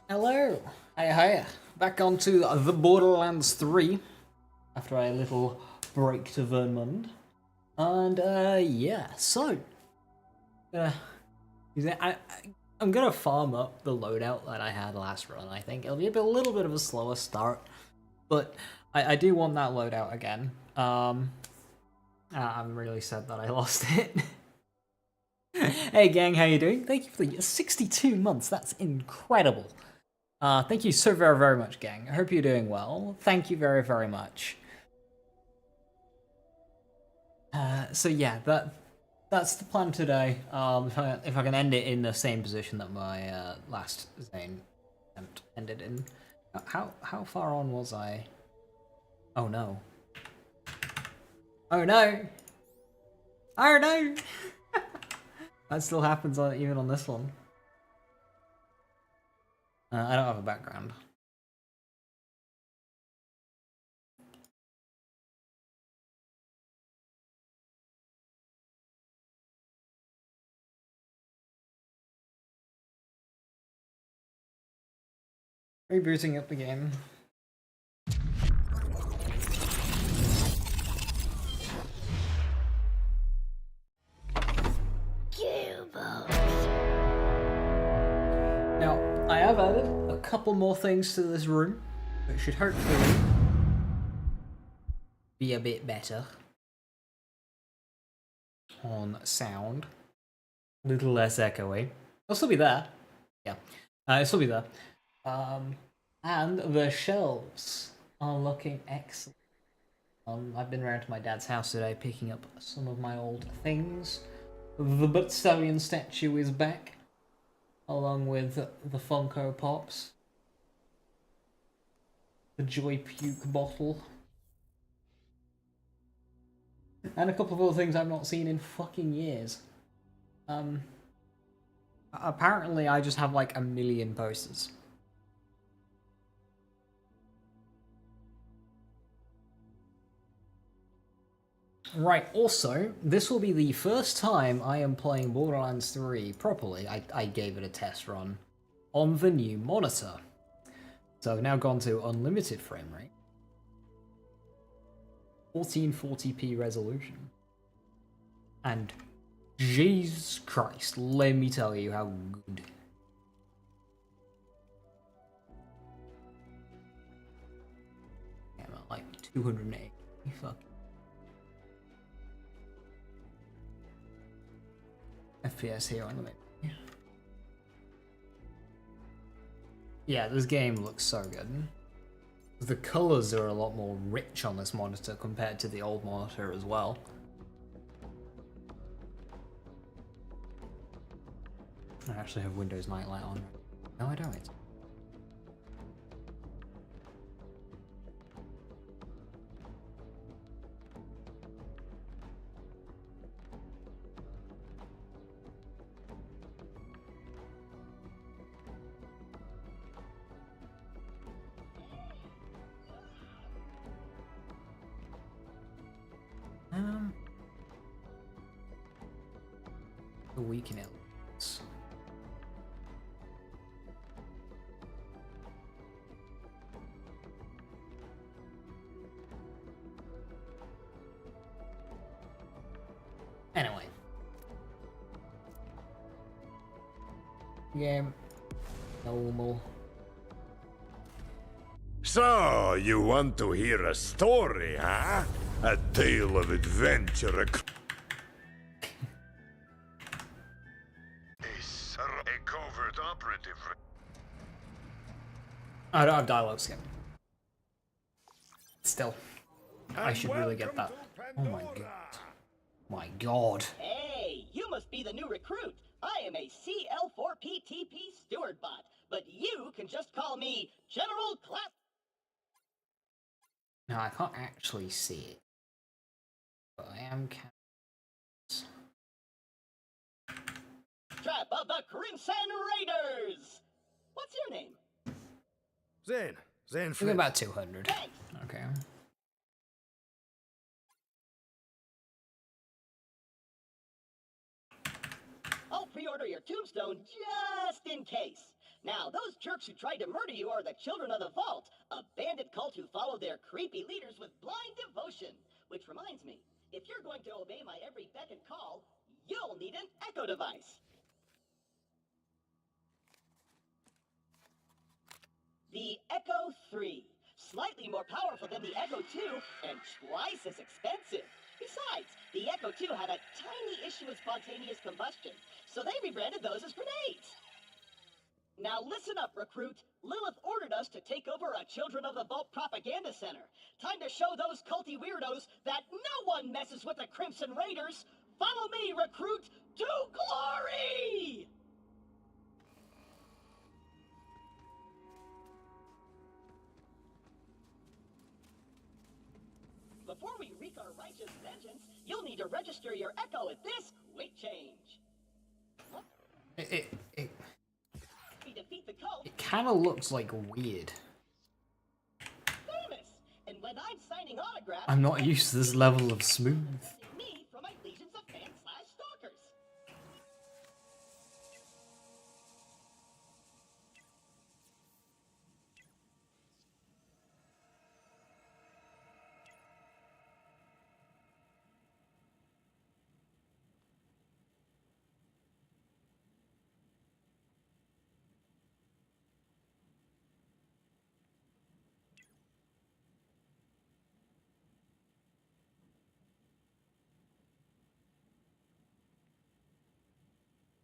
Hello! Hiya. Back onto the Borderlands 3 after a little break to Vermund. And yeah, so I'm gonna farm up the loadout that I had last run. I think it'll be a little bit of a slower start, but I do want that loadout again. I'm really sad that I lost it. Hey gang, how you doing? Thank you for the 62 months. That's incredible. Thank you so very, very much, gang. I hope you're doing well. Thank you very, very much. So yeah, that's the plan today. If I can end it in the same position that my last Zane attempt ended in. How far on was I? Oh no. Oh no! Oh no! That still happens even on this one. I don't have a background. Rebooting up the game. Now, I have added a couple more things to this room, which should hopefully be a bit better on sound. A little less echoey. It'll still be there. Yeah, it'll still be there. And the shelves are looking excellent. I've been around to my dad's house today picking up some of my old things. The Butstallion statue is back, along with the Funko Pops, the Joy Puke bottle, and a couple of other things I've not seen in fucking years. Apparently I just have like a million posters. Right, also, this will be the first time I am playing Borderlands 3 properly. I gave it a test run on the new monitor. So I've now gone to unlimited frame rate. 1440p resolution. And Jesus Christ, let me tell you how good. Yeah, I'm at like 280. Fuck. FPS here on the menu. Yeah, this game looks so good. The colors are a lot more rich on this monitor compared to the old monitor as well. I actually have Windows Nightlight on. No, I don't. The weaken elements. Anyway. Game. Normal. So, you want to hear a story, huh? A tale of adventure. A covert operative. I don't have dialogue skip. Still, I should really get that. Oh my god. My god. Hey, you must be the new recruit. I am a CL4PTP steward bot, but you can just call me General Clap. No, I can't actually see it. But I am Trap of the Crimson Raiders! What's your name? Zane. Zane I think Flynn. about 200. Thanks. Okay. I'll pre-order your tombstone just in case. Now, those jerks who tried to murder you are the Children of the Vault, a bandit cult who follow their creepy leaders with blind devotion. Which reminds me, if you're going to obey my every beck and call, you'll need an echo device. The Echo 3. Slightly more powerful than the Echo 2 and twice as expensive. Besides, the Echo 2 had a tiny issue with spontaneous combustion, so they rebranded those as grenades. Now listen up, recruit. Lilith ordered us to take over a Children of the Vault propaganda center. Time to show those culty weirdos that no one messes with the Crimson Raiders. Follow me, recruit, to glory! Before we wreak our righteous vengeance, you'll need to register your Echo at this weight change. We defeat the cult. It kind of looks like weird. Famous. And when I'm signing autographs, I'm not used to this level of smooth. me from my legions of fans/stalkers.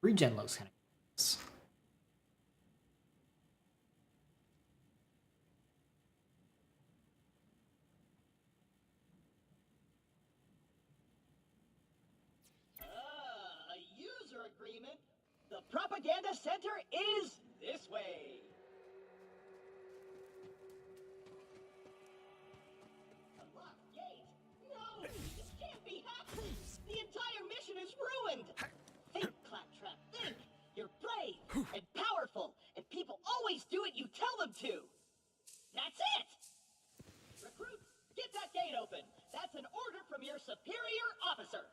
Regen looks kind of nice. A user agreement. The propaganda center is this way. Unlocked gate? No, this can't be happening. The entire mission is ruined. Think, Claptrap, think. You're brave and powerful, and people always do what you tell them to. That's it. Recruit, get that gate open. That's an order from your superior officer.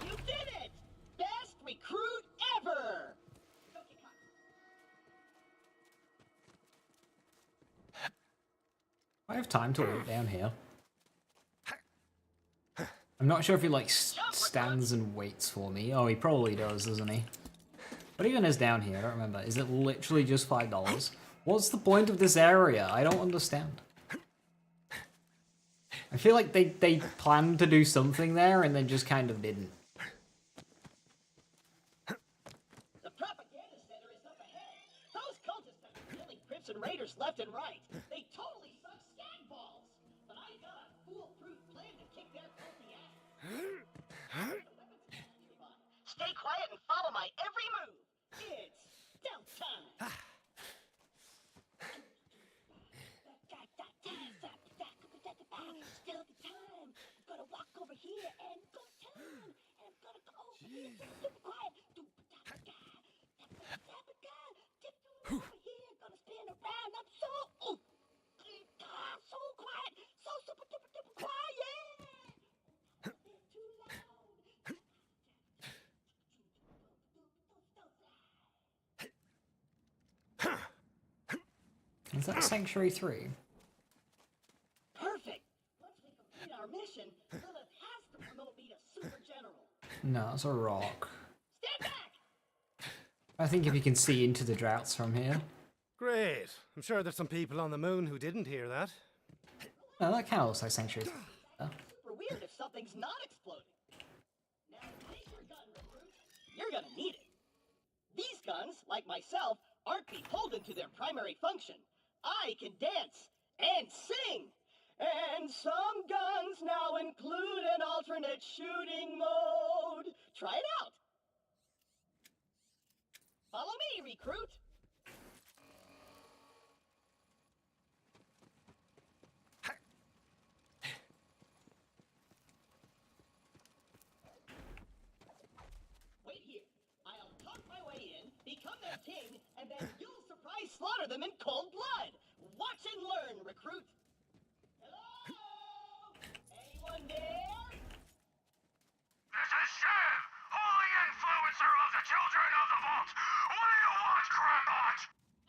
You did it! Best recruit ever! I have time to wait down here. I'm not sure if he like stands and waits for me. Oh, he probably does, doesn't he? What even is down here? I don't remember. Is it literally just $5? What's the point of this area? I don't understand. I feel like they planned to do something there and then just kind of didn't. The propaganda center is up ahead. Those cultists have been killing Crimson Raiders left and right. They totally suck skag balls. But I got a foolproof plan to kick their culty ass. Stay quiet and follow my every move. It's stealth time. Still the time. I'm gonna walk over here and go turn. And I'm gonna go over here. Super quiet. Over here. Gonna spin around. I'm so so quiet. So super duper duper quiet. Too loud. Is that Sanctuary 3? Perfect. Once we complete our mission, Lilith has to promote me to Super General. No, it's a rock. Stand back! I think if you can see into the droughts from here. Great. I'm sure there's some people on the moon who didn't hear that. Oh, that kind of looks like Sanctuary 3. Super weird if something's not exploding. Now take your gun, recruit. You're gonna need it. These guns, like myself, aren't beholden to their primary function. I can dance and sing. And some guns now include an alternate shooting mode. Try it out. Follow me, recruit. Wait here. I'll talk my way in, become their king, and then you'll surprise slaughter them in cold blood. Watch and learn, recruit. Hello? Anyone there? This is Shiv, holy influencer of the children of the vault. What do you want, Crampot?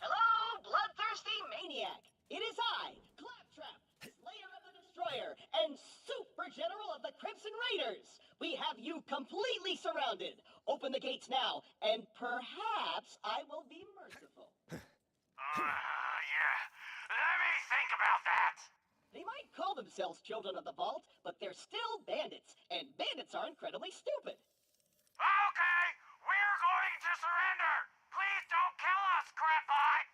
Hello, bloodthirsty maniac. It is I, Claptrap, Slayer of the Destroyer, and Super General of the Crimson Raiders. We have you completely surrounded. Open the gates now, and perhaps I will be merciful. Yeah. Let me think about that. They might call themselves Children of the Vault, but they're still bandits, and bandits are incredibly stupid. Okay, we're going to surrender. Please don't kill us, Crampot.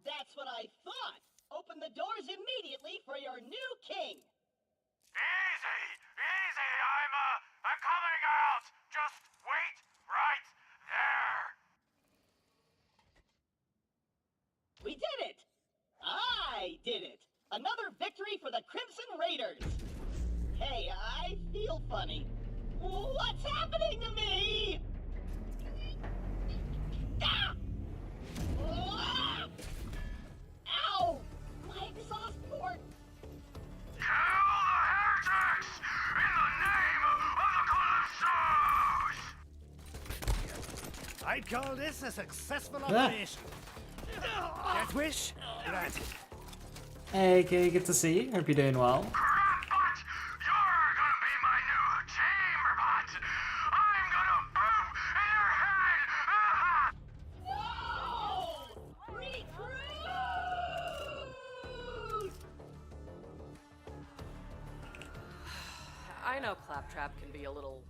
That's what I thought. Open the doors immediately for your new king. Easy, easy. I'm coming out. Just wait right there. We did it! I did it! Another victory for the Crimson Raiders! Hey, I feel funny. What's happening to me? Ah! Ah! Ow! My exhaust port! Kill the heretics in the name of the Calypsos! I'd call this a successful operation. Death wish? Granted. Hey, okay, good to see you. Hope you're doing well. Crampot, you're gonna be my new chamberbot. I'm gonna boom in your head. No! Recruit! I know Claptrap can be a little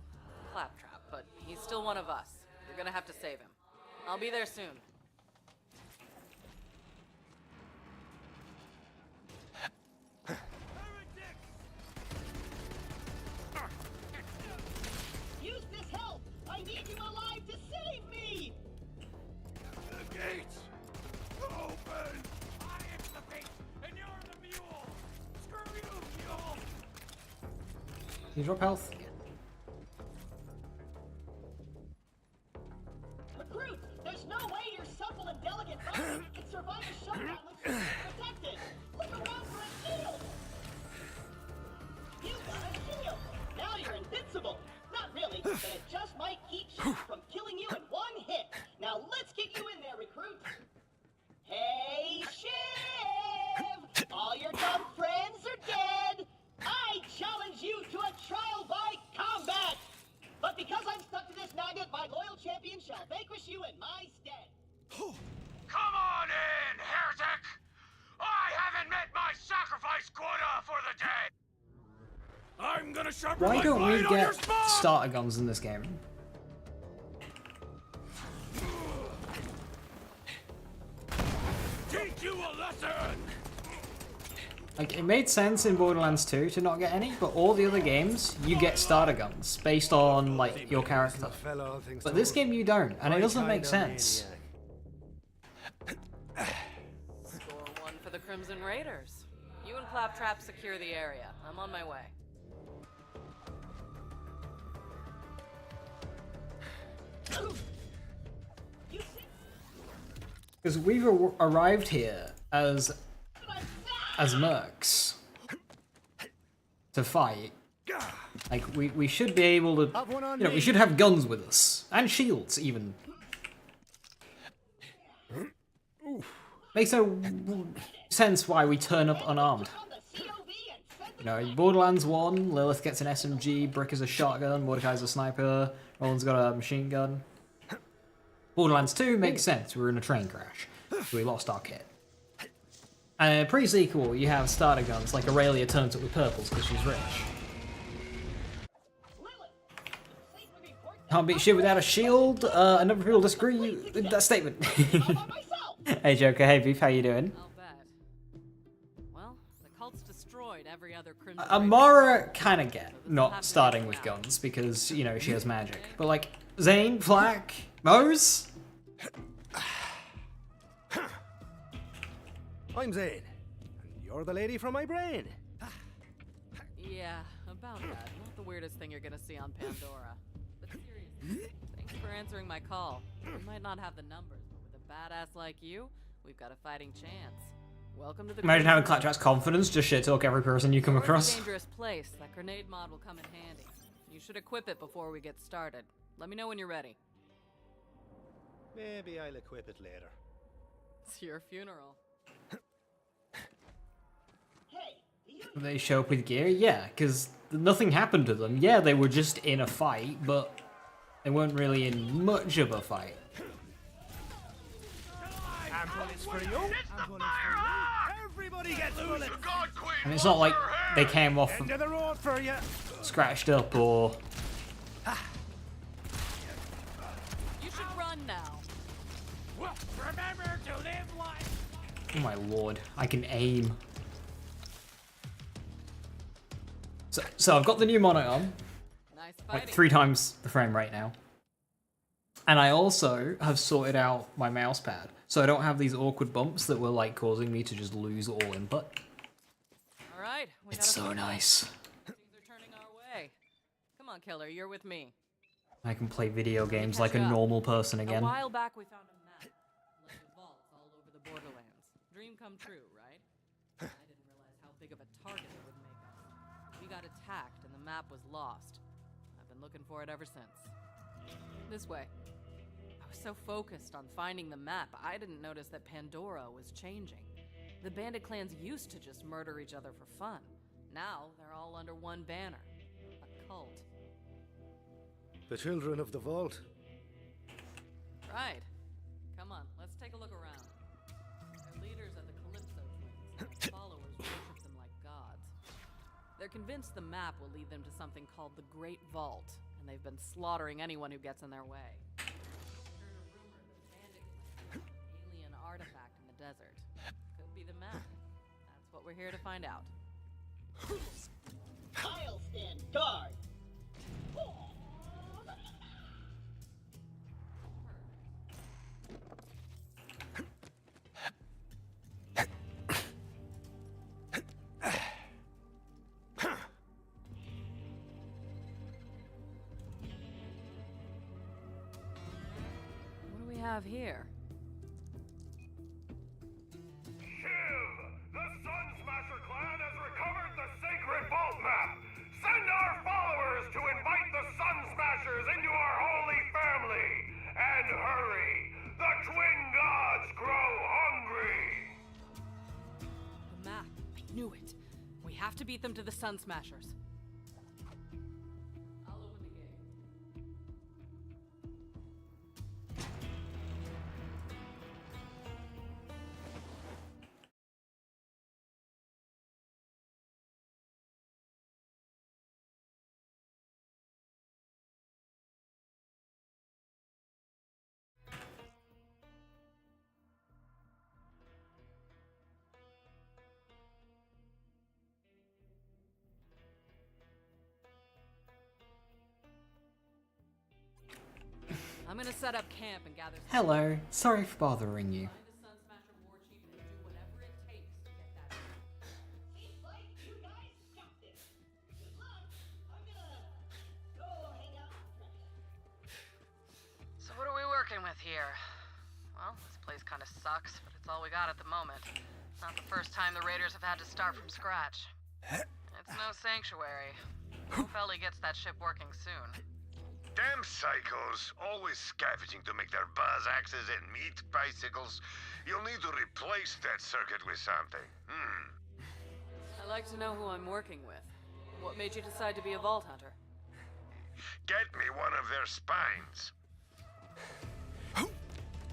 Claptrap, but he's still one of us. You're gonna have to save him. I'll be there soon. Use this help! I need you alive to save me! The gates! Open! I am the beast, and you're the mule. Screw you, mule. You drop health? Recruit, there's no way your supple and delicate body can survive a shutdown with protected. Look around for a shield. You got a shield. Now you're invincible. Not really, but it just might keep shit from killing you in one hit. Now let's get you in there, recruit. Hey, Shiv! All your dumb friends are dead. I challenge you to a trial by combat. But because I'm stuck to this magnet, my loyal champion shall vanquish you in my stead. Come on in, heretic. I haven't met my sacrifice quota for the day. I'm gonna sharpen Why my don't we blade on your get spine. starter guns in this game? Teach you a lesson. Like, it made sense in Borderlands 2 to not get any, but all the other games, you get starter guns based on, like, your character. But this game you don't, and it doesn't make sense. Score one for the Crimson Raiders. You and Claptrap secure the area. I'm on my way. Because we've arrived here as mercs to fight. Like, we should be able to, you know, we should have guns with us. And shields, even. Makes no sense why we turn up unarmed. You know, in Borderlands 1, Lilith gets an SMG, Brick is a shotgun, Mordecai's a sniper, Roland's got a machine gun. Borderlands 2 makes sense, we were in a train crash, so we lost our kit. Pre-sequel, you have starter guns, like Aurelia turns up with purples because she's rich. Can't beat shit without a shield. A number of people disagree with that statement. Hey Joker, hey Beef, how you doing? I'll bet. Well, the cult's destroyed every other crimson. Amara kind of get not starting with guns because, you know, she has magic. But like, Zane, Flack, Mose? I'm Zane, and you're the lady from my brain. Yeah, about that. Not the weirdest thing you're gonna see on Pandora. But seriously, thanks for answering my call. We might not have the numbers, but with a badass like you, we've got a fighting chance. Welcome to the. Imagine having Claptrap's confidence, just shit talk every person you come It's a across. dangerous place. That grenade mod will come in handy. You should equip it before we get started. Let me know when you're ready. Maybe I'll equip it later. It's your funeral. They show up with gear? Yeah, because nothing happened to them. Yeah, they were just in a fight, but they weren't really in much of a fight. Ambulance for you. Ambulance for you. Everybody gets bullets. God, Queen, And it's not like they came off End of the road for you. scratched up or... You should run now. Remember to live life. Oh my lord, I can aim. So I've got the new monitor on, Nice like fighting. 3 times the frame rate now. And I also have sorted out my mouse pad, so I don't have these awkward bumps that were like causing me to just lose all input. All right. It's so nice. Things are turning our way. Come on, killer. You're with me. I can play video games like a catch up. normal person A again. while back, we found a map. Like the vaults all over the borderlands. Dream come true, right? I didn't realize how big of a target it would make us. We got attacked and the map was lost. I've been looking for it ever since. This way. I was so focused on finding the map, I didn't notice that Pandora was changing. The bandit clans used to just murder each other for fun. Now, they're all under one banner. A cult. The children of the vault. Right. Come on, let's take a look around. Their leaders are the Calypso twins, and their followers worship them like gods. They're convinced the map will lead them to something called the Great Vault, and they've been slaughtering anyone who gets in their way. Heard a rumor that bandit clans found an alien artifact in the desert. Could be the map. That's what we're here to find out. I'll stand guard. What do we have here? Shiv! The Sun Smasher clan has recovered the sacred vault map! Send our followers to invite the Sun Smashers into our holy family! And hurry! The twin gods grow hungry! The map. I knew it. We have to beat them to the Sun Smashers. I'll open the gate. I'm gonna set up camp and gather some Hello, sorry for bothering you. find the Sun Smasher war chief and do whatever it takes to get that. Seems like you guys got this. Good luck. I'm gonna go hang out with friends. So what are we working with here? Well, this place kind of sucks, but it's all we got at the moment. Not the first time the Raiders have had to start from scratch. It's no sanctuary. Hope Ellie gets that ship working soon. Damn psychos, always scavenging to make their buzz axes and meat bicycles. You'll need to replace that circuit with something. I'd like to know who I'm working with. What made you decide to be a Vault Hunter? Get me one of their spines.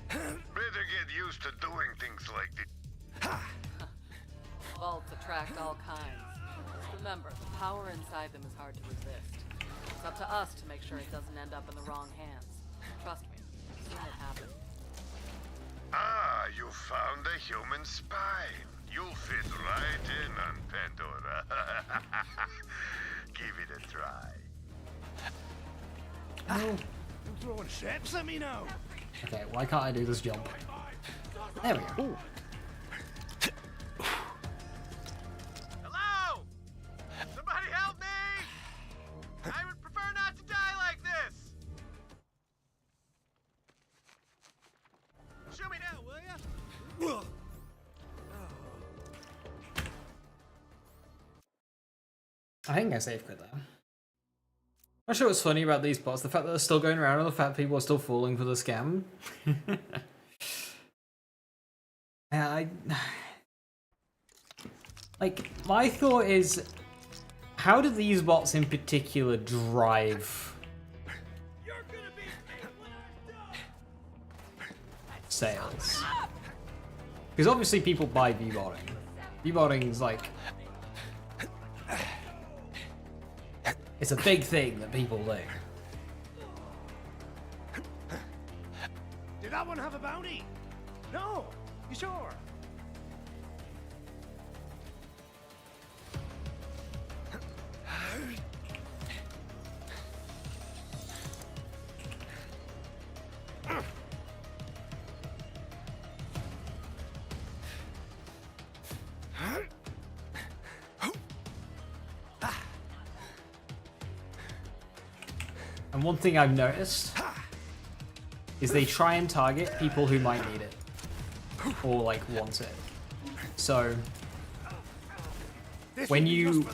Better get used to doing things like this. Vaults attract all kinds. Remember, the power inside them is hard to resist. It's up to us to make sure it doesn't end up in the wrong hands. Trust me, I've seen it happen. Ah, you found a human spine. You'll fit right in on Pandora. Give it a try. Oh. You throwing ships at me now? Okay, why can't I do this jump? There we go. Hello? Somebody help me! I would prefer not to die like this! Shoot me now, will ya? I think I saved quit there. I'm sure what's funny about these bots, the fact that they're still going around and the fact that people are still falling for the scam. Like, my thought is, how do these bots in particular drive sales? Because obviously people buy V-botting. V-botting's like... It's a big thing that people do. Did that one have a bounty? No. You sure? And one thing I've noticed is they try and target people who might need it. Or, like, want it. So, when you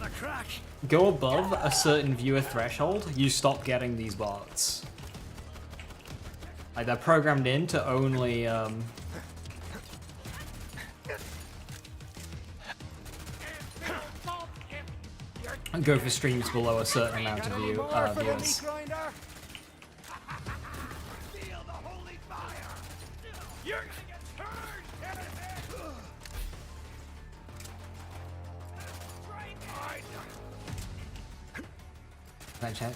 go above a certain viewer threshold, you stop getting these bots. Like, they're programmed in to only, go for streams below a certain amount of viewers.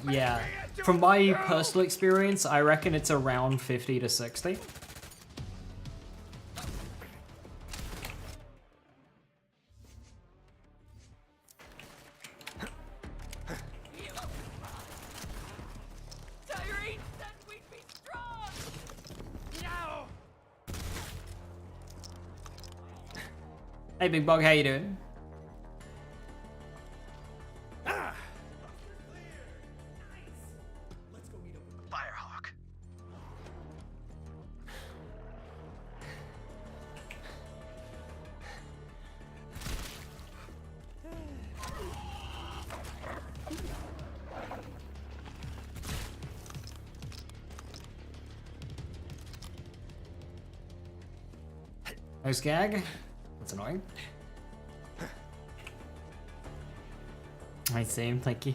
Yeah, from my personal experience, I reckon it's around 50 to 60. Hey, Big Bug, how you doing? Firehawk. No skag? That's annoying. Hi, Zane, thank you.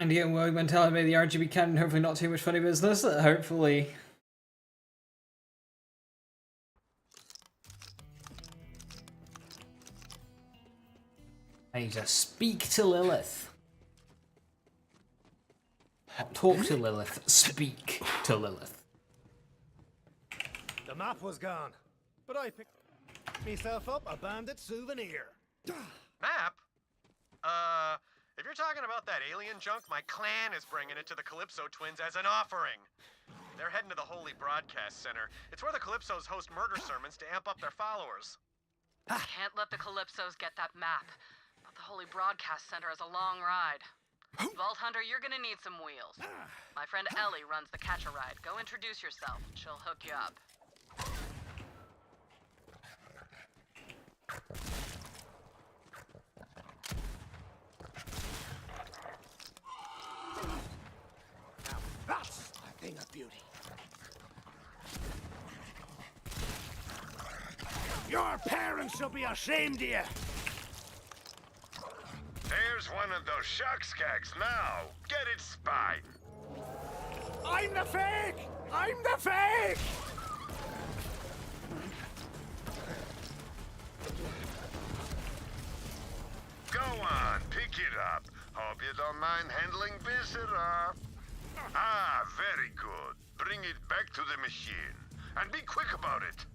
And yeah, well, when telling me the RGB cannon, hopefully not too much funny business. Hopefully. I need to speak to Lilith. Not talk to Lilith, speak to Lilith. The map was gone, but I picked myself up a bandit souvenir. Map? If you're talking about that alien junk, my clan is bringing it to the Calypso twins as an offering. They're heading to the Holy Broadcast Center. It's where the Calypsos host murder sermons to amp up their followers. Can't let the Calypsos get that map. But the Holy Broadcast Center is a long ride. Vault Hunter, you're gonna need some wheels. My friend Ellie runs the catch-a-ride. Go introduce yourself. She'll hook you up. beauty. Your parents should be ashamed of you. There's one of those shock skags now. Get its spine. I'm the fake! I'm the fake! Go on, pick it up. Hope you don't mind handling visitor. Ah, very good. Bring it back to the machine. And be quick about it.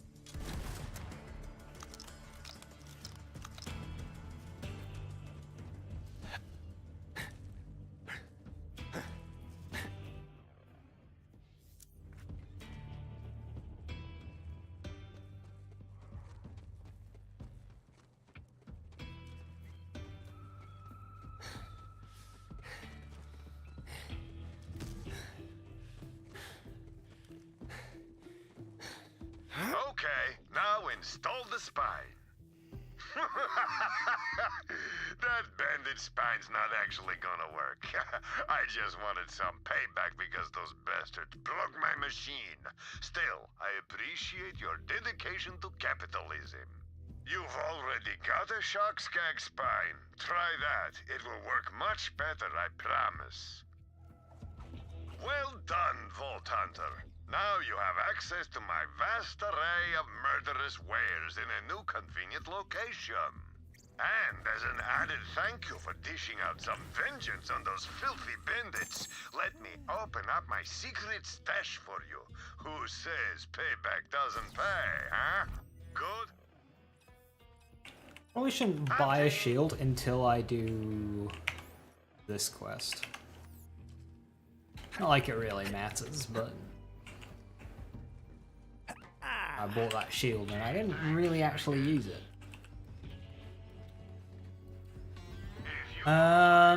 Okay, now install the spine. That banded spine's not actually gonna work. I just wanted some payback because those bastards broke my machine. Still, I appreciate your dedication to capitalism. You've already got a shock skag spine. Try that. It will work much better, I promise. Well done, Vault Hunter. Now you have access to my vast array of murderous wares in a new convenient location. And as an added thank you for dishing out some vengeance on those filthy bandits, let me open up my secret stash for you. Who says payback doesn't pay, huh? Good? Probably shouldn't buy a shield until I do this quest. Not like it really matters, but I bought that shield and I didn't really actually use it. I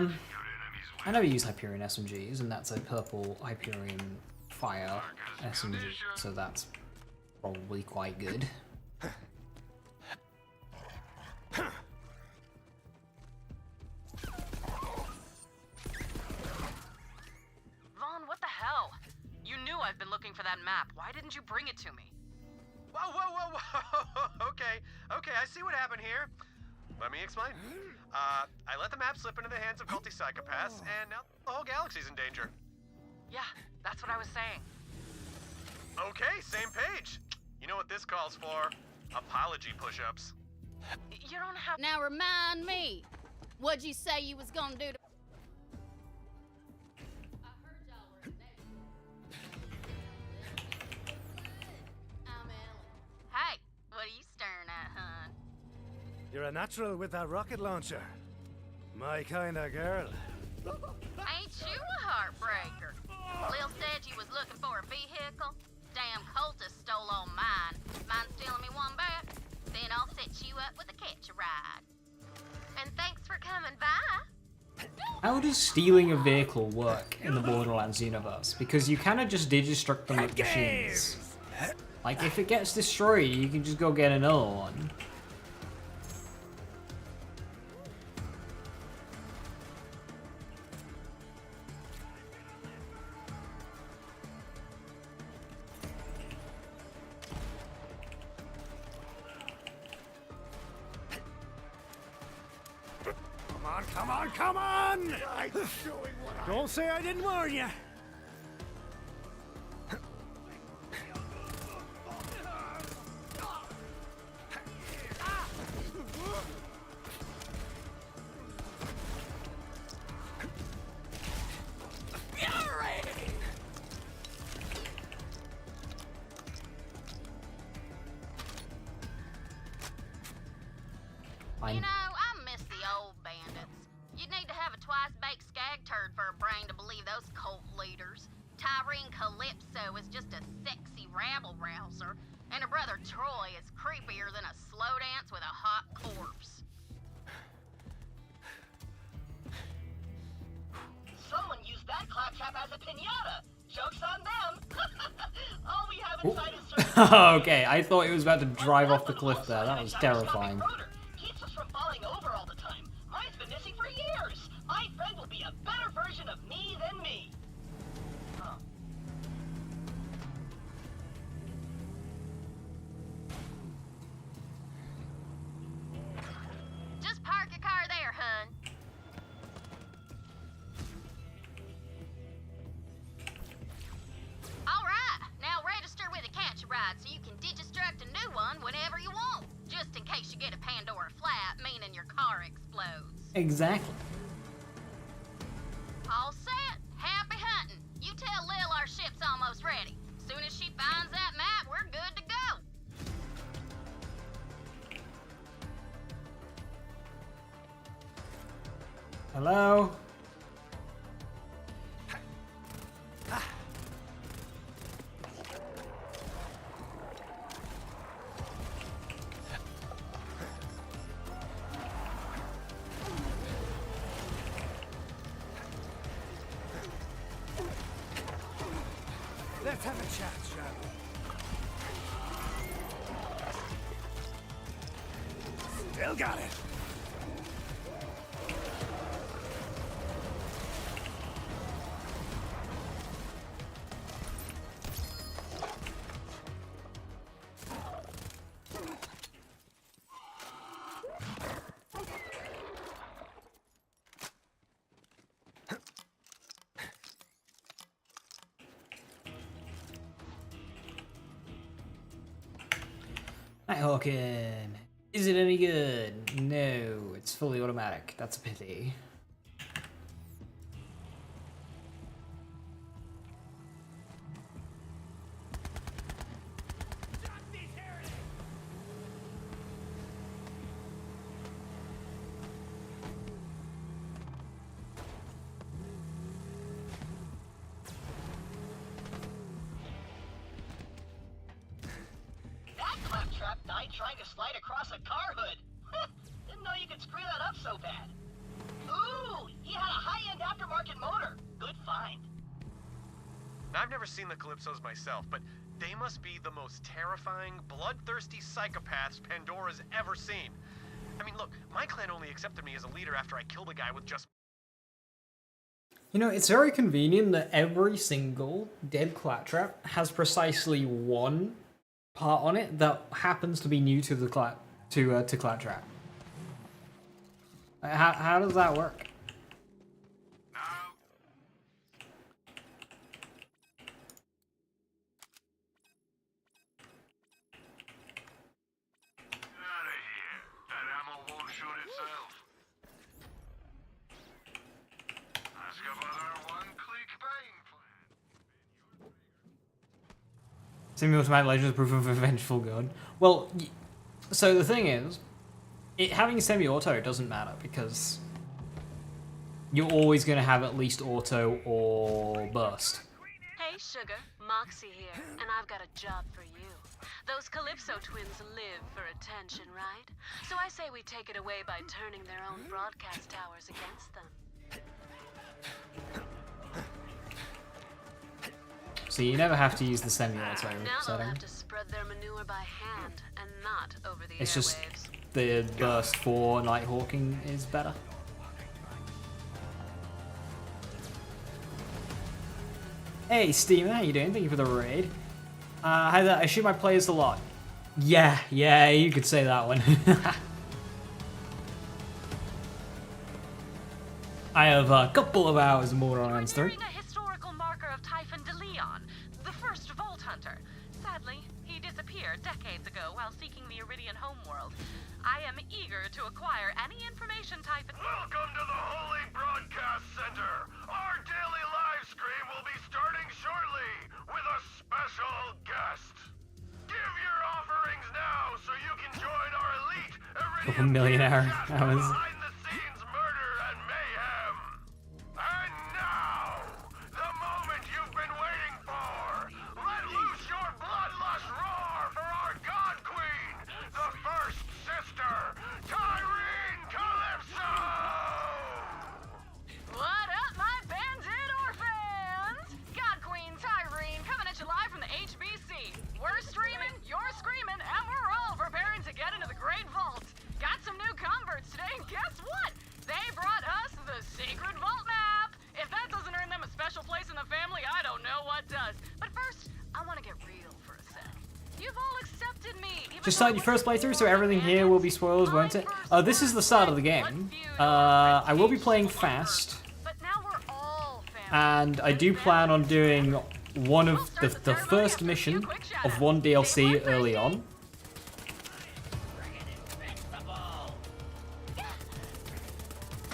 never use Hyperion SMGs, and that's a purple Hyperion Fire SMG, so that's probably quite good. What the hell? You knew I've been looking for that map. Why didn't you bring it to me? Whoa, whoa, whoa, whoa. Okay, I see what happened here. Let me explain. I let the map slip into the hands of culty psychopaths, and now the whole galaxy's in danger. Yeah, that's what I was saying. Okay, same page. You know what this calls for? Apology push-ups. You don't have... Now remind me, what'd you say you was gonna do to... Hey, what are you staring at, hon? You're a natural with that rocket launcher. My kind of girl. Ain't you a heartbreaker? Lil said you was looking for a vehicle. Damn cultist stole all mine. Mind stealing me one back? Then I'll set you up with a catch a ride. And thanks for coming by. How does stealing a vehicle work in the Borderlands universe? Because you kind of just digistruct them with machines. Like, if it gets destroyed, you can just go get another one. Come on! Don't say I didn't warn you. You know, I miss the old bandits. You'd need to have a twice-baked skag turd for a brain to believe those cult leaders. Tyrene Calypso is just a sexy rabble-rouser, and her brother Troy is creepier than a slow dance with a hot corpse. Someone used that Claptrap as a pinata. Joke's on them. All we have inside is certain... Okay, I thought he was about to drive off the cliff there. That was terrifying. Keeps us from falling over all the time. Mine's been missing for years. My friend will be a better version of me than me. Oh. whenever you want, just in case you get a Pandora flat, meaning your car explodes. Exactly. All set. Happy hunting. You tell Lil our ship's almost ready. Soon as she finds that map, we're good to go. Hello? Let's have a chat, shall we? Still got it. Nighthawking. Is it any good? No, it's fully automatic. That's a pity. That Claptrap died trying to slide across a car hood. Didn't know you could screw that up so bad. Ooh, he had a high-end aftermarket motor. Good find. I've never seen the Calypsos myself, but they must be the most terrifying, bloodthirsty psychopaths Pandora's ever seen. I mean, look, my clan only accepted me as a leader after I killed a guy with just... You know, it's very convenient that every single dead Claptrap has precisely one part on it that happens to be new to the Claptrap. How does that work? Semi-automatic legends proof of a vengeful god. Well, so the thing is, having semi-auto doesn't matter because you're always going to have at least auto or burst. Hey sugar, Moxie here, and I've got a job for you. Those Calypso twins live for attention, right? So I say we take it away by turning their own broadcast towers against them. So you never have to use the semi-auto Now they'll setting. have to spread their manure by hand and not over the It's just airwaves. the burst for Nighthawking is better. Hey Steamer, how you doing? Thank you for the raid. Hi there, I shoot my players a lot. Yeah, you could say that one. I have a couple of hours more on Ends 3. A historical marker of Typhon de Leon, the first Vault Hunter. Sadly, he disappeared decades ago while seeking the Iridian homeworld. I am eager to acquire any information Typhon... Welcome to the Holy Broadcast Center. Our daily live stream will be starting shortly with a special guest. Give your offerings now so you can join our elite Couple Iridian million hours. behind the scenes murder and mayhem. And now, the moment you've been waiting for. Let loose your bloodlust roar for our God Queen, the first sister, Tyrene Calypso! What up, my bandit orphans? God Queen Tyrene coming at you live from the HBC. We're streaming, you're screaming, and we're all preparing to get into the Great Vault. Got some new converts today, and guess what? They brought us the Sacred Vault map. If that doesn't earn them a special place in the family, I don't know what does. But first, I want to get real for a sec. You've all accepted me. Just start your first playthrough, so everything here will be spoilers, won't it? This is the start of the game. I will be playing fast, But now we're all family. and I do plan on doing one of the first mission of one DLC early on.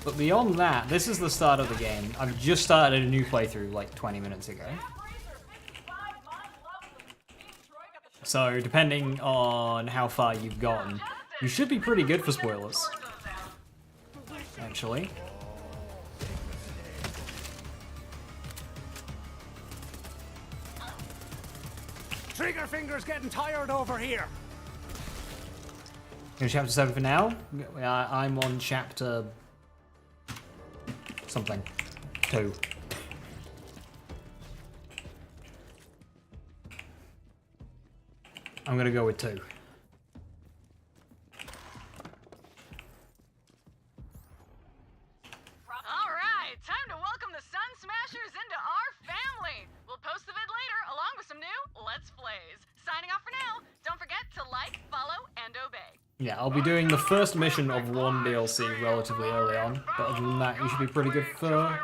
But beyond that, this is the start of the game. I've just started a new playthrough like 20 minutes ago. So depending on how far you've gotten, you should be pretty good for spoilers. Actually. Trigger finger's getting tired over here. In chapter 7 for now. I'm on chapter something 2. I'm gonna go with 2. Alright, time to welcome the Sun Smashers into our family. We'll post the vid later, along with some new Let's Plays. Signing off for now. Don't forget to like, follow, and obey. Yeah, I'll be doing the first mission of one DLC relatively early on, but other than that, you should be pretty good for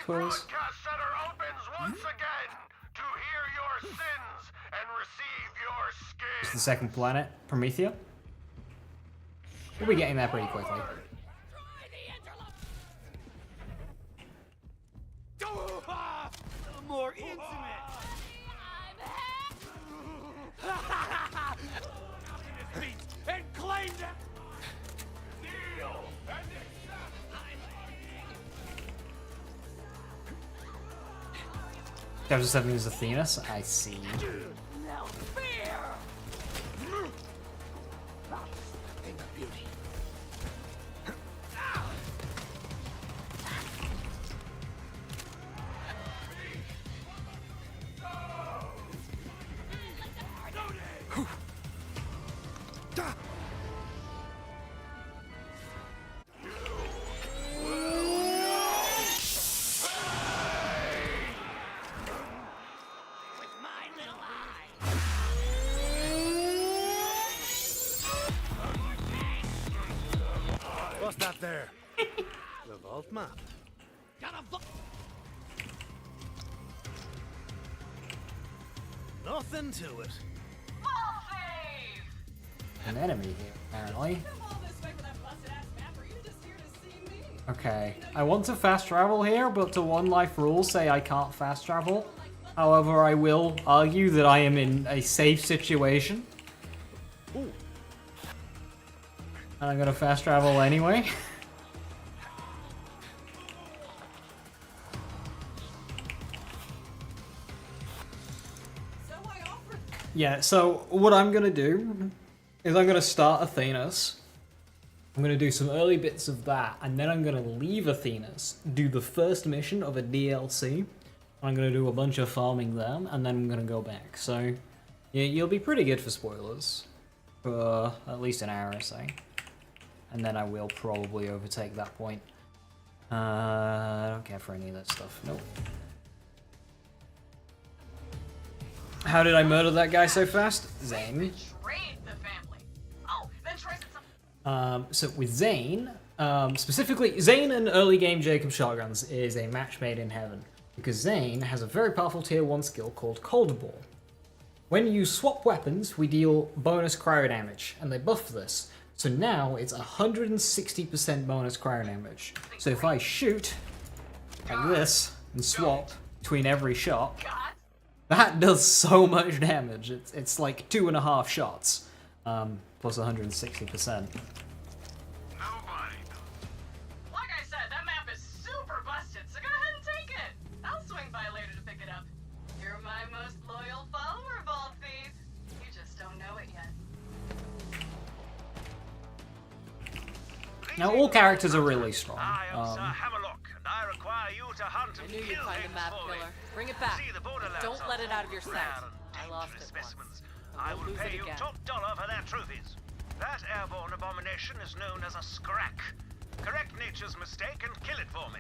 spoilers. Broadcast center opens once again to hear your sins and receive your skin. It's the second planet, Promethea. We'll be getting there pretty quickly. More intimate. And claim that. Kneel and accept. Chapter 7 is Athenas, I see. No fear. Thing of beauty. What's that there? The vault map. Nothing to it. An enemy here, apparently. Okay, I want to fast travel here, but to one life rules say I can't fast travel. However, I will argue that I am in a safe situation. Ooh. And I'm gonna fast travel anyway. Yeah, so what I'm gonna do is I'm gonna start Athenas. I'm gonna do some early bits of that, and then I'm gonna leave Athenas, do the first mission of a DLC. I'm gonna do a bunch of farming there, and then I'm gonna go back. So, yeah, you'll be pretty good for spoilers. For at least an hour or so. And then I will probably overtake that point. I don't care for any of that stuff. Nope. How did I murder that guy so fast? Zane. So with Zane, specifically, Zane and early game Jacob Shotguns is a match made in heaven. Because Zane has a very powerful tier 1 skill called Cold Ball. When you swap weapons, we deal bonus cryo damage, and they buff this. So now it's 160% bonus cryo damage. So if I shoot like this and swap between every shot, that does so much damage. It's like 2.5 shots, plus 160%. Like I said, that map is super busted, so go ahead and take it. I'll swing by later to pick it up. You're my most loyal follower, Vault Thief. You just don't know it yet. Now all characters are really strong. I am Sir Hammerlock, and I require you to hunt and I knew you'd kill find him a map for me. killer. Bring it back. See the borderlands Don't let it out of your sight. rare and I lost it dangerous once. specimens. I I won't will lose pay it you again. top dollar for their trophies. That airborne abomination is known as a scrack. Correct nature's mistake and kill it for me.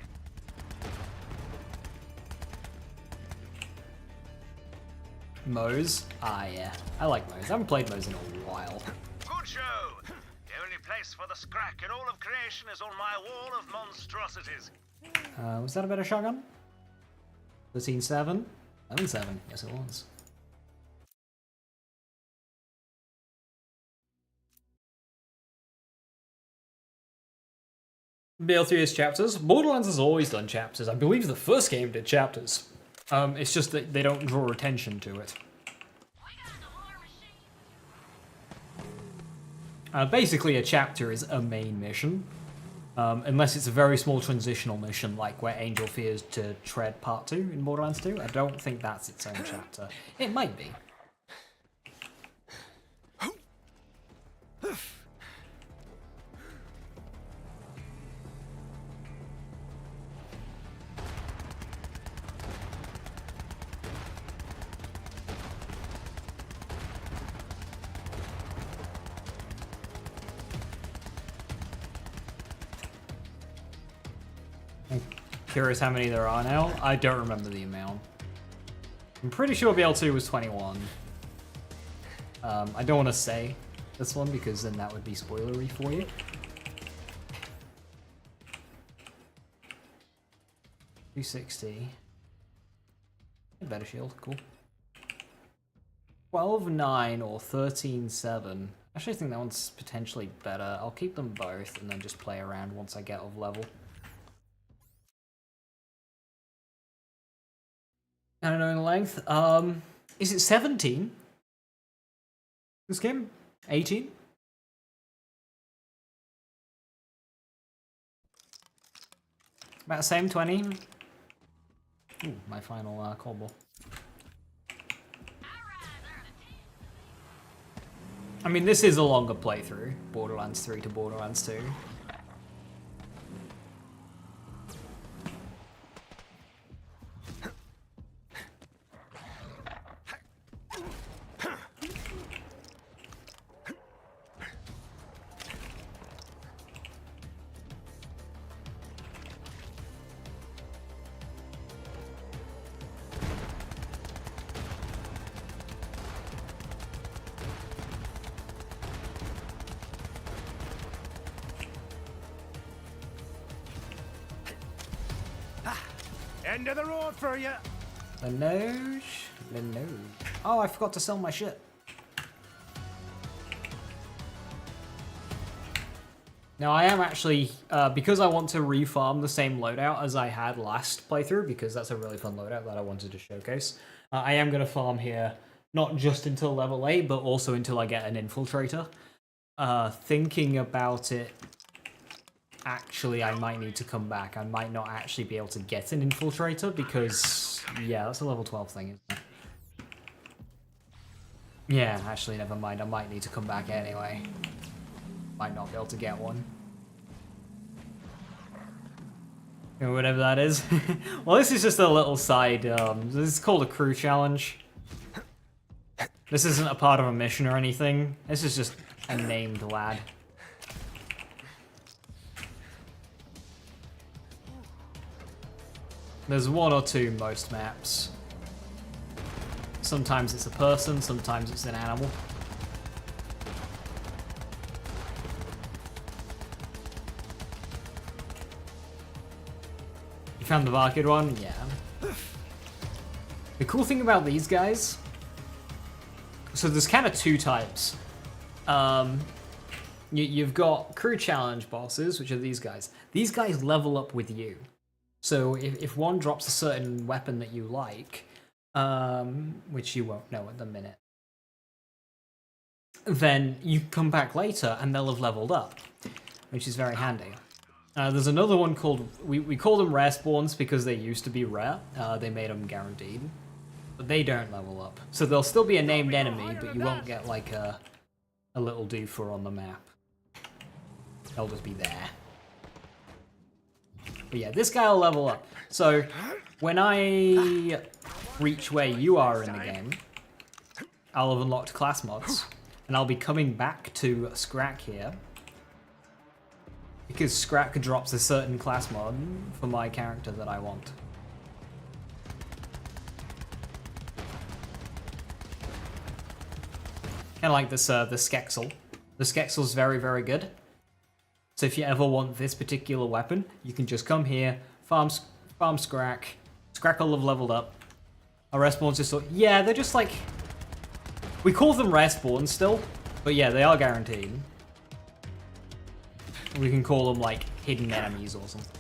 Moe's? Ah, yeah. I like Moe's. I haven't played Moe's in a while. Good show. The only place for the scrack in all of creation is on my wall of monstrosities. Was that a better shotgun? 13-7? 11-7. Yes, it was. BL3 is chapters. Borderlands has always done chapters. I believe the first game did chapters. It's just that they don't draw attention to it. Basically, a chapter is a main mission. Unless it's a very small transitional mission, like where Angel fears to tread part 2 in Borderlands 2. I don't think that's its own chapter. It might be. Curious how many there are now. I don't remember the amount. I'm pretty sure BL2 was 21. I don't want to say this one because then that would be spoilery for you. $260. Better shield, cool. 12.9 or 13.7. Actually, I think that one's potentially better. I'll keep them both and then just play around once I get of level. I don't know in length. Is it 17? This game? 18? About the same, 20? Ooh, my final cobble. I mean, this is a longer playthrough. Borderlands 3 to Borderlands 2. End of the road for you. Linoge. Oh, I forgot to sell my shit. Now I am actually, because I want to refarm the same loadout as I had last playthrough, because that's a really fun loadout that I wanted to showcase. I am going to farm here, not just until level 8, but also until I get an infiltrator. Thinking about it, actually I might need to come back. I might not actually be able to get an infiltrator because, yeah, that's a level 12 thing, isn't it? Yeah, actually, never mind. I might need to come back anyway. Might not be able to get one. Or whatever that is. Well, this is just a little side, this is called a crew challenge. This isn't a part of a mission or anything. This is just a named lad. There's one or two most maps. Sometimes it's a person, sometimes it's an animal. You found the market one? Yeah. The cool thing about these guys... So there's kind of two types. You've got crew challenge bosses, which are these guys. These guys level up with you. So if one drops a certain weapon that you like, which you won't know at the minute, then you come back later and they'll have leveled up, which is very handy. There's another one called, we call them rare spawns because they used to be rare. They made them guaranteed, but they don't level up. So they'll still be a named enemy, but you won't get like a little doofer on the map. They'll just be there. But yeah, this guy will level up. So when I reach where you are in the game, I'll have unlocked class mods, and I'll be coming back to Scrack here, because Scrack drops a certain class mod for my character that I want. Kind of like this, the Skexel. The Skexel's very, very good. So if you ever want this particular weapon, you can just come here, farm Scrack. Scrack will have leveled up. Our rare spawns just sort, yeah, they're just like, we call them rare spawns still, but yeah, they are guaranteed. We can call them like hidden enemies or something.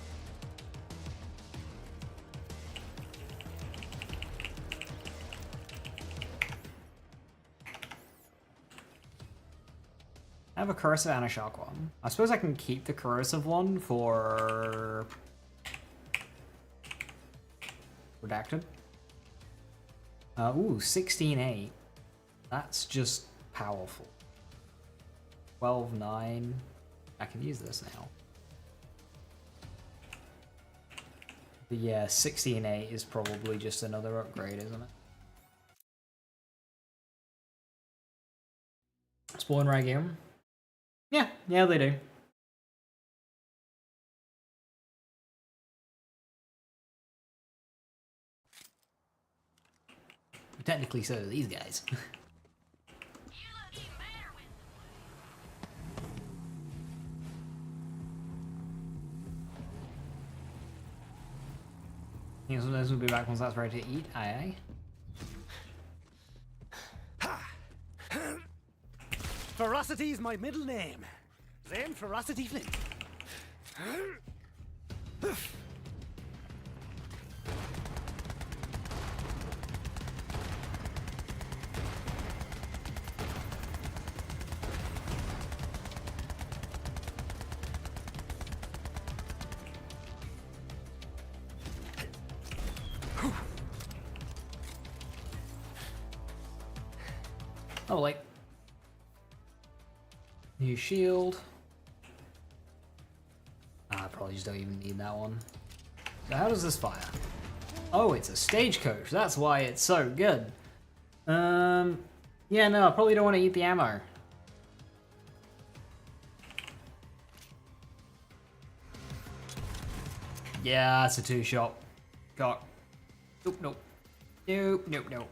I have a corrosive and a shock one. I suppose I can keep the corrosive one for redacted. Ooh, 16-8. That's just powerful. 12-9. I can use this now. But yeah, 16-8 is probably just another upgrade, isn't it? Spawn Regium. Yeah, they do. Technically, so do these guys. Sometimes we'll be back once that's ready to eat. Aye aye. Ferocity is my middle name. Zane Ferocity Flint. Oh, like new shield. I probably just don't even need that one. So how does this fire? Oh, it's a stagecoach. That's why it's so good. Yeah, no, I probably don't want to eat the ammo. Yeah, it's a two-shot. Got. Nope, nope. Nope, nope, nope.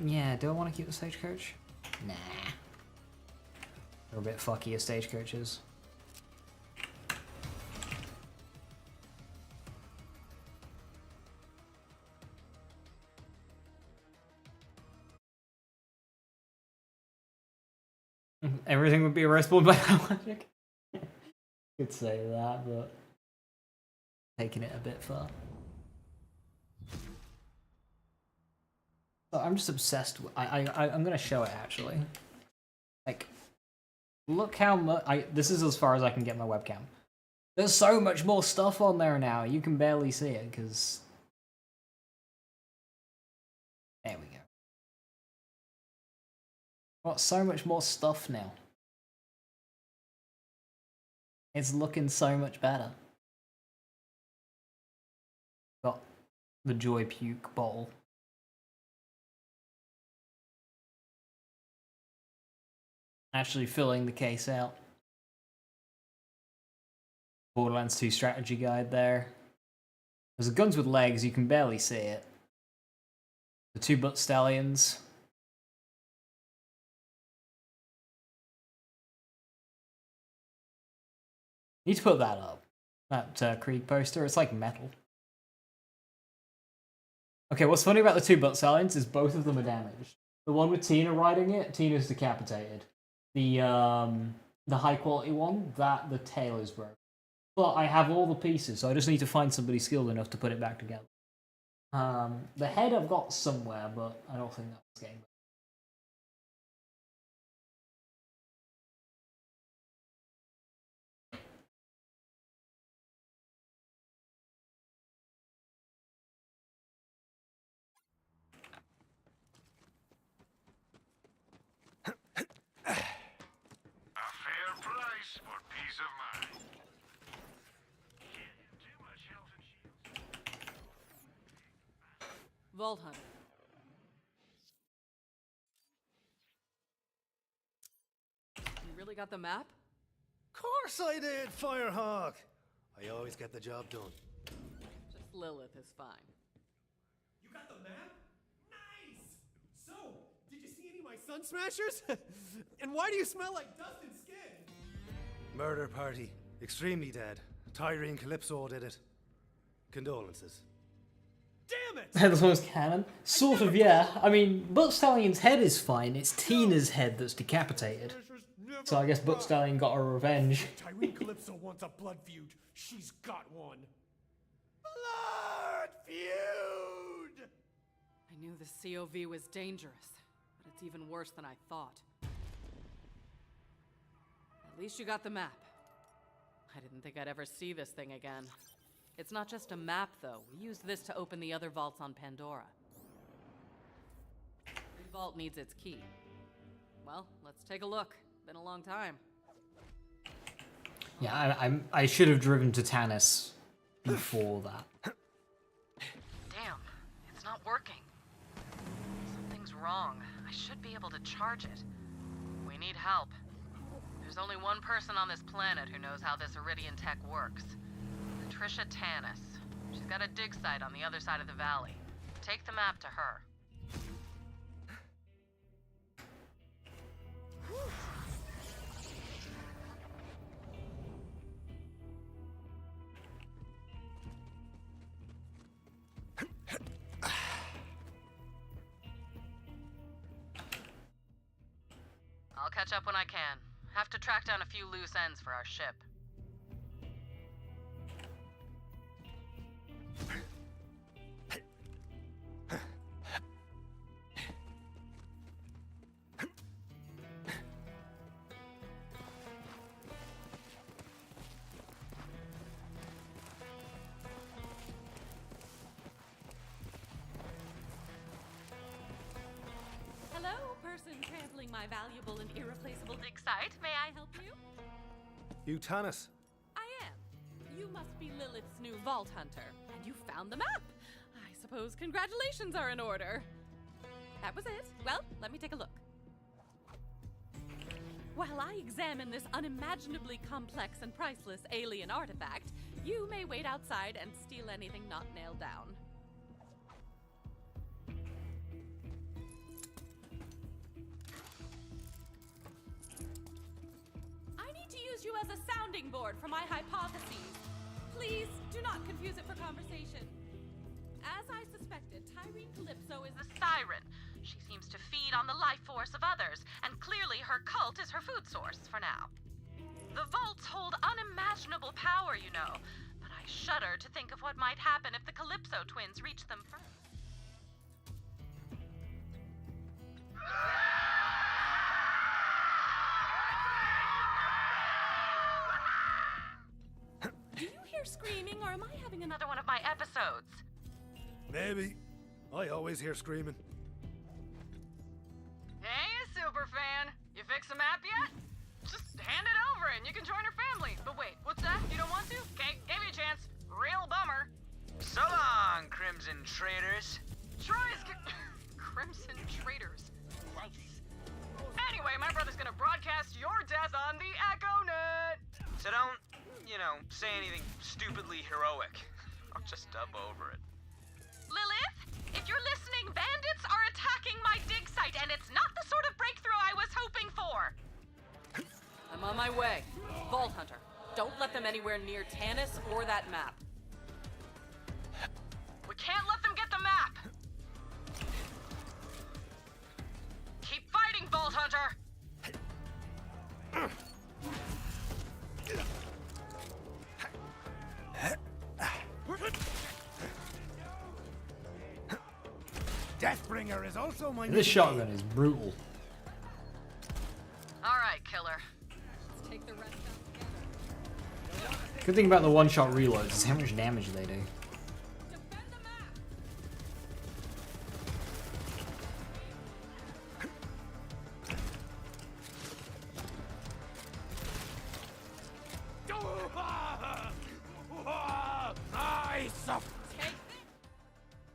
Yeah, do I want to keep the stagecoach? Nah. They're a bit fucky as stagecoaches. Everything would be erasable by logic. Could say that, but taking it a bit far. So I'm just obsessed with. I'm gonna show it actually. Like, look how much. This is as far as I can get my webcam. There's so much more stuff on there now. You can barely see it because. There we go. Got so much more stuff now. It's looking so much better. Got the Joy Puke bottle. Actually filling the case out. Borderlands 2 strategy guide there. There's a guns with legs, you can barely see it. The 2 butt stallions. Need to put that up. That Krieg poster, it's like metal. Okay, what's funny about the 2 butt stallions is both of them are damaged. The one with Tina riding it, Tina's decapitated. The high quality one, the tail is broken. But I have all the pieces, so I just need to find somebody skilled enough to put it back together. The head I've got somewhere, but I don't think that's getting back. Vault Hunter. You really got the map? Course I did, Firehawk. I always get the job done. Just Lilith is fine. You got the map? Nice! So, did you see any of my Sun Smashers? And why do you smell like dust and skin? Murder party. Extremely dead. Tyrene Calypso did it. Condolences. Damn it! This one's canon. Sort of, yeah. I mean, Butt Stallion's head is fine. It's Tina's head that's decapitated. No! So I guess Book Stallion got her revenge. Tyrene Calypso wants a blood feud. She's got one. Blood feud! I knew the COV was dangerous, but it's even worse than I thought. At least you got the map. I didn't think I'd ever see this thing again. It's not just a map, though. We used this to open the other vaults on Pandora. Every vault needs its key. Well, let's take a look. Been a long time. Yeah, I should have driven to Tannis before that. Damn, it's not working. Something's wrong. I should be able to charge it. We need help. There's only one person on this planet who knows how this Iridian tech works. Patricia Tannis. She's got a dig site on the other side of the valley. Take the map to her. I'll catch up when I can. Have to track down a few loose ends for our ship. Hello, person trampling my valuable and irreplaceable dig site. May I help you? You Tannis? I am. You must be Lilith's new vault hunter, and you found the map. I suppose congratulations are in order. That was it. Well, let me take a look. While I examine this unimaginably complex and priceless alien artifact, you may wait outside and steal anything not nailed down. I need to use you as a sounding board for my hypotheses. Please do not confuse it for conversation. As I suspected, Tyrene Calypso is a siren. She seems to feed on the life force of others, and clearly her cult is her food source for now. The vaults hold unimaginable power, you know, but I shudder to think of what might happen if the Calypso twins reach them first. Do you hear screaming, or am I having another one of my episodes? Maybe. I always hear screaming. Hey, superfan! You fix the map yet? Just hand it over and you can join her family. But wait, what's that? You don't want to? Okay, gave you a chance. Real bummer. So long, Crimson Traitors. Troy's Crimson Traitors. Nice. Anyway, my brother's gonna broadcast your death on the EchoNet. So don't, say anything stupidly heroic. I'll just dub over it. Lilith, if you're listening, bandits are attacking my dig site, and it's not the sort of breakthrough I was hoping for. I'm on my way. Vault Hunter, don't let them anywhere near Tannis or that map. We can't let them get the map. Keep fighting, Vault Hunter. Deathbringer is also my This shotgun is brutal. All right, killer. Let's take the rest out together. Good thing about the one-shot reloads is how much damage they do. Defend the map.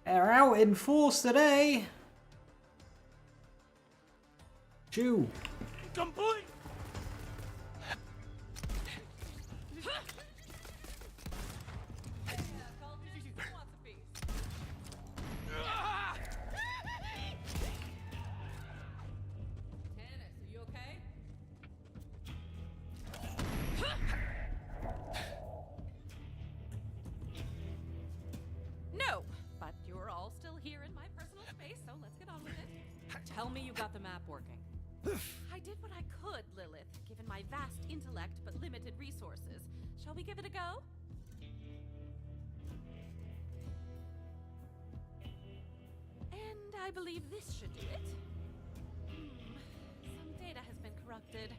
They're out in force today. Chew. Complete. Tell me you got the map working. I did what I could, Lilith, given my vast intellect but limited resources. Shall we give it a go? And I believe this should do it. Some data has been corrupted.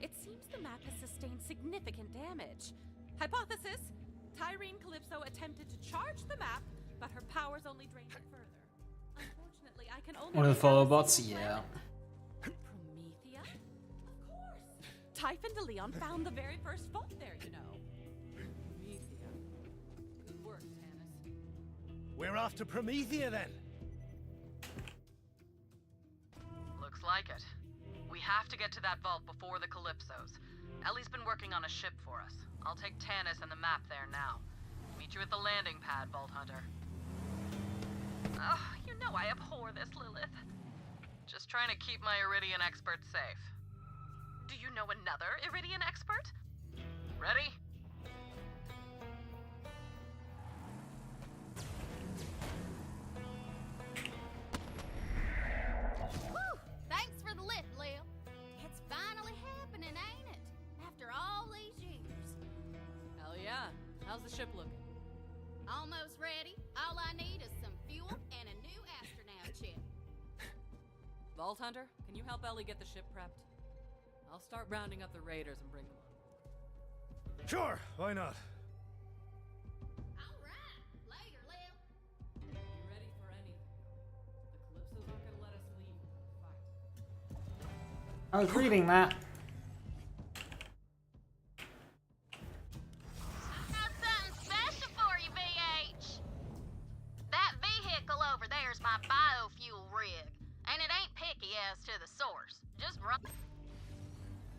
It seems the map has sustained significant damage. Hypothesis: Tyrene Calypso attempted to charge the map, but her powers only drained it further. Unfortunately, I can only... One of the follow bots? Yeah. Promethea? Of course! Typhon de Leon found the very first fault there, you know. Promethea. Good work, Tannis. We're off to Promethea then. Looks like it. We have to get to that vault before the Calypsos. Ellie's been working on a ship for us. I'll take Tannis and the map there now. Meet you at the landing pad, Vault Hunter. Oh, you know I abhor this, Lilith. Just trying to keep my Iridian expert safe. Do you know another Iridian expert? Ready? Whew! Thanks for the lift, Lil. It's finally happening, ain't it? After all these years. Hell yeah. How's the ship looking? Almost ready. All I need is some fuel and a new astronaut chip. Vault Hunter, can you help Ellie get the ship prepped? I'll start rounding up the raiders and bring them on. Sure, why not? All right. Later, Lil. Be ready for anything. The Calypsos aren't gonna let us leave without a fight. I was reading that. Got something special for you, VH. That vehicle over there's my biofuel rig, and it ain't picky as to the source. Just run.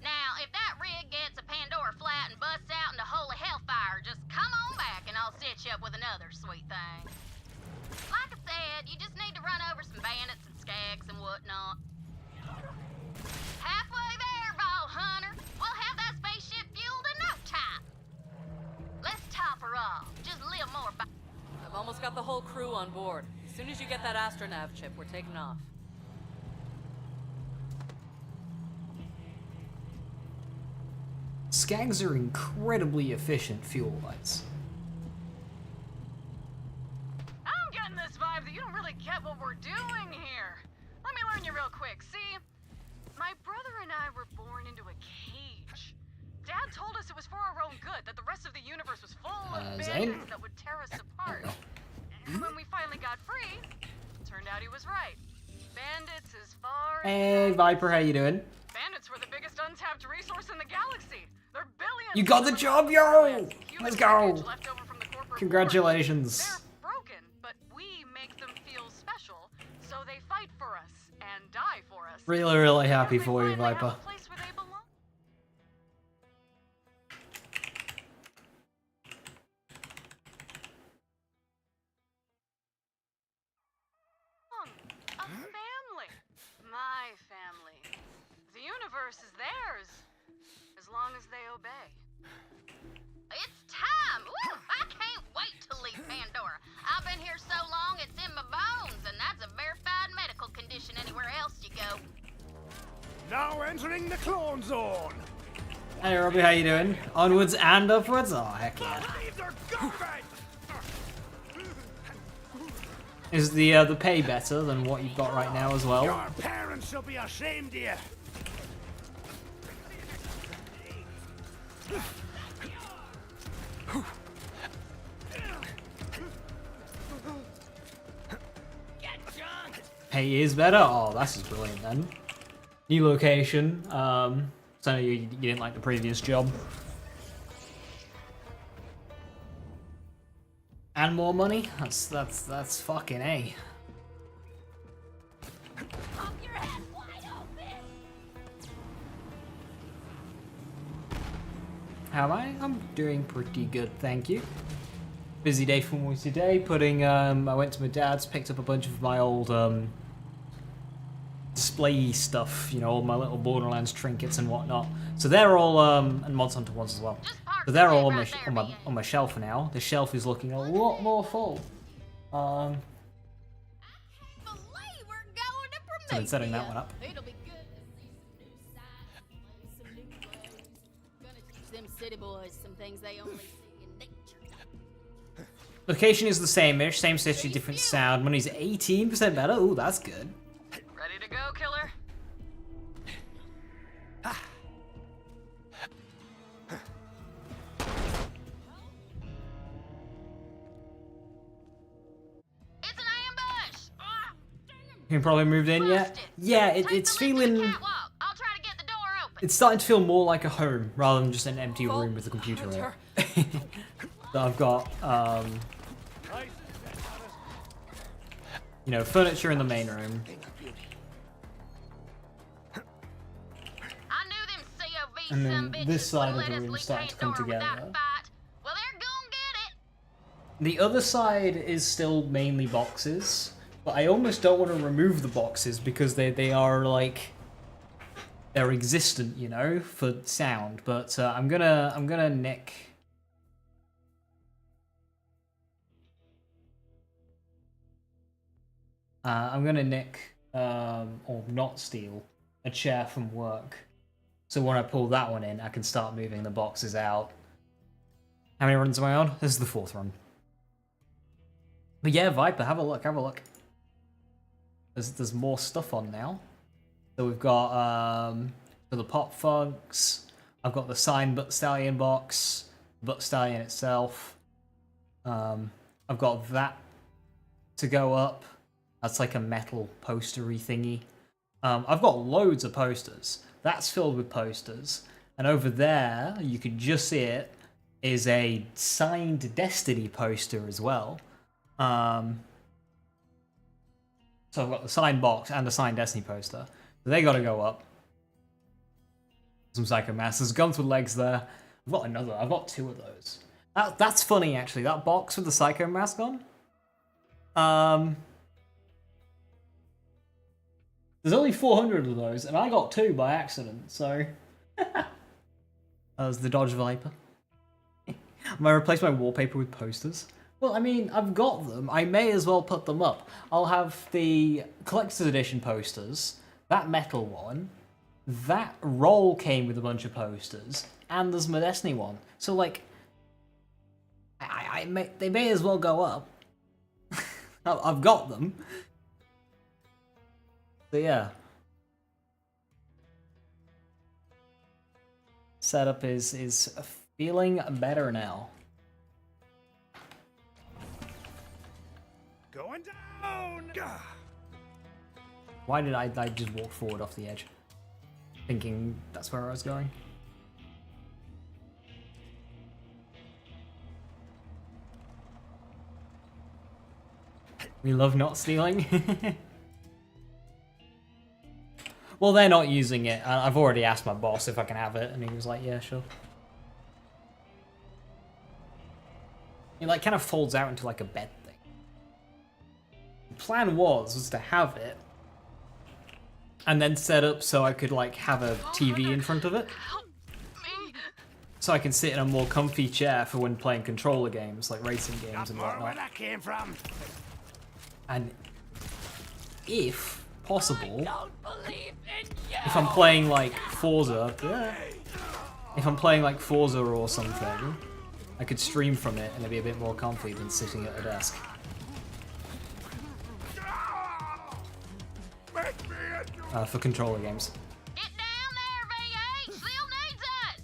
Now, if that rig gets a Pandora flat and busts out into holy hellfire, just come on back and I'll set you up with another sweet thing. Like I said, you just need to run over some bandits and skags and whatnot. Halfway there, Vault Hunter. We'll have that spaceship fueled in no time. Let's top her off. Just a little more. I've almost got the whole crew on board. As soon as you get that astronav chip, we're taking off. Skags are incredibly efficient fuel-wise. I'm getting this vibe that you don't really get what we're doing here. Let me learn you real quick. See, my brother and I were born into a cage. Dad told us it was for our own good, that the rest of the universe was full of Zane? bandits that would tear us apart. And when we finally got free, turned out he was right. Bandits as far as... Hey, Viper, how you doing? Bandits were the biggest untapped resource in the galaxy. They're billions. You got the job, yo! Let's go! Congratulations. They're broken, but we make them feel special, so they fight for us and die for us. Really, really happy for you, Viper. Have a place where they belong. A family. My family. The universe is theirs, as long as they obey. It's time! Woo! I can't wait to leave Pandora. I've been here so long it's in my bones, and that's a verified medical condition anywhere else you go. Now entering the clone zone. Hey, Robbie, how you doing? Onwards and upwards? Oh, heck yeah. Is the pay better than what you've got right now as well? Your parents shall be ashamed of you. Pay is better? Oh, that's just brilliant then. New location. So you didn't like the previous job. And more money? That's fucking A. Pop your head wide open! How am I? I'm doing pretty good, thank you. Busy day for me today. Putting I went to my dad's, picked up a bunch of my old display stuff, you know, all my little Borderlands trinkets and whatnot. So they're all and Mod Hunter ones as well. So they're all on my shelf for now. The shelf is looking a lot more full. So I've been setting that one up. It'll be good to see some new sights city boys some things they only see in nature. Location is the same-ish, same city, different sound. Money's 18% better. Ooh, that's good. Ready to go, killer? It's an ambush! You probably moved in yet? Yeah, it's feeling... I'll try to get the door open. It's starting to feel more like a home rather than just an empty room with a computer in it. So I've got, you know, furniture in the main room. I knew them COV And then some bitches this side of wouldn't the let us room leave starting to come Pandora without together. fight. Well, they're gonna get it. The other side is still mainly boxes, but I almost don't want to remove the boxes because they are like they're existent, you know, for sound. But I'm gonna nick. I'm gonna nick or not steal a chair from work. So when I pull that one in, I can start moving the boxes out. How many runs am I on? This is the 4th run. But yeah, Viper, have a look, have a look. There's more stuff on now. So we've got for the Pop Funks, I've got the signed Butt Stallion box, Butt Stallion itself. I've got that to go up. That's like a metal postery thingy. I've got loads of posters. That's filled with posters. And over there, you can just see it, is a signed Destiny poster as well. So I've got the signed box and the signed Destiny poster. So they gotta go up. Some Psycho Masters, guns with legs there. I've got another, I've got 2 of those. That's funny actually, that box with the Psycho Mask on. There's only 400 of those, and I got 2 by accident, so... That was the Dodge Viper. Am I replace my wallpaper with posters? Well, I mean, I've got them. I may as well put them up. I'll have the Collector's Edition posters, that metal one, that roll came with a bunch of posters, and there's my Destiny one. So, like, they may as well go up. I've got them. So yeah. Setup is feeling better now. Going down! Why did I just walk forward off the edge? Thinking that's where I was going. We love not stealing. Well, they're not using it. I've already asked my boss if I can have it, and he was like, yeah, sure. It like kind of folds out into like a bed thing. The plan was to have it, and then set up so I could like have a TV in front of it. So I can sit in a more comfy chair for when playing controller games, like racing games and whatnot. Where that came from? And if possible, if I'm playing like Forza, if I'm playing like Forza or something, I could stream from it and it'd be a bit more comfy than sitting at a desk. For controller games. Get down there, VH! Still needs us!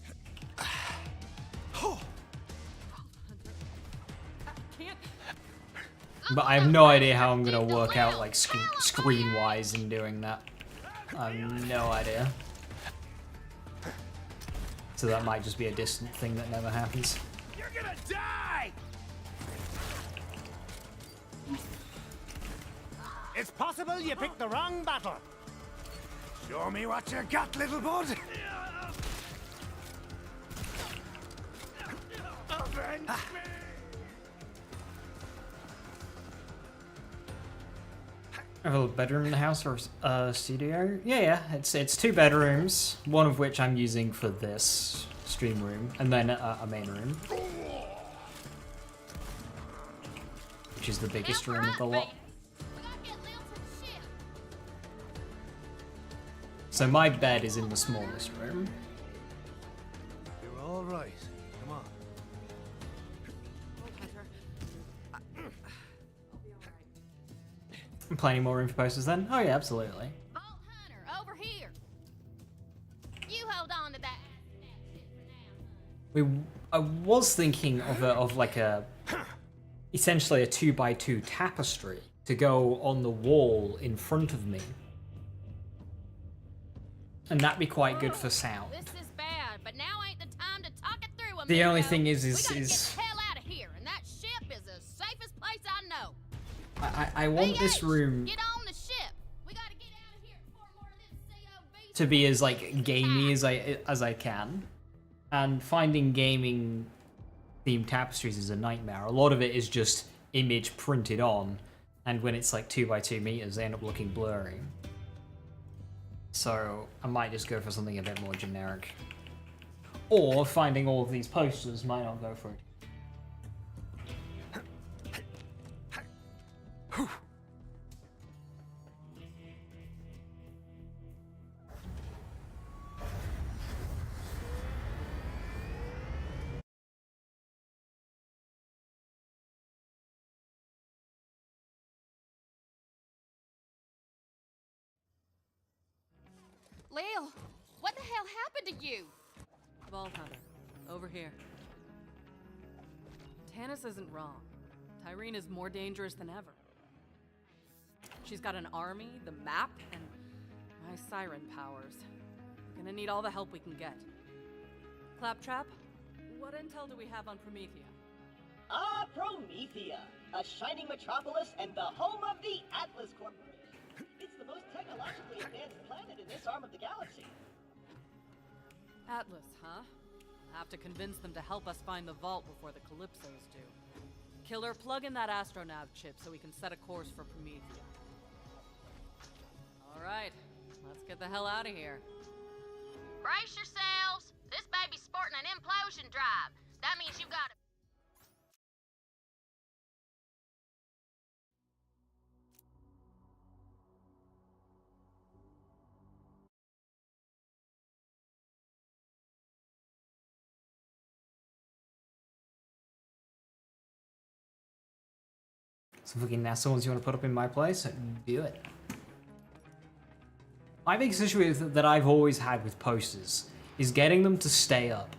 But I have no idea how I'm gonna work out like screen-wise in doing that. I have no idea. So that might just be a distant thing that never happens. You're gonna die! It's possible you picked the wrong battle. Show me what you got, little bud. Avenge me! I have a bedroom in the house or studio? Yeah, it's 2 bedrooms, one of which I'm using for this stream room, and then a main room, which is the biggest room of the lot. So my bed is in the smallest room. You're all all right. Come on. Plenty more room for posters then? Oh yeah, absolutely. Vault Hunter, over here. You hold on to that. I was thinking of like a essentially a 2x2 tapestry to go on the wall in front of me, and that'd be quite good for sound. This is bad, but now ain't the time to talk it through. The only thing is we gotta get the hell out of here, and that ship is the safest place I know. I want this room Get on the ship. We gotta get out of here before more of this COV. to be as like gamey as I can, and finding gaming themed tapestries is a nightmare. A lot of it is just image printed on, and when it's like 2x2 meters, they end up looking blurry. So I might just go for something a bit more generic, or finding all of these posters might not go for it. Lil, what the hell happened to you? Vault Hunter, over here. Tannis isn't wrong. Tyreen is more dangerous than ever. She's got an army, the map, and my siren powers. Gonna need all the help we can get. Claptrap, what intel do we have on Promethea? Promethea, a shining metropolis and the home of the Atlas Corporation. It's the most technologically advanced planet in this arm of the galaxy. Atlas, huh? Have to convince them to help us find the vault before the Calypsos do. Killer, plug in that astronav chip so we can set a course for Promethea. Alright, let's get the hell out of here. Brace yourselves. This baby's sporting an implosion drive. That means you gotta... Some fucking NASA ones you want to put up in my place? Do it. My biggest issue with, that I've always had with posters is getting them to stay up.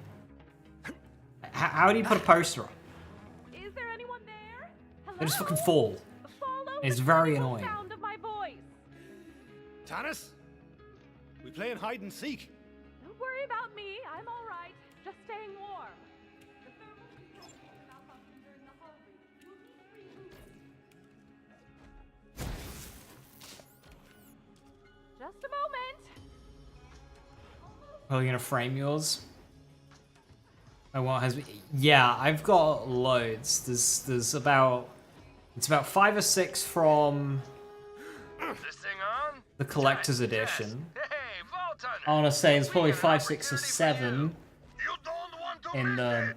How do you put a poster up? Is there anyone there? Hello? They just fucking fall. Follow It's the very beautiful annoying. sound of my voice. Tannis? We playing hide and seek. Don't worry about me. I'm all right. Just staying warm. The thermal control is malfunctioned during the hull reading. We'll need to reboot it. Just a moment. Are you gonna frame yours? Oh, what has? Yeah, I've got loads. There's about it's about 5 or 6 from This thing on? the collector's Yes. edition. Hey, Vault Hunter. I want to say it's probably We got 5, an 6, or opportunity for 7 You don't want to in miss the it.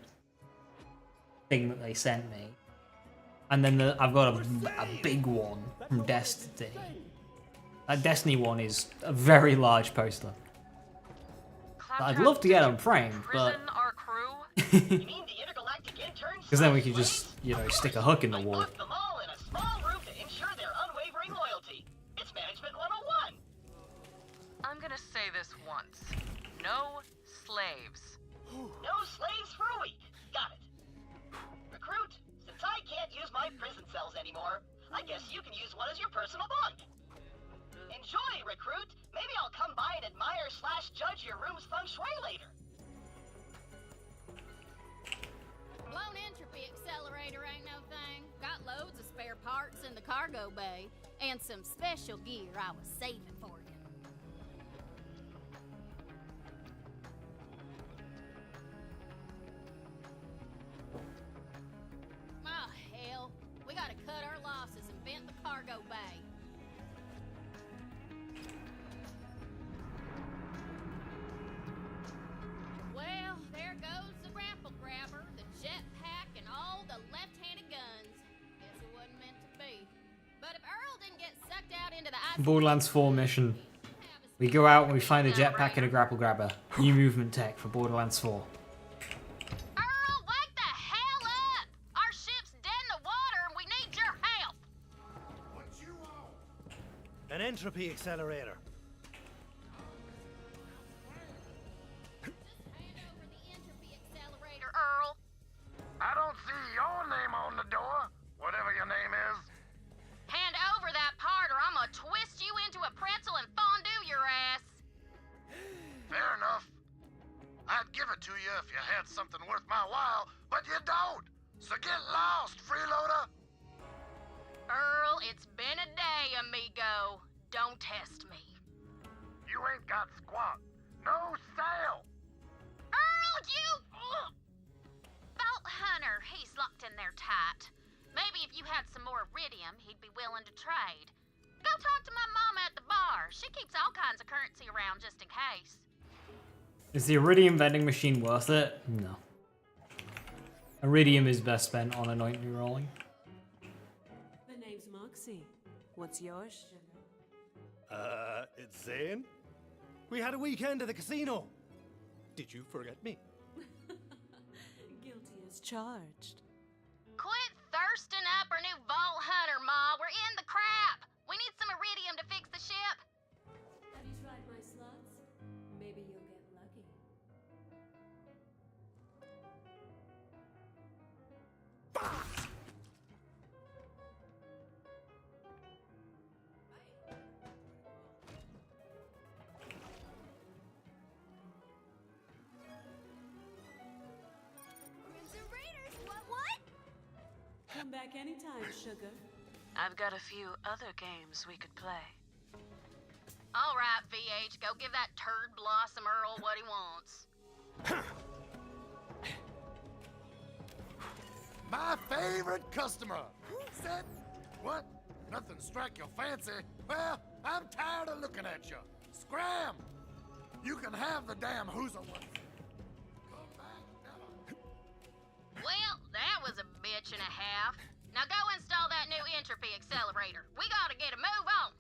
thing that they sent me, and then I've got a big one from Destiny. That Destiny one is a very large poster. I'd love to get them framed, but Prison our crew? You mean the intergalactic interns? because then we could just, you know, stick a hook in the I wall. locked them all in a small room to ensure their unwavering loyalty. It's Management 101. I'm gonna say this once. No slaves. No slaves for a week. Got it. Recruit, since I can't use my prison cells anymore, I guess you can use one as your personal bunk. Enjoy, Recruit. Maybe I'll come by and admire/judge your room's feng shui later. Blown entropy accelerator ain't no thing. Got loads of spare parts in the cargo bay. And some special gear I was saving for you. Oh, hell. We gotta cut our losses and vent the cargo bay. Well, there goes the grapple grabber, the jetpack, and all the left-handed guns. Guess it wasn't meant to be. But if Earl didn't get sucked out into the ice... Borderlands 4 mission. We go out and we find a jetpack and a grapple grabber. New movement tech for Borderlands 4. entropy accelerator. Hand over the entropy accelerator, Earl. I don't see your name on the door, whatever your name is. Hand over that part or I'm gonna twist you into a pretzel and fondue your ass. Fair enough. I'd give it to you if you had something worth my while, but you don't. So get lost, freeloader. Earl, it's been a day, amigo. Don't test me. You ain't got squat. No sale. Earl, you... Ugh. Vault Hunter, he's locked in there tight. Maybe if you had some more iridium, he'd be willing to trade. Go talk to my mama at the bar. She keeps all kinds of currency around just in case. Is the Iridium vending machine worth it? No. Iridium is best spent on anoint rerolling. The name's Moxie. What's yours, sugar? It's Zane. We had a weekend at the casino. Did you forget me? Guilty as charged. Quit thirsting up our new Vault Hunter, Ma. We're in the crap. We need some iridium to fix the ship. Have you tried my slots? Maybe you'll get lucky. Come back anytime, sugar. I've got a few other games we could play. All right, VH, go give that turd blossom Earl what he wants. My favorite customer. Said, what? Nothing strike your fancy? Well, I'm tired of looking at you. Scram! You can have the damn who's-a one. Come back, never. Well, that was a bitch and a half. Now go install that new entropy accelerator. We gotta get a move on.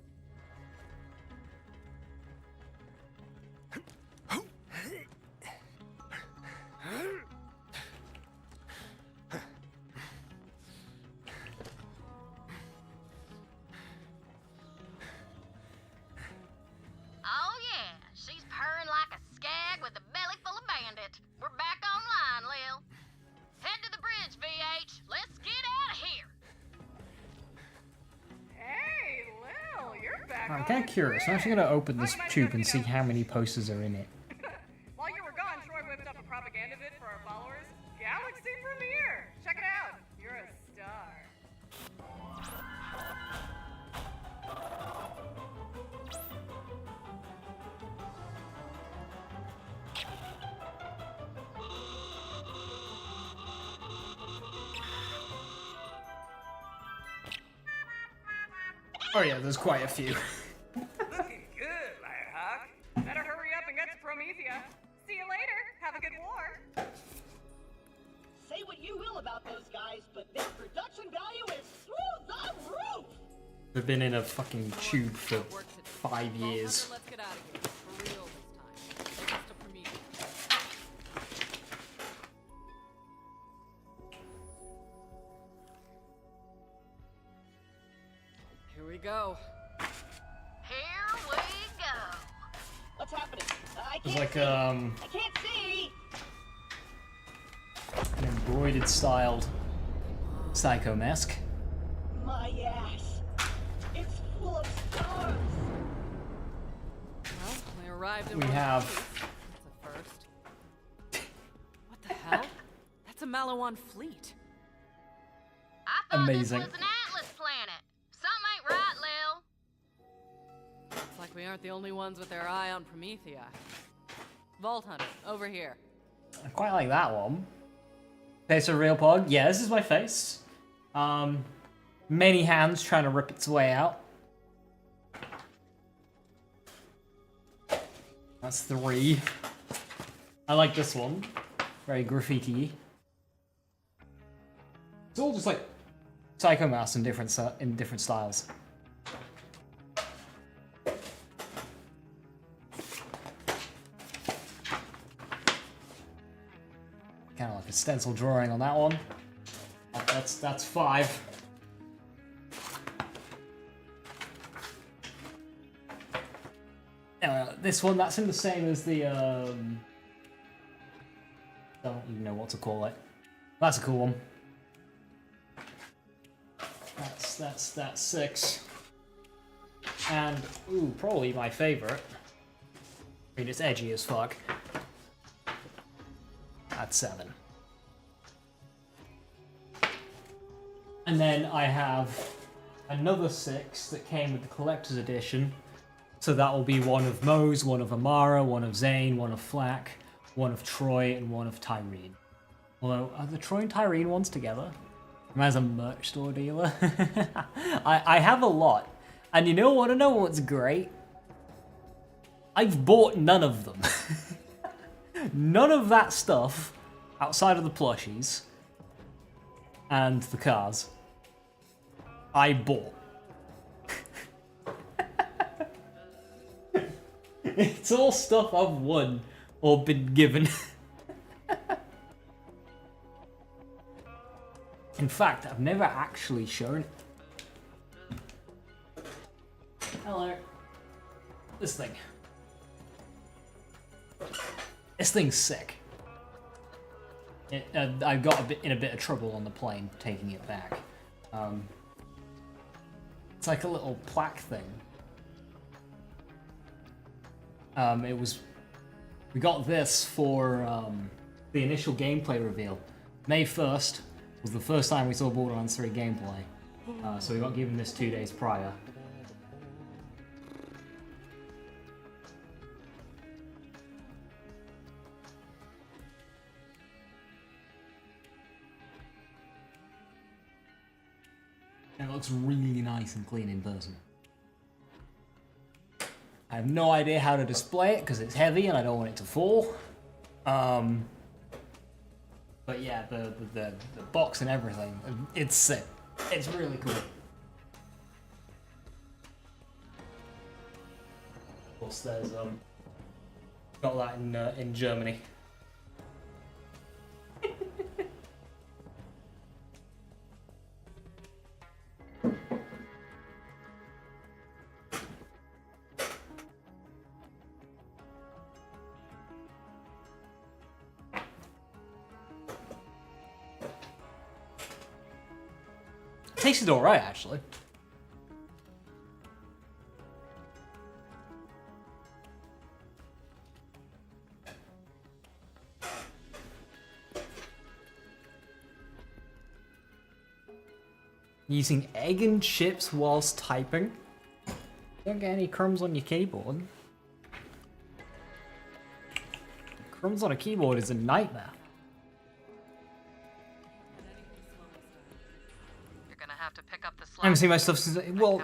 Oh yeah, she's purring like a skag with a belly full of bandit. We're back online, Lil. Head to the bridge, VH. Let's get out of here. Hey, Lil, you're back. I'm kind of curious. I'm actually going to open this tube and see how many posters are in it. While you were gone, Troy whipped up a propaganda vid for our followers. Galaxy premiere. Check it out. You're a star. Oh yeah, there's quite a few. Looking good, Lighthawk. Better hurry up and get to Promethea. See you later. Have a good war. Say what you will about those guys, but their production value is through the roof! They've been in a fucking tube for 5 years. Let's get out of here. For real this time. Take us to Promethea. Here we go. Here we go. What's happening? I There's can't like see. I can't see! an embroidered styled psycho mask. My ass. It's full of stars. Well, we arrived in We one have- piece. That's a first. What the hell? That's a Malawan fleet. I thought Amazing. this was an Atlas planet. Something ain't right, Lil. Looks like we aren't the only ones with their eye on Promethea. Vault Hunter, over here. I quite like that one. Face of a real pog. Yeah, this is my face. Many hands trying to rip its way out. That's 3. I like this one. Very graffiti. It's all just like Psycho Mouse in different styles. Kind of like a stencil drawing on that one. That's 5. This one, that's in the same as the, don't even know what to call it. That's a cool one. That's 6. And, ooh, probably my favorite. I mean, it's edgy as fuck. That's 7. And then I have another 6 that came with the collector's edition. So that will be one of Moe's, one of Amara, one of Zane, one of Flack, one of Troy, and one of Tyrene. Although, are the Troy and Tyrene ones together? I'm as a merch store dealer. I have a lot. And you want to know what's great? I've bought none of them. None of that stuff, outside of the plushies and the cars, I bought. It's all stuff I've won or been given. In fact, I've never actually shown it. Hello. This thing. This thing's sick. I got in a bit of trouble on the plane taking it back. It's like a little plaque thing. We got this for the initial gameplay reveal. May 1st was the first time we saw Borderlands 3 gameplay. So we got given this 2 days prior. And it looks really nice and clean in person. I have no idea how to display it because it's heavy and I don't want it to fall. But yeah, the box and everything, it's sick. It's really cool. Of course, there's got that in Germany. Tasted alright, actually. Using egg and chips whilst typing. Don't get any crumbs on your keyboard. Crumbs on a keyboard is a nightmare. I haven't seen my stuff since. Well,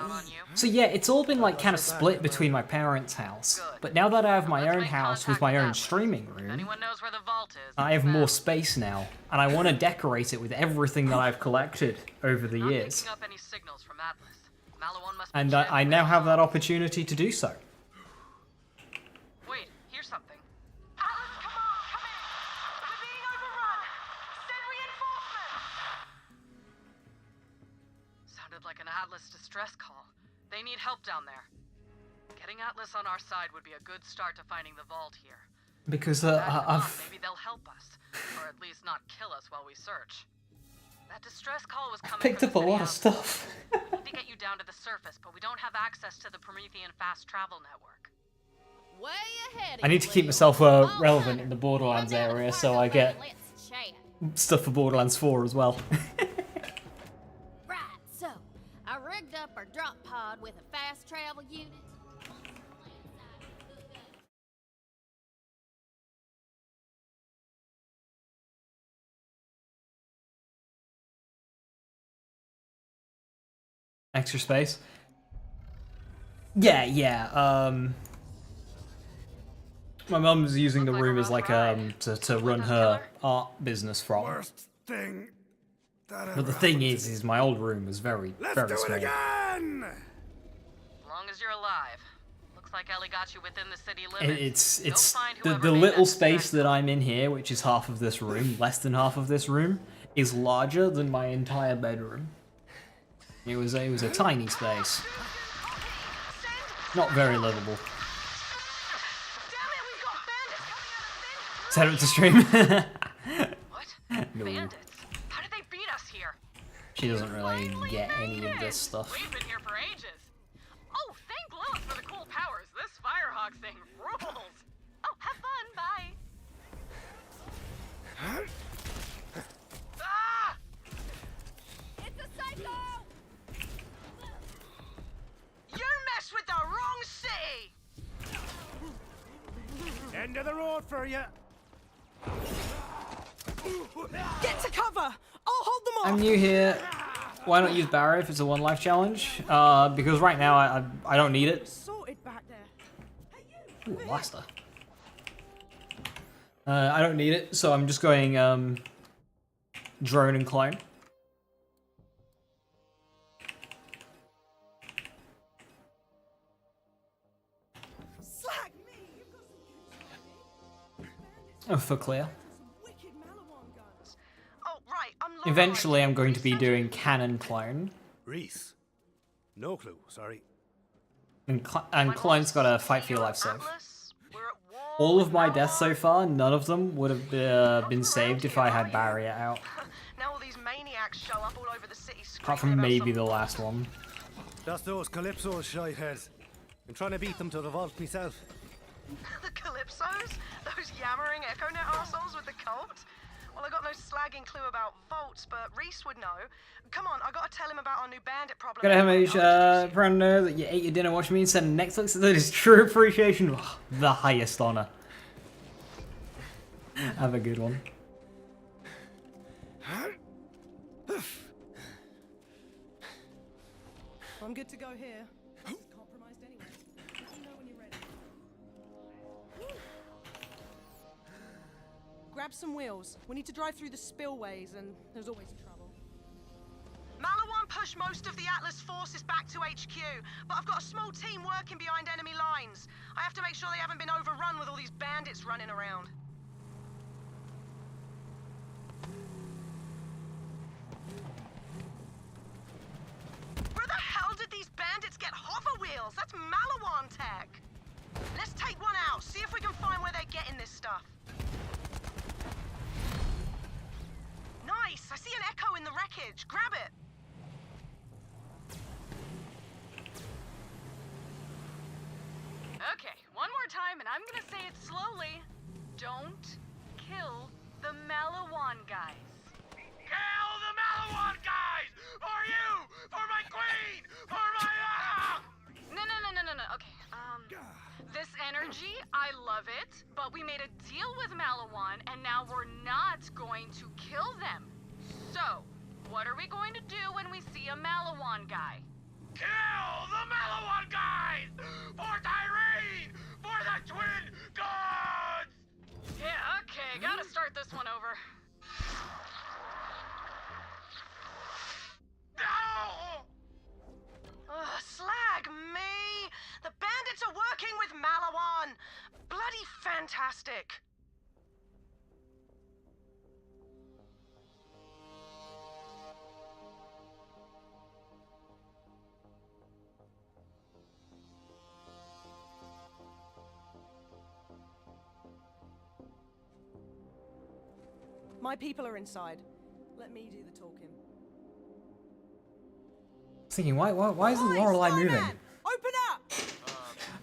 so yeah, it's all been like kind of split between my parents' house. But now that I have my own house with my own streaming room, I have more space now, and I want to decorate it with everything that I've collected over the years. And I now have that opportunity to do so. Wait, here's something. Like an Atlas distress call. They need help down there. Getting Atlas on our side would be a good start to finding the vault here. Because maybe they'll help us, or at least not kill us while we search. That distress call was coming. Picked up a lot of stuff. We need to get you down to the surface, but we don't have access to the Promethean fast travel network. Way ahead. I need to keep myself relevant in the Borderlands area, so I get stuff for Borderlands 4 as well. I rigged up our drop pod with a fast travel unit. Extra space? Yeah. My mum's using the room as like to run her art business from. Worst thing. But the thing is my old room was very small. Let's do it again! As long as you're alive. Looks like Ellie got you within the city limits. It's the little space that I'm in here, which is half of this room, less than half of this room, is larger than my entire bedroom. It was a tiny space. Not very livable. Set up to stream. What? No. Bandits? How did they beat us here? She doesn't really get any of this stuff. We've been here for ages. Oh, thank Lilith for the cool powers. This Firehawk thing rules. Oh, have fun. Bye. Ah! It's a psycho! You messed with the wrong city! End of the road for you. Get to cover! I'll hold them off! I'm new here. Why not use Barrow if it's a 1 life challenge? Because right now I don't need it. Sorted back there. Ooh, blaster. I don't need it, so I'm just going drone and clone. Slag me! Oh, for clear. Wicked Malawan guns. Oh, right. I'm Eventually, I'm going to be doing cannon clone, Reese. No clue, sorry. and clone's got a fight for your life save. All of my deaths so far, none of them would have been saved if I had barrier out. Now all these maniacs show up all over the city Apart from maybe the last one. That's those Calypso's shy heads. I'm trying to beat them to the vault myself. The Calypsos? Those yammering EchoNet arseholes with the cult? Well, I got no slagging clue about vaults, but Reese would know. Come on, I gotta tell him about our new bandit problem. Gotta have my proud to know that you ate your dinner watching me and send Netflix. That is true appreciation. The highest honor. Have a good one. I'm good to go here. This is compromised anyway. Let me know when you're ready. Grab some wheels. We need to drive through the spillways, and there's always trouble. Malawan pushed most of the Atlas forces back to HQ, but I've got a small team working behind enemy lines. I have to make sure they haven't been overrun with all these bandits running around. Where the hell did these bandits get hover wheels? That's Malawan tech. Let's take one out, see if we can find where they're getting this stuff. Nice! I see an Echo in the wreckage. Grab it! Okay, one more time, and I'm gonna say it slowly. Don't kill the Malawan guys. Kill the Malawan guys! For you! For my queen! For my... No. Okay, this energy, I love it, but we made a deal with Malawan, and now we're not going to kill them. So, what are we going to do when we see a Malawan guy? Kill the Malawan guys! For Tyrene! For the twin gods! Yeah, okay, gotta start this one over. No! Slag me! The bandits are working with Malawan! Bloody fantastic! My people are inside. Let me do the talking. Thinking, why isn't Lorelei moving? Open up!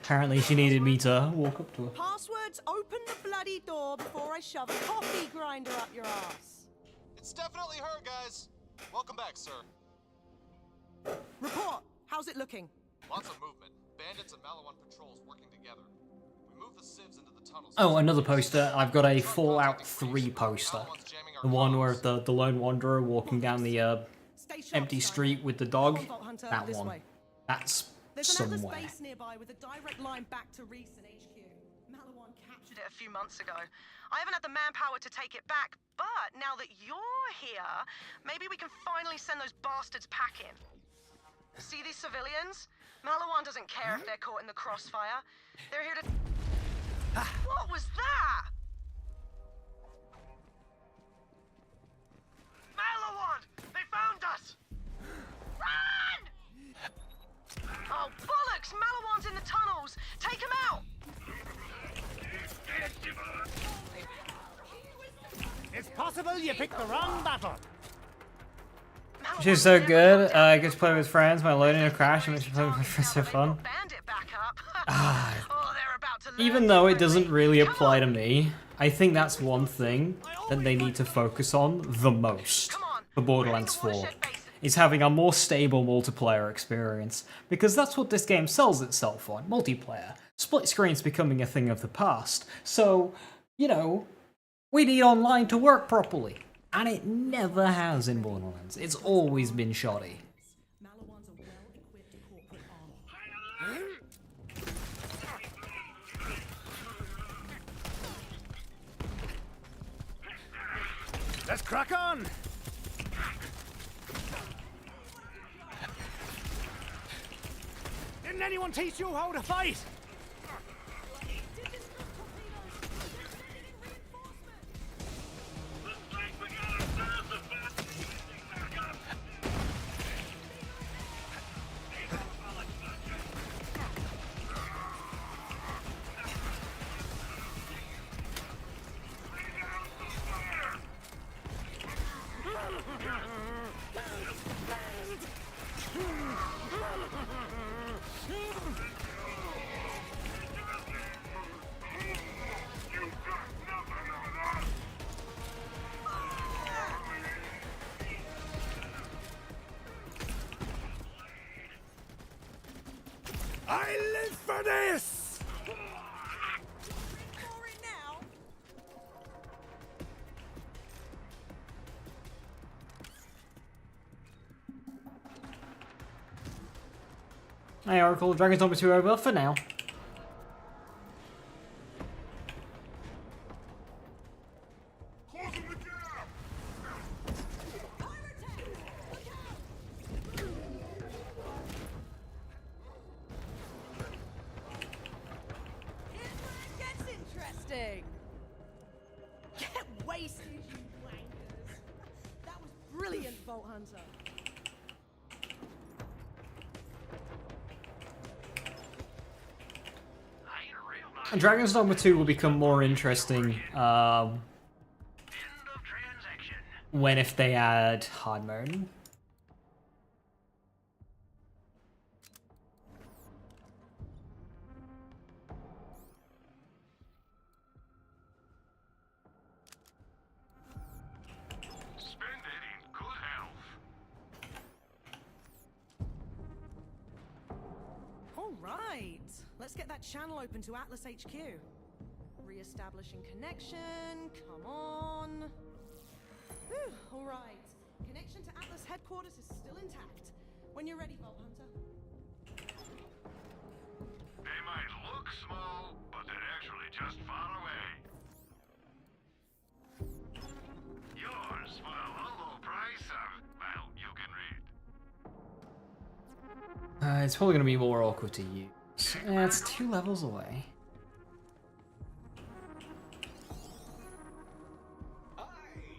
Apparently she needed me to walk up to her. Passwords, open the bloody door before I shove a coffee grinder up your ass. It's definitely her, guys. Welcome back, sir. Report! How's it looking? Lots of movement. Bandits and Malawan patrols working together. We moved the civs into the tunnels. Oh, another poster. I've got a Fallout 3 poster. The one where the lone wanderer walking down the empty street with the dog. That one. That's There's another somewhere. space nearby with a direct line back to Reese and HQ. Malawan captured It a few months ago. I haven't had the manpower to take it back, but now that you're here, maybe we can finally send those bastards packing. See these civilians? Malawan doesn't care if they're caught in the crossfire. They're here to... What was that? Malawan! They found us! Run! Oh, bollocks! Malawan's in the tunnels! Take him out! Possible you picked the wrong battle. She's so good. I get to play with friends. My loading a crash and makes me play with my friends so fun. Even though it doesn't really apply to me, I think that's one thing that they need to focus on the most for Borderlands 4. Is having a more stable multiplayer experience, because that's what this game sells itself on, multiplayer. Split screen's becoming a thing of the past, so, you know, we need online to work properly. And it never has in Borderlands. It's always been shoddy. Let's crack on! Didn't anyone teach you how to fight? I live for this! Hey Oracle, Dragon's number 2 over for now. Get wasted, you wankers. That was brilliant, Vault Hunter. And Dragon's Dogma 2 will become more interesting when if they add hard mode. Let's get that channel open to Atlas HQ. Re-establishing connection, come on. Whew, all right. Connection to Atlas headquarters is still intact. When you're ready, Vault Hunter. They might look small, but they're actually just far away. Yours for a low price of, well, you can read. It's probably going to be more awkward to use. Yeah, it's 2 levels away. Hi,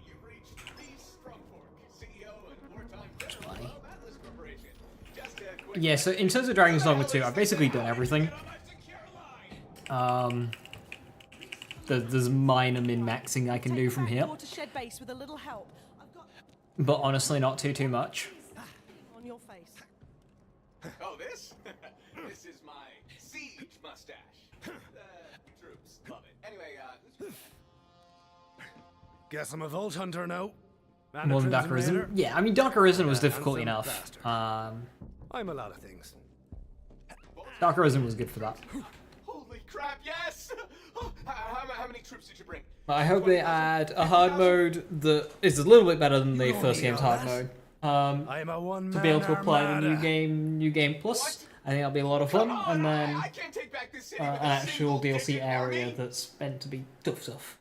you've reached Reese CEO and wartime general of Atlas Corporation. Just a quick Yeah, so in terms of Dragon's Dogma 2, I've basically done everything. There's minor min-maxing I can do from here. But honestly, not too much. On your face. Oh, this? This is my siege mustache. Troops love it. Anyway, Guess I'm a Vault Hunter now. More than Dark Arisen? Yeah, I mean, Dark Arisen was difficult enough. I'm a lot of things. Dark Arisen was good for that. Holy crap, yes! How many troops did you bring? I hope they add a hard mode that is a little bit better than the first game's hard mode. To be able to apply the new game plus. I think that'll be a lot of fun, and then an actual DLC area that's meant to be tough.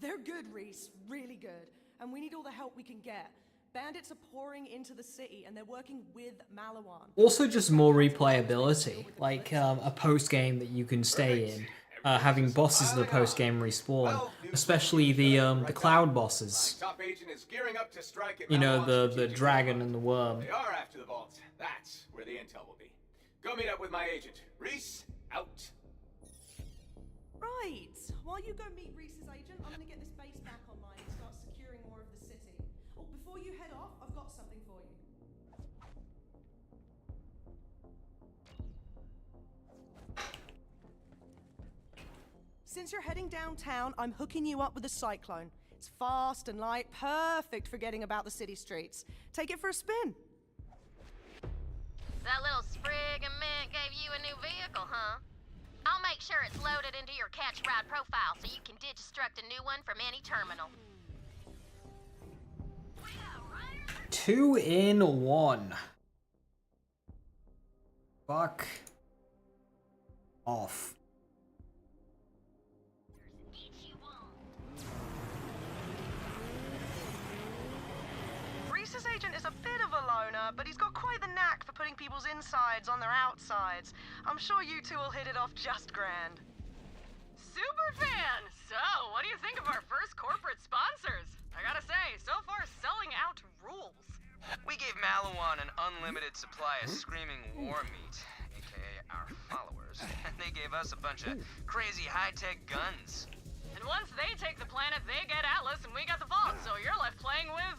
They're good, Reese. Really good. And we need all the help we can get. Bandits are pouring into the city, and they're working with Malawan. Also, just more replayability, like a post-game that you can stay in. Having bosses in the post-game respawn, especially the cloud bosses. You know, the dragon and the worm. They are after the vaults. That's where the intel will be. Go meet up with my agent. Reese, out. Right. While you go meet Reese's agent, I'm gonna get this base back online and start securing Since you're heading downtown, I'm hooking you up with a cyclone. It's fast and light, perfect for getting about the city streets. Take it for a spin. That little sprig of mint gave you a new vehicle, huh? I'll make sure it's loaded into your catch ride profile so you can destruct a new one from any terminal. 2 in 1. Fuck off. Reese's agent is a bit of a loner, but he's got quite the knack for putting people's insides on their outsides. I'm sure you two will hit it off just grand. Superfan! So, what do you think of our first corporate sponsors? I gotta say, so far selling out rules. We gave Malawan an unlimited supply of screaming war meat, aka our followers, and they gave us a bunch of crazy high-tech guns. And once they take the planet, they get Atlas and we got the vault, so you're left playing with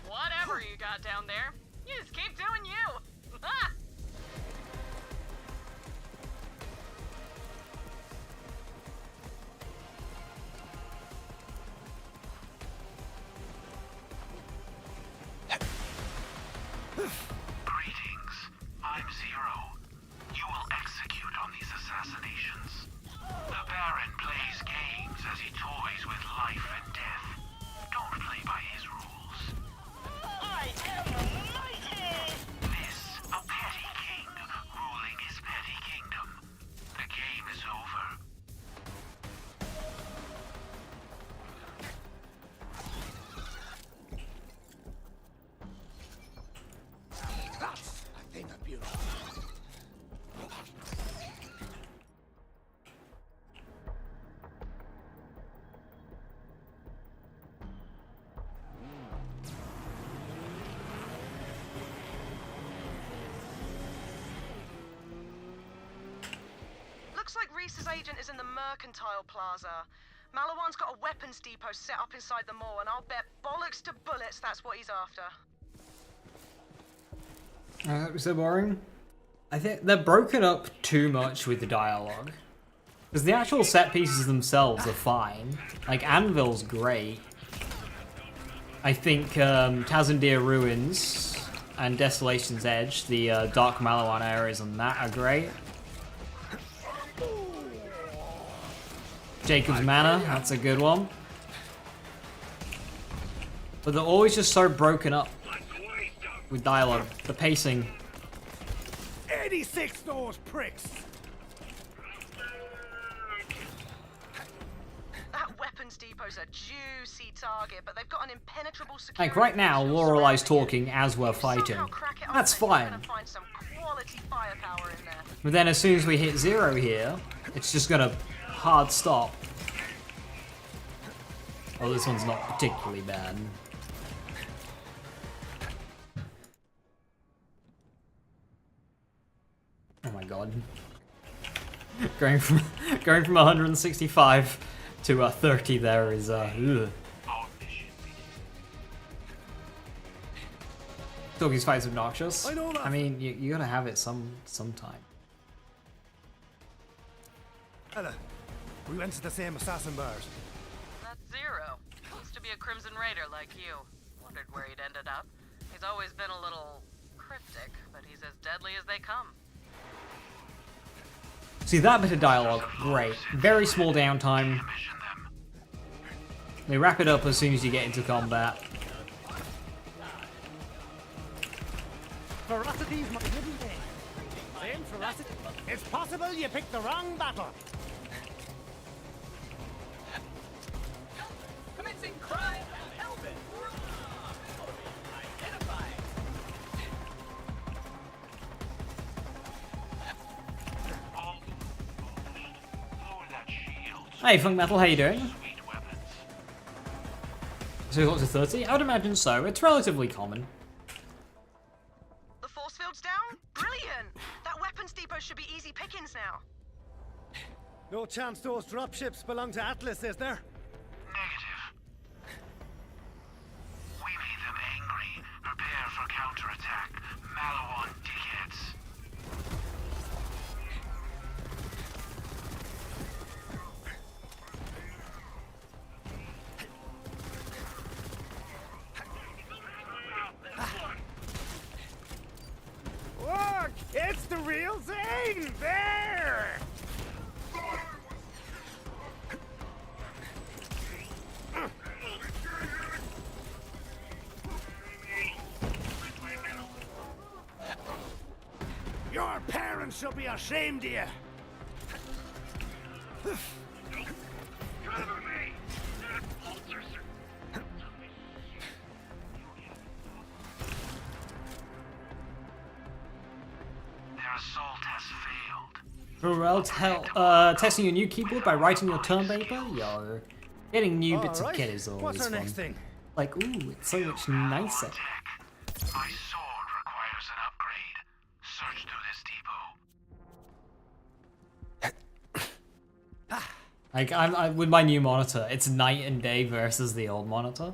whatever you got down there. You just keep doing you. Ah! Greetings. I'm Zero. You will execute on these assassinations. The Baron plays games as he toys with life and death. Don't play by his rules. I am mighty! This, a petty king ruling his petty kingdom. The game is over. That's a thing of beauty. Looks like Reese's agent is in the Mercantile Plaza. Malawan's got a weapons depot set up inside the mall, and I'll bet bollocks to bullets that's what he's after. That was so boring. I think they're broken up too much with the dialogue. Because the actual set pieces themselves are fine. Like, Anvil's great. I think Tazandir Ruins and Desolation's Edge, the Dark Malawan areas on that are great. Jacob's Manor, that's a good one. But they're always just so broken up with dialogue. The pacing. 86 those pricks! That weapons depot's a juicy target, but they've got an impenetrable security. Like, right now, Lorelei's talking as we're fighting. That's fine. Find some quality firepower in there. But then as soon as we hit 0 here, it's just gonna hard stop. Oh, this one's not particularly bad. Oh my god. going from 165 to 30 there is ugh. Doggy's fight's obnoxious. I mean, you gotta have it sometime. Ella, we went to the same assassin bars. That's Zero. Used to be a Crimson Raider like you. Wondered where he'd ended up. He's always been a little cryptic, but he's as deadly as they come. See, that bit of dialogue, great. Very small downtime. They wrap it up as soon as you get into combat. Ferocity's my middle name. Same ferocity. It's possible you picked the wrong battle. Commencing crime at Elvin. Identified. Hey, Funk Metal, how you doing? So we got to 30? I would imagine so. It's relatively common. The force field's down? Brilliant! That weapons depot should be easy pickings now. No chance those dropships belong to Atlas, is there? We made them angry. Prepare for counterattack. Malawan dickheads. There! Your parents shall be ashamed of you. Testing your new keyboard by writing your turn paper? Yo. Getting new bits of kit is always What's our fun. next thing? Like, ooh, it's so much nicer. My sword requires an upgrade. Search through this depot. Like, I'm with my new monitor, it's night and day versus the old monitor.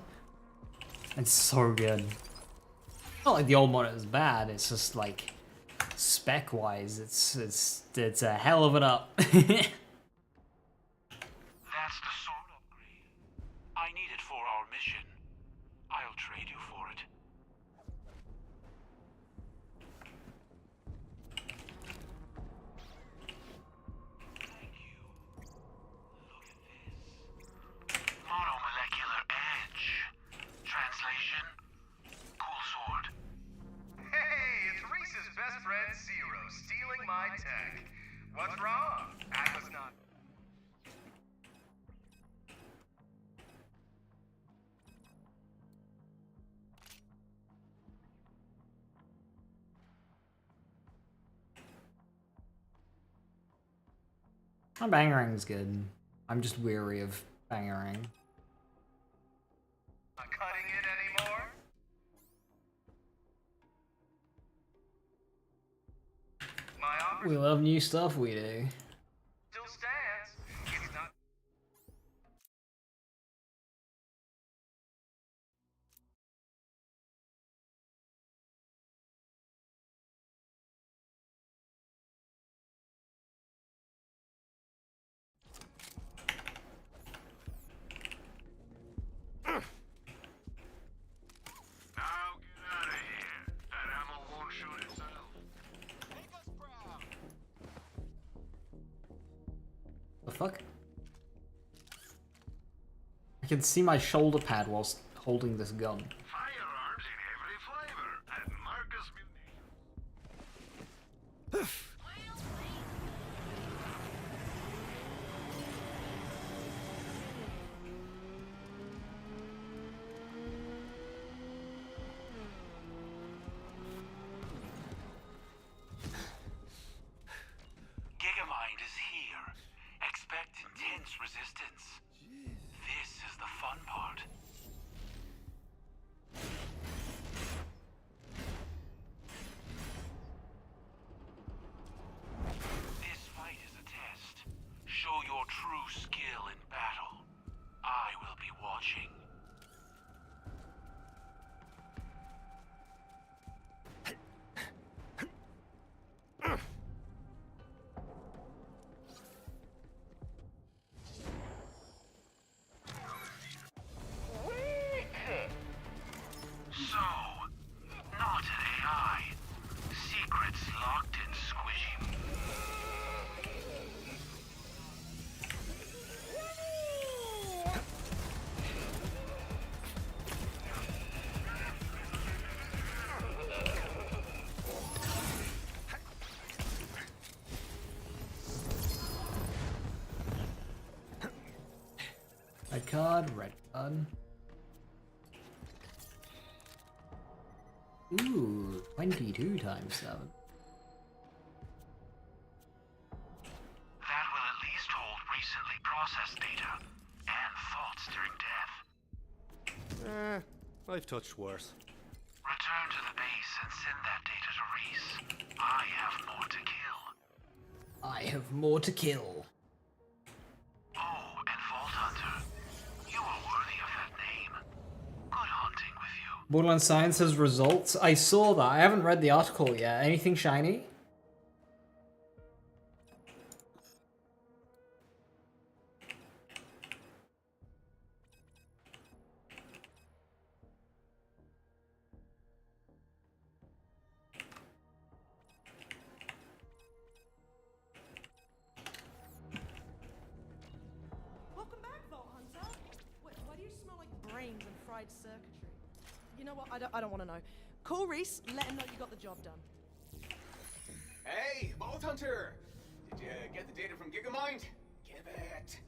It's so good. Not like the old monitor's bad, it's just like, spec-wise, it's a hell of an up. That's the sword upgrade. I need it for our mission. I'll trade you for it. Thank you. Look at this. Monomolecular edge. Translation: cool sword. Hey, it's Reese's best friend Zero stealing my tech. What's wrong? I was not. My Bangarang's good. I'm just weary of Bangarang. Not cutting it anymore? My offer We love new stuff, we do. still stands. It's not. Now get out of here. That ammo won't shoot itself. Make us proud. The fuck? I can see my shoulder pad whilst holding this gun. Firearms in every flavor at Marcus Munitions. Gigamind is here. Expect intense resistance. This is the fun part. This fight is a test. Show your true skill in battle. I will be watching. So, not an AI. Secrets locked in squishy. Red card, red card. Ooh, 22 times 7. That will at least hold recently processed data and thoughts during death. I've touched worse. Return to the base and send that data to Reese. I have more to kill. I have more to kill. Oh, and Vault Hunter, you are worthy of that name. Good hunting with you. Borderlands Science has results. I saw that. I haven't read the article yet. Anything shiny? fried circuitry. You know what? I don't want to know. Call Reese, let him know you got the job done. Hey, Vault Hunter! Did you get the data from Gigamind? Give it.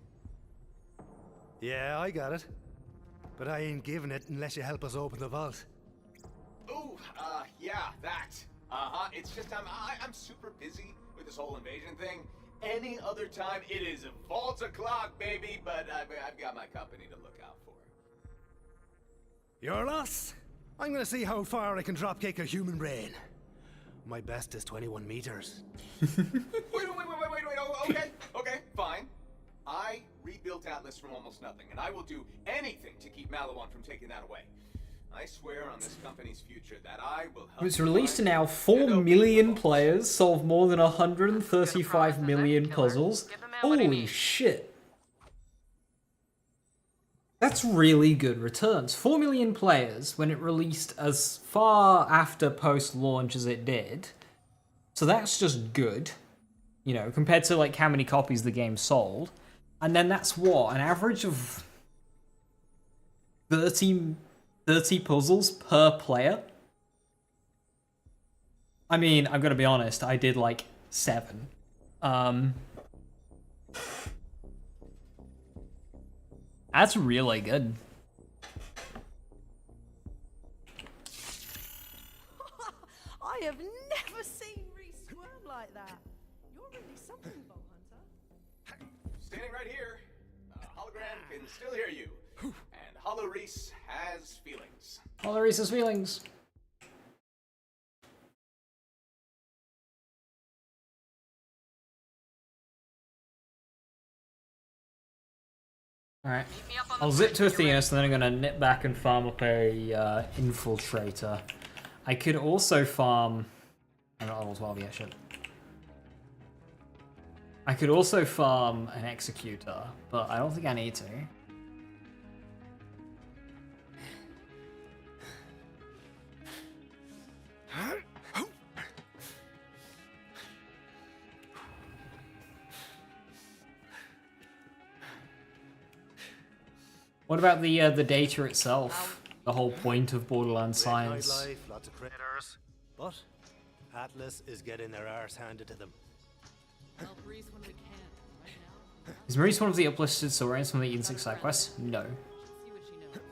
Yeah, I got it. But I ain't giving it unless you help us open the vault. Ooh, yeah, that. Uh-huh, it's just I'm super busy with this whole invasion thing. Any other time, it is vault o'clock, baby, but I've got my company to look out for. Your loss. I'm gonna see how far I can dropkick a human brain. My best is 21 meters. Wait, okay, fine. I rebuilt Atlas from almost nothing, and I will do anything to keep Malawan from taking that away. I swear on this company's future that I will help. It's released to now 4 million players, solved more than 135 million puzzles. Holy shit. That's really good returns. 4 million players when it released as far after post-launch as it did. So that's just good, you know, compared to like how many copies the game sold. And then that's what, an average of 30 puzzles per player? I mean, I'm gonna be honest, I did like 7. That's really good. I have never seen Reese squirm like that. You're really something, Vault Hunter. Standing right here, hologram can still hear you. And Hollow Reese has feelings. Hollow Reese has feelings. Alright, I'll zip to Athenas and then I'm gonna nip back and farm up a infiltrator. I could also farm... I'm not level 12 yet, shit. I could also farm an executor, but I don't think I need to. What about the data itself? The whole point of Borderlands science. Life, lots of critters. But Atlas is getting their arse handed to them. Help Reese when we can. Right now. Is Maurice one of the uplisted Saurians from the Eden 6 side quests? No. See what she knows.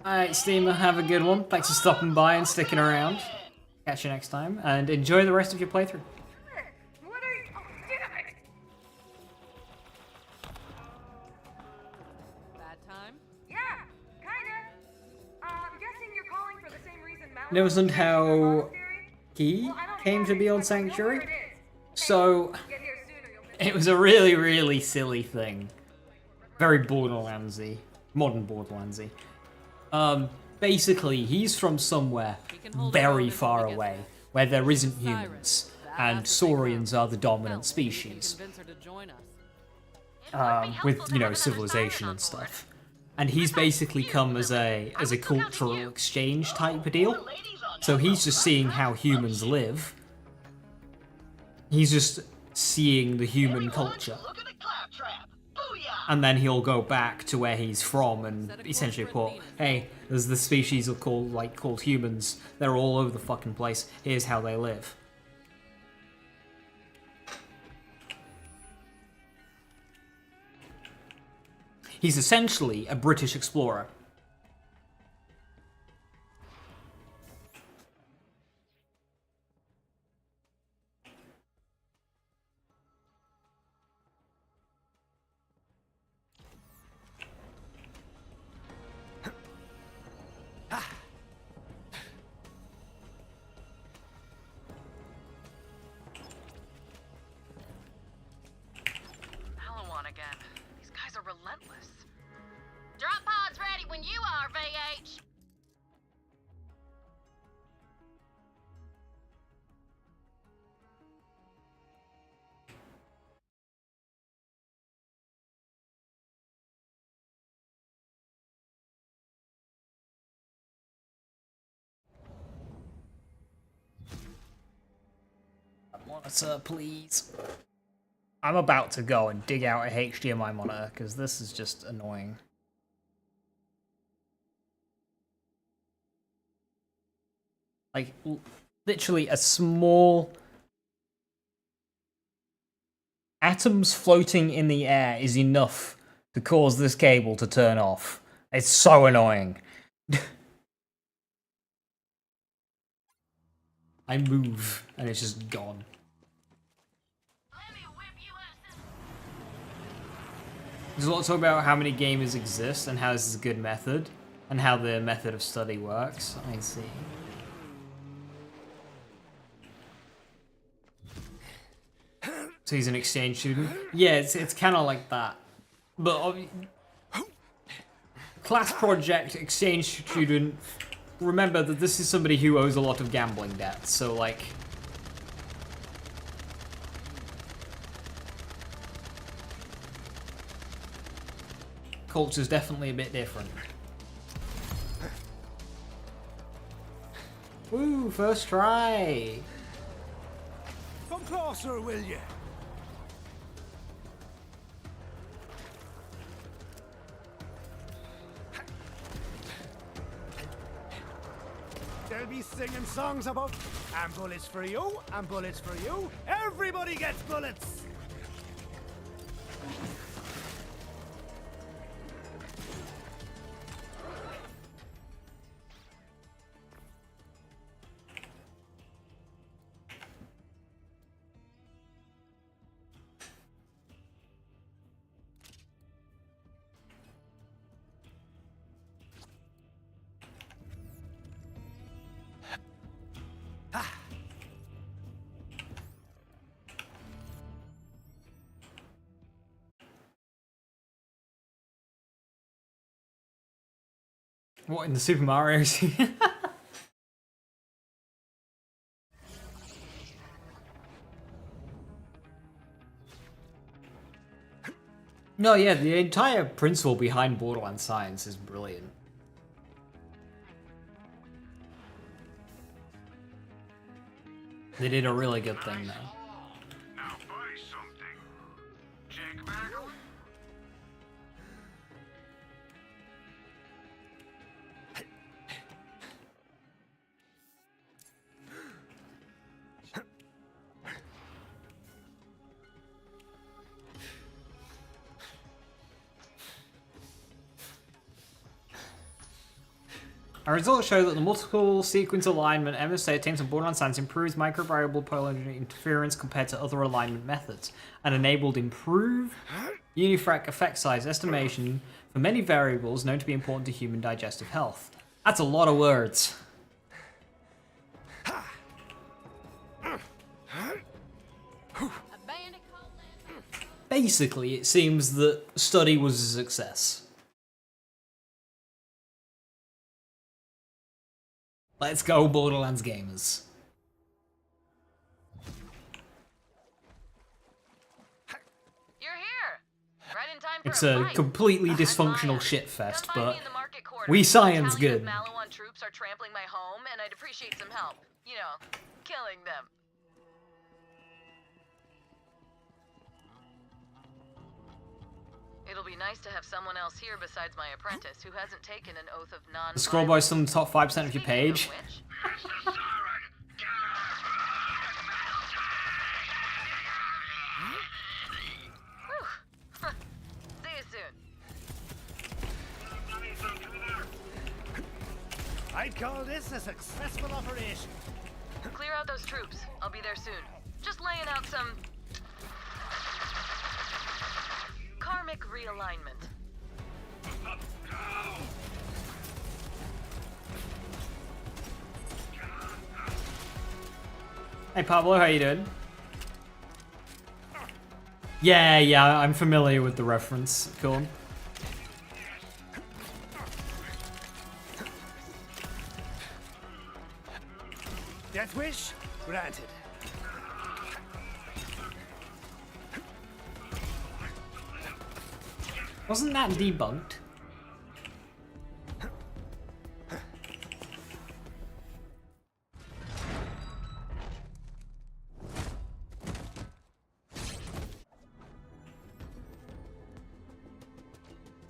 Alright, Steamer, have a good one. Thanks for stopping by and sticking around. Catch you next time, and enjoy the rest of your playthrough. What are you... Oh, damn it! Bad time? Yeah, kinda. I'm guessing you're calling for the same reason Malawan Noticed how Monastery? he came to be on Sanctuary? It is. So, Get here sooner, you'll miss it was a really, really silly thing. Very Borderlandsy. Modern Borderlandsy. Basically, he's from somewhere very far away, where there isn't humans, and Saurians are the dominant species. With, you know, civilization and stuff. And he's basically come as a cultural exchange type of deal. So he's just seeing how humans live. He's just seeing the human culture. Look at the Claptrap. Booyah! And then he'll go back to where he's from and essentially report, hey, there's the species called humans. They're all over the fucking place. Here's how they live. He's essentially a British explorer. Malawan again. These guys are relentless. Drop pod's ready when you are, VH. monitor, please. I'm about to go and dig out a HDMI monitor because this is just annoying. Like, literally a small... atoms floating in the air is enough to cause this cable to turn off. It's so annoying. I move, and it's just gone. There's a lot of talk about how many gamers exist, and how this is a good method, and how the method of study works. I see. So he's an exchange student? Yeah, it's kind of like that. But class project, exchange student, remember that this is somebody who owes a lot of gambling debts, so like... culture's definitely a bit different. Woo, first try! Come closer, will you? They'll be singing songs about and bullets for you, and bullets for you. Everybody gets bullets! What, in the Super Mario scene? No, yeah, the entire principle behind Borderlands science is brilliant. They did a really good thing, though. Now buy something. Check back. Our results show that the multiple sequence alignment MSA obtained from Borderlands Science improves microvariable polar interference compared to other alignment methods, and enabled improved unifrac effect size estimation for many variables known to be important to human digestive health. That's a lot of words. Basically, it seems that study was a success. Let's go, Borderlands gamers. You're here. Right in time for It's a fight. completely dysfunctional shitfest, but we science good. Malawan troops are trampling my home, and I'd appreciate some help. You know, killing them. It'll be nice to have someone else here besides my apprentice who hasn't taken an oath of non-violence. Scroll by some top 5% of your page. See you soon. I'd call this a successful operation. Clear out those troops. I'll be there soon. Just laying out some karmic realignment. Hey Pablo, how you doing? Yeah, I'm familiar with the reference. Cool. Death wish granted. Wasn't that debunked?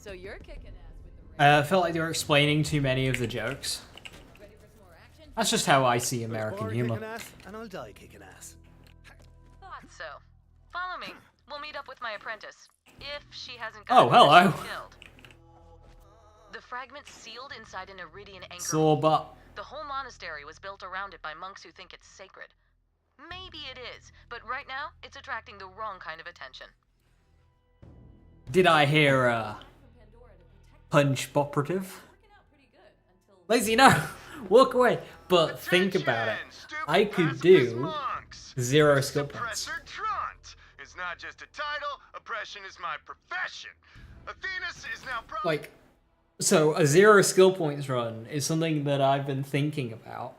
So you're kicking ass with the I felt like they were explaining too many of the jokes. That's just how I see American humor. Kicking ass, and I'll die kicking ass. Thought so. Follow me. We'll meet up with my apprentice. If she hasn't Oh, hello. killed. The fragment's sealed inside an Iridian anchor. So, but The whole monastery was built around it by monks who think it's sacred. Maybe it is, but right now, it's attracting the wrong kind of attention. did I hear punch operative? Lazy, no! Walk away! But think about it. I could do 0 skill points. It's not just a title, oppression is my profession. Athenas is now Like, so a 0 skill points run is something that I've been thinking about.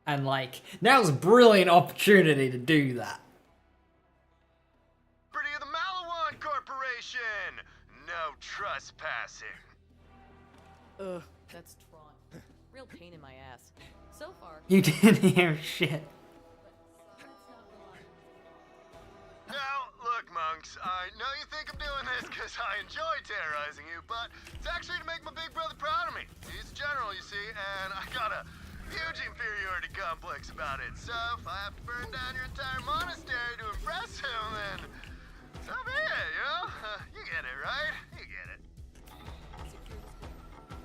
And like, now's a brilliant opportunity to do that. property of the Malawan Corporation. No trespassing. Ugh, that's Tron. Real pain in my ass. So far. You didn't hear shit. Now, look, monks, I know you think I'm doing this because I enjoy terrorizing you, but it's actually to make my big brother proud of me. He's a general, you see, and I got a huge inferiority complex about it. So if I have to burn down your entire monastery to impress him, then so be it, you know? You get it, right? You get it.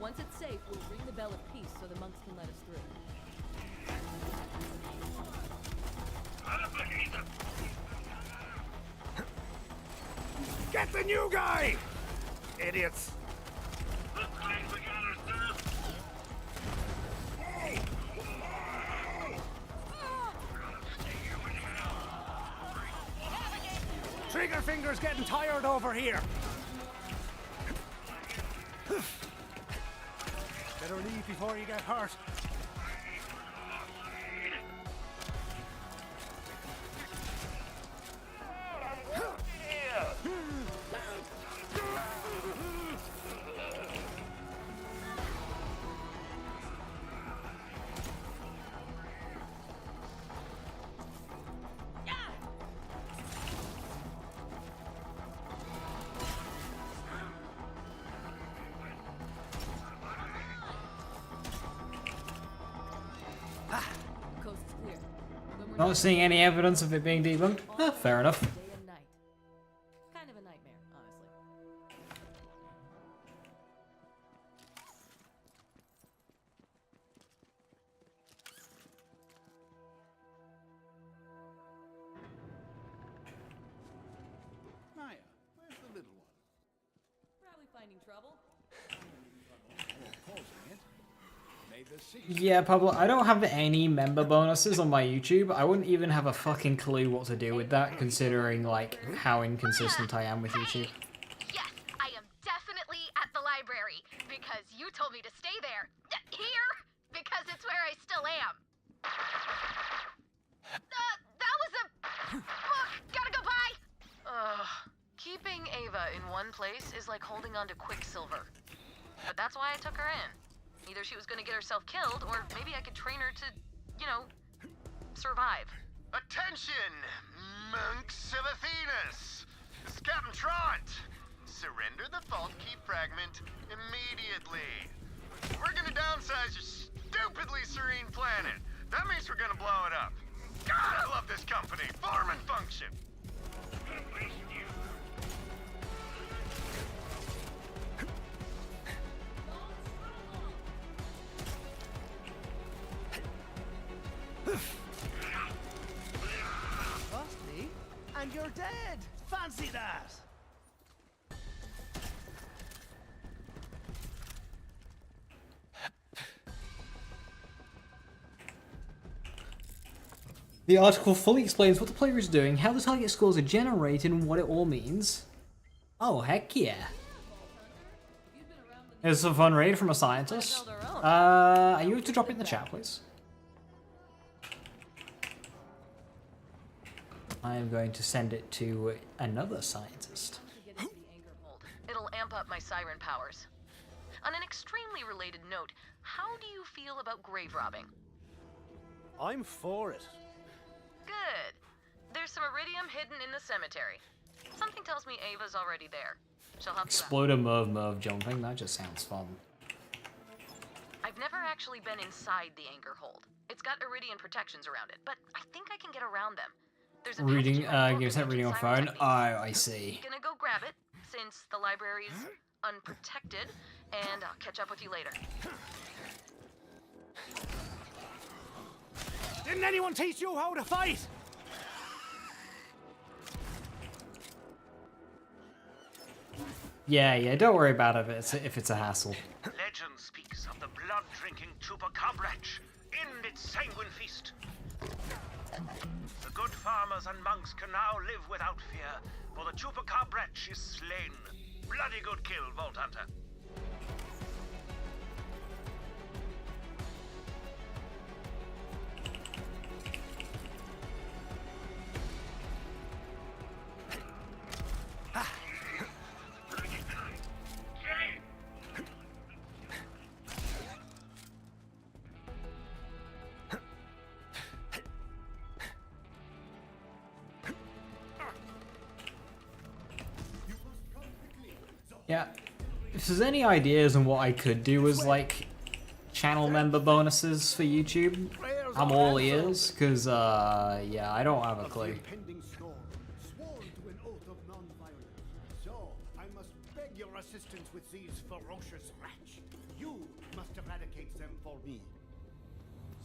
Once it's safe, we'll ring the bell of peace so the monks can let us through. Get the new guy! Idiots. Trigger finger's getting tired over here. Better leave before you get hurt. Not seeing any evidence of it being debunked? Fair enough. Kind of a nightmare, honestly. Maya, where's the little one? Probably finding trouble. Yeah, Pablo, I don't have any member bonuses on my YouTube. I wouldn't even have a fucking clue what to do with that, considering, like, how inconsistent I am with YouTube. Yes, I am definitely at the library, because you told me to stay there. Here, because it's where I still am. That was a... gotta go by! Keeping Ava in one place is like holding on to Quicksilver. But that's why I took her in. Either she was gonna get herself killed, or maybe I could train her to, you know, survive. Attention, monks of Athenas! This is Captain Trant. Surrender the vault key fragment immediately. We're gonna downsize your stupidly serene planet. That means we're gonna blow it up. God, I love this company. Form and function. Trust me, and you're dead. Fancy that. The article fully explains what the player is doing, how the target scores are generated, and what it all means. Oh, heck yeah. It's a fun raid from a scientist. Are you to drop it in the chat, please? I am going to send it to another scientist. It'll amp up my siren powers. On an extremely related note, how do you feel about grave robbing? I'm for it. Good. There's some iridium hidden in the cemetery. Something tells me Ava's already there. She'll help you out. Exploder Merv jumping, that just sounds fun. I've never actually been inside the anchor hold. It's got Iridian protections around it, but I think I can get around them. There's a Reading, give us that reading on phone. Oh, I see. Gonna go grab it, since the library's unprotected, and I'll catch up with you later. Didn't anyone teach you how to fight? Yeah, don't worry about it if it's a hassle. Legend speaks of the blood-drinking Chupacabratch in its sanguine feast. The good farmers and monks can now live without fear, for the Chupacabratch is slain. Bloody good kill, Vault Hunter. Yeah, if there's any ideas on what I could do as like channel member bonuses for YouTube, I'm all ears, because yeah, I don't have a clue. So, I must beg your assistance with these ferocious rats. You must eradicate them for me.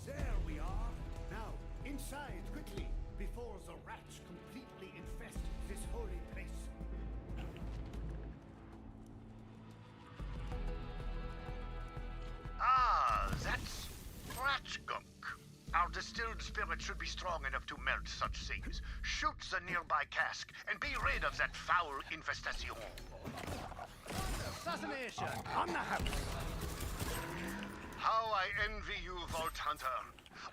There we are. Now, inside, quickly, before the rats completely infest this holy place. Ah, that's rat gunk. Our distilled spirit should be strong enough to melt such things. Shoot the nearby cask and be rid of that foul infestation. Assassination on the house. How I envy you, Vault Hunter.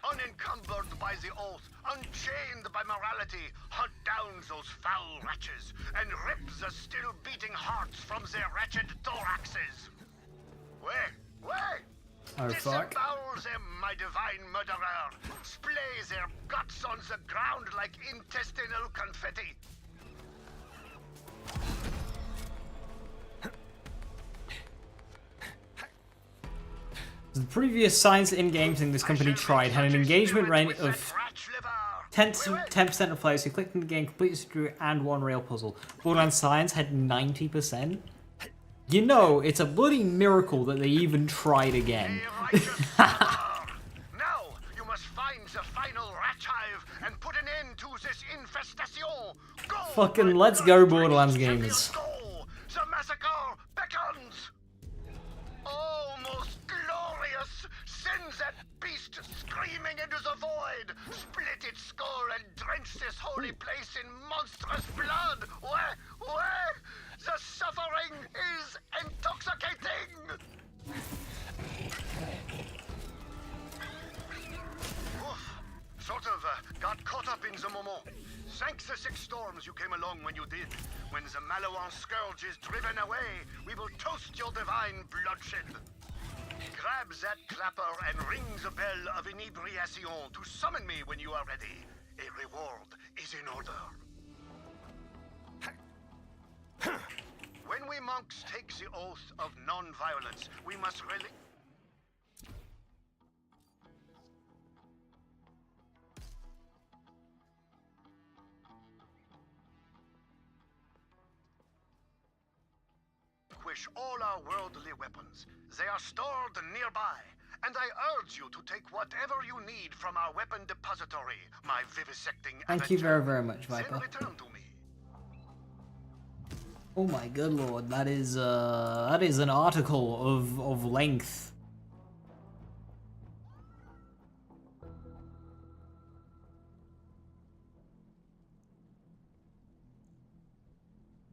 Unencumbered by the oath, unchained by morality, hunt down those foul wretches and rip the still beating hearts from their wretched thoraxes. Wait. Oh, fuck. Disembowel them, my divine murderer. Splay their guts on the ground like intestinal confetti. The previous science in-game thing this company tried had an engagement rate of 10% of players who clicked in the game, completed through and one real puzzle. Borderlands Science had 90%. You know, it's a bloody miracle that they even tried again. Now, you must find the final rat hive and put an end to this infestation. Go! Fucking let's go, Borderlands gamers. The massacre beckons! Oh, most glorious! Send that beast screaming into the void! Split its skull and drench this holy place in monstrous blood! Where? The suffering is intoxicating! Oof. Sort of got caught up in the moment. Thank the 6 storms you came along when you did. When the Malawan scourge is driven away, we will toast your divine bloodshed. Grab that clapper and ring the bell of inebriation to summon me when you are ready. A reward is in order. When we monks take the oath of non-violence, we must really... relinquish all our worldly weapons. They are stored nearby, and I urge you to take whatever you need from our weapon depository, my vivisecting Thank you very, very much, Viper. Then return to me. Oh my good lord, that is an article of length.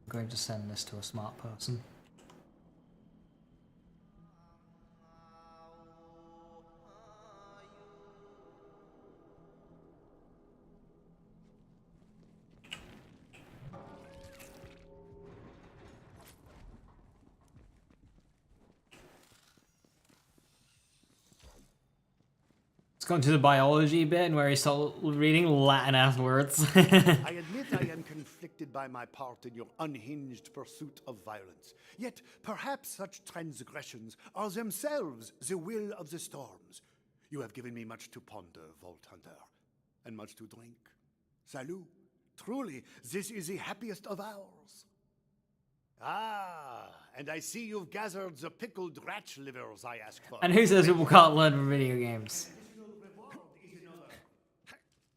I'm going to send this to a smart person. It's going to the biology bit and where he started reading Latin afterwards. I admit I am conflicted. afflicted by my part in your unhinged pursuit of violence. Yet perhaps such transgressions are themselves the will of the storms. You have given me much to ponder, Vault Hunter, and much to drink. Salut. Truly, this is the happiest of hours. Ah, and I see you've gathered the pickled ratch livers I asked for. And who says people can't learn from video games?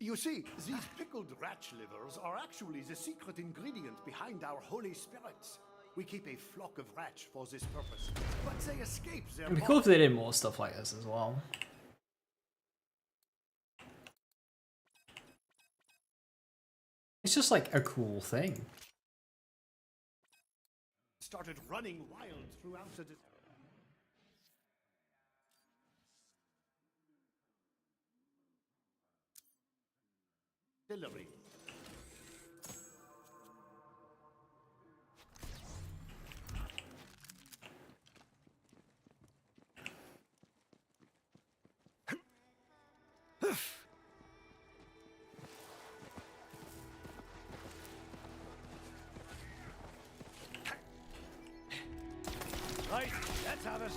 You see, these pickled ratch livers are actually the secret ingredient behind our holy spirits. We keep a flock of ratch for this purpose, but they escape their It'd be cool if they did more stuff like this as well. It's just like a cool thing. Started running wild throughout the distillery. Right, let's have it.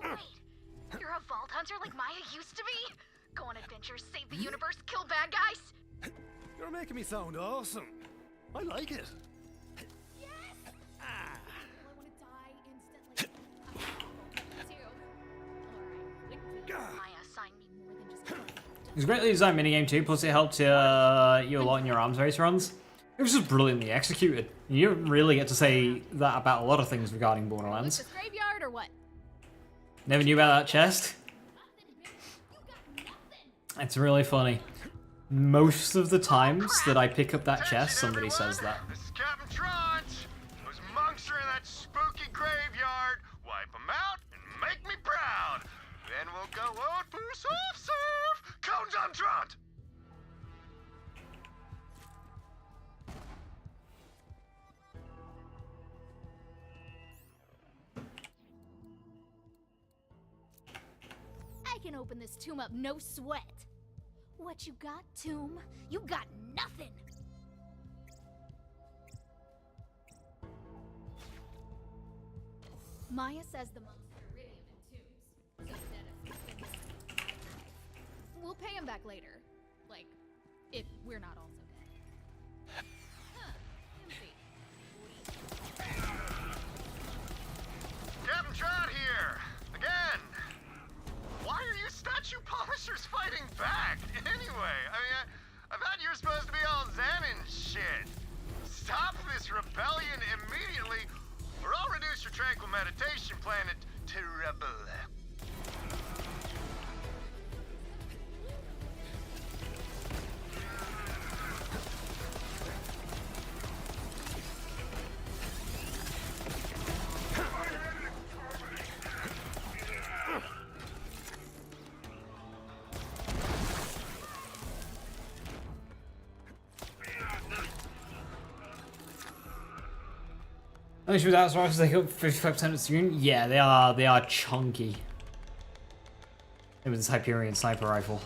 Wait, you're a vault hunter like Maya used to be? Go on adventures, save the universe, kill bad guys? You're making me sound awesome. I like it. It was a greatly designed minigame too, plus it helped you a lot in your arms race runs. It was just brilliantly executed. You don't really get to say that about a lot of things regarding Borderlands. Graveyard or what? Never knew about that chest. It's really funny. Most of the times that I pick up that chest, somebody says that. This is Captain Trant. Those monks are in that spooky graveyard. Wipe them out and make me proud. Then we'll go out for soft serve. Cones on Trant. I can open this tomb up no sweat. What you got, tomb? You got nothing. Maya says the monks are iridium in tombs. So that we'll pay him back later. Like, if we're not also dead. Captain Trant here. Again. Why are you statue polishers fighting back? Anyway, I thought you were supposed to be all zen and shit. Stop this rebellion immediately, or I'll reduce your tranquil meditation planet to rubble. I think that's right, they got 55% of the unit. Yeah, they are chunky. It was a Hyperion sniper rifle.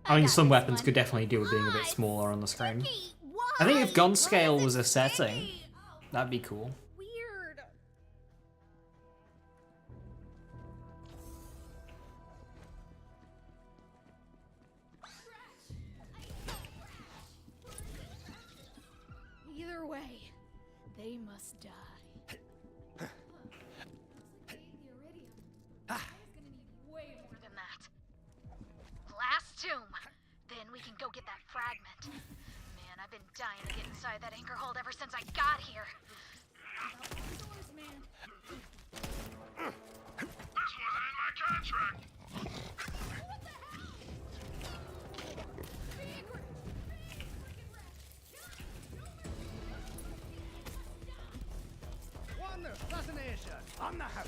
I mean, some weapons could definitely do with being a bit smaller on the screen. I think if gun scale was a setting, that'd be cool. Weird. Either way, they must die. Way more than that. Last tomb. Then we can go get that fragment. Man, I've been dying to get inside that anchor hold ever since I got here. This wasn't in my contract. Wonder, fascination, on the house.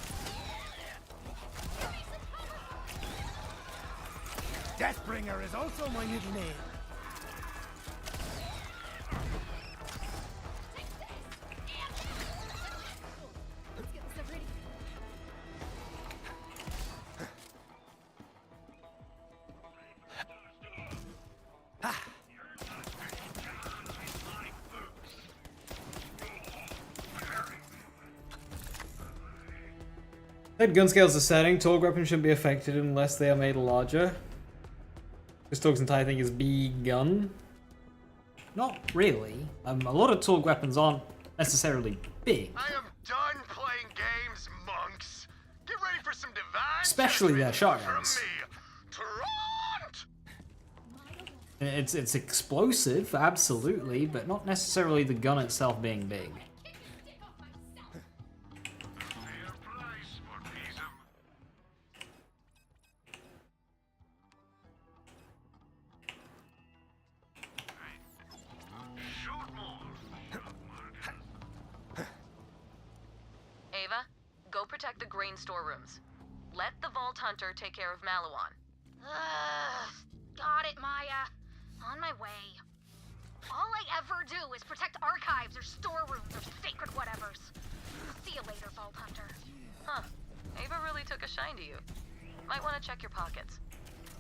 Deathbringer is also my middle name. Head gun scales are setting. Tall weapons shouldn't be affected unless they are made larger. This dog's entire thing is big gun. Not really. A lot of tall weapons aren't necessarily big. I am done playing games, monks. Get ready for some divine Especially their judgment shotguns. from me. It's explosive, absolutely, but not necessarily the gun itself being big. Ava, go protect the grain storerooms. Let the Vault Hunter take care of Malawan. Got it, Maya. On my way. All I ever do is protect archives or storerooms or sacred whatevers. See you later, Vault Hunter. Huh. Ava really took a shine to you. Might want to check your pockets.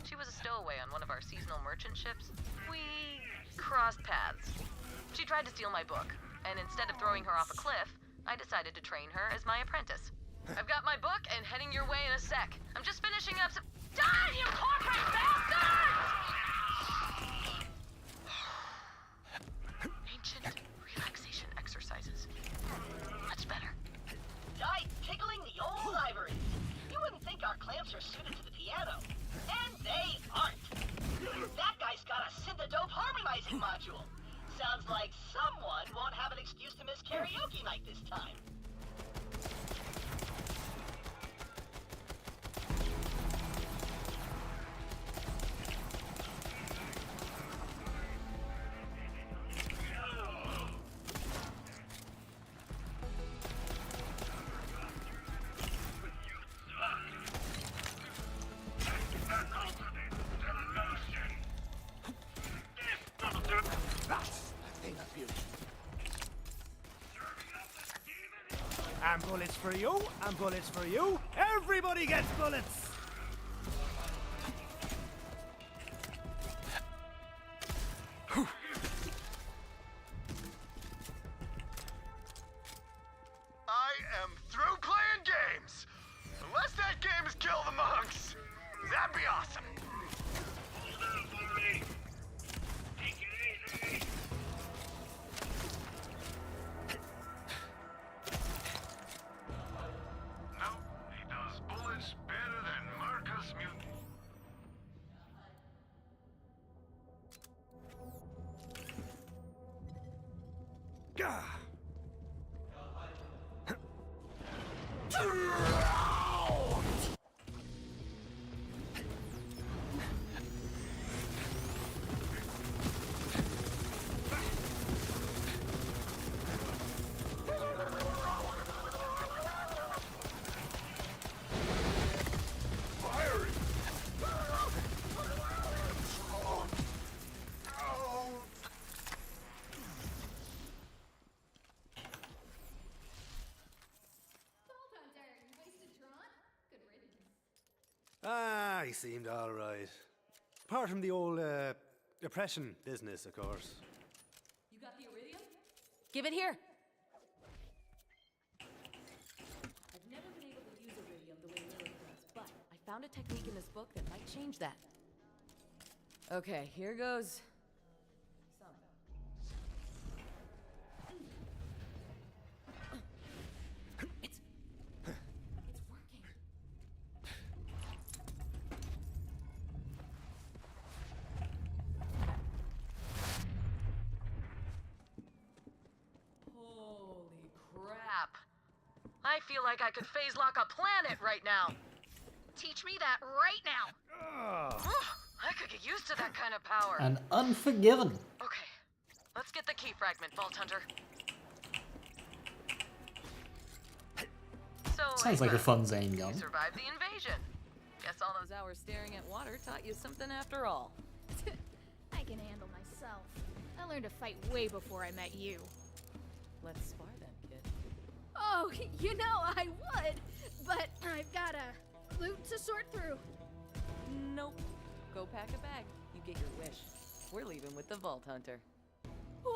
She was a stowaway on one of our seasonal merchant ships. We crossed paths. She tried to steal my book, and instead of throwing her off a cliff, I decided to train her as my apprentice. I've got my book and heading your way in a sec. I'm just finishing up some— Die, you corporate bastards! Ancient relaxation exercises. Much better. Die tickling the old ivories. You wouldn't think our clamps are suited to the piano. And they aren't. That guy's got a synth-dope harmonizing module. Sounds like someone won't have an excuse to miss karaoke night this time. And bullets for you, and bullets for you. Everybody gets bullets! I am through playing games. Unless that game is Kill the Monks. That'd be awesome. Nope, he does bullets better than Marcus Mutant. Gah! Ah, he seemed all right. Apart from the old oppression business, of course. You got the iridium? Give it here. I've never been able to use iridium the way Lilith does, but I found a technique in this book that might change that. Okay, here goes. It's working. Holy crap. I feel like I could phase lock a planet right now. Teach me that right now. I could get used to that kind of power. And Unforgiven. Okay, let's get the key fragment, Vault Hunter. So, Sounds like a fun Zane gun. You survived the invasion. Guess all those hours staring at water taught you something after all. I can handle myself. I learned to fight way before I met you. Let's spar then, kid. Oh, you know I would, but I've got a loot to sort through. Nope. Go pack a bag. You get your wish. We're leaving with the Vault Hunter.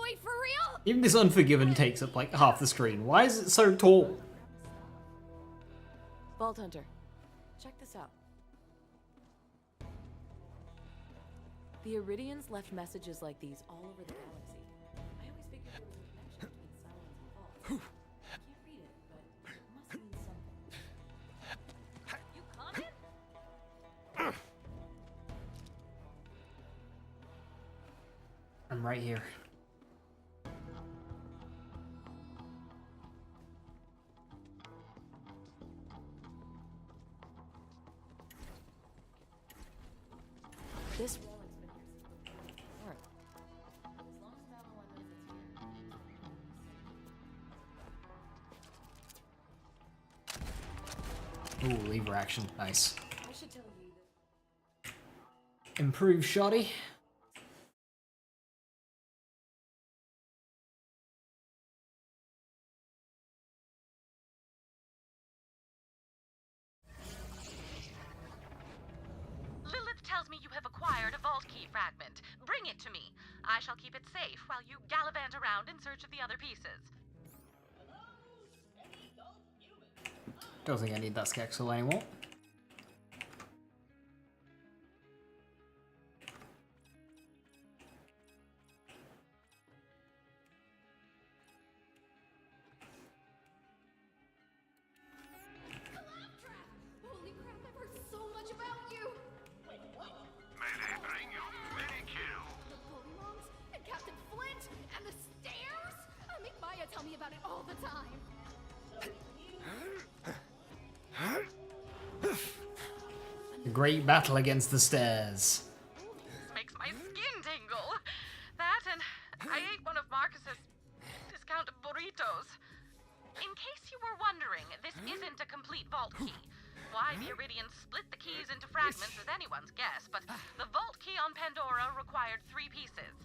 Wait, for real? Even this Unforgiven takes up like half the screen. Why is it so tall? Vault Hunter, check this out. The Iridians left messages like these all over the galaxy. I always figured there was a connection between Silence and Vault. I can't read it, but it must mean something. You coming? I'm right here. This relic's been here since before the war. As long as Babylon knows it's here. Ooh, lever action. Nice. I should tell you that. Improved shoddy. Lilith tells me you have acquired a vault key fragment. Bring it to me. I shall keep it safe while you gallivant around in search of the other pieces. Don't think I need that Skexel anymore. Claptrap! Holy crap, I've heard so much about you! May they bring you many kills. The Pokemon's and Captain Flint and the stairs! I make Maya tell me about it all the time. The great battle against the stairs. This makes my skin tingle. That and I ate one of Marcus's discount burritos. In case you were wondering, this isn't a complete vault key. Why the Iridians split the keys into fragments is anyone's guess, but the vault key on Pandora required 3 pieces.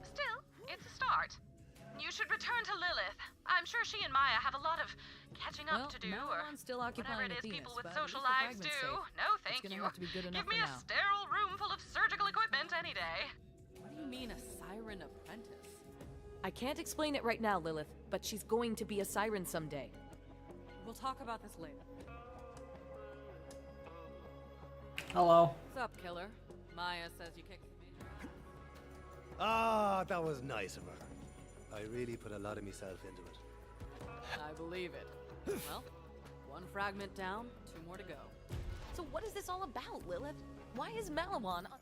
Still, it's a start. You should return to Lilith. I'm sure she and Maya have a lot of catching up to do, or still whatever occupying it is Athenas, people with but at social least the lives do. fragment's safe. No, thank It's gonna you. have to be good enough Give me for a now. sterile room full of surgical equipment any day. What do you mean, a siren apprentice? I can't explain it right now, Lilith, but she's going to be a siren someday. We'll talk about this later. Hello. What's up, killer? Maya says you kicked the major. Ah, that was nice of her. I really put a lot of myself into it. I believe it. Well, 1 fragment down, 2 more to go. So what is this all about, Lilith? Why is Malawan on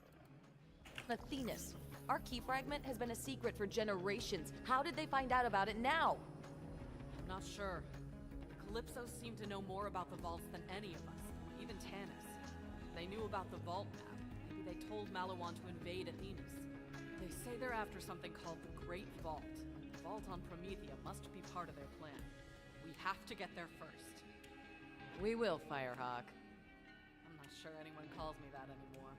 Athenas? Our key fragment has been a secret for generations. How did they find out about it now? I'm not sure. The Calypso seem to know more about the vaults than any of us, even Tannis. They knew about the vault map. Maybe they told Malawan to invade Athenas. They say they're after something called the Great Vault. The vault on Promethea must be part of their plan. We have to get there first. We will, Firehawk. I'm not sure anyone calls me that anymore.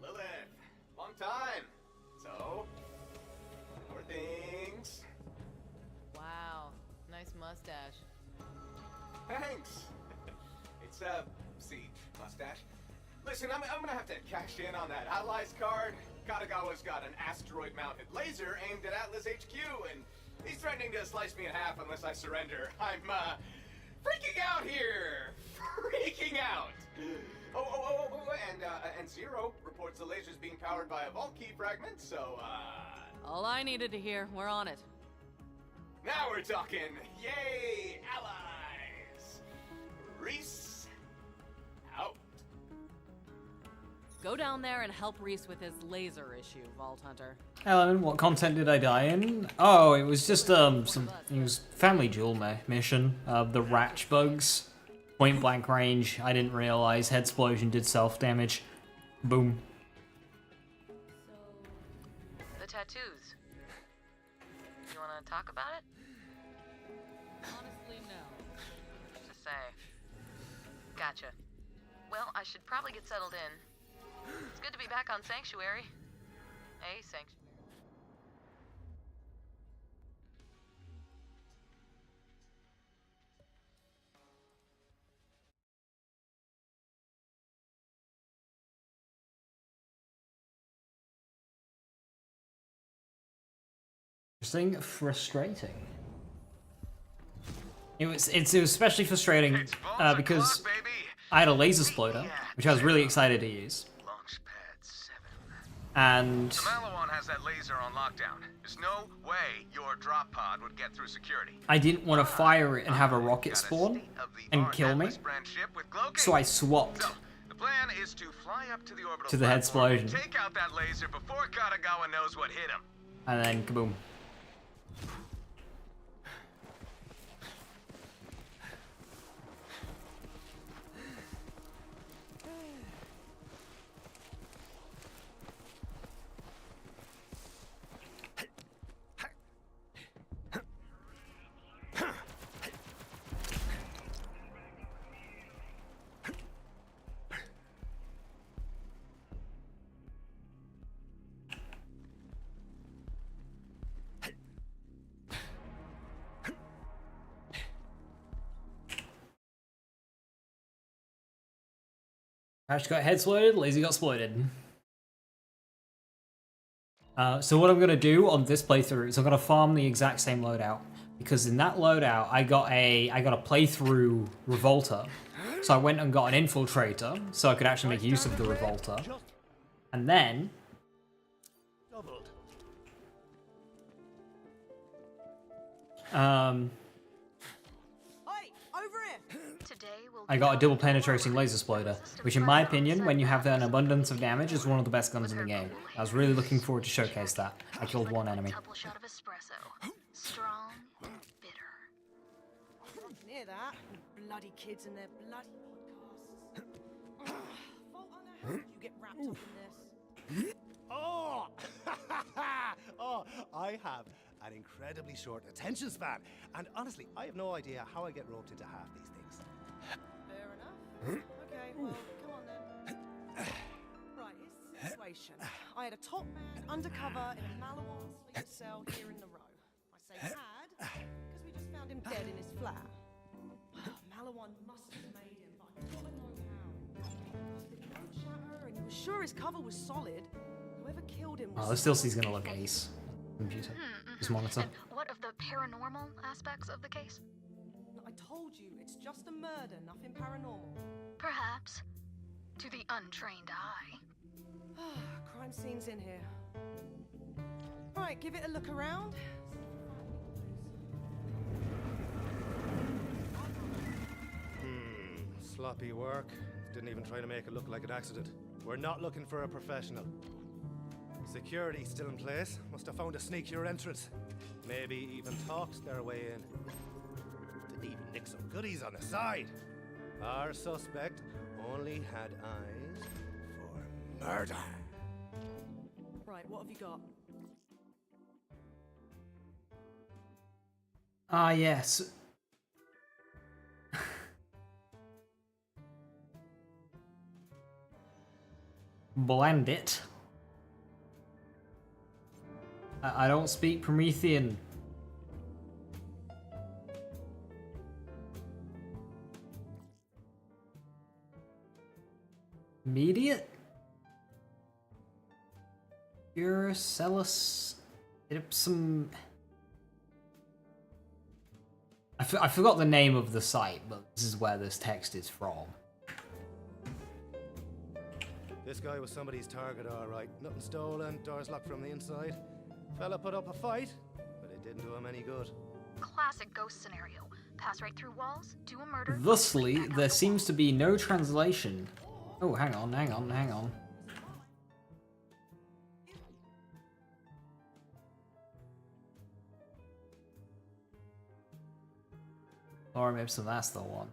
Lilith, long time. So, more things. Wow, nice mustache. Thanks. It's a siege mustache. Listen, I'm gonna have to cash in on that Allies card. Kagawa's got an asteroid-mounted laser aimed at Atlas HQ, and he's threatening to slice me in half unless I surrender. I'm, freaking out here! Freaking out! And Zero reports the laser's being powered by a vault key fragment, so, All I needed to hear, we're on it. now we're talking! Yay, allies! Reese, out. Go down there and help Reese with his laser issue, Vault Hunter. Ellen, what content did I die in? Oh, it was just it was family jewel mission. The ratch bugs, point blank range. I didn't realize head explosion did self damage. Boom. The tattoos. You wanna talk about it? Honestly, no. What's to say? Gotcha. Well, I should probably get settled in. It's good to be back on Sanctuary. A Sanctuary. Interesting, frustrating. It's especially frustrating because I had a laser exploder, which I was really excited to use. And The Malawan has that laser on lockdown. There's no way your drop pod would get through security. I didn't want to fire it and have a rocket spawn and kill me, so I swapped The plan is to fly up to the orbital to the head platform, explosion, take out that laser before Kagawa knows what hit him. and then kaboom. Crash got head exploited, lazy got exploited. So what I'm gonna do on this playthrough is I'm gonna farm the exact same loadout, because in that loadout I got a playthrough Revolter. So I went and got an infiltrator so I could actually make use of the Revolter. And then I got a double penetrating laser exploder, which in my opinion, when you have an abundance of damage, is one of the best guns in the game. I was really looking forward to showcase that. I killed one enemy. Strong, bitter. Near that, bloody kids and their bloody podcasts. Fault on how did you get wrapped up in this? Oh! Oh, I have an incredibly short attention span. And honestly, I have no idea how I get roped into half these things. Fair enough. Okay, well, come on then. Right, here's the situation. I had a top man undercover in a Malawan sleeper cell here in the row. I say had, because we just found him dead in his flat. Malawan must have made him, but I don't know how. The code shatter, and he was sure his cover was solid. Whoever killed him was... Oh, this still see's gonna look ace. Computer. This monitor. And what of the paranormal aspects of the case? I told you, it's just a murder, nothing paranormal. Perhaps. To the untrained eye. Crime scene's in here. Alright, give it a look around. Sloppy work. Didn't even try to make it look like an accident. We're not looking for a professional. Security still in place. Must have found a sneakier entrance. Maybe even talked their way in. Didn't even nick some goodies on the side. Our suspect only had eyes for murder. Right, what have you got? Ah, yes. Blend it. I don't speak Promethean. Immediate? Uracellus Ipsum. I forgot the name of the site, but this is where this text is from. This guy was somebody's target, all right. Nothing stolen, doors locked from the inside. Fella put up a fight, but it didn't do him any good. Classic ghost scenario. Pass right through walls, do a murder. Thusly, there seems to be no translation. Oh, hang on. Lorem Ipsum, that's the one.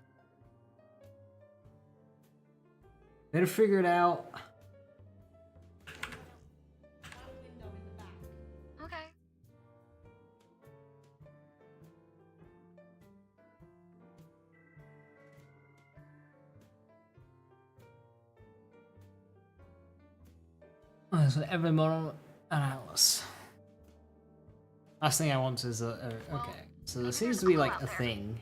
Better figure it out. Okay. Oh, there's an every model and Atlas. Last thing I want is a okay. So there seems to be like a thing.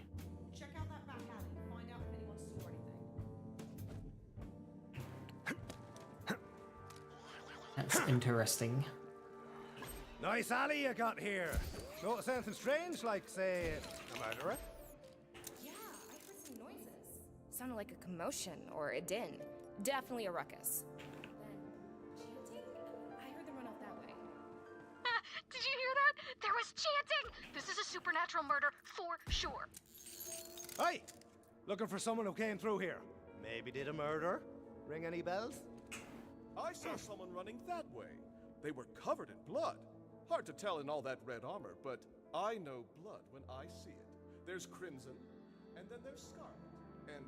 Check out that back alley. Find out if anyone saw anything. That's interesting. Nice alley you got here. Notice anything strange, like, say, a murderer? sounded like a commotion or a din. Definitely a ruckus. Then, chanting? I heard them run off that way. Did you hear that? There was chanting! This is a supernatural murder for sure. Hey! Looking for someone who came through here. Maybe did a murder? Ring any bells? I saw someone running that way. They were covered in blood. Hard to tell in all that red armor, but I know blood when I see it. There's crimson, and then there's scarlet. And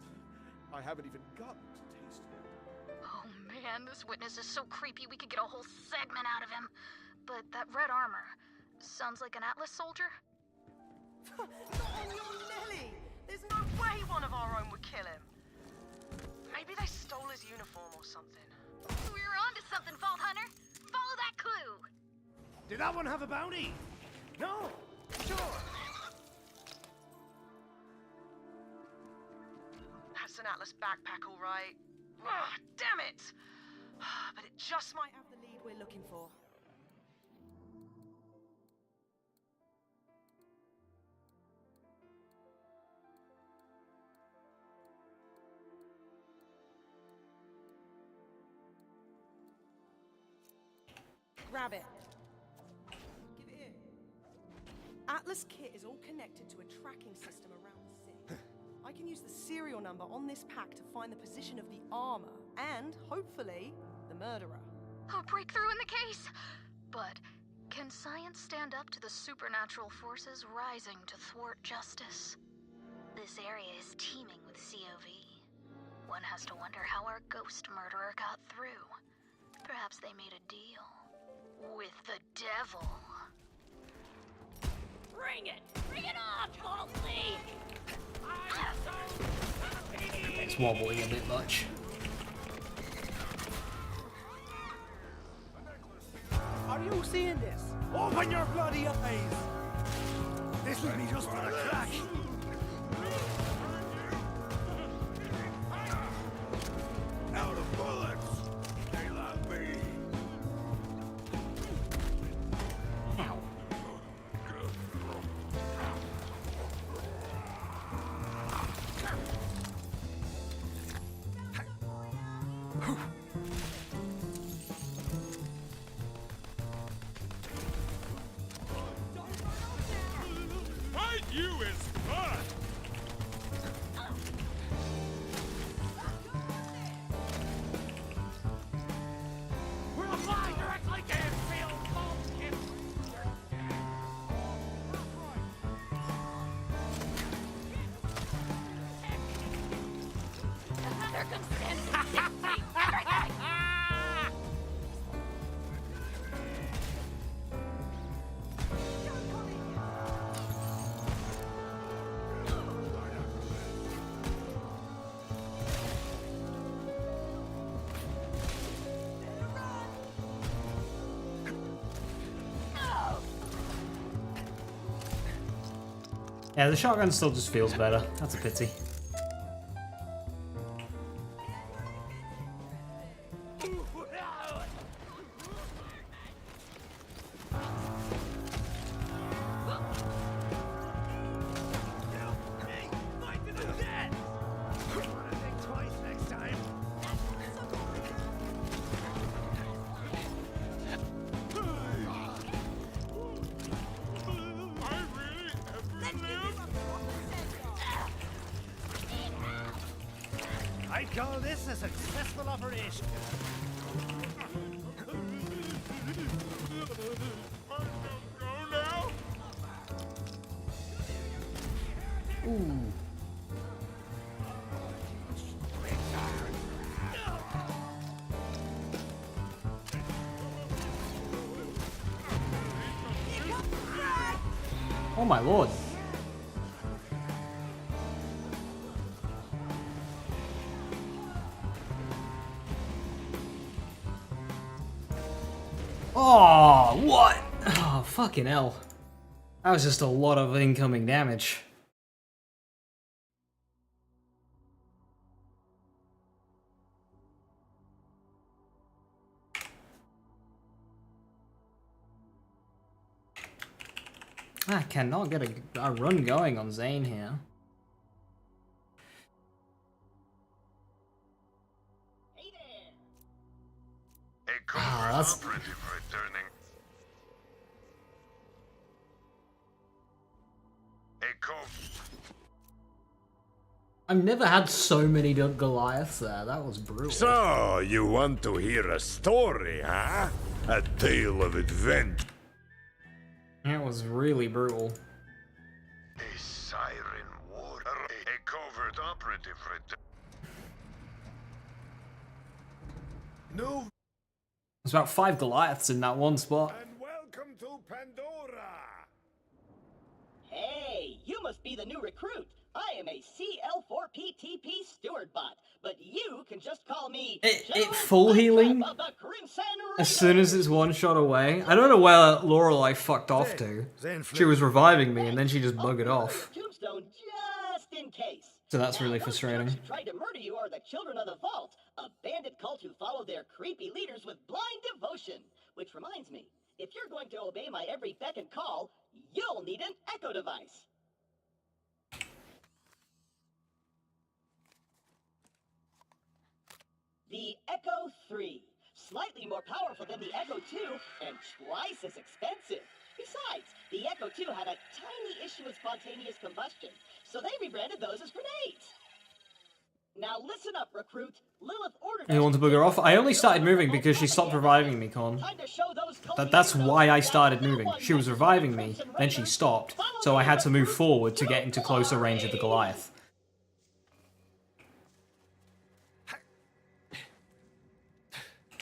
I haven't even gotten to taste yet. Oh man, this witness is so creepy we could get a whole segment out of him. But that red armor sounds like an Atlas soldier. Not on your Nelly! There's no way one of our own would kill him. Maybe they stole his uniform or something. We're onto something, Vault Hunter. Follow that clue. Did that one have a bounty? No! Sure! That's an Atlas backpack, all right. Ugh, damn it! But it just might have the lead we're looking for. Grab it. Give it here. Atlas kit is all connected to a tracking system around the city. I can use the serial number on this pack to find the position of the armor and, hopefully, the murderer. A breakthrough in the case! But can science stand up to the supernatural forces rising to thwart justice? This area is teeming with COV. One has to wonder how our ghost murderer got through. Perhaps they made a deal. With the devil. Bring it! Bring it on, Vault League! It's wobbling a bit much. Are you seeing this? Open your bloody eyes! This would be just for a crack! Out of bullets! They love me! Ow. Fight you is fun! We'll fly directly to Enfield, Vault! Yeah, the shotgun still just feels better. That's a pity. I'd call this a successful operation. Go now? Ooh. Oh my lord. Oh, what? Oh, fucking hell. That was just a lot of incoming damage. I cannot get a run going on Zane here. That's... operative returning. Echo. I've never had so many Goliaths there. That was brutal. So, you want to hear a story, huh? A tale of adventure. That was really brutal. A siren warrior. A covert operative return. No. There's about 5 Goliaths in that one spot. And welcome to Pandora. Hey, you must be the new recruit. I am a CL4PTP steward bot, but you can just call me It full healing of the Crimson as soon as it's one shot away. I don't know where Lorelei fucked off to. She was reviving me and then she just buggered off. Tombstone just in case. So that's really frustrating. Those who tried to murder you are the children of the vault, a bandit cult who follow their creepy leaders with blind devotion. Which reminds me, if you're going to obey my every beck and call, you'll need an echo device. The Echo 3, slightly more powerful than the Echo 2 and twice as expensive. Besides, the Echo 2 had a tiny issue with spontaneous combustion, so they rebranded those as grenades. Now listen up, recruit. Lilith ordered You want to bugger off? I only started moving because she stopped reviving me, Con. That's why I started moving. She was reviving me, then she stopped, so I had to move forward to get into closer range of the Goliath.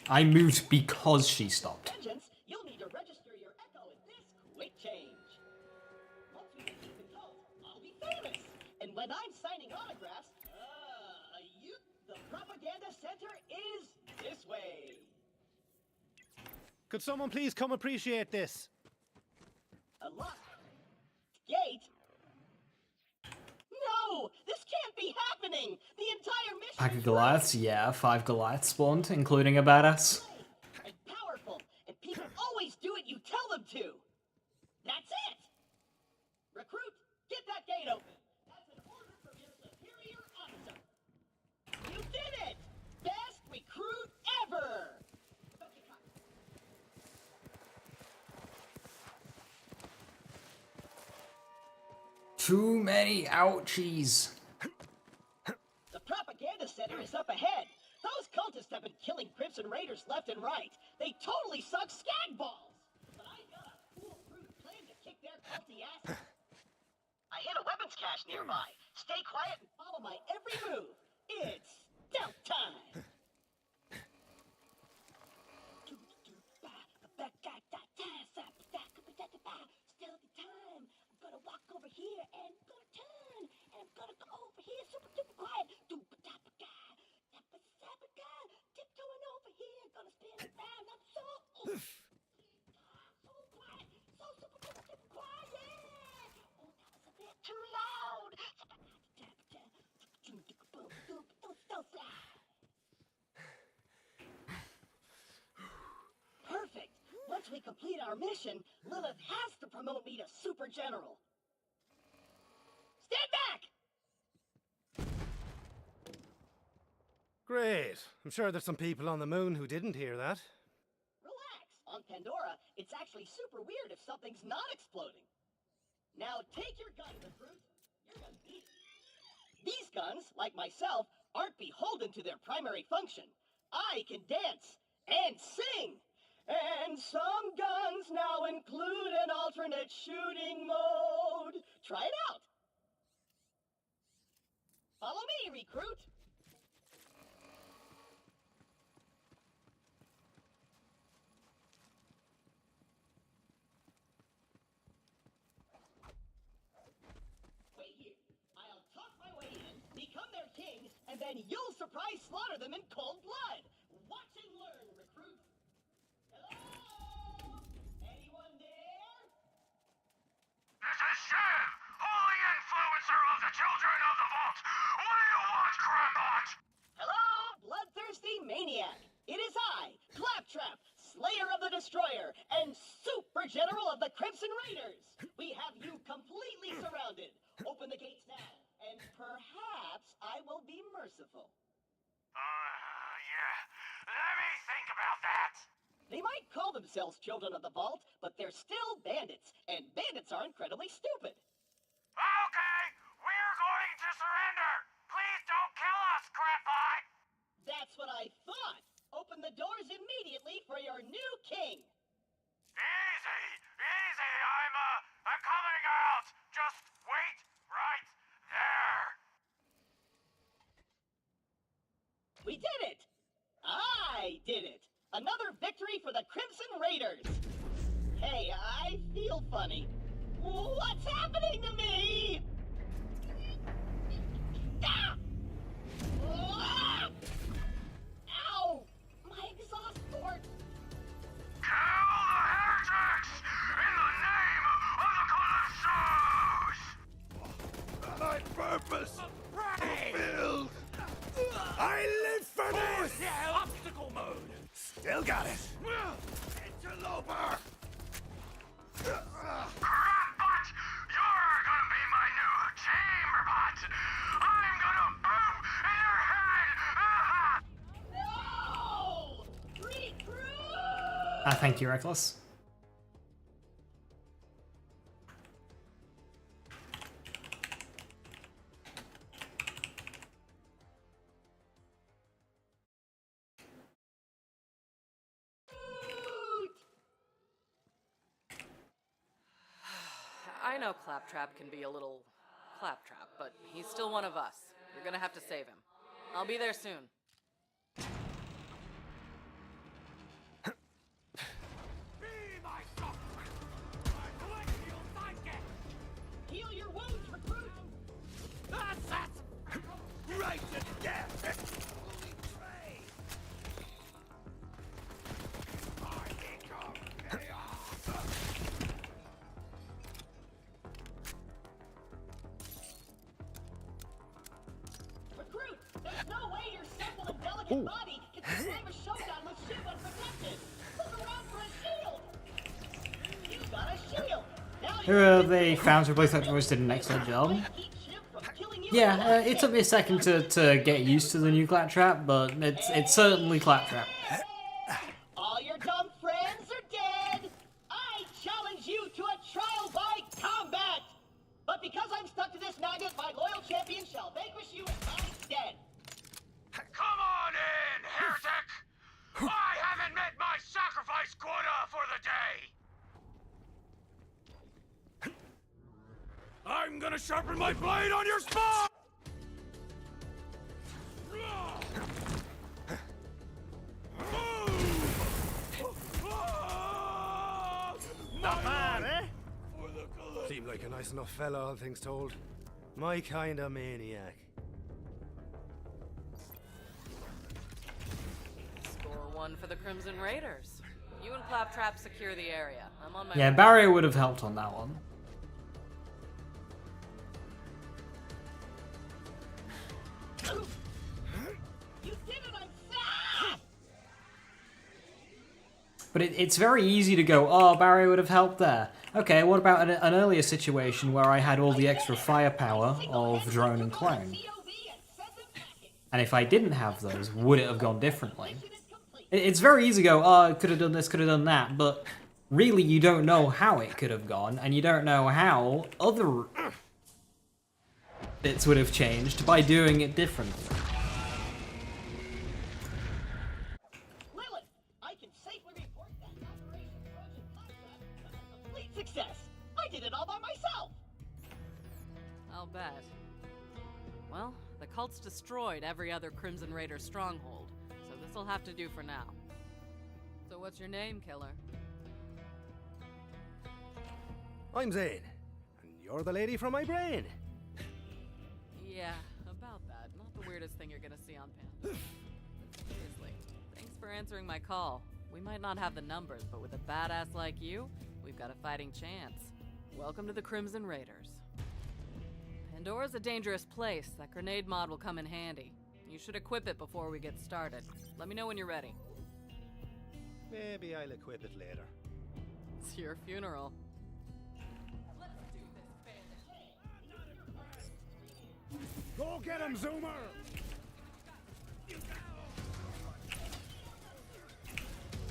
I moved because she stopped. You'll need to register your Echo in this quick change. Once we defeat the cult, I'll be famous. And when I'm signing autographs, the propaganda center is this way. Could someone please come appreciate this? A lock. Gate. No! This can't be happening! The entire mission Pack of Goliaths? Yeah, 5 Goliaths spawned, including a badass. and powerful, and people always do what you tell them to. That's it! Recruit, get that gate open. That's an order from your superior officer. You did it! Best recruit ever! Too many ouchies. The propaganda center is up ahead. Those cultists have been killing Crimson Raiders left and right. They totally suck skag balls. But I got a foolproof plan to kick their culty asses. I hit a weapons cache nearby. Stay quiet and follow my every move. It's stealth time. Stealthy time. I'm gonna walk over here and gonna turn. And I'm gonna go over here super duper quiet. Tiptoeing over here. Gonna spin around. I'm so quiet. So super duper quiet. Oh, that was a bit too loud. Perfect. Once we complete our mission, Lilith has to promote me to Super General. Stand back! Great. I'm sure there's some people on the moon who didn't hear that. Relax. On Pandora, it's actually super weird if something's not exploding. Now take your gun, recruit. You're gonna need it. These guns, like myself, aren't beholden to their primary function. I can dance and sing. And some guns now include an alternate shooting mode. Try it out. Follow me, recruit. Wait here. I'll talk my way in, become their king, and then you'll surprise slaughter them in cold blood. Watch and learn, recruit. Anyone there? This is Shiv, holy influencer of the children of the vault. What do you want, Crabot? Hello, bloodthirsty maniac. It is I, Claptrap, Slayer of the Destroyer, and Super General of the Crimson Raiders. We have you completely surrounded. Open the gates now, and perhaps I will be merciful. Yeah. Let me think about that. They might themselves children of the Vault, but they're still bandits, and bandits are incredibly stupid. Okay, we're going to surrender. Please don't kill us, Crapbot. That's what I thought. Open the doors immediately for your new king. Easy, easy. I'm coming out. Just wait right there. We did it! I did it! Another victory for the Crimson Raiders! Hey, I feel funny. What's happening to me? Ah! Ah! Ow! My exhaust port! Kill the heretics in the name of the Calypsos! My purpose fulfilled. I live for this! Obstacle mode! Still got it. Interloper! Crapbot! You're gonna be my new chamber bot! I'm gonna boom in your head! No! Recruit! Thank you, Reckless. I know Claptrap can be a little Claptrap, but he's still one of us. You're gonna have to save him. I'll be there soon. Heal your wounds, recruit! Right to death! Recruit, there's no way your simple and delicate body can survive a showdown with Shiv unprotected. Look around for a shield. You got a shield. Now They found to replace that voice did an excellent job. Yeah, it took me a second to get used to the new Claptrap, but it's certainly Claptrap. all your dumb friends are dead. I challenge you to a trial by combat. But because I'm stuck to this magnet, my loyal champion shall vanquish you in my stead. Come on in, heretic! I haven't met my sacrifice quota for the day! I'm gonna sharpen my blade on your spine! Not bad, eh? Seemed like a nice enough fella, all things told. My kind of maniac. Score one for the Crimson Raiders. You and Claptrap secure the area. I'm on my Yeah, way. Barrier would have helped on that one. You did it, I'm fast! But it's very easy to go, oh, Barrier would have helped there. Okay, what about an earlier situation where I had all the extra firepower of drone and clone? And if I didn't have those, would it have gone differently? It's very easy to go, oh, could have done this, could have done that, but really you don't know how it could have gone, and you don't know how other bits would have changed by doing it differently. Lilith, I can safely report that Operation Trojan Claptrap was a complete success. I did it all by myself. I'll bet. Well, the cult's destroyed every other Crimson Raider stronghold, so this'll have to do for now. So what's your name, killer? I'm Zane, and you're the lady from my brain. Yeah, about that. Not the weirdest thing you're gonna see on Pan. Seriously, thanks for answering my call. We might not have the numbers, but with a badass like you, we've got a fighting chance. Welcome to the Crimson Raiders. Pandora's a dangerous place. That grenade mod will come in handy. You should equip it before we get started. Let me know when you're ready. Maybe I'll equip it later. It's your funeral. Go get him, Zoomer!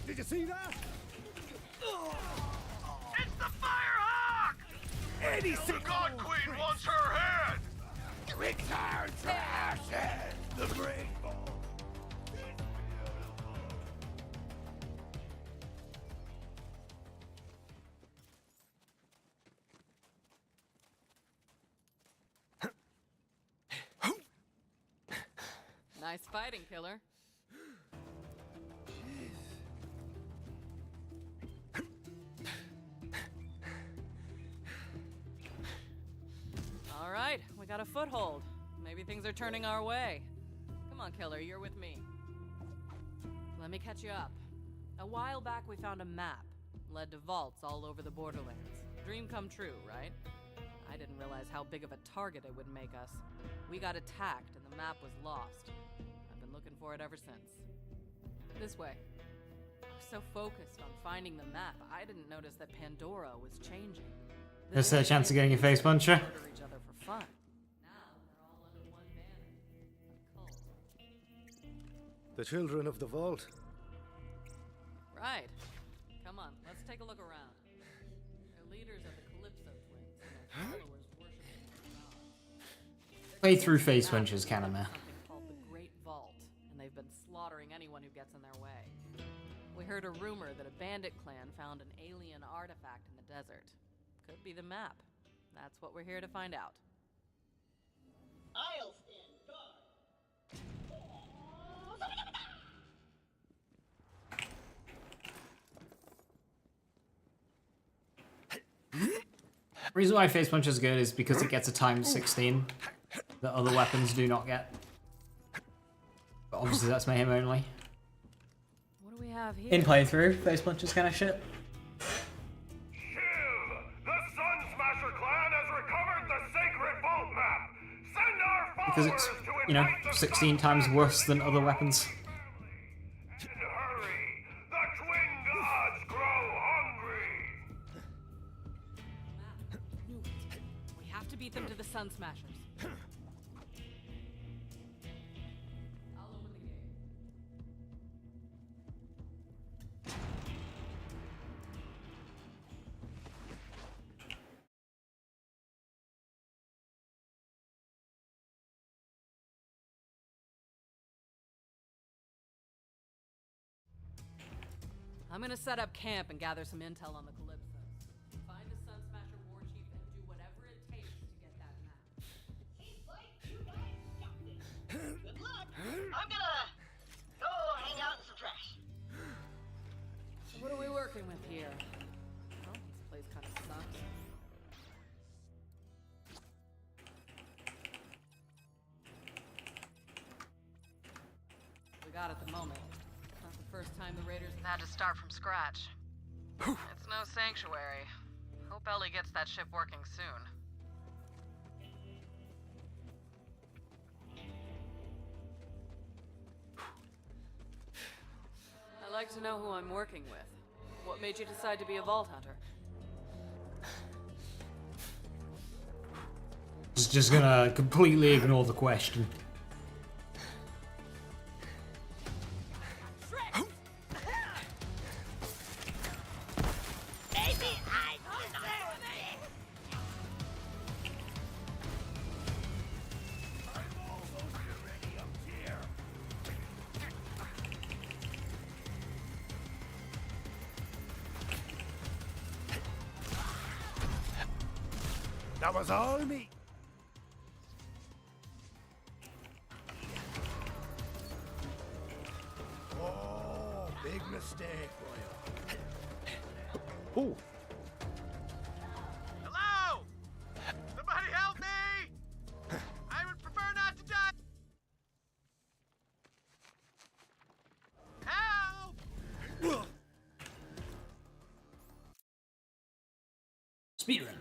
Did you see that? It's the Firehawk! Any The God Queen wants her head! Return to ashes! The great ball! Nice fighting, killer. All right, we got a foothold. Maybe things are turning our way. Come on, killer, you're with me. Let me catch you up. A while back, we found a map. Led to vaults all over the Borderlands. Dream come true, right? I didn't realize how big of a target it would make us. We got attacked and the map was lost. I've been looking for it ever since. This way. I was so focused on finding the map, I didn't notice that Pandora was changing. There's a chance of getting a face puncher. Murder each other for fun. Now they're all under one banner. A cult. The children of the vault. Right. Come on, let's take a look around. Their leaders are the Calypso twins, and their followers worshiping their gods. Play through face punches, kind of meh. Something called the Great Vault, and they've been slaughtering anyone who gets in their way. We heard a rumor that a bandit clan found an alien artifact in the desert. Could be the map. That's what we're here to find out. I'll stand guard. The reason why face punch is good is because it gets a times 16 that other weapons do not get. But obviously that's my aim only. What do we have here? In playthrough, face punch is kind of shit. Shiv! The Sun Smasher clan has recovered the sacred vault map! Send our Because followers it's, to you know, invite the 16 times worse than other weapons. And hurry! The twin gods grow hungry! Knew it. We have to beat them to the Sun Smashers. I'll open the gate. I'm gonna set up camp and gather some intel on the Calypso. Find the Sun Smasher war chief and do whatever it takes to get that map. Seems like you guys got this. Good luck. I'm gonna go hang out in some trash. So what are we working with here? Well, this place kind of sucks. We got at the moment. Not the first time the Raiders have had to start from scratch. It's no sanctuary. Hope Ellie gets that ship working soon. I'd like to know who I'm working with. What made you decide to be a Vault Hunter? Just gonna completely ignore the question. That was all me. Oh, big mistake, Royal. Ooh. Hello? Somebody help me! I would prefer not to die. Help! Speedrun.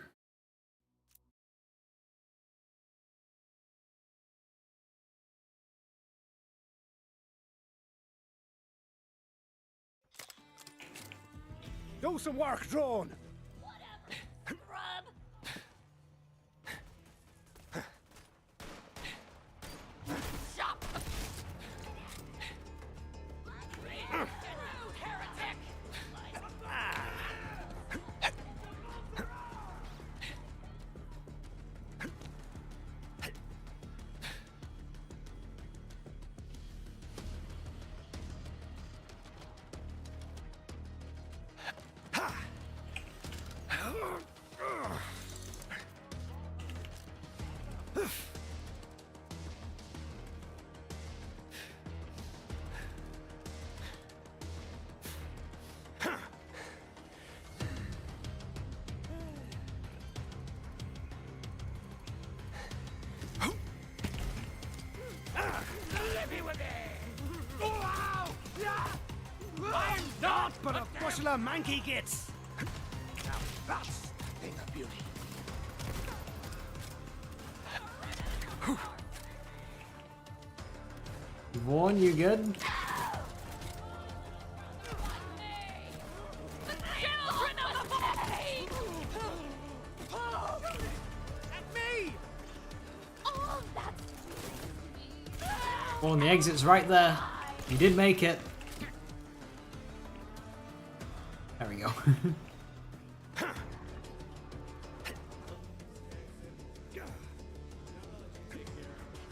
Do some work, drone. I'm not but a bushel of manky gits. Now that's a thing of beauty. Vaughn, you good? Well, and the exit's right there. You did make it. There we go.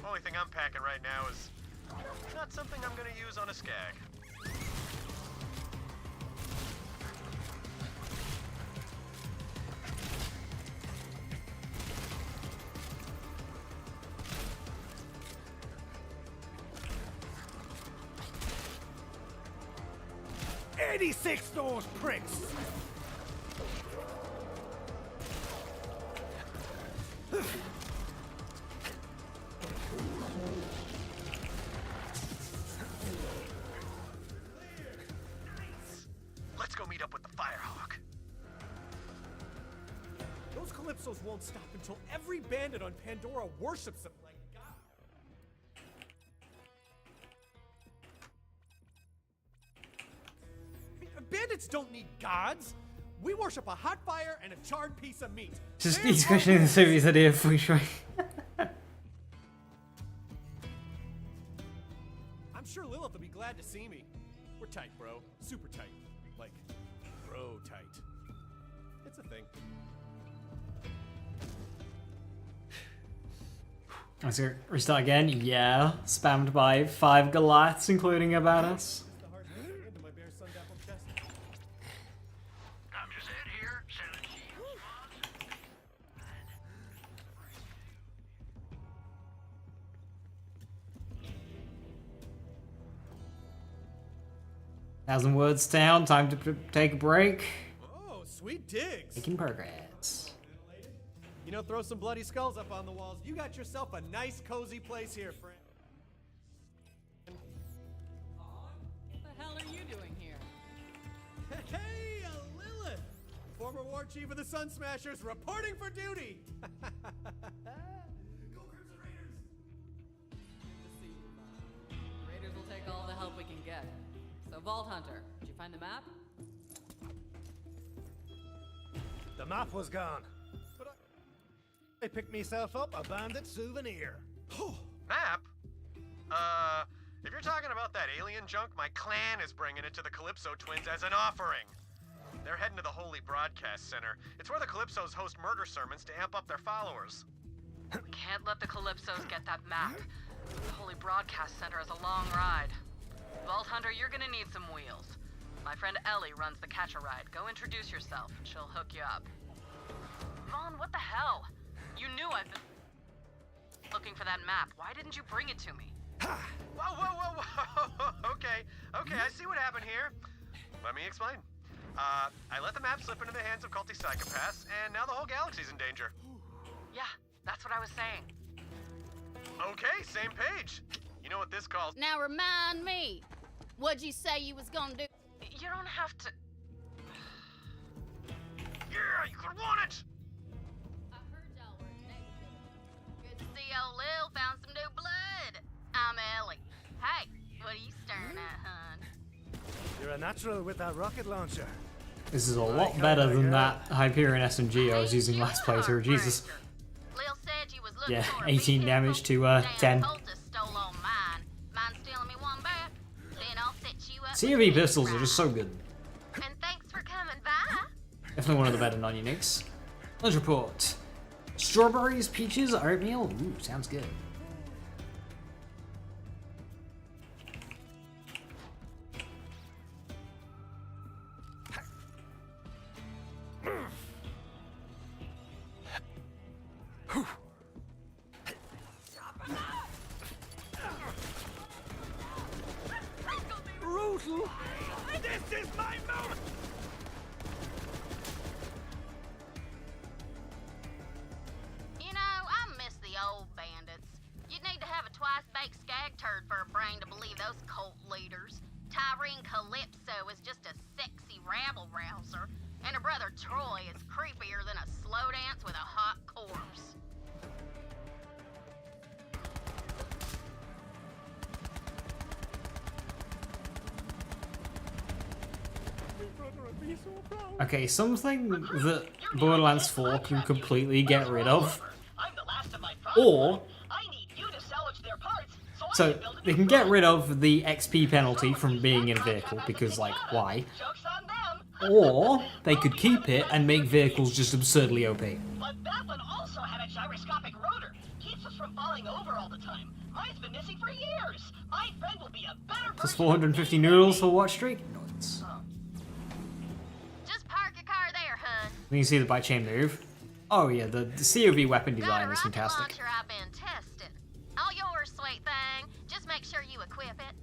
Only thing I'm packing right now is not something I'm gonna use on a skag. '86 those pricks. Let's go meet up with the Firehawk. Those Calypsos won't stop until every bandit on Pandora worships them like God. Bandits don't need gods. We worship a hot fire and a charred piece of meat. Just he's questioning the series idea for sure. I'm sure Lilith will be glad to see me. We're tight, bro. Super tight. Like, bro tight. It's a thing. Let's go restart again. Yeah, spammed by 5 Goliaths, including about us. I'm just in here, selling shields, Thousand words down. Time to take a break. Oh, sweet digs. Making progress. You know, throw some bloody skulls up on the walls. You got yourself a nice, cozy place here, friend. What the hell are you doing here? Hey, Lilith! Former war chief of the Sun Smashers reporting for duty! Go Crimson Raiders! Good to see you, Bob. Raiders will take all the help we can get. So, Vault Hunter, did you find the map? The map was gone. But I picked myself up a bandit souvenir. Map? If you're talking about that alien junk, my clan is bringing it to the Calypso twins as an offering. They're heading to the Holy Broadcast Center. It's where the Calypsos host murder sermons to amp up their followers. We can't let the Calypsos get that map. The Holy Broadcast Center is a long ride. Vault Hunter, you're gonna need some wheels. My friend Ellie runs the catch-a-ride. Go introduce yourself, and she'll hook you up. Vaughn, what the hell? You knew I've been looking for that map. Why didn't you bring it to me? Whoa, whoa, whoa, whoa! Okay, I see what happened here. Let me explain. I let the map slip into the hands of culty psychopaths, and now the whole galaxy's in danger. Yeah, that's what I was saying. Okay, same page. You know what this calls? Now remind me, what'd you say you was gonna do? You don't have to. Yeah, you could want it! I heard y'all were neighborhood. Good to see old Lil found some new blood. I'm Ellie. Hey, what are you staring at, hun? You're a natural with that rocket launcher. This is a lot better than that Hyperion SMG I was using last playthrough. Jesus. Lil said you was looking Yeah, for a 18 damage to 10. stole on mine. Mind stealing me one back? Then I'll set you up. COV pistols are just so good. And thanks for coming by. Definitely one of the better non-uniques. Let's report. Strawberries, peaches, oatmeal. Ooh, sounds good. twice-baked skag turd for a brain to believe those cult leaders. Calypso is just a sexy rabble-rouser, and her brother Troy is creepier than a slow dance with a hot corpse. Okay, something that Borderlands 4 can completely get rid of, or so they can get rid of the XP penalty from being in a vehicle, because, like, why? Or they could keep it and make vehicles just absurdly OP. But that one also had a gyroscopic rotor. Keeps us from falling over all the time. Mine's been missing for years. My friend will be a better Plus version 450 noodles for watch streak? Nuts. Just park your car there, hun. You can see the by chain move. Oh yeah, the COV weapon design is fantastic. Launcher I've been testing. All yours, sweet thing. Just make sure you equip it.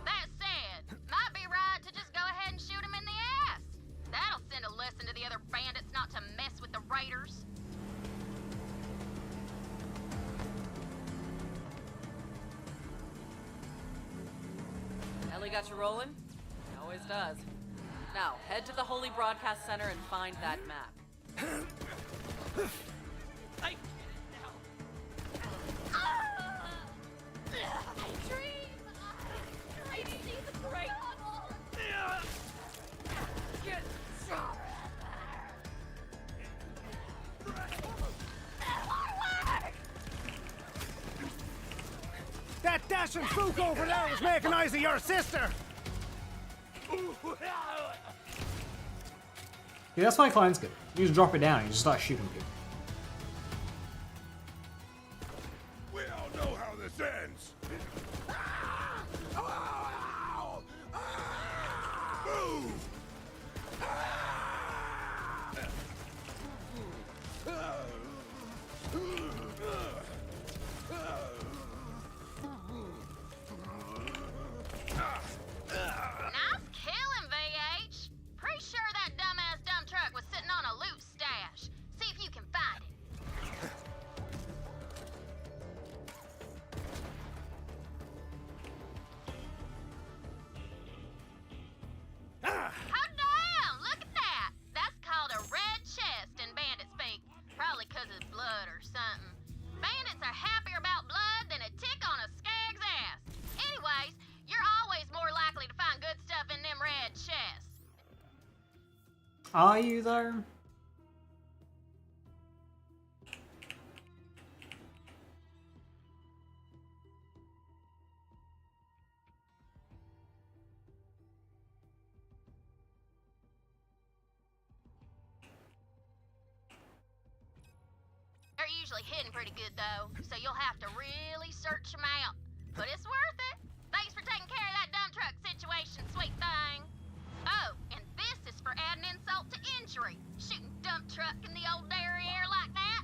That said, might be right to just go ahead and shoot him in the ass. That'll send a lesson to the other bandits not to mess with the raiders. Ellie got you rolling? It always does. Now, head to the Holy Broadcast Center and find that map. That dashing spook over there was making eyes at your sister! Yeah, that's why Klein's good. You just drop it down and you just start shooting people. We all know how this ends. Move! Nice killing, VH. Pretty sure that dumbass dump truck was sitting on a loot stash. See if you can find it. Hot damn! Look at that! That's called a red chest in bandit speak. Probably 'cause it's blood or something. Bandits are happier about blood than a tick on a skag's ass. Anyways, you're always more likely to find good stuff in them red chests. Are you though? They're usually hidden pretty good though, so you'll have to really search them out. But it's worth it. Thanks for taking care of that dump truck situation, sweet thing. Oh, and this is for adding insult to injury. Shooting dump truck in the old derriere like that.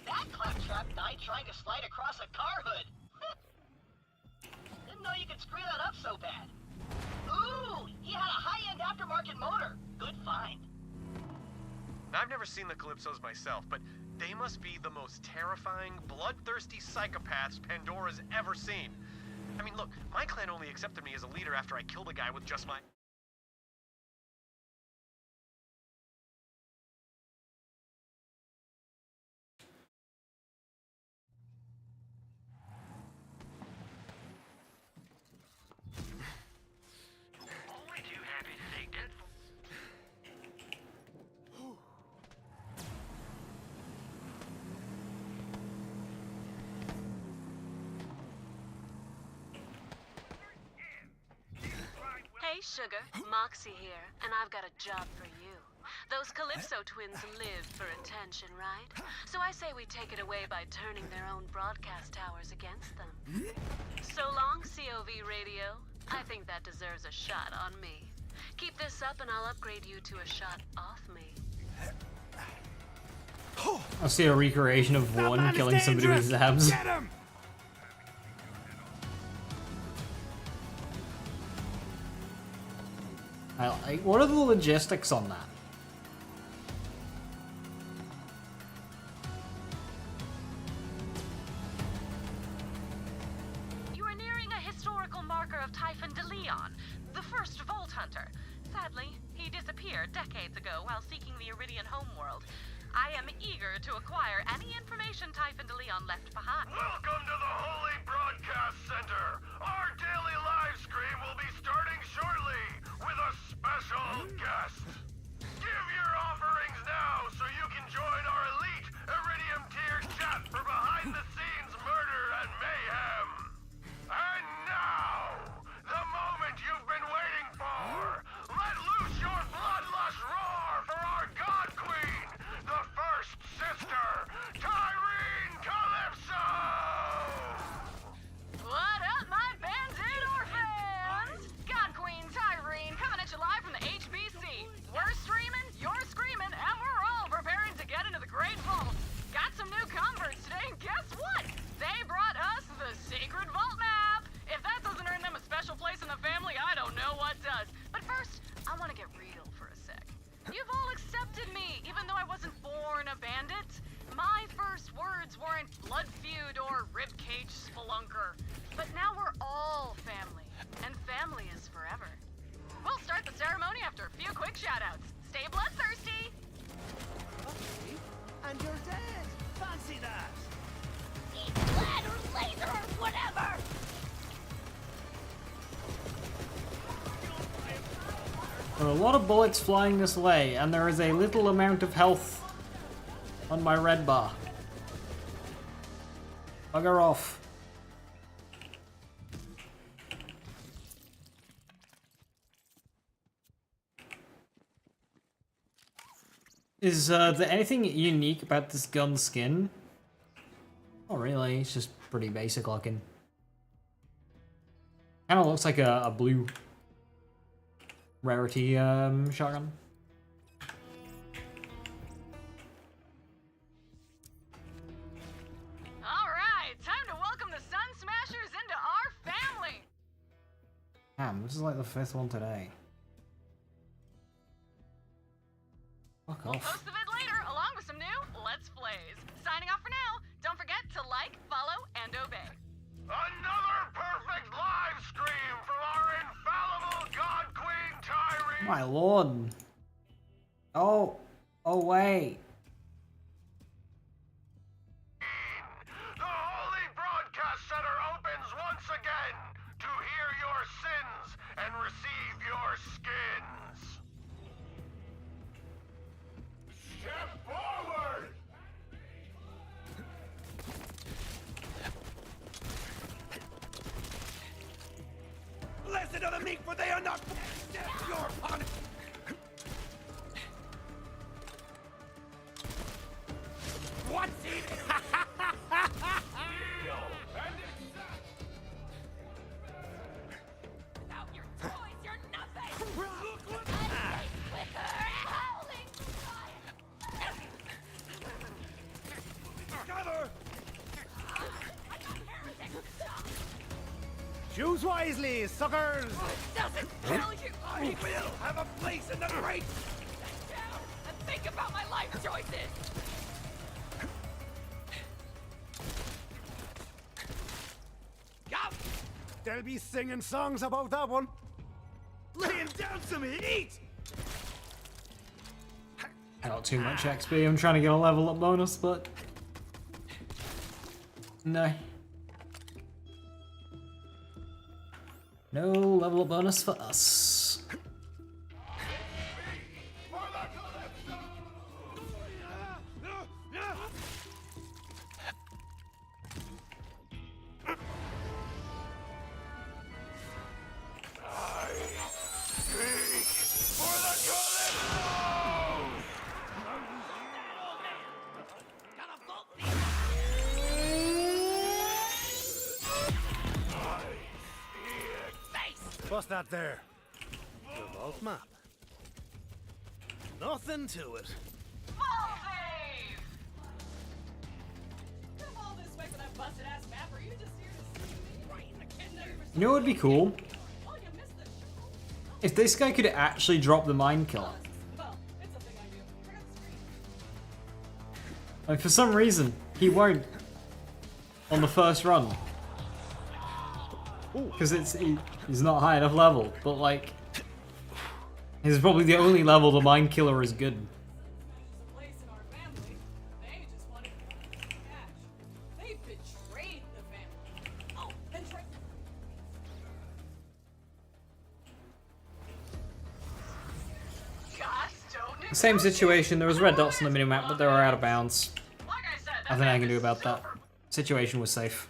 That Claptrap died trying to slide across a car hood. Didn't know you could screw that up so bad. Ooh, he had a high-end aftermarket motor. Good find. Now, I've never seen the Calypsos myself, but they must be the most terrifying, bloodthirsty psychopaths Pandora's ever seen. I mean, look, my clan only accepted me as a leader after I killed a guy with just my... Only too happy to take that. Hey, Sugar. Moxie here, and I've got a job for you. Those Calypso twins live for attention, right? So I say we take it away by turning their own broadcast towers against them. So long, COV Radio. I think that deserves a shot on me. Keep this up and I'll upgrade you to a shot off me. I see a recreation of one killing somebody with zabs. Get him! What are the logistics on that? You are nearing a historical marker of Typhon de Leon, the first Vault Hunter. Sadly, he disappeared decades ago while seeking the Iridian homeworld. I am eager to acquire any information Typhon de Leon left behind. Welcome to the Holy Broadcast Center. Our daily live stream will be starting shortly with a special guest. Give your offerings now so you can join our elite Iridium tier chat for behind-the-scenes murder and mayhem. And now, the moment you've been waiting for. Let loose your bloodlust roar for our God Queen, the first sister, Calypso! What up, my bandit orphans? God Queen Tyrene coming at you live from the HBC. We're streaming, you're screaming, and we're all preparing to get into the Great Vault. Got some new converts today, and guess what? They brought us the Sacred Vault map. If that doesn't earn them a special place in the family, I don't know what does. But first, I want to get real for a sec. You've all accepted me, even though I wasn't born a bandit. My first words weren't blood feud or ribcage spelunker. But now we're all family, and family is forever. We'll start the ceremony after a few quick shoutouts. Stay bloodthirsty! Okay. And you're dead! Fancy that! Eat blood or laser or whatever! There are a lot of bullets flying this way, and there is a little amount of health on my red bar. Bugger off. Is there anything unique about this gun skin? Oh really, it's just pretty basic looking. Kinda looks like a blue rarity shotgun. Alright, time to welcome the Sun Smashers into our family! Damn, this is like the 5th one today. Fuck off. Post the vid later, along with some new Let's Plays. Signing off for now. Don't forget to like, follow, and obey. Another perfect live stream from our infallible God Queen Tyrene! My lord. Oh. Oh, wait. The Holy Broadcast Center opens once again to hear your sins and receive your skins. Step forward! Listen to the meek, for they are not your punishment! What's it? Without your toys, you're nothing! Unsafe quicker! Howling Cover! Choose wisely, suckers! Doesn't kill you! I will have a place in the great! Sit down and think about my life choices! Yup! They'll be singing songs about that one. Laying down some heat! Not too much XP. I'm trying to get a level up bonus, but no. No level up bonus for us. What's that there? The vault map. Nothing to it. You know what would be cool? If this guy could actually drop the Mind Killer. Like, for some reason, he won't on the first run. Because he's not high enough level, but like, this is probably the only level the Mind Killer is good. Same situation, there was red dots on the minimap, but they were out of bounds. Nothing I can do about that. Situation was safe.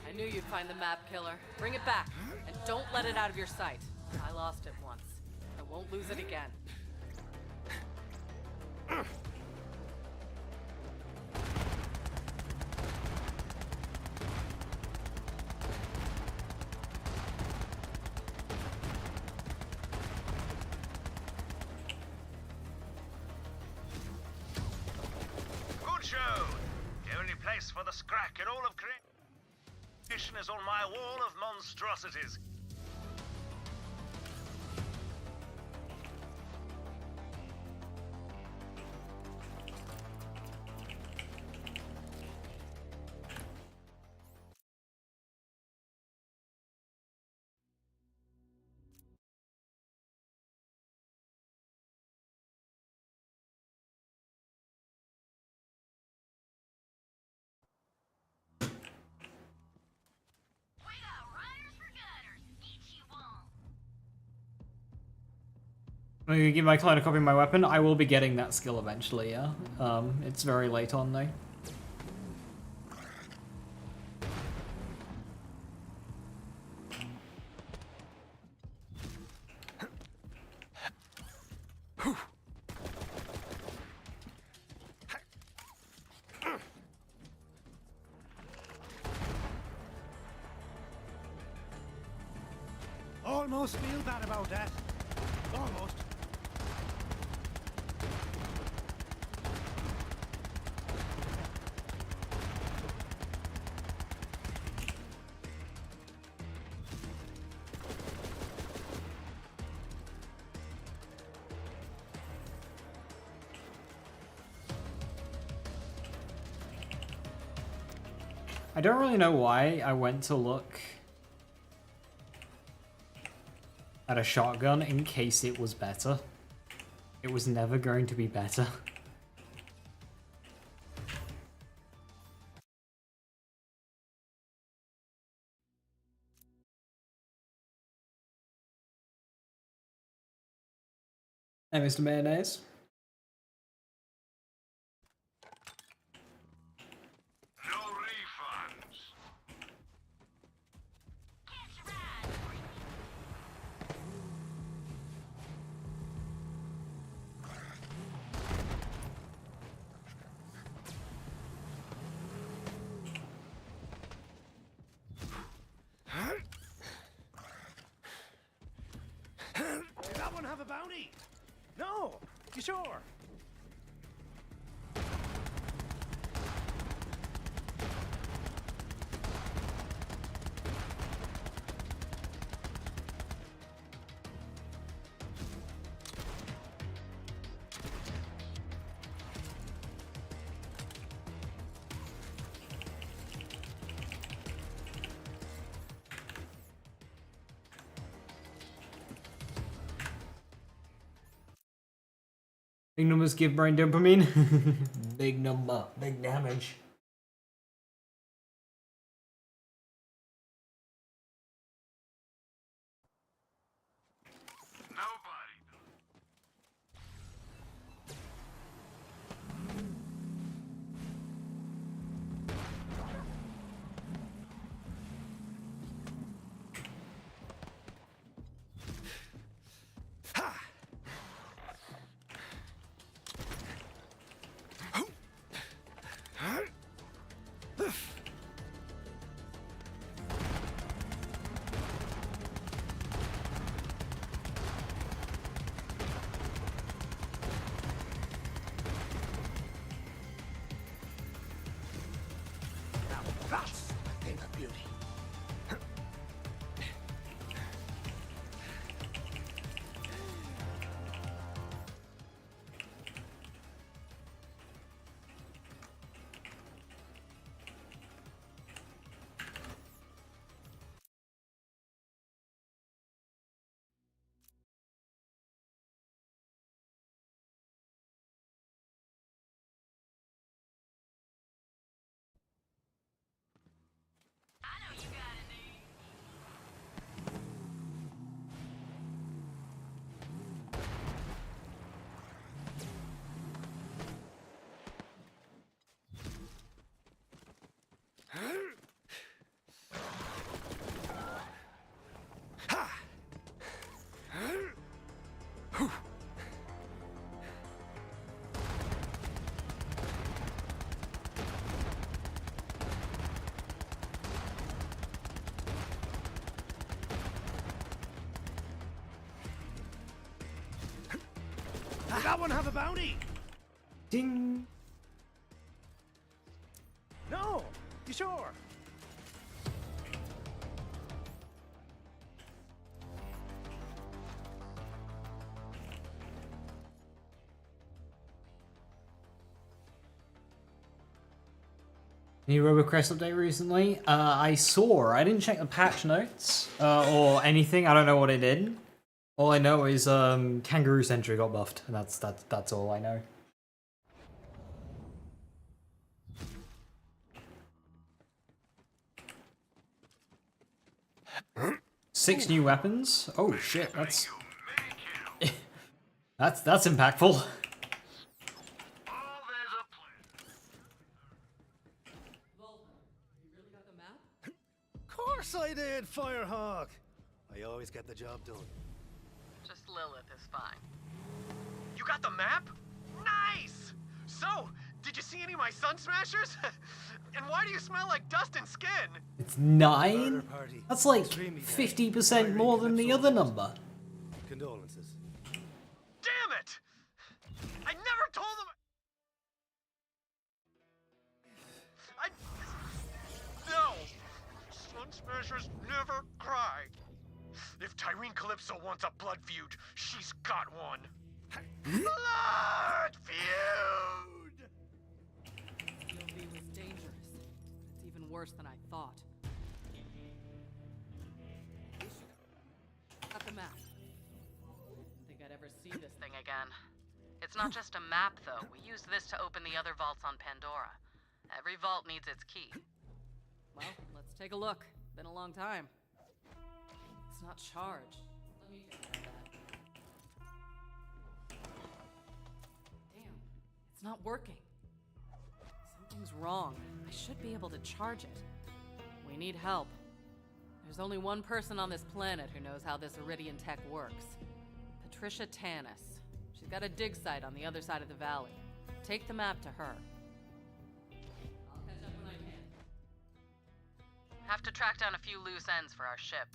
I knew you'd find the map killer. Bring it back, and don't let it out of your sight. I lost it once. I won't lose it again. Good show! The only place for the scrack in all of creation is on my wall of monstrosities. I'm gonna give my client a copy of my weapon. I will be getting that skill eventually, yeah. It's very late on though. Almost feel bad about that. Almost. I don't really know why I went to look at a shotgun in case it was better. It was never going to be better. Hey, Mr. Mayonnaise. Did that one have a bounty? No. You sure? Big numbers give brain dopamine. Big number, big damage. Did that one have a bounty? Ding. No. You sure? New RoboCrest update recently? I saw. I didn't check the patch notes or anything. I don't know what it did. All I know is Kangaroo Sentry got buffed, and that's all I know. Six new weapons. Oh shit, that's that's impactful. Of course I did, Firehawk. I always get the job done. Just Lilith is fine. You got the map? Nice! So, did you see any of my Sun Smashers? And why do you smell like dust and skin? It's 9? That's like 50% more than the other number. Condolences. Damn it! I never told them. No! Sun Smashers never cry. If Tyrene Calypso wants a blood feud, she's got one. Blood feud! POV was dangerous. It's even worse than I thought. Got the map. Didn't think I'd ever see this thing again. It's not just a map, though. We used this to open the other vaults on Pandora. Every vault needs its key. Well, let's take a look. Been a long time. It's not charged. Let me figure that. Damn, it's not working. Something's wrong. I should be able to charge it. We need help. There's only one person on this planet who knows how this Iridian tech works. Patricia Tannis. She's got a dig site on the other side of the valley. Take the map to her. I'll catch up when I can. Have to track down a few loose ends for our ship.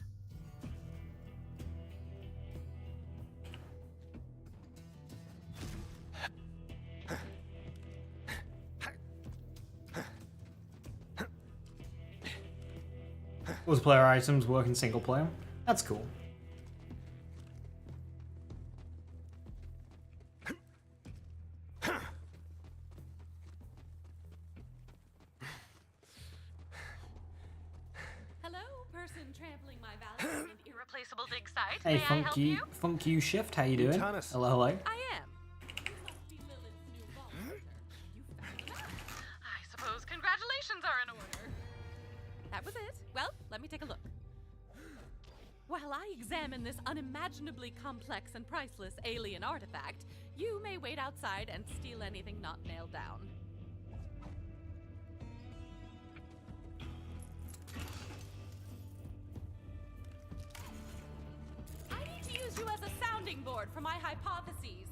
Multiplayer items work in single player. That's cool. Hello, person trampling my valley and irreplaceable dig site. Hey, May I help you? Funk you Shift, how you doing? Tannis. Hello, hello. I am. You must be Lilith's new vault hunter. You found the map. I suppose congratulations are in order. That was it. Well, let me take a look. While I examine this unimaginably complex and priceless alien artifact, you may wait outside and steal anything not nailed down. I need to use you as a sounding board for my hypotheses.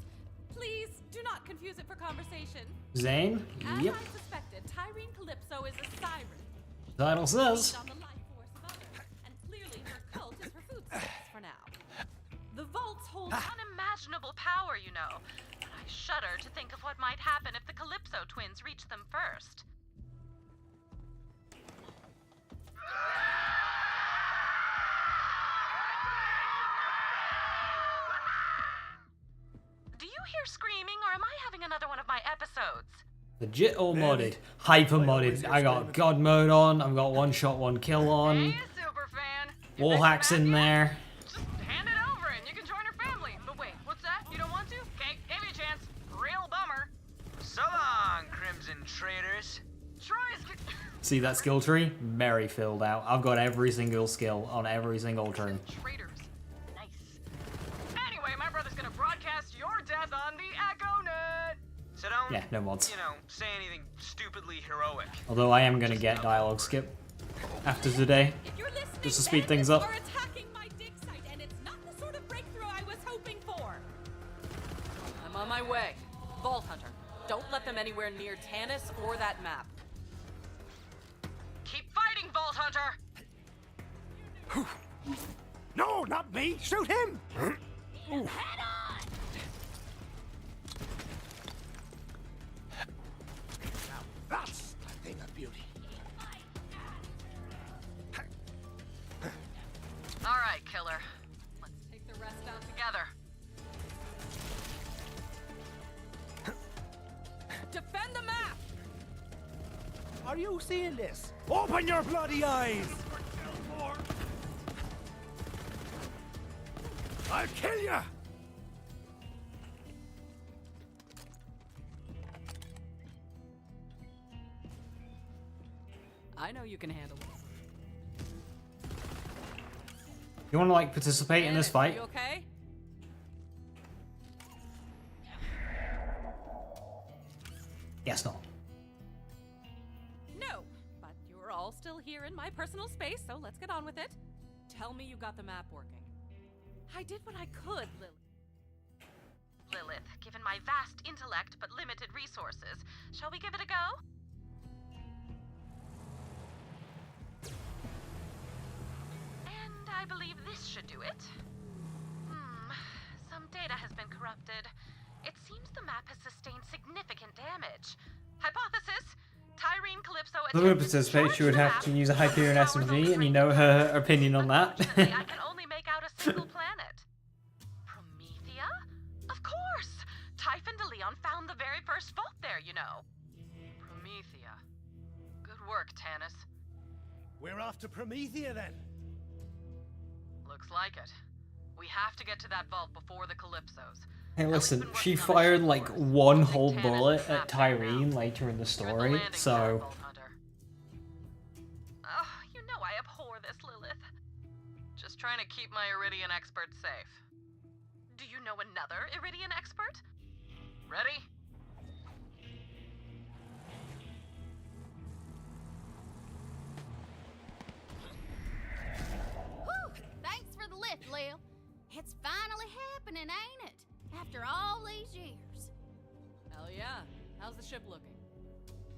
Please do not confuse it for conversation. Zane? As Yep. I suspected, Tyrene Calypso is a siren. Title says. On the life force of others, and clearly her cult is her food source for now. The vaults hold unimaginable power, you know. But I shudder to think of what might happen if the Calypso twins reach them first. Do you hear screaming, or am I having another one of my episodes? Legit or modded? Hyper modded. I got God mode on. I've got one shot, one kill on. Wall hacks in there. Hand it over and you can join her family. But wait, what's that? You don't want to? Okay, give me a chance. Real bummer. So long, Crimson Traders. See that skill tree? Very filled out. I've got every single skill on every single tree. Anyway, my brother's gonna broadcast your death on the EchoNet. So don't, Yeah, no mods. you know, say anything stupidly heroic. Although I am gonna get dialogue skip after today, just to speed things up. Are attacking my dig site, and it's not the sort of breakthrough I was hoping for. I'm on my way. Vault Hunter, don't let them anywhere near Tannis or that map. Keep fighting, Vault Hunter! No, not me! Shoot him! you seeing this? Open your bloody eyes! I'll kill ya! I know you can handle it. You want to like participate in this fight? You okay? Yes, not. No, but you're all still here in my personal space, so let's get on with it. Tell me you got the map working. I did what I could, Lilith, given my vast intellect but limited resources, shall we give it a go? And I believe this should do it. Some data has been corrupted. It seems the map has sustained significant damage. Hypothesis: Tyrene Calypso If we participate, she would have to use a Hyperion SMG, and you know her opinion on that. I can only make out a single planet. Promethea? Of course! Typhon de Leon found the very first vault there, you know. Promethea. Good work, Tannis. We're off to Promethea then. Looks like it. We have to get to that vault before the Calypsos. Hey, listen, she fired like one whole bullet at Tyrene later in the story, so... Oh, you know I abhor this, Lilith. Just trying to keep my Iridian expert safe. Do you know another Iridian expert? Ready? Whew! Thanks for the lift, Lil. It's finally happening, ain't it? After all these years. Hell yeah. How's the ship looking?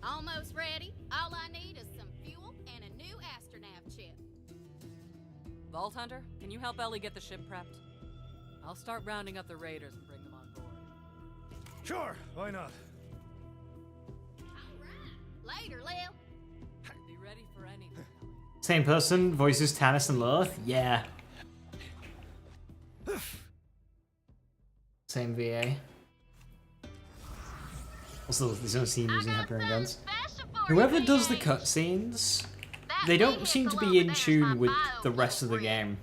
Almost ready. All I need is some fuel and a new astronav chip. Vault Hunter, can you help Ellie get the ship prepped? I'll start rounding up the raiders and bring them on board. Sure, why not? Later, Lil. Be ready for anything. Same person, voices Tannis and Lilith? Yeah. Same VA. Also, there's no scene using Hyperion guns. Whoever does the cutscenes, they don't seem to be in tune with the rest of the game.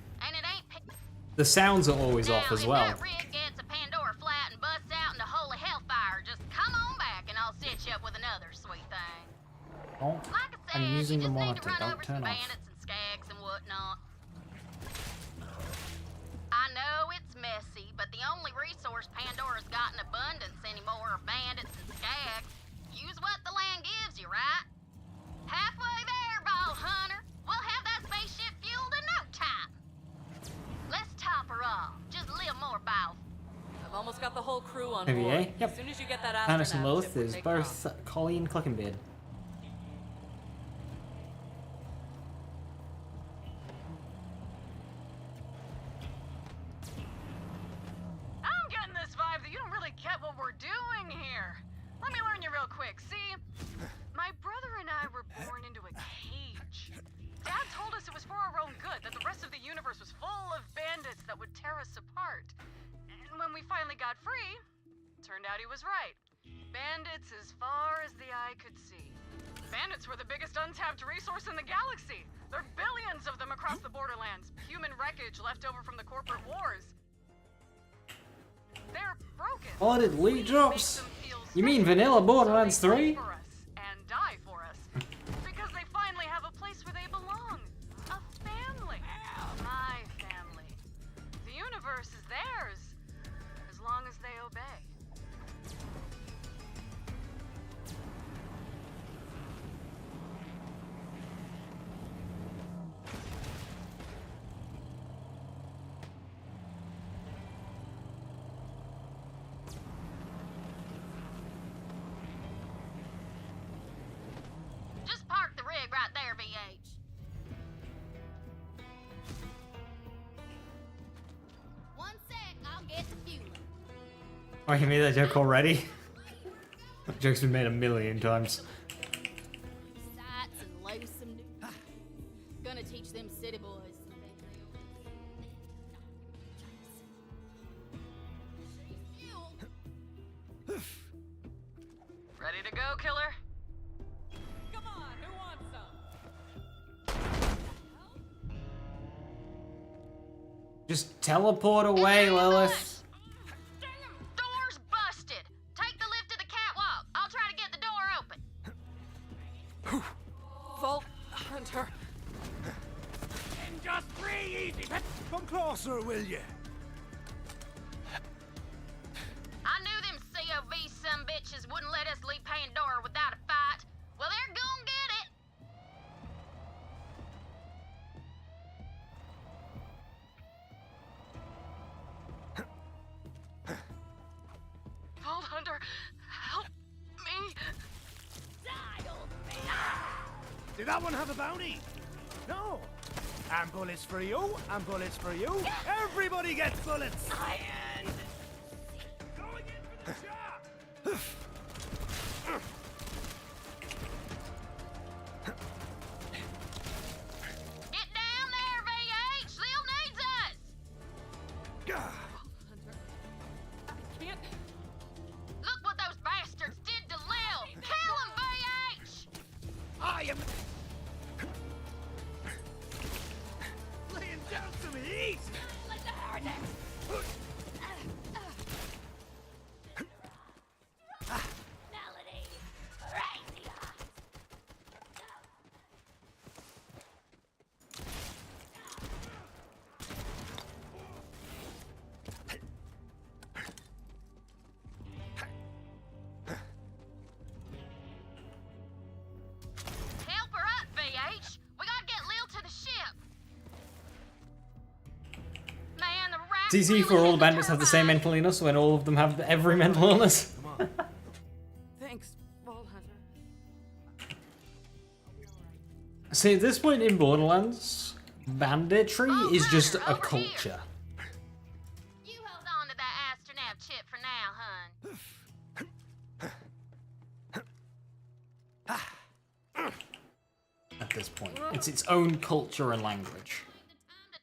The sounds are always off as well. Rig gets a Pandora flat and busts out into holy hellfire. Just come on back and I'll set you up with another sweet thing. Oh, I'm using the monitor, don't turn off. Bandits and skags and whatnot. I know it's messy, but the only resource Pandora's got in abundance anymore are bandits and skags. Use what the land gives you, right? Halfway there, Vault Hunter. We'll have that spaceship fueled in no time. Let's top her off. Just a little more bow. I've almost got the whole crew on VA? board. Yep. As soon as you get that Tannis and astronav Lilith chip, is take both off. Colleen Cluckenbeard. I'm getting this vibe that you don't really get what we're doing here. Let me learn you real quick. See, my brother and I were born into a cage. Dad told us it was for our own good, that the rest of the universe was full of bandits that would tear us apart. And when we finally got free, turned out he was right. Bandits as far as the eye could see. Bandits were the biggest untapped resource in the galaxy. There are billions of them across the borderlands. Human wreckage left over from the corporate wars. They're broken. Audit lead drops? You mean Vanilla Borderlands 3? And die for us. Because they finally have a place where they belong. A family. My family. The universe is theirs. As long as they obey. Just park the rig right there, VH. One sec, I'll get the fuel. Oh, you made that joke already? That joke's been made a million times. Sights and loathsome new. Gonna teach them city boys. Ready to go, killer? Come on, who Just teleport away, Lilith. Door's busted. Take the lift to the catwalk. I'll try to get the door open. Vault Hunter. And just 3 easy. Come closer, will you? I knew them COV sumbitches wouldn't let us leave Pandora without a fight. Well, they're gonna get it. Vault Hunter, help me. Did that one have a bounty? No. And bullets for you, and bullets for you. Everybody gets bullets. Iron. Going in for the job. Get down there, VH. Lil needs us. Can't. Look what those bastards did to Lil. Kill him, VH. I am laying down some heat. Like the heretic. Melody. Crazy. Help her up, VH. We gotta get Lil to the ship. Man, the rat. It's easy for all the bandits have the same mental illness when all of them have every mental illness. Thanks, Vault Hunter. See, at this point in Borderlands, banditry is just a culture. You hold on to that astronaut chip for now, hun. At this point, it's its own culture and language.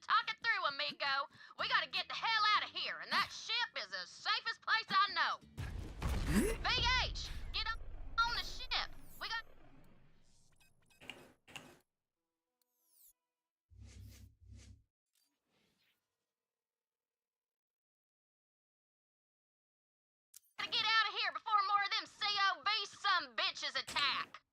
Talk it through, amigo. We gotta get the hell out of here, and that ship is the safest place I know. VH, get up on the ship. We got. Gotta get out of here before more of them COV sumbitches attack.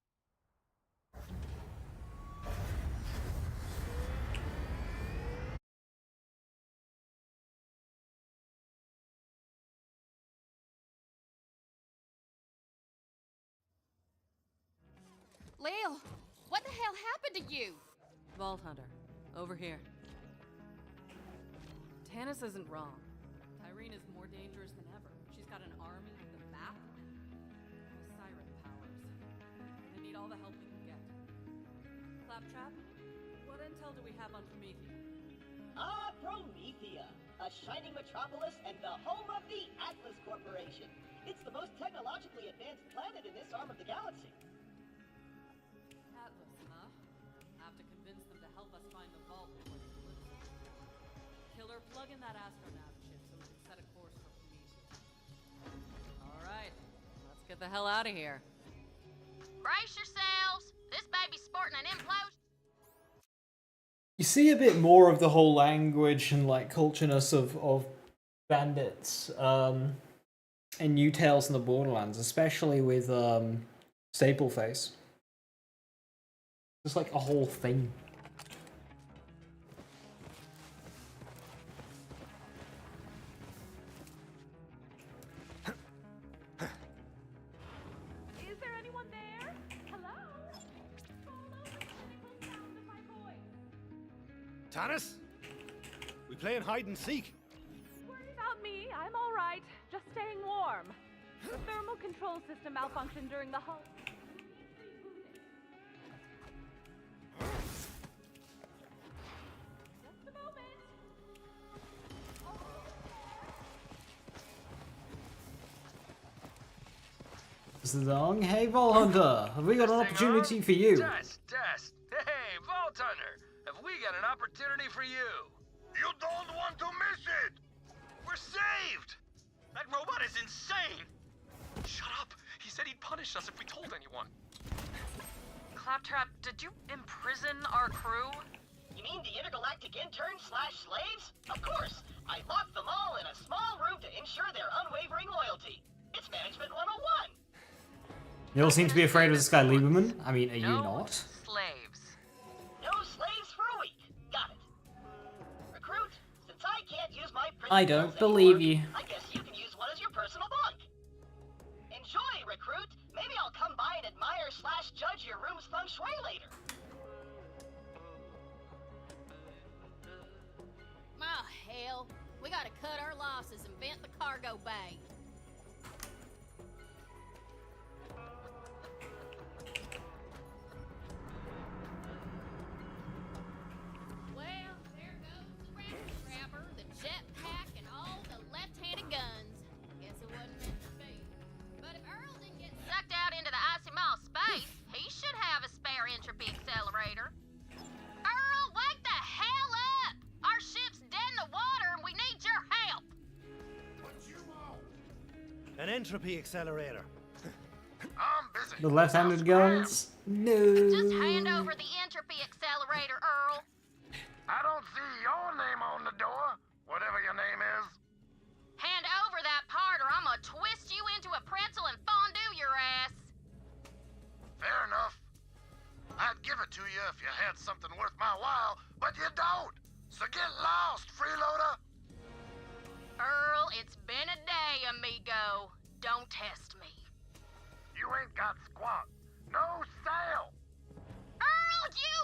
Lil, what the hell happened to you? Vault Hunter, over here. Tannis isn't wrong. Tyreen is more dangerous than ever. She's got an army with a map and siren powers. We need all the help we can get. Claptrap, what intel do we have on Promethea? Promethea, a shining metropolis and the home of the Atlas Corporation. It's the most technologically advanced planet in this arm of the galaxy. Atlas, huh? Have to convince them to help us find the vault before the Calypso. Killer, plug in that astronaut chip so we can set a course for Promethea. Alright, let's get the hell out of here. Brace yourselves. This baby's sporting an implosion. You see a bit more of the whole language and like cultureness of bandits in New Tales in the Borderlands, especially with Stapleface. It's like a whole thing. Is there anyone there? Hello? Follow the critical sound of my voice. Tannis? We playing hide and seek. Worry about me. I'm all right. Just staying warm. The thermal control system malfunctioned during the hull. Just a moment. Zong, hey Vault Hunter, have we got an opportunity for you? Test. Hey, Vault Hunter, have we got an opportunity for you? You don't want to miss it! We're saved! That robot is insane! Shut up! He said he'd punish us if we told anyone. Claptrap, did you imprison our crew? You mean the intergalactic intern/slaves? Of course! I locked them all in a small room to ensure their unwavering loyalty. It's Management 101! You all seem to be afraid of this guy Lieberman. I mean, are you not? Slaves. No slaves for a week. Got it. Recruit, since I can't use my prison I don't cells believe anymore, you. I guess you can use one as your personal bunk. Enjoy, Recruit. Maybe I'll come by and admire/judge your room's feng shui later. Oh, hell. We gotta cut our losses and vent the cargo bay. Well, there goes the ratchet grabber, the jetpack, and all the left-handed guns. Guess it wasn't meant to be. But if Earl didn't get Sucked out into the icy mall space, he should have a spare entropy accelerator. Earl, wake the hell up! Our ship's dead in the water and we need your help! An entropy accelerator. I'm busy. The left-handed guns? No. Just hand over the entropy accelerator, Earl. I don't see your name on the door, whatever your name is. Hand over that part or I'm gonna twist you into a pretzel and fondue your ass. Fair enough. I'd give it to you if you had something worth my while, but you don't. So get lost, freeloader. Earl, it's been a day, amigo. Don't test me. You ain't got squat. No sail. Earl, you...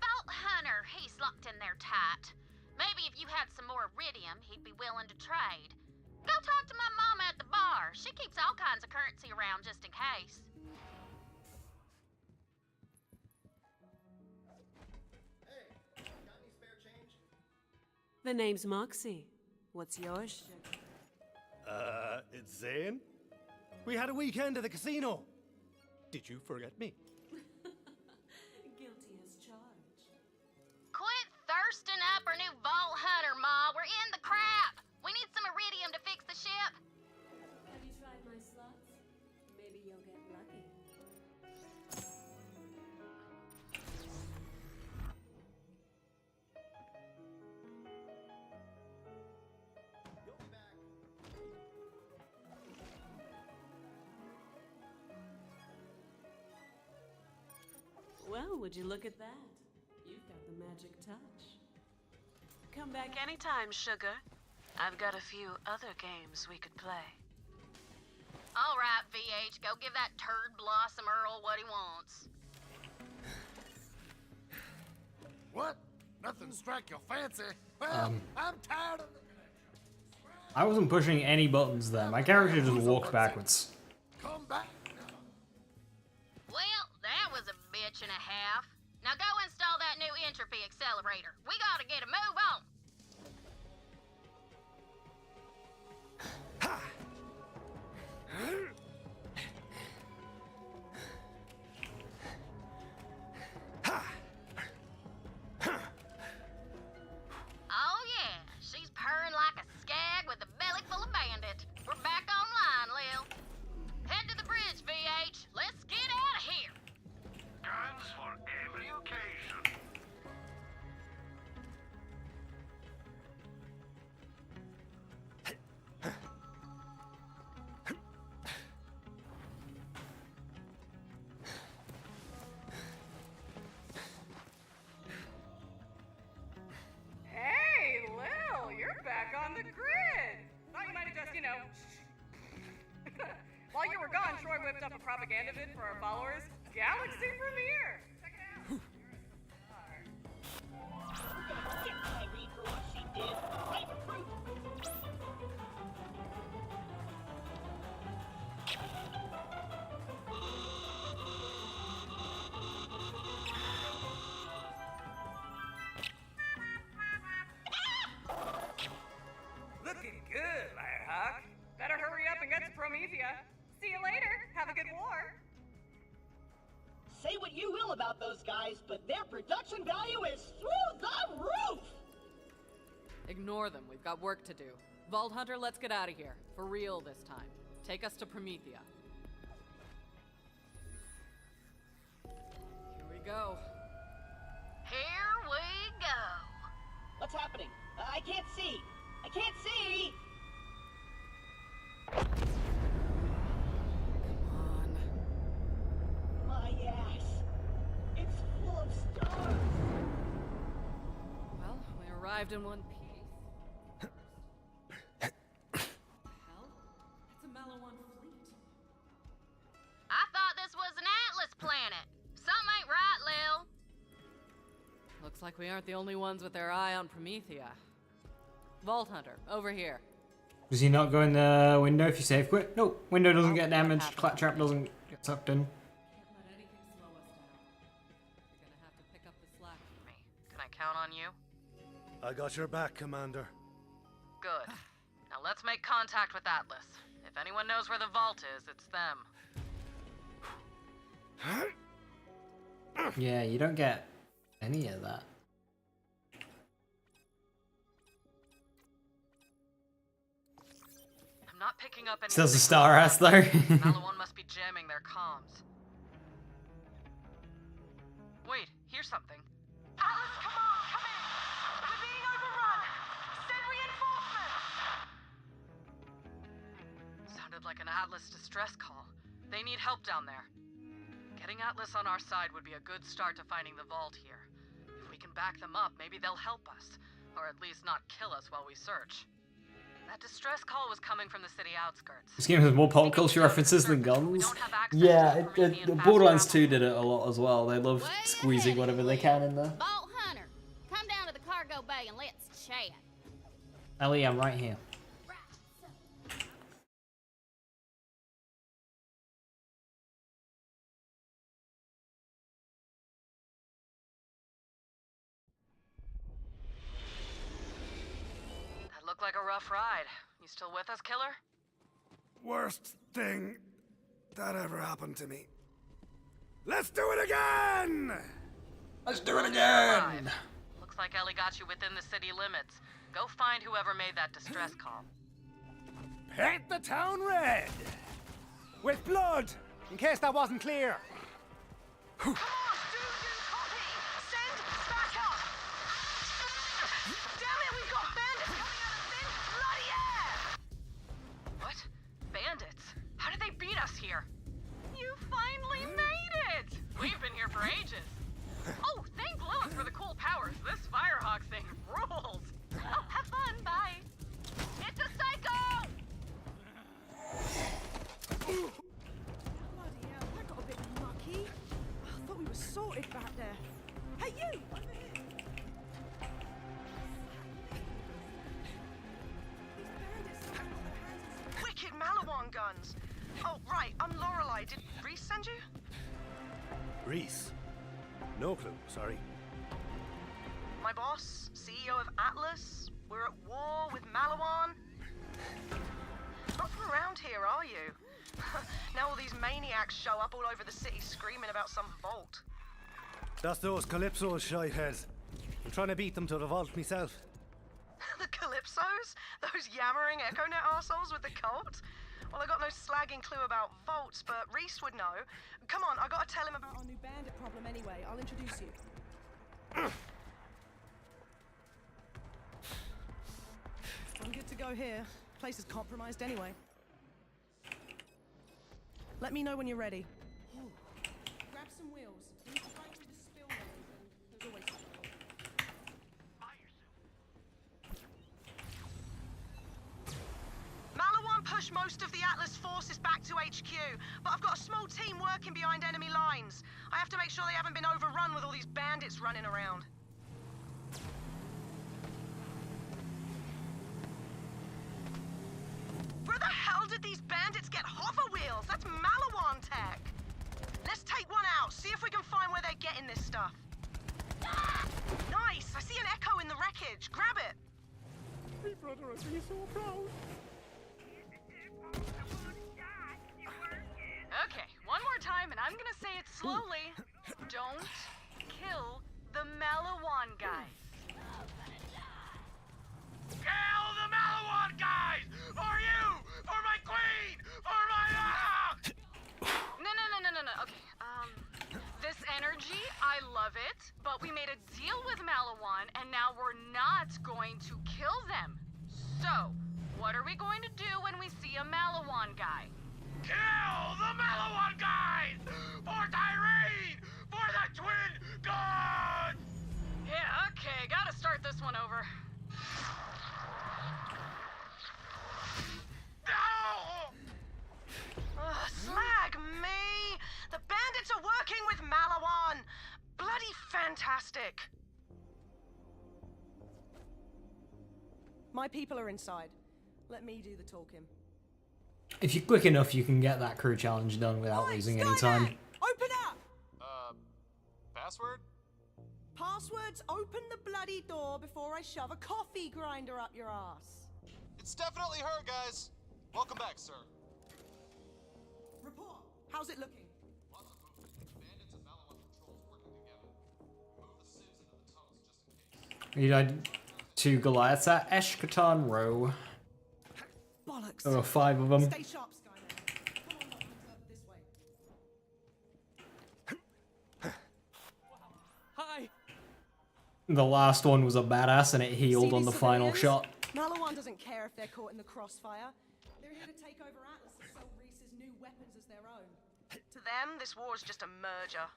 Vault Hunter, he's locked in there tight. Maybe if you had some more iridium, he'd be willing to trade. Go talk to my mama at the bar. She keeps all kinds of currency around just in case. The name's Moxie. What's yours, sugar? It's Zane. We had a weekend at the casino. Did you forget me? Guilty as charged. Quit thirsting up our new Vault Hunter, Ma. We're in the crap. We need some iridium to fix the ship. Have you tried my slots? Maybe you'll get lucky. Well, would you look at that? You've got the magic touch. Come back anytime, sugar. I've got a few other games we could play. All right, VH, go give that turd blossom Earl what he wants. What? Nothing strike your fancy? Well, I'm tired of the... I wasn't pushing any buttons there. My character just walked backwards. Come back. Well, that was a bitch and a half. Now go install that new entropy accelerator. We gotta get a move on. Oh yeah, she's purring like a skag with a belly full of bandit. We're back online, Lil. Head to the bridge, VH. Let's get out of here. Guns for every occasion. Hey, Lil, you're back on the grid. Thought you might have just, While you were gone, Troy whipped up a propaganda vid for our followers. Galaxy premiere. Check it out. You're a star. Get Kyrie for what she did. Right, Recruit? Looking good, Firehawk. Better hurry up and get to Promethea. See you later. Have a good war. Say what you will about those guys, but their production value is through the roof! Ignore them. We've got work to do. Vault Hunter, let's get out of here. For real this time. Take us to Promethea. Here we go. Here What's happening? I can't see. I can't see! My ass. It's full of stars. Well, we arrived in one piece. Hell? It's a Malawan fleet. I thought this was an Atlas planet. Something ain't right, Lil. Looks like we aren't the only ones with their eye on Promethea. Vault Hunter, over here. Does he not go in the window if you save quit? Nope. Window doesn't get damaged. Claptrap doesn't get sucked in. Can't let anything slow us down. You're gonna have to pick up the slack for me. Can I count on you? I got your back, Commander. Good. Now let's make contact with Atlas. If anyone knows where the vault is, it's them. Yeah, you don't get any of that. I'm not picking up any. Still's a star ass though. Malawan must be jamming their comms. Wait, here's something. Atlas, come on, come in! We're being overrun! Send reinforcements! Sounded like an Atlas distress call. They need help down there. Getting Atlas on our side would be a good start to finding the vault here. If we can back them up, maybe they'll help us. Or at least not kill us while we search. That distress call was coming from the city outskirts. This game has more pop culture references than guns. Yeah, Borderlands 2 did it a lot as well. They love squeezing whatever they can in there. Vault Hunter, come down to the cargo bay and let's chat. Ellie, I'm right here. Looked like a rough ride. You still with us, killer? Worst thing that ever happened to me. Let's do it again! Let's do it again! Looks like Ellie got you within the city limits. Go find whoever made that distress call. Paint the town red! With blood! In case that wasn't clear. Come on, copy! Send back up! Damn it, we've got bandits coming out of thin bloody air! What? Bandits? How did they beat us here? You finally made it! We've been here for ages. Oh, thank Lilith for the cool powers. This Firehawk thing rules. Oh, have fun. Bye. It's a psycho! Bloody hell, that got a bit mucky. I thought we were sorted back there. Hey, you! Wicked Malawan guns. Oh, right, I'm Lorelei. Did Reese send you? Reese? No clue, sorry. My boss, CEO of Atlas. We're at war with Malawan. Not from around here, are you? Now all these maniacs show up all over the city screaming about some vault. That's those Calypso shitheads. I'm trying to beat them to the vault myself. The Calypsos? Those yammering EchoNet arseholes with the cult? Well, I got no slagging clue about vaults, but Reese would know. Come on, I gotta tell him about our new bandit problem anyway. I'll introduce you. I'm good to go here. Place is compromised anyway. Let me know when you're ready. Grab some wheels. We need to fight through the spillways, and there's always Malawan pushed most of the Atlas forces back to HQ, but I've got a small team working behind enemy lines. I have to make sure they haven't been overrun with all these bandits running around. Where the hell did these bandits get hover wheels? That's Malawan tech. Let's take one out, see if we can find where they're getting this stuff. Nice! I see an echo in the wreckage. Grab it. My brother would be so proud. Okay, one more time, and I'm gonna say it slowly. Don't kill the Malawan guys. Kill the Malawan guys! For you! For my queen! For my... No. Okay, this energy, I love it, but we we made a deal with Malawan, and now we're not going to kill them. So, what are we going to do when we see a Malawan guy? Kill the Malawan guys! For Tyrene! For the twin gods! Yeah, okay, gotta start this one over. Slag me! The bandits are working with Malawan! Bloody fantastic! My people are inside. Let me do the talking. If you're quick enough, you can get that crew challenge done without losing any time. Open up! Password? Passwords, open the bloody door before I shove a coffee grinder up your ass. It's definitely her, guys. Welcome back, sir. Report. How's it looking? Bandits and Malawan patrols working together. Move the civs into the tunnels just in case. You died 2 Goliaths at Eshkatan Row. Bollocks. There were 5 of them. Stay sharp, Skynet. Come on, this way. Hi. The last one was a badass and it healed on the final shot. Malawan doesn't care if they're caught in the crossfire. They're here to take over Atlas and sell Reese's new weapons as their own. To them, this war is just a merger.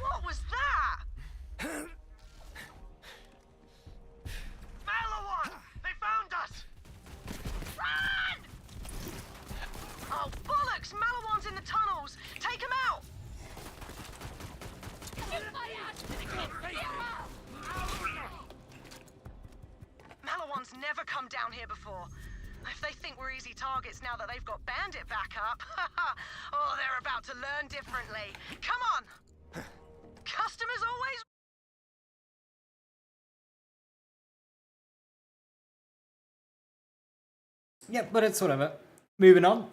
What was that? Malawan! They found us! Run! Oh, bollocks! Malawan's in the tunnels! Take him out! Malawan's never come down here before. If they think we're easy targets now that they've got Bandit back up, oh, they're about to learn differently. Come on! Customers always... Yep, but it's whatever. Moving on.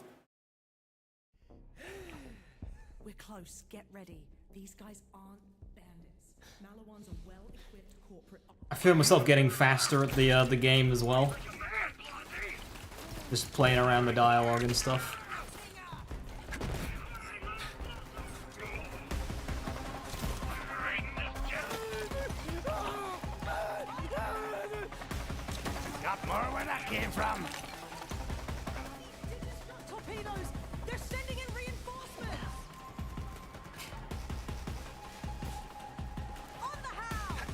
We're close. Get ready. These guys aren't bandits. Malawan's a well-equipped corporate... I feel myself getting faster at the game as well. Just playing around the dialogue and stuff. Got more where that came from. Torpedoes! They're sending in reinforcements! On the house!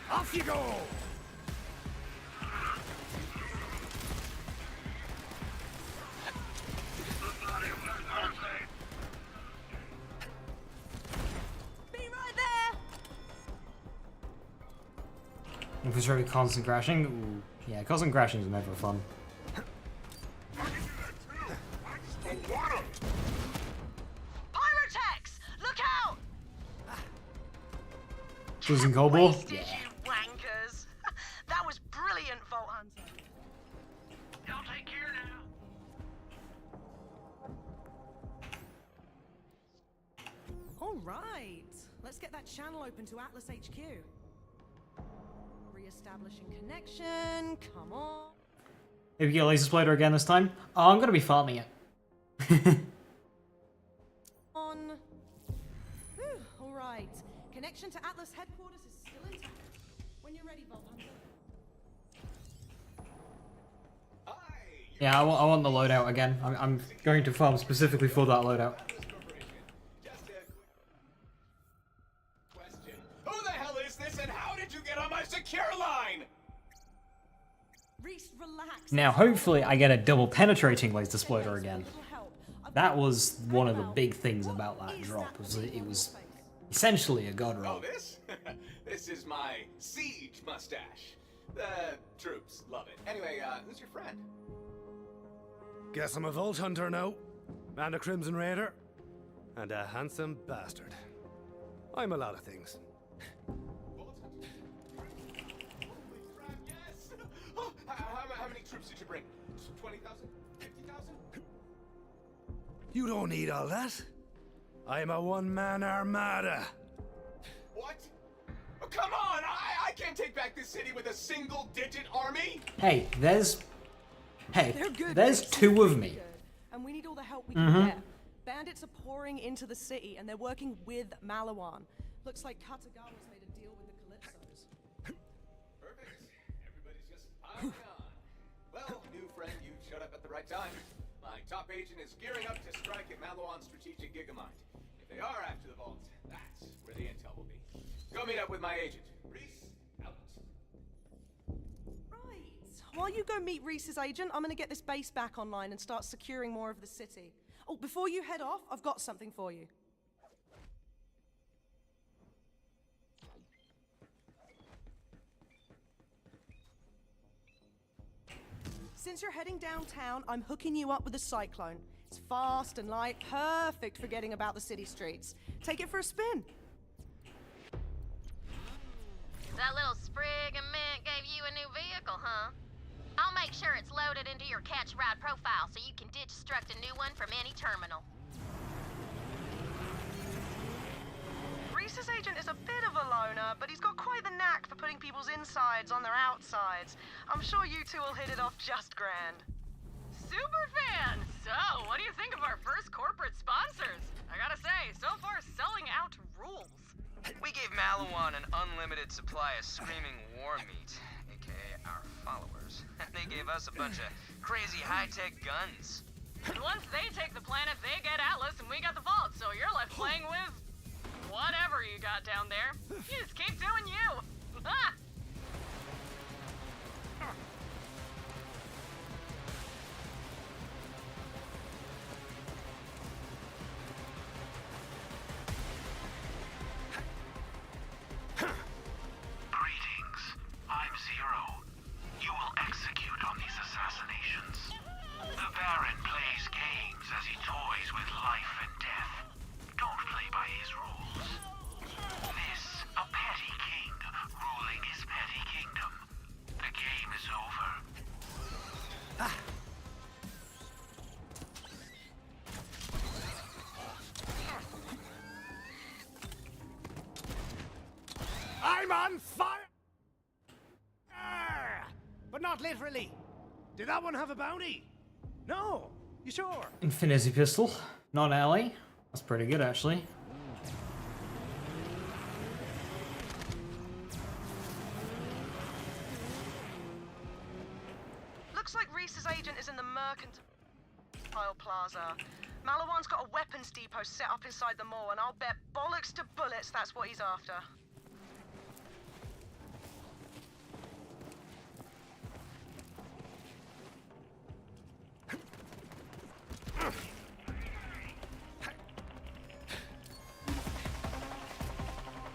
Off you go! Be right there! Infantry constant crashing. Ooh. Yeah, constant crashing is never fun. Pyrotechs! Look out! Losing Cobble? Wasted, you wankers! That was brilliant, Vault Hunter. They'll take care now. All right, let's get that channel open to Atlas HQ. Re-establishing connection, come on. Maybe get a laser splitter again this time? Oh, I'm gonna be farming it. On. Whew, all right, connection to Atlas headquarters is still intact. When you're ready, Vault Hunter. Yeah, I want the loadout again. I'm going to farm specifically for that loadout. Who the hell is this and how did you get on my secure line? Reese, relax. Now, hopefully, I get a double penetrating laser splitter again. That was one of the big things about that drop. Was that it was essentially a god roll. Oh, this? This is my siege mustache. The troops love it. Anyway, who's your friend? Guess I'm a Vault Hunter now. And a Crimson Raider. And a handsome bastard. I'm a lot of things. Oh, troops did you bring? 20,000? 50,000? You don't need all that. I'm a one-man armada. What? Oh, come on! I can't take back this city with a single-digit army! Hey, there's Reese. two of me. Good. And we need all the help we Mhm. can get. Bandits are pouring into the city, and they're working with Malawan. Looks like Kagawa's made a deal with the Calypsos. Perfect. Everybody's just piling on. Well, new friend, you showed up at the right time. My top agent is gearing up to strike at Malawan's strategic Gigamind. If they are after the vault, that's where the intel will be. Go meet up with my agent. Reese, out. Right. While you go meet Reese's agent, I'm gonna get this base back online and start securing more of the city. Oh, before you head off, I've got something for you. Since you're heading downtown, I'm hooking you up with a cyclone. It's fast and light, perfect for getting about the city streets. Take it for a spin. That little sprig of mint gave you a new vehicle, huh? I'll make sure it's loaded into your catch ride profile so you can destruct a new one from any terminal. Reese's agent is a bit of a loner, but he's got quite the knack for putting people's insides on their outsides. I'm sure you two will hit it off just grand. Super fan! So, what do you think of our first corporate sponsors? I gotta say, so far selling out rules. We gave Malawan an unlimited supply of screaming war meat, aka our followers. They gave us a bunch of crazy high-tech guns. And once they take the planet, they get Atlas and we got the vault, so you're left playing with whatever you got down there. You just keep doing you. Ha! Greetings. I'm Zero. You will execute on these assassinations. The Baron plays games as he toys with life and death. Don't play by his rules. This, a petty king ruling his petty kingdom. The game is over. I'm on fire! But not literally. Did that one have a bounty? No. You sure? Infinity pistol, not alley. That's pretty good actually. Looks like Reese's agent is in the Mercantile Plaza. Malawan's got a weapons depot set up inside the mall, and I'll bet bollocks to bullets that's what he's after.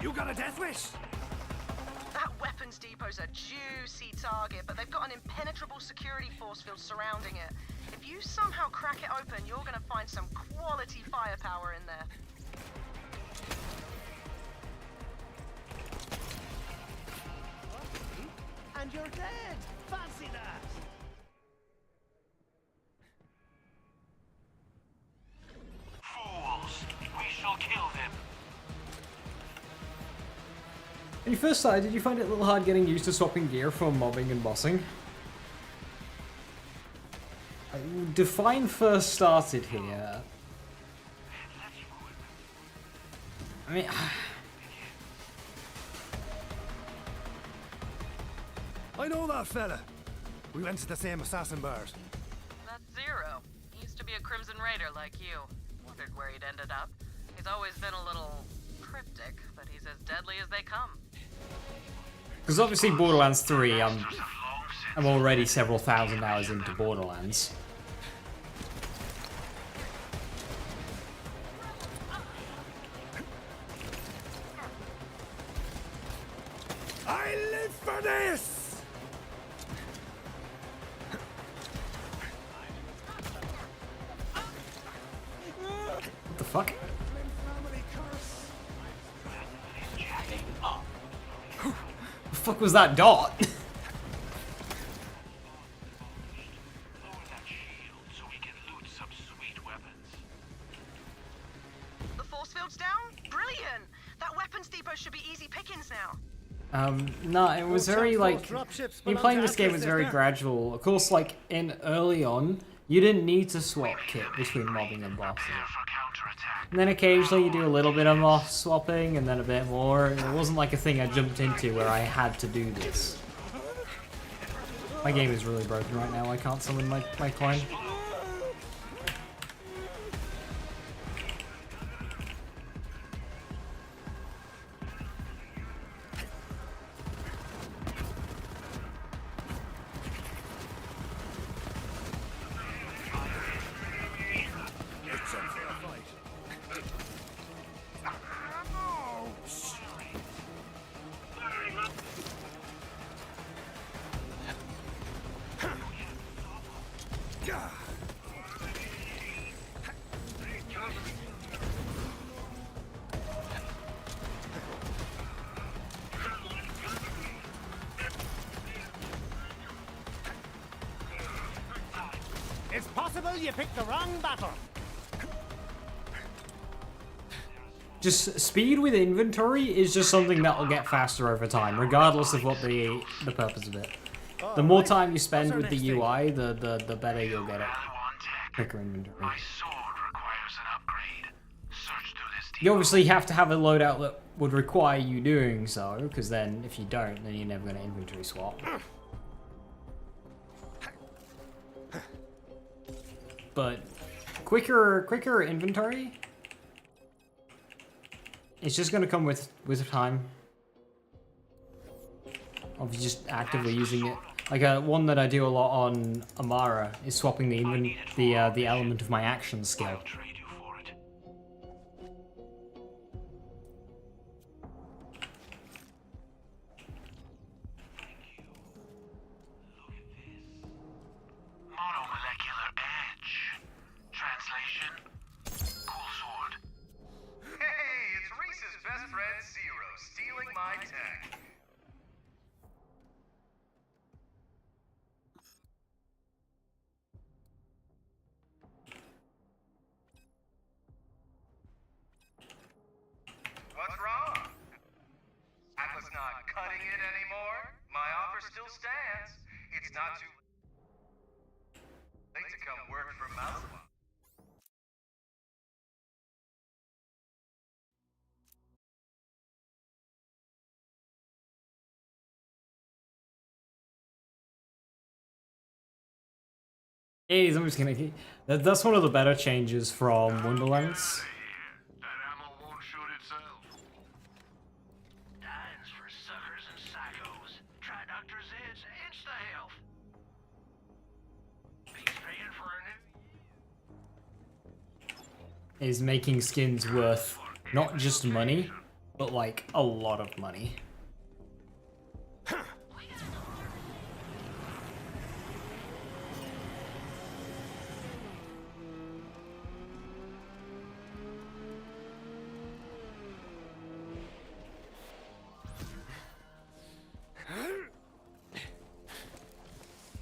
You got a death wish? That weapons depot's a juicy target, but they've got an impenetrable security force field surrounding it. If you somehow crack it open, you're gonna find some quality firepower in there. And you're dead! Fancy that! Fools! We shall kill them. When you first started, did you find it a little hard getting used to swapping gear for mobbing and bossing? Define first started here. I mean... I know that fella. We went to the same assassin bars. That's Zero. He used to be a Crimson Raider like you. Wondered where he'd ended up. He's always been a little cryptic, but he's as deadly as they come. Because obviously Borderlands 3, I'm already several thousand hours into Borderlands. I live for this! What the fuck? The fuck was that dot? should be easy pickings now. No, it was very, like, me playing this game was very gradual. Of course, like, in early on, you didn't need to swap kit between mobbing and bossing. And then occasionally you do a little bit of mob swapping, and then a bit more. It wasn't like a thing I jumped into where I had to do this. My game is really broken right now, I can't summon my clone. It's possible you picked the wrong battle. Just speed with inventory is just something that will get faster over time, regardless of what the purpose of it. The more time you spend with the UI, the better you'll get it. Quicker inventory. You obviously have to have a loadout that would require you doing so, because then if you don't, then you're never going to inventory swap. But quicker inventory, it's just going to come with time of just actively using it. Like one that I do a lot on Amara is swapping the element of my action skill. What's wrong? Atlas not cutting it anymore? My offer still stands. It's not too late to come work for Malawan. I'm just gonna. That's one of the better changes from Wonderlands. Is making skins worth not just money, but like a lot of money.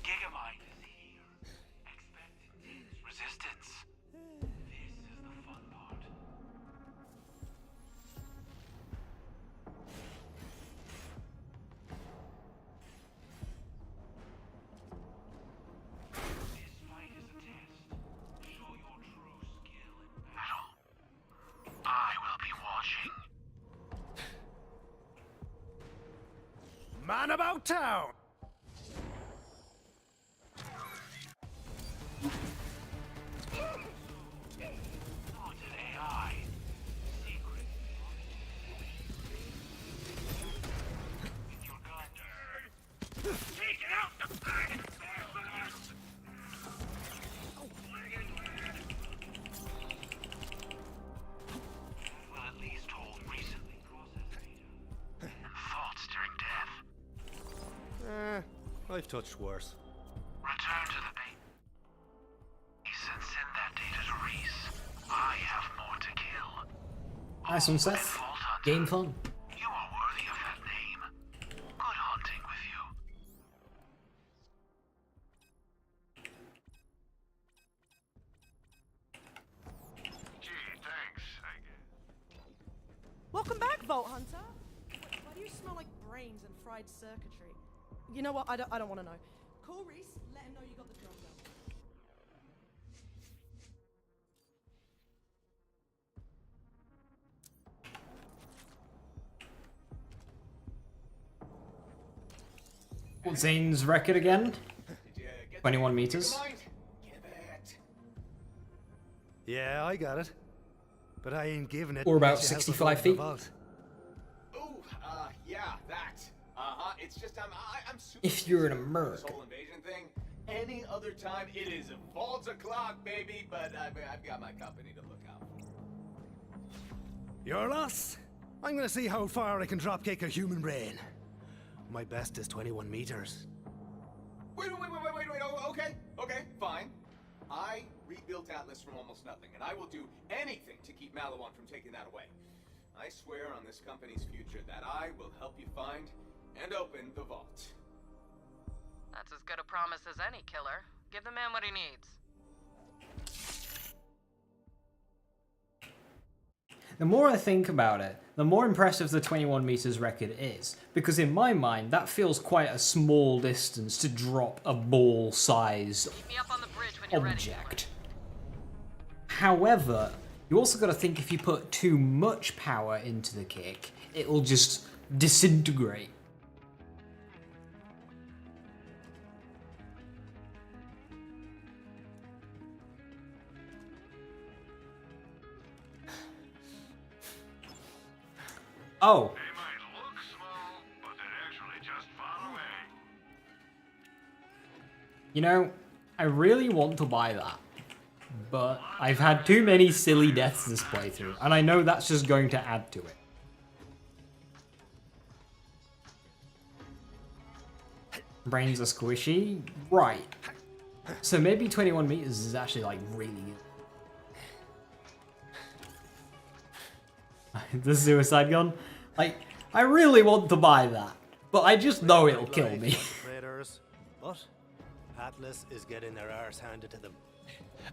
Gigamind is here. Expect resistance. This is the fun part. This fight is a test. Show your true skill in battle. I will be watching. Man about town! I've touched worse. Return to the base and send that data to Reese. I have more to kill. Nice one, Seth. Game fun. You are worthy of that name. Good hunting with you. Gee, thanks, I guess. Welcome back, Vault Hunter. brains and fried circuitry. You know what? I don't want to know. Call Reese, let him know you got the job done. What's Zane's record again? 21 meters. Yeah, I got it. But I ain't giving it. Or about unless you help us 65 open the feet. vault. Yeah, that. It's just I'm super. If you're in This America. whole invasion thing. Any other time, it is vault o'clock, baby. But I've got my company to look out for. Your loss. I'm gonna see how far I can dropkick a human brain. My best is 21 meters. Wait. Oh, okay, fine. I rebuilt Atlas from almost nothing, and I will do anything to keep Malawan from taking that away. I swear on this company's future that I will help you find and open the vault. That's as good a promise as any, killer. Give the man what he needs. The more I think about it, the more impressive the 21 meters record is, because in my mind that feels quite a small distance to drop a ball-sized object. However, you also got to think if you put too much power into the kick, it will just disintegrate. Oh. They might look small, but they're actually just far away. You know, I really want to buy that, but I've had too many silly deaths this playthrough, and I know that's just going to add to it. Brains are squishy? Right. So maybe 21 meters is actually like really good. The suicide gun? Like, I really want to buy that, but I just know it'll kill me. Traitors, but Atlas is getting their arse handed to them. Now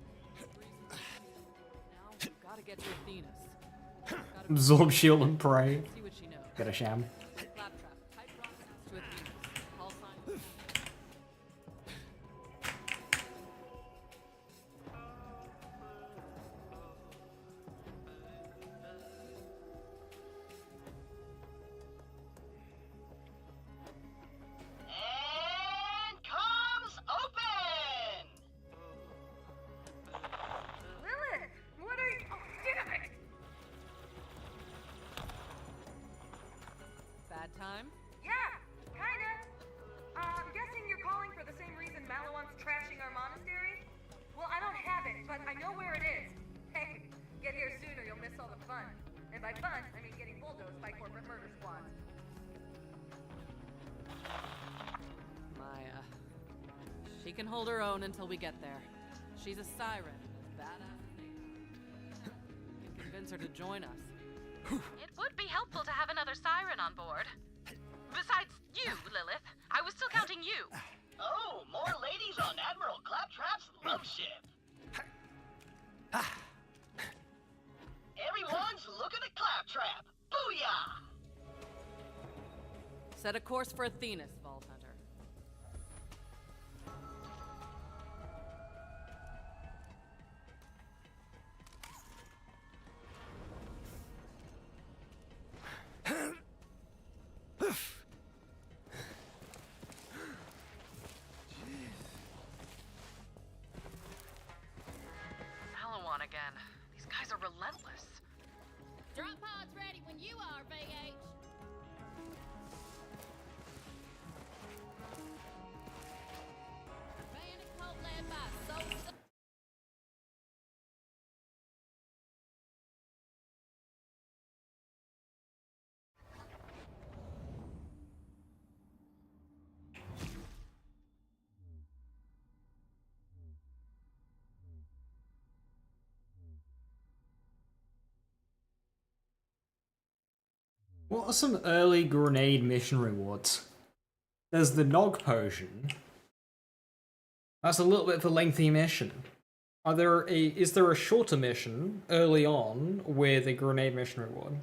we've got to get to Athenas. Absorb, shield, and pray. See what she knows. Get a sham. Claptrap, type broadcast to Athenas. Call sign. And comms open! Lilith, what are you? Oh, damn it! Bad time? Yeah, kinda. I'm guessing you're calling for the same reason Malawan's trashing our monastery? Well, I don't have it, but I know where it is. Hey, get here soon or you'll miss all the fun. And by fun, I mean getting bulldozed by corporate murder squads. Maya. She can hold her own until we get there. She's a siren, as badass as they are. We can convince her to join us. It would be helpful to have another siren on board. Besides you, Lilith. I was still counting you. Oh, more ladies on Admiral Claptrap's love ship. Everyone's looking at Claptrap. Booyah! Set a course for Athenas, Vault Hunter. Malawan again. These guys are relentless. Drop pods ready when you are, VH. Bandit cult led by Soul. What are some early grenade mission rewards? There's the Nog Potion. That's a little bit of a lengthy mission. Is there a shorter mission early on with a grenade mission reward?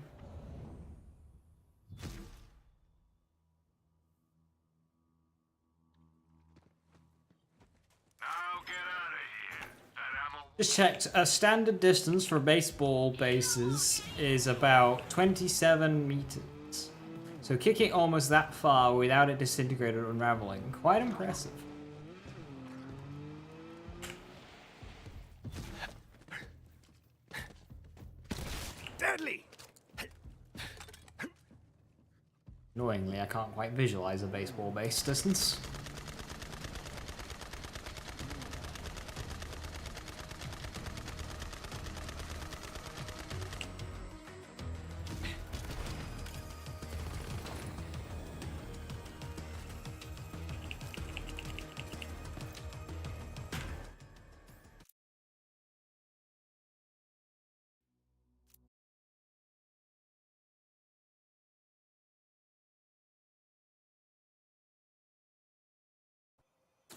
Just checked. A standard distance for baseball bases is about 27 meters. So kicking almost that far without it disintegrating or unraveling. Quite impressive. Deadly! Annoyingly, I can't quite visualize a baseball base distance.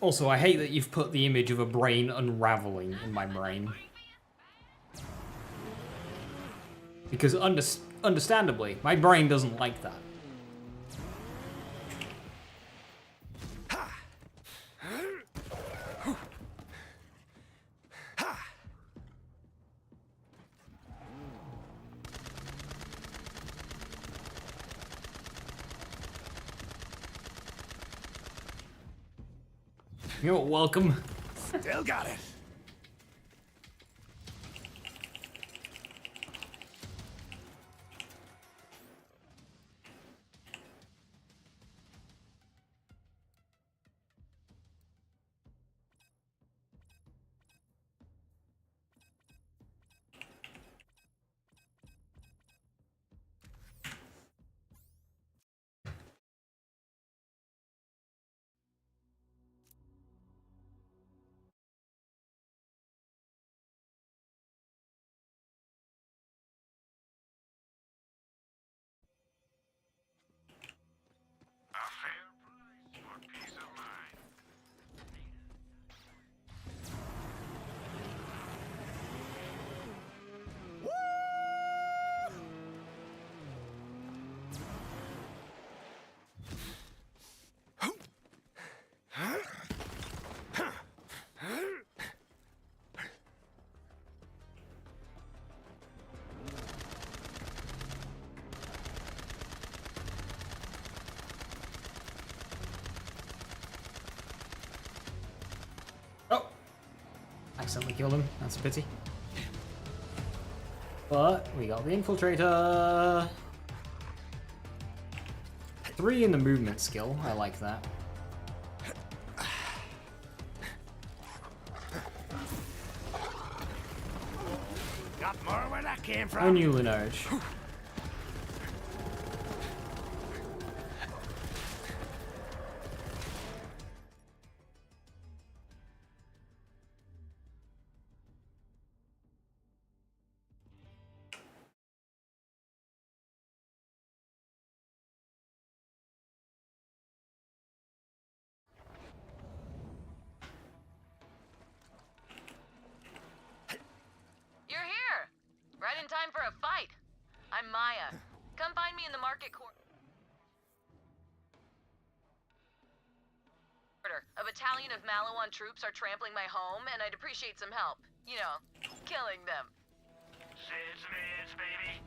Also, I hate that you've put the image of a brain unraveling in my brain. Because understandably, my brain doesn't like that. You're welcome. Still got it. Accidentally killed him. That's a pity. But we got the infiltrator. 3 in the movement skill. I like that. Got more where that came from. Oh, new lineage. Troops are trampling my home, and I'd appreciate some help. You know, killing them. Sids, baby.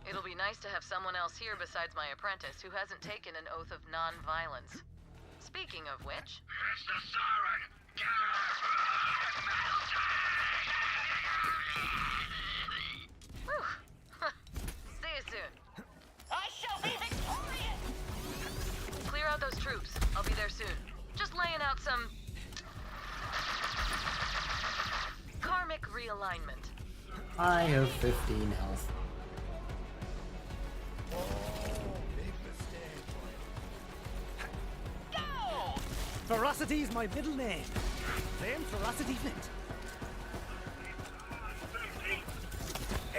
It'll be nice to have someone else here besides my apprentice who hasn't taken an oath of non-violence. Speaking of which... Mr. Siren, Whew. See you soon. I shall be victorious! Clear out those troops. I'll be there soon. Just laying out some... karmic realignment. I have 15 health. Big mistake. Go! Ferocity's my middle name. Claim Ferocity Flint.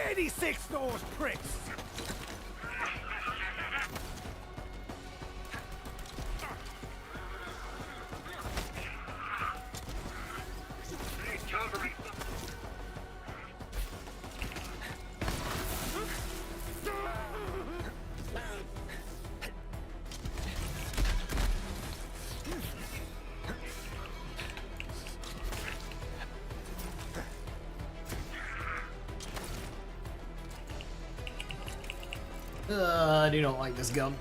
86 those pricks! I do not like this gun.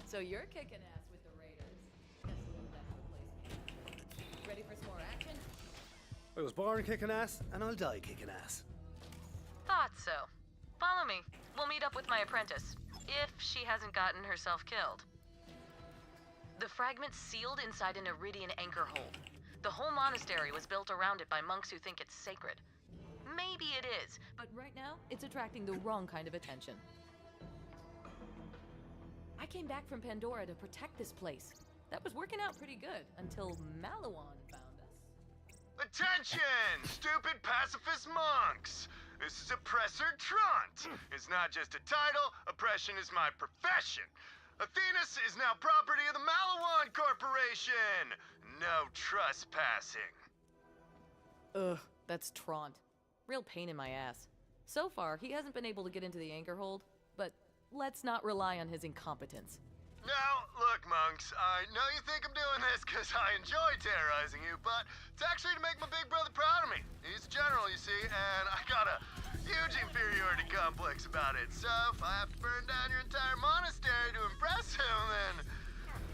So you're kicking ass with the Raiders. Ready for some more action? I was born kicking ass, and I'll die kicking ass. Thought so. Follow me. We'll meet up with my apprentice, if she hasn't gotten herself killed. The fragment's sealed inside an Iridian anchor hold. The whole monastery was built around it by monks who think it's sacred. Maybe it is, but right now, it's attracting the wrong kind of attention. I came back from Pandora to protect this place. That was working out pretty good, until Maliwan found us. Attention, stupid pacifist monks! This is Oppressor Trant. It's not just a title, oppression is my profession. Athenas is now property of the Maliwan Corporation. No trespassing. Ugh, that's Trant. Real pain in my ass. So far, he hasn't been able to get into the anchor hold, but let's not rely on his incompetence. Now, look, monks, I know you think I'm doing this because I enjoy terrorizing you, but it's actually to make my big brother proud of me. He's a general, you see, and I got a huge inferiority complex about it. So if I have to burn down your entire monastery to impress him, then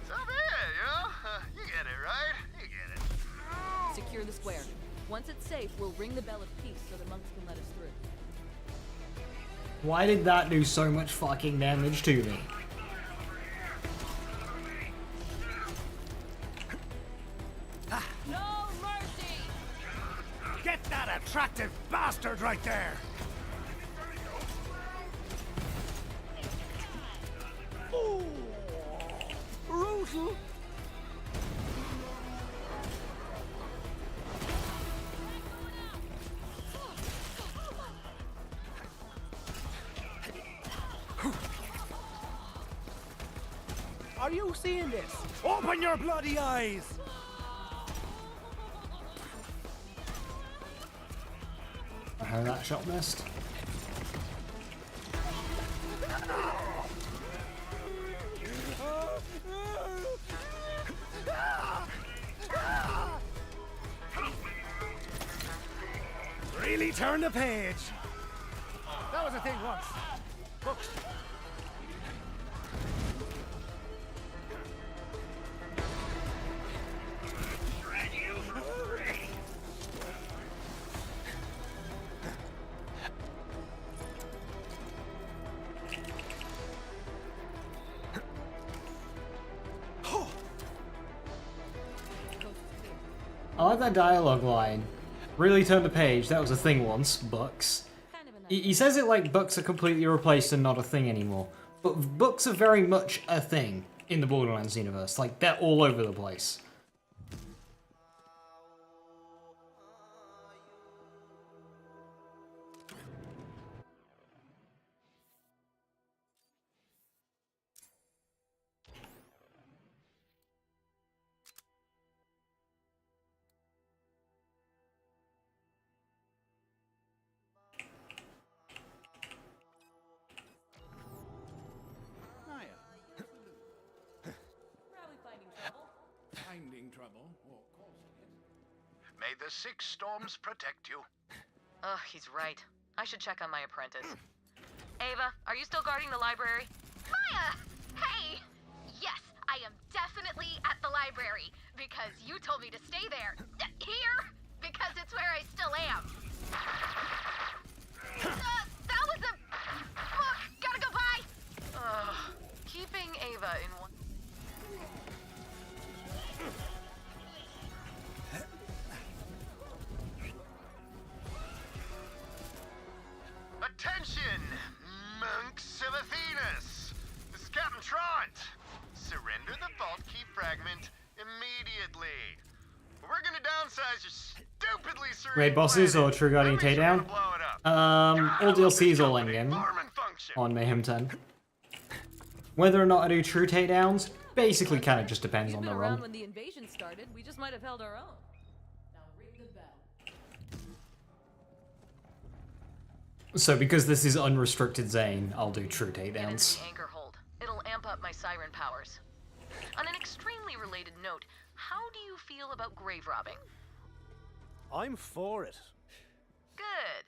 so be it, you know? You get it, right? You get it. Secure the square. Once it's safe, we'll ring the bell of peace so the monks can let us through. Why did that do so much fucking damage to me? No mercy! Get that attractive bastard right there! Ooh, brutal! Are you seeing this? Open your bloody eyes! How that shot missed. Really turn the page. That was a thing once. Books. I like that dialogue line. Really turn the page, that was a thing once, books. He says it like books are completely replaced and not a thing anymore. But books are very much a thing in the Borderlands universe. Like, they're all over the place. Finding trouble, or causing it. May the six storms protect you. Ugh, he's right. I should check on my apprentice. Ava, are you still guarding the library? Maya! Hey! Yes, I am definitely at the library, because you told me to stay there. Here? Because it's where I still am. That was a book! Gotta go by! Keeping Ava in one... Attention, monks of Athenas! This is Captain Trant. Surrender the vault key fragment immediately. We're gonna downsize your stupidly serene Raid bosses or True Guardian takedown? All DLCs all endgame on Mayhem 10. Whether or not I do true takedowns, basically kind of just depends on the run. When the invasion started, we just might have held our own. Now ring the bell. So because this is unrestricted Zane, I'll do true Get into takedowns. the anchor hold. It'll amp up my siren powers. On an extremely related note, how do you feel about grave robbing? I'm for it. Good.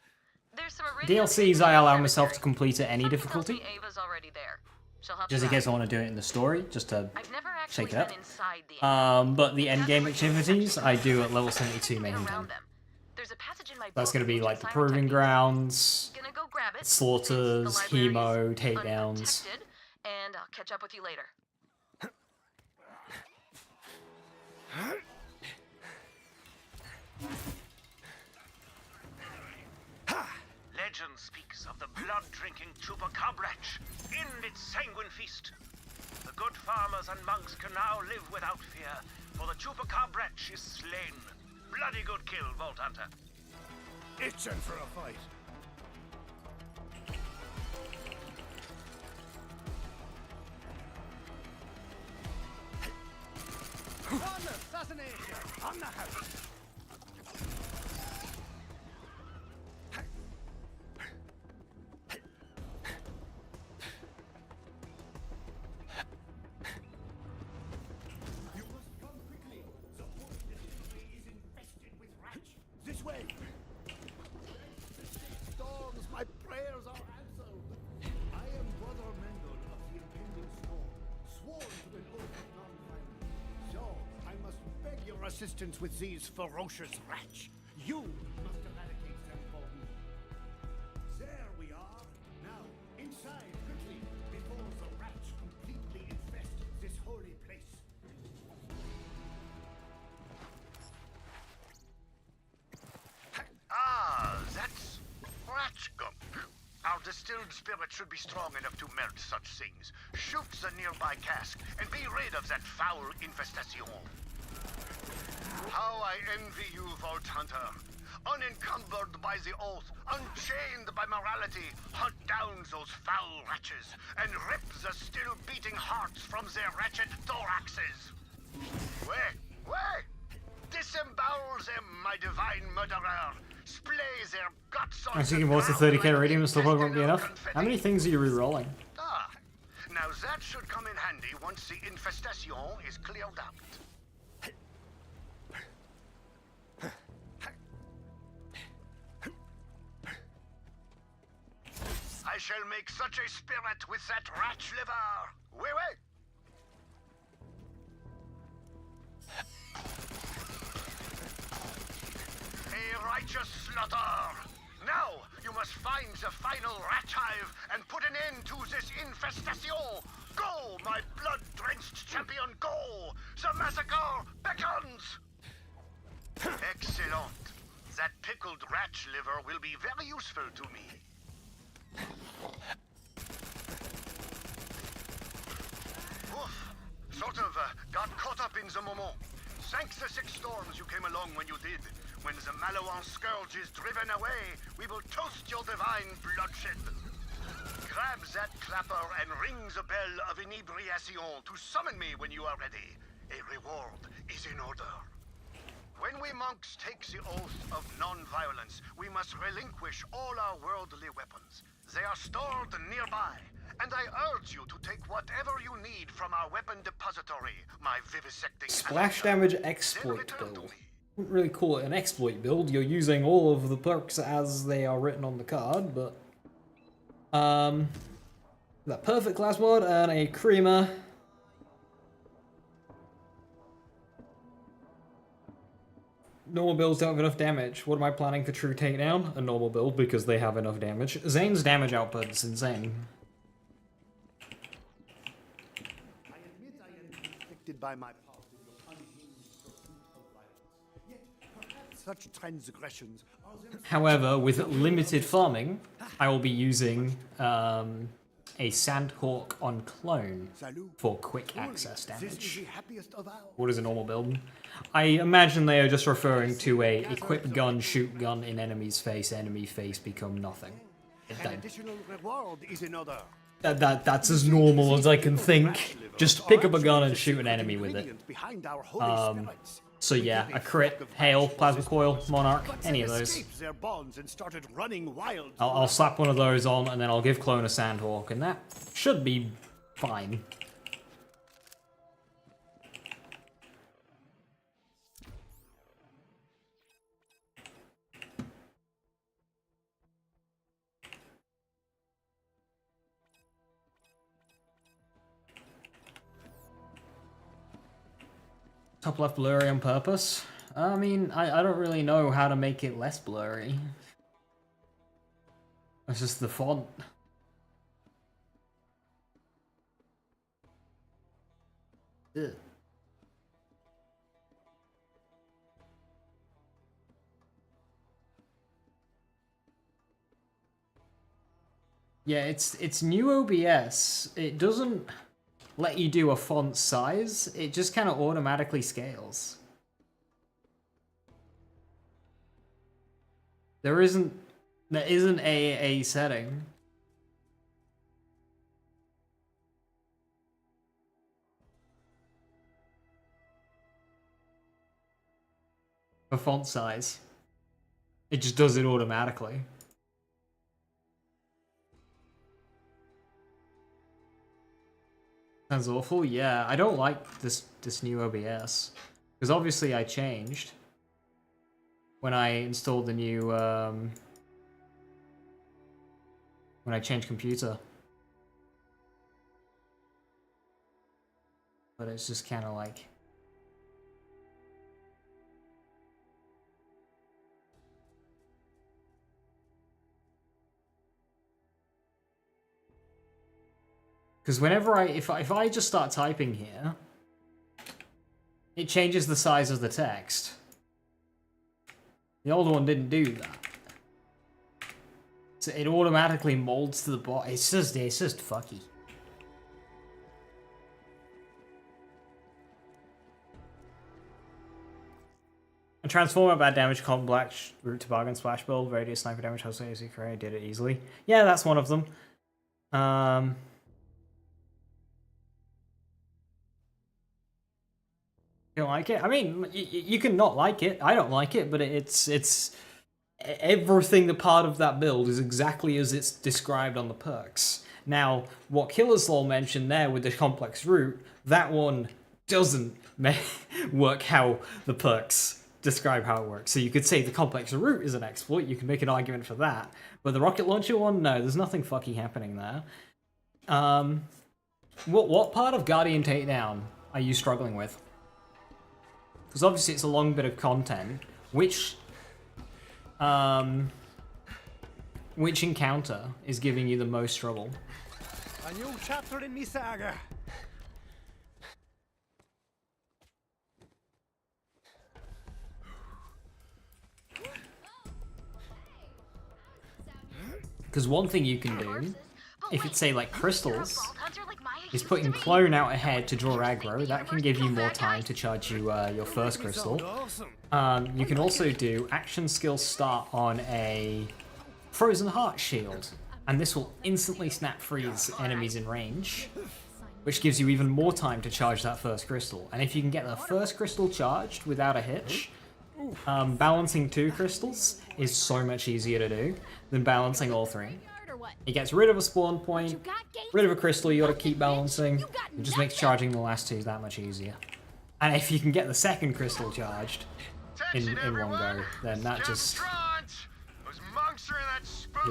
There's some original DLCs I allow myself to complete at any difficulty. Ava's already there. She'll help Just you in case I out. want to do it in the story, just to I've never actually shake it up. been inside the But the endgame activities I do at level 72 main time. There's a passage in my That's book going to be which like the Simon proving techniques. grounds, Gonna go grab it, slaughters, since the library hemo, is takedowns. unprotected, and I'll catch up with you later. Legend speaks of the blood-drinking Chupacabratch. End its sanguine feast. The good farmers and monks can now live without fear, for the Chupacabratch is slain. Bloody good kill, Vault Hunter. Itching for a fight. On assassination! On the house! You must come quickly. The whole distillery is infested with rats. This way. Storms, my prayers are answered. I am Brother Mendel of the impending storm, sworn to an oath of non-violence. So, I must beg your assistance with these ferocious rats. You must eradicate them for me. There we are. Now, inside quickly, before the rats completely infest this holy place. Ah, that's rat gunk. Our distilled spirit should be strong enough to melt such things. Shoot the nearby cask and be rid of that foul infestation. How I envy you, Vault Hunter. Unencumbered by the oath, unchained by morality, hunt down those foul wretches and rip the still beating hearts from their wretched thoraxes. Wait! Disembowel them, my divine murderer. Splay their guts on I'm thinking what's the 30k rating and still probably won't be enough. How many things are you re-rolling? Ah, now that should come in handy once the infestation is cleared out. I shall make such a spirit with that rat liver. Wait. A righteous slaughter. Now you must find the final rat hive and put an end to this infestation. Go, my blood-drenched champion, go! The massacre beckons! Excellent. That pickled rat liver will be very useful to me. Oof. Sort of got caught up in the moment. Thanks the 6 storms you came along when you did. When the Malawan scourge is driven away, we will toast your divine bloodshed. Grab that clapper and ring the bell of inebriation to summon me when you are ready. A reward is in order. When we monks take the oath of non-violence, we must relinquish all our worldly weapons. They are stored nearby, and I urge you to take whatever you need from our weapon depository, my vivisecting... Splash damage exploit build. Wouldn't really call it an exploit build. You're using all of the perks as they are written on the card, but... that perfect class mod and a creamer. Normal builds don't have enough damage. What am I planning for true takedown? A normal build because they have enough damage. Zane's damage output is insane. I admit I am conflicted by my part in your unhinged pursuit of violence. Yet, perhaps such transgressions are themselves... However, with limited farming, I will be using a Sandhawk on clone for quick access This is damage. the happiest of our... What is a normal build? I imagine they are just referring to a equip gun, shoot gun in enemy's face, enemy face become nothing. An additional reward is in order. That's as normal as I can think. Just pick up a gun and shoot an enemy with it. Behind our holy spirits. So yeah, a crit, hail, plasma coil, monarch, any of those. Escaped their bonds and started running wild. I'll slap one of those on and then I'll give clone a Sandhawk and that should be fine. Top left blurry on purpose? I mean, I don't really know how to make it less blurry. It's just the font. Ugh. Yeah, it's new OBS. It doesn't let you do a font size. It just kind of automatically scales. There isn't a setting. For font size. It just does it automatically. Sounds awful. Yeah, I don't like this new OBS because obviously I changed when I installed the new when I changed computer, but it's just kind of like because whenever if I just start typing here, it changes the size of the text. The old one didn't do that. So it automatically molds to the bottom. It's just fucky. A transformer bad damage, comp black, route to bargain, splash build, radius sniper damage, house AC career, did it easily. Yeah, that's one of them. You don't like it? I mean, you can not like it. I don't like it, but it's everything the part of that build is exactly as it's described on the perks. Now, what Killer's Law mentioned there with the complex route, that one doesn't work how the perks describe how it works. So you could say the complex route is an exploit, you can make an argument for that. But the rocket launcher one, no, there's nothing fucky happening there. What part of Guardian Takedown are you struggling with? Because obviously it's a long bit of content. Which encounter is giving you the most trouble? A new chapter in me saga. Because one thing you can do, if it's say like crystals, is putting clone out ahead to draw aggro. That can give you more time to charge you your first crystal. You can also do action skill start on a frozen heart shield, and this will instantly snap freeze enemies in range, which gives you even more time to charge that first crystal. And if you can get the first crystal charged without a hitch, balancing 2 crystals is so much easier to do than balancing all 3. It gets rid of a spawn point, rid of a crystal you gotta keep balancing, it just makes charging the last 2 that much easier. And if you can get the second crystal charged in one go, then that just...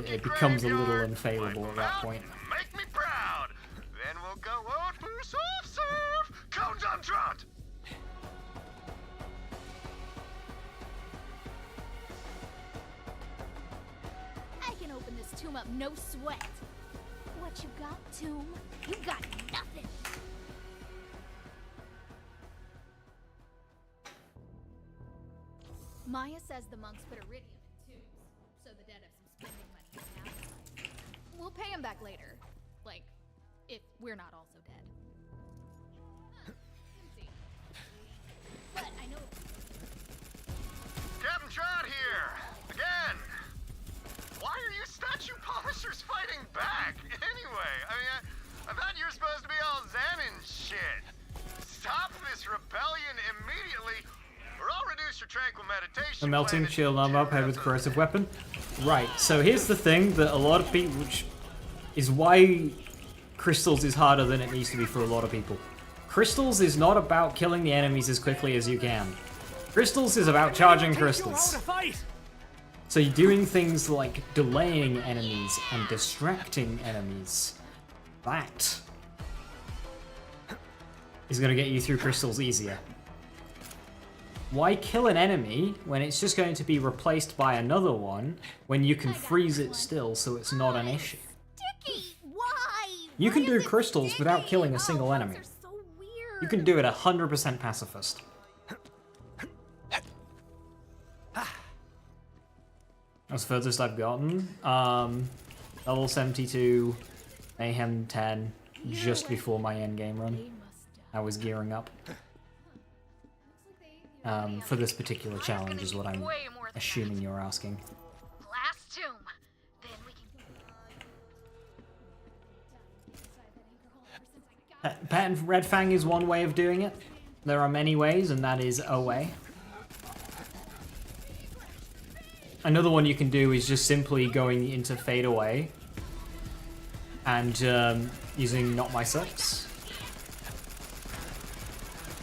It becomes a little unfailable at that point. Make me proud! Then we'll go out for soft serve! Count on Trot! I can open this tomb up no sweat. What you got, tomb? You got nothing. Maya says the monks put iridium in tombs, so the dead have some spending money in the afterlife. We'll pay them back later. Like, if we're not also dead. But I know... Captain Trot here! Again! Why are you statue polishers fighting back? Anyway, I thought you were supposed to be all zen and shit. Stop this rebellion immediately, or I'll reduce your tranquil meditation. The melting shield armor up head with corrosive weapon. Right, so here's the thing that a lot of people, which is why crystals is harder than it needs to be for a lot of people. Crystals is not about killing the enemies as quickly as you can. Crystals is about charging crystals. So you're doing things like delaying enemies and distracting enemies. That is going to get you through crystals easier. Why kill an enemy when it's just going to be replaced by another one when you can freeze it still so it's not an issue? Why? You can do crystals without killing a single enemy. You can do it 100% pacifist. That's the furthest I've gotten. Level 72, Mayhem 10, just before my endgame run. I was gearing up. For this particular challenge is what I'm assuming you're asking. Glass tomb. Then we can. Pattern Red Fang is one way of doing it. There are many ways, and that is a way. Another one you can do is just simply going into Fade Away and using Not My Circus.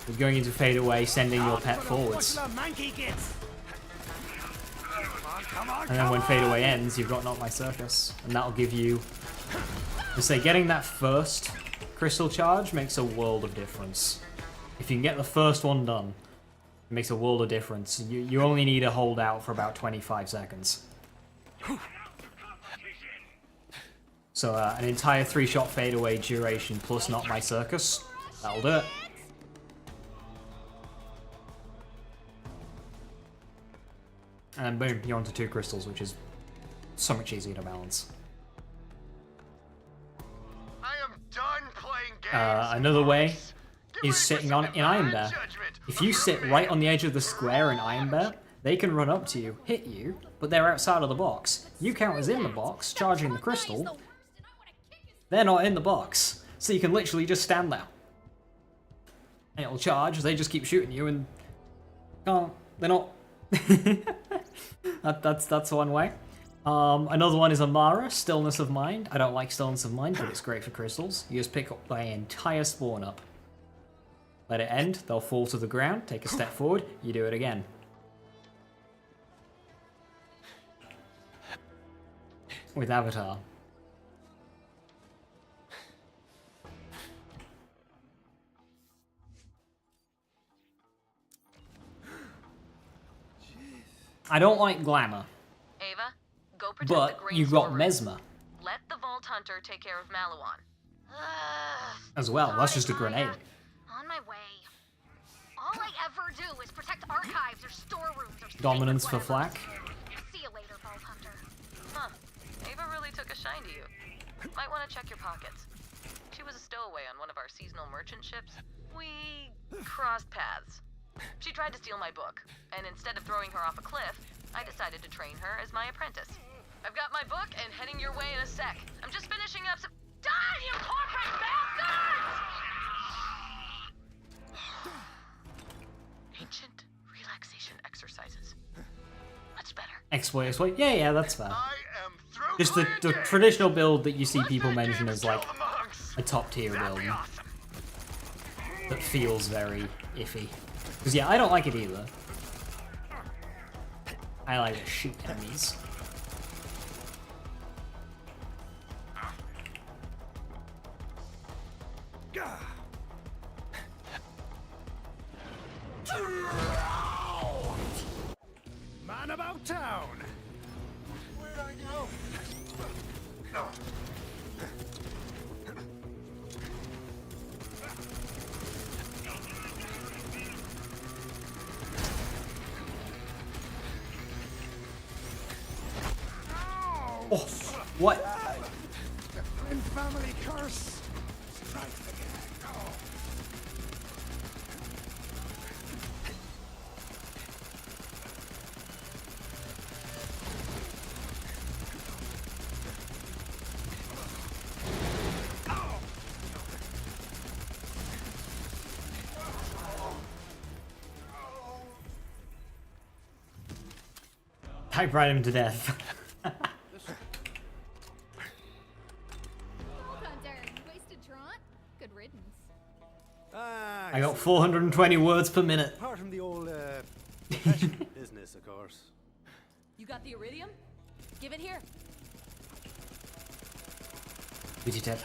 You're going into Fade Away, sending your pet forwards. And then when Fade Away ends, you've got Not My Circus. And that'll give you... To say, getting that first crystal charge makes a world of difference. If you can get the first one done, it makes a world of difference. You only need to hold out for about 25 seconds. So an entire 3-shot Fade Away duration plus Not My Circus, that'll do it. And then boom, you're onto 2 crystals, which is so much easier to balance. I am done playing games. Another way is sitting on in Iron Bear. If you sit right on the edge of the square in Iron Bear, they can run up to you, hit you, but they're outside of the box. You count as in the box, charging the crystal. They're not in the box, so you can literally just stand there. And it'll charge, they just keep shooting you, and they're not. That's one way. Another one is Amara, Stillness of Mind. I don't like Stillness of Mind, but it's great for crystals. You just pick up the entire spawn up. Let it end, they'll fall to the ground, take a step forward, you do it again. With Avatar. I don't like Glamour. Ava, go protect But the green you've got storeroom. Mesmer Let the Vault Hunter take care of Malawan. as well. That's just a grenade. On my way. All I ever do is protect archives or storerooms or Dominance for Flak. See you later, Vault Hunter. Huh. Ava really took a shine to you. Might want to check your pockets. She was a stowaway on one of our seasonal merchant ships. We crossed paths. She tried to steal my book, and instead of throwing her off a cliff, I decided to train her as my apprentice. I've got my book and heading your way in a sec. I'm just finishing up some— Die, you corporate bastards! Ancient relaxation exercises. Much better. Exploit. Yeah, that's fair. Just the traditional build that you see people mention as like a top tier build that feels very iffy. Because yeah, I don't like it either. I like to shoot enemies. Man about town. Where'd I go? No. Oh, what? And family curse. Strike again. Oh. Typewrite him to death. Good riddance. I got 420 words per minute. Apart from the old professional business, of course. You got the iridium? Give it here. It It does,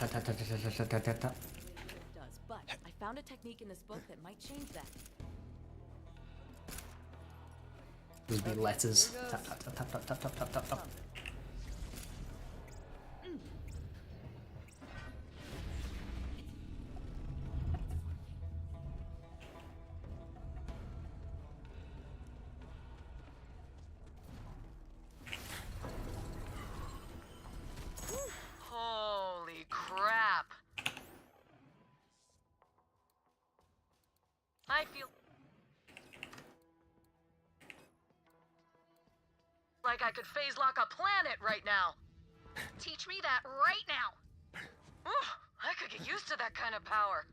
but I found a technique in this book that might change that. Those be letters. Tap, tap, tap, tap, tap, tap, tap, tap, tap, tap. Holy crap. I feel like I could phase lock a planet right now. Teach me that right now. Ooh, I could get used to that kind of power.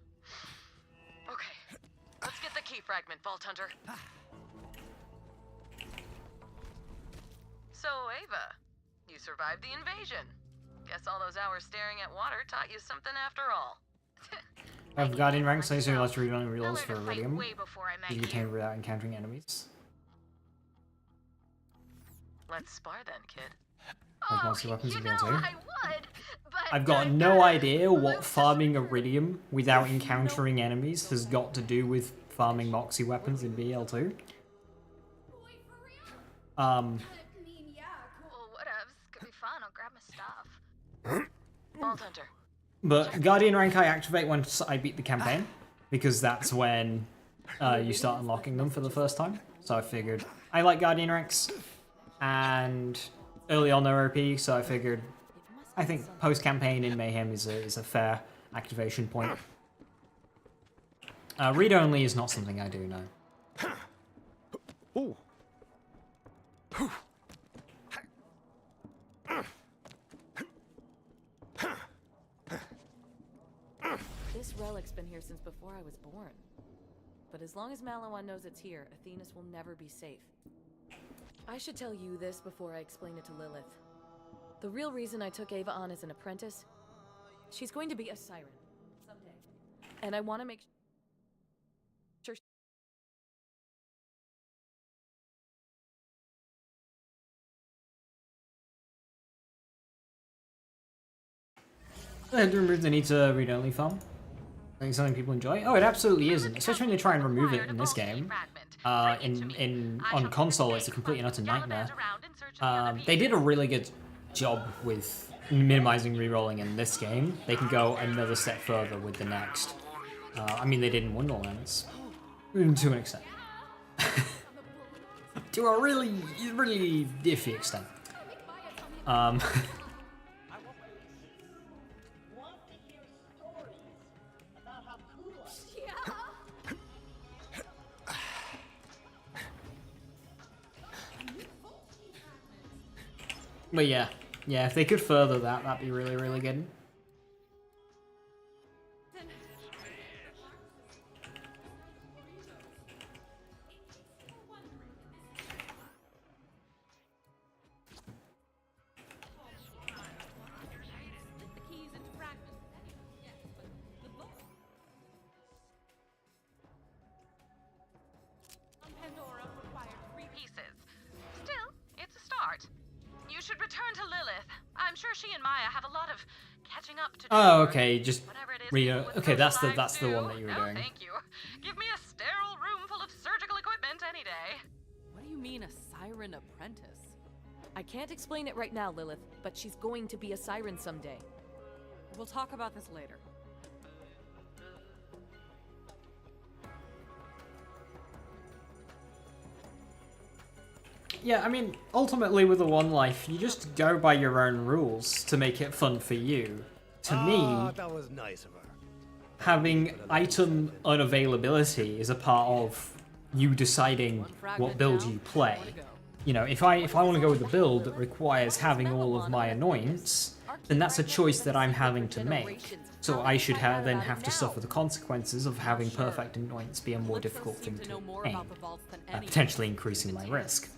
Okay, let's get the key fragment, Vault Hunter. So, Ava, you survived the invasion. Guess all those hours staring at water taught you something after all. I've got in rank, so you let's read on reels for Iridium. You retain without encountering enemies. Let's spar then, kid. Like monster weapons again too. I would, but I've got no idea what farming Iridium without encountering enemies has got to do with farming Moxie weapons in BL2. Well, whatevs. Could be fun. I'll grab my stuff. Vault Hunter. But Guardian rank I activate once I beat the campaign, because that's when you start unlocking them for the first time. So I figured I like Guardian ranks, and early on they're OP, so I figured I think post-campaign in Mayhem is a fair activation point. Read-only is not something I do, no. Ooh. This relic's been here since before I was born. But as long as Malawan knows it's here, Athenas will never be safe. I should tell you this before I explain it to Lilith. The real reason I took Ava on as an apprentice, she's going to be a siren someday. And I want to make sure To remove the need to read-only farm. I think something people enjoy. Oh, it absolutely isn't, especially when you try and remove it in this game. On console, it's a complete and utter nightmare. They did a really good job with minimizing rerolling in this game. They can go another step further with the next. I mean, they did in Wonderlands, to an extent. To a really, really iffy extent. But yeah, if they could further that, that'd be really, really good. Pandora required 3 pieces. Still, it's a start. You should return to Lilith. I'm sure she and Maya have a lot of catching up to do. Oh, okay, just read. Okay, that's the one that you were doing. Thank you. Give me a sterile room full of surgical equipment any day. What do you mean, a siren apprentice? I can't explain it right now, Lilith, but she's going to be a siren someday. We'll talk about this later. Yeah, I mean, ultimately with the One Life, you just go by your own rules to make it fun for you. To me, that was nice of her. Having item unavailability is a part of you deciding what build you play. You know, if I want to go with a build that requires having all of my annoyance, then that's a choice that I'm having to make. So I should then have to suffer the consequences of having perfect annoyance be a more difficult thing to aim, potentially increasing my risk.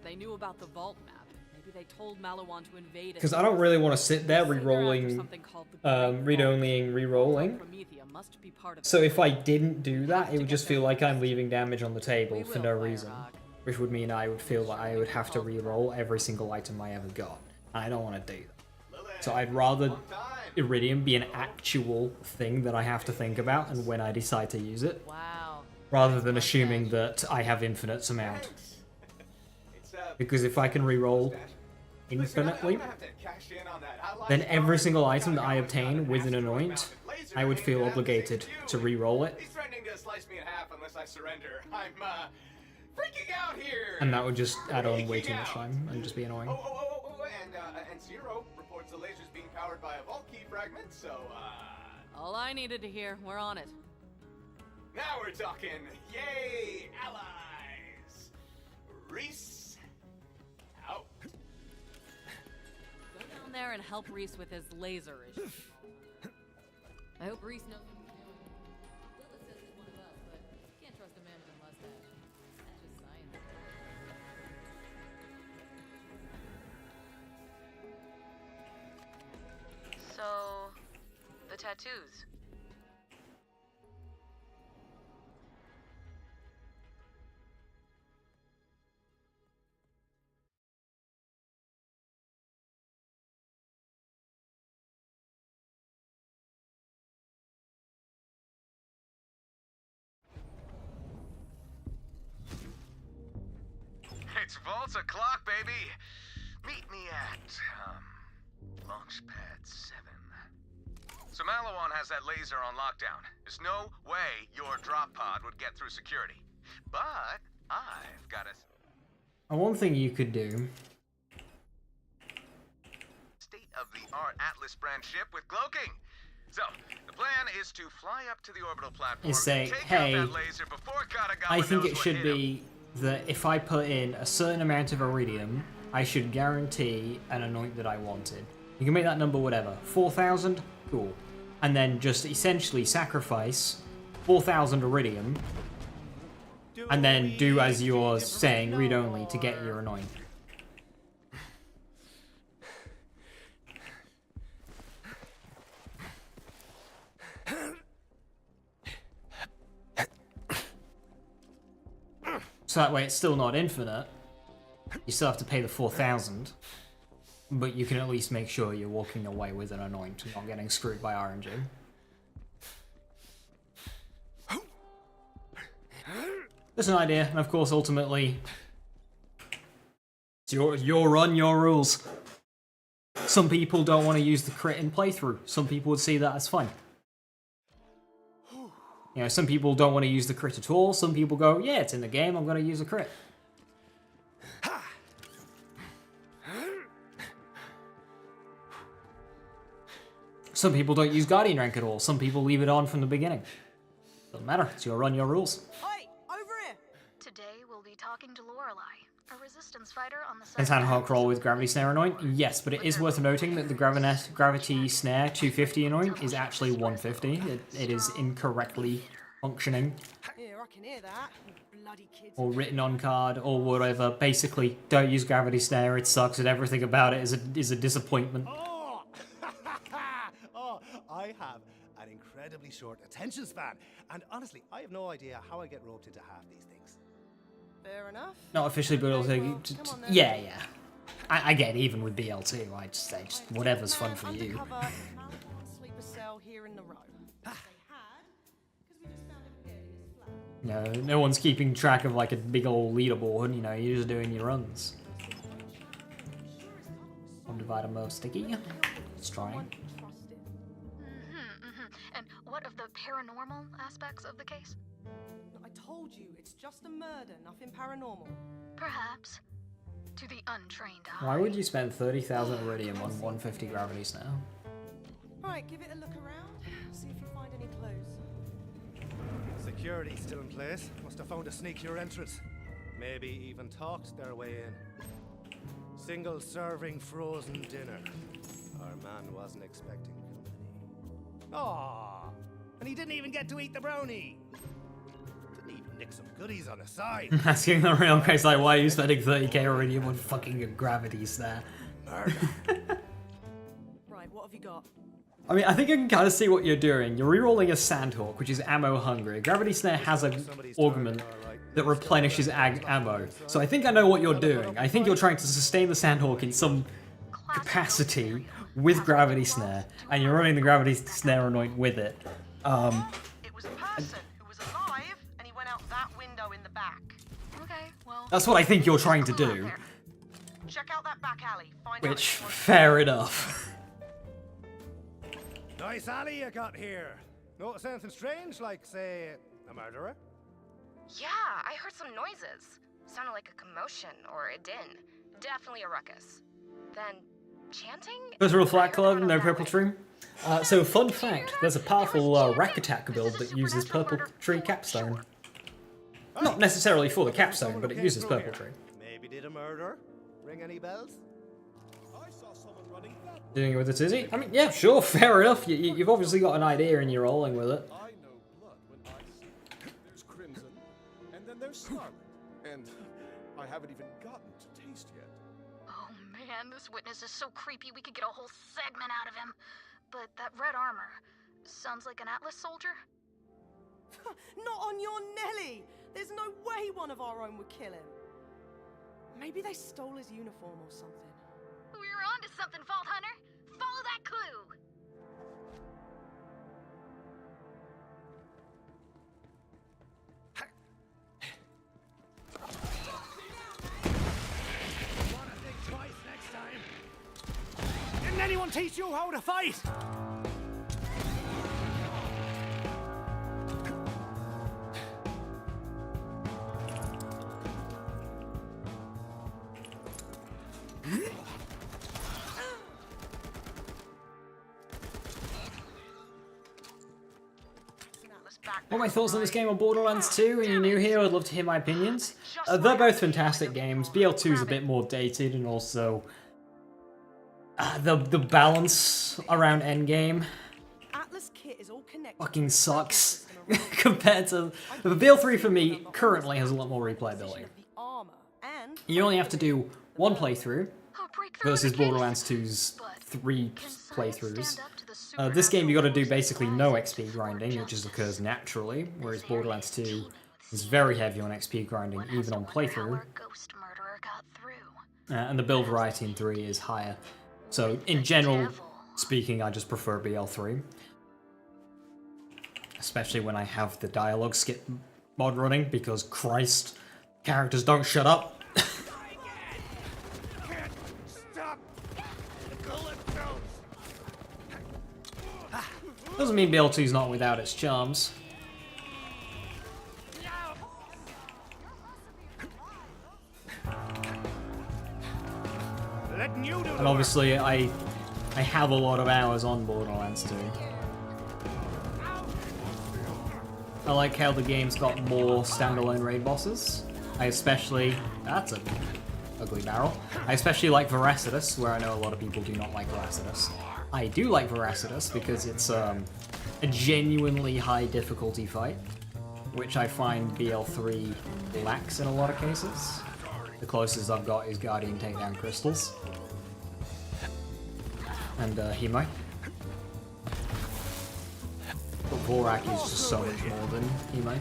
They knew about the vault map. Maybe they told Malawan to invade. Because I don't really want to sit there re-rolling, read-only and re-rolling. So if I didn't do that, it would just feel like I'm leaving damage on the table for no reason. Which would mean I would feel like I would have to re-roll every single item I ever got. I don't want to do that. So I'd rather Iridium be an actual thing that I have to think about and when I decide to use it. Rather than assuming that I have infinite amount. Because if I can reroll infinitely, then every single item that I obtain with an anoint, I would feel obligated to reroll it. He's threatening to slice me in half unless I surrender. I'm freaking out here. And that would just add on way too much time and just be annoying. And Zero reports the laser's being powered by a vault key fragment, so All I needed to hear, we're on it. now we're talking. Yay, allies! Reese, out. Go down there and help Reese with his laser issue. I hope Reese knows what he's doing. Lilith says he's one of us, but you can't trust a man with a mustache. That's just science. So, the tattoos. It's vault o'clock, baby. Meet me at, Launchpad 7. So Malawan has that laser on lockdown. There's no way your drop pod would get through security. But I've got a One thing you could do state-of-the-art Atlas brand ship with cloaking. So, the plan is to fly up to the orbital platform, is say, take hey, out that laser before Kagawa I think knows it what should hit him. be that if I put in a certain amount of iridium, I should guarantee an anoint that I wanted. You can make that number whatever. 4,000? Cool. And then just essentially sacrifice 4,000 iridium, and then do as you're saying, read only, to get your anoint. So that way it's still not infinite. You still have to pay the 4,000. But you can at least make sure you're walking away with an anoint and not getting screwed by RNG. That's an idea, and of course ultimately it's your run, your rules. Some people don't want to use the crit in playthrough. Some people would see that as fun. You know, some people don't want to use the crit at all. Some people go, yeah, it's in the game, I'm going to use a crit. Some people don't use Guardian rank at all. Some people leave it on from the beginning. Doesn't matter, it's your run, your rules. Hey, over here! Today we'll be talking to Lorelei, a resistance fighter on the Is hand hawk roll with Gravity Snare anoint? Yes, but it is worth noting that the Gravity Snare 250 anoint is actually 150. It is incorrectly functioning. Here, I can hear that. You bloody kids. Or written on card, or whatever. Basically, don't use Gravity Snare, it sucks, and everything about it is a disappointment. Oh, I have an incredibly short attention span, and honestly, I have no idea how I get roped into half these things. Fair enough. Not officially, but also, yeah. I get even with BL2. I just say, whatever's fun for you. Undercover, sleeper cell here in the row. No one's keeping track of like a big old leaderboard. You know, you're just doing your runs. Divider more sticky. It's trying. And what of the paranormal aspects of the case? I told you, it's just a murder, nothing paranormal. Perhaps. To the untrained eye. Why would you spend 30,000 iridium on 150 gravity snare? Alright, give it a look around. See if you find any clues. Security still in place. Must have found a sneakier entrance. Maybe even talked their way in. Single serving frozen dinner. Our man wasn't expecting company. Aww! And he didn't even get to eat the brownie! Didn't even nick some goodies on the side! Asking the real case, like, why are you spending 30k iridium on fucking gravity snare? Right, what have you got? I mean, I think I can kind of see what you're doing. You're rerolling a Sandhawk, which is ammo hungry. Gravity Snare has an augment that replenishes ammo. So I think I know what you're doing. I think you're trying to sustain the Sandhawk in some capacity with Gravity Snare, and you're running the Gravity Snare anoint with it. It was a person who was alive, and he went out that window in the back. Okay, well... That's what I think you're trying to do. Callie. Find out Which, if you want- fair enough. Nice alley you got here. Notice anything strange, like, say, a murderer? Yeah, I heard some noises. Sounded like a commotion or a din. Definitely a ruckus. Then, chanting? Peripheral Flat Club, no Purple Tree. So, fun fact, there's a powerful rack attack build that uses Purple Tree Capstone. Not necessarily for the Capstone, but it uses Purple Tree. Maybe did a murder? Ring any bells? Doing it with a tizzy? I mean, yeah, sure, fair enough. You've obviously got an idea and you're rolling with it. I know blood when I see it. There's crimson, and then there's scarlet. And I haven't even gotten to taste yet. Oh man, this witness is so creepy we could get a whole segment out of him. But that red armor, sounds like an Atlas soldier? Not on your Nelly! There's no way one of our own would kill him. Maybe they stole his uniform or something. We're onto something, Vault Hunter. Follow that clue. Wanna think twice next time? Didn't anyone teach you how to fight? What are my thoughts on this game on Borderlands 2? Are you new here? I'd love to hear my opinions. They're both fantastic games. BL2 is a bit more dated, and also the balance around endgame Atlas kit is all connected. fucking sucks compared to the BL3 for me currently has a lot more replayability. You only have to do one playthrough versus Borderlands 2's 3 playthroughs. This game you got to do basically no XP grinding, it just occurs naturally, whereas Borderlands 2 is very heavy on XP grinding, even on playthrough. And the build variety in 3 is higher. So, in general speaking, I just prefer BL3. Especially when I have the dialogue skip mod running, because Christ, characters don't shut up. Doesn't mean BL2's not without its charms. And obviously, I have a lot of hours on Borderlands 2. I like how the game's got more standalone raid bosses. I especially... That's an ugly barrel. I especially like Veracitus, where I know a lot of people do not like Veracitus. I do like Veracitus because it's a genuinely high difficulty fight, which I find BL3 lacks in a lot of cases. The closest I've got is Guardian Takedown Crystals. And Hemo. But Vorak is just so much more than Hemo.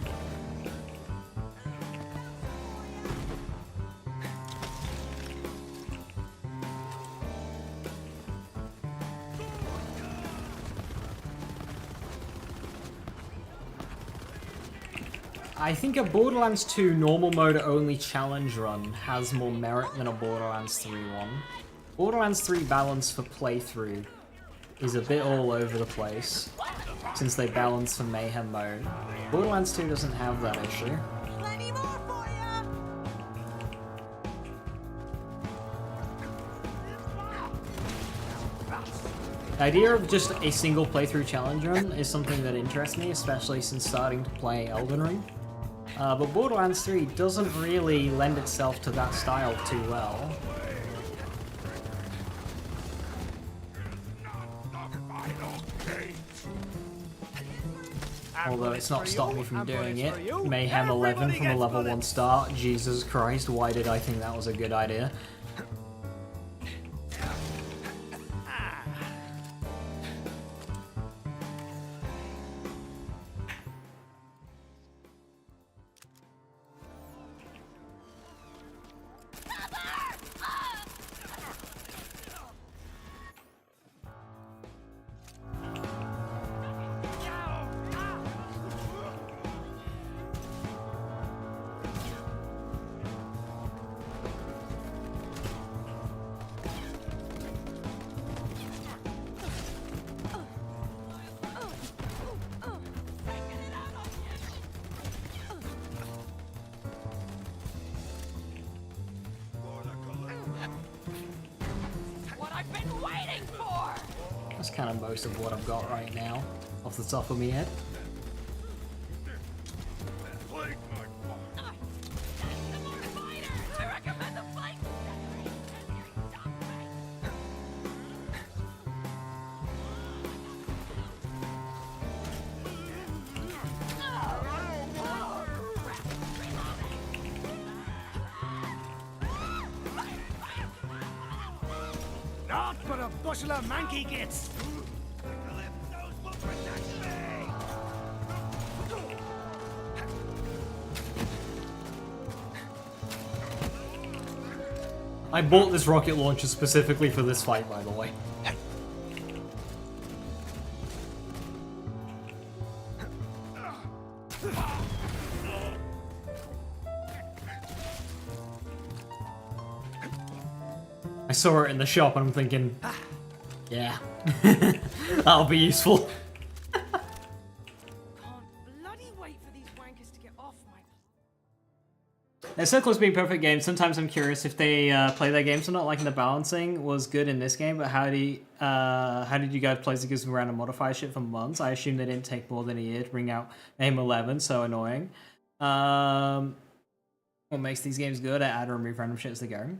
I think a Borderlands 2 normal mode only challenge run has more merit than a Borderlands 3 one. Borderlands 3 balance for playthrough is a bit all over the place, since they balance for mayhem mode. Borderlands 2 doesn't have that issue. The idea of just a single playthrough challenge run is something that interests me, especially since starting to play Elden Ring. But Borderlands 3 doesn't really lend itself to that style too well. Although it's not stopped me from doing it. Mayhem 11 from a level 1 start. Jesus Christ, why did I think that was a good idea? That's kind of most of what I've got right now, off the top of my head. Not but a bushel of manky gits. I bought this rocket launcher specifically for this fight, by the way. I saw it in the shop and I'm thinking, yeah, that'll be useful. Circle's been perfect games. Sometimes I'm curious if they play their games or not. Like, the balancing was good in this game, but how did you guys play the games around and modify shit for months? I assume they didn't take more than a year to bring out Aim 11. So annoying. What makes these games good? I add or remove random shit as they go.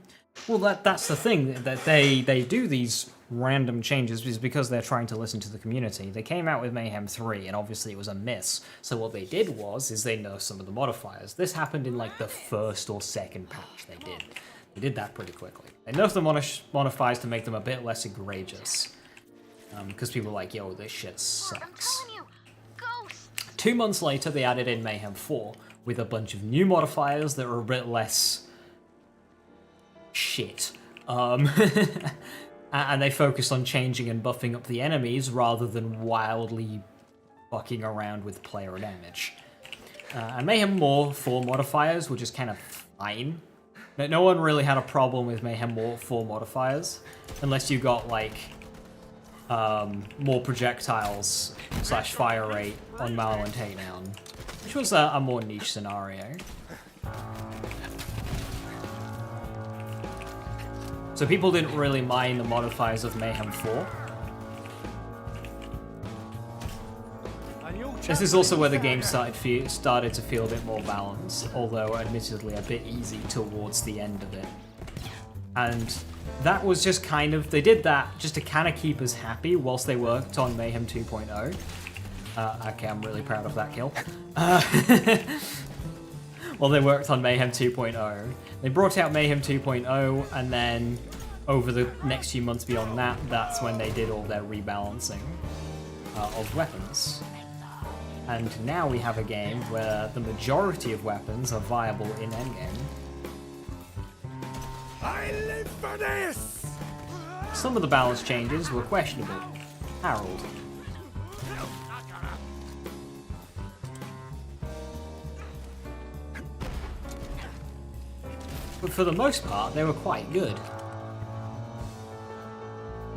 Well, that's the thing, that they do these random changes is because they're trying to listen to the community. They came out with Mayhem 3, and obviously it was a miss. So what they did is they nerfed some of the modifiers. This happened in like the first or second patch they did. They did that pretty quickly. They nerfed the modifiers to make them a bit less egregious. Because people were like, yo, this shit sucks. 2 months later, they added in Mayhem 4 with a bunch of new modifiers that were a bit less shit. And they focused on changing and buffing up the enemies rather than wildly fucking around with player damage. And Mayhem 4 modifiers were just kind of fine. No one really had a problem with Mayhem 4 modifiers, unless you got like more projectiles / fire rate on Mallow and Takedown, which was a more niche scenario. So people didn't really mind the modifiers of Mayhem 4. This is also where the game started to feel a bit more balanced, although admittedly a bit easy towards the end of it. And that was just kind of, they did that just to kind of keep us happy whilst they worked on Mayhem 2.0. Okay, I'm really proud of that kill. Well, they worked on Mayhem 2.0. They brought out Mayhem 2.0, and then over the next few months beyond that, that's when they did all their rebalancing of weapons. And now we have a game where the majority of weapons are viable in endgame. I live for this! Some of the balance changes were questionable. Harold. But for the most part, they were quite good.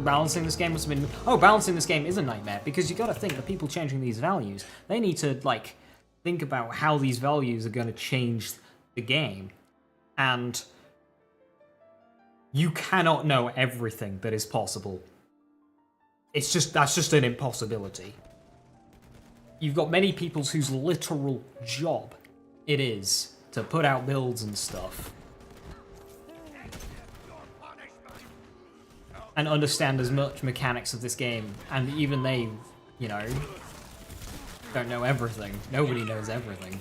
Balancing this game must have been... Oh, balancing this game is a nightmare, because you gotta think, the people changing these values, they need to, like, think about how these values are gonna change the game. And you cannot know everything that is possible. That's just an impossibility. You've got many people whose literal job it is to put out builds and stuff. And understand as much mechanics of this game, and even they, you know, don't know everything. Nobody knows everything.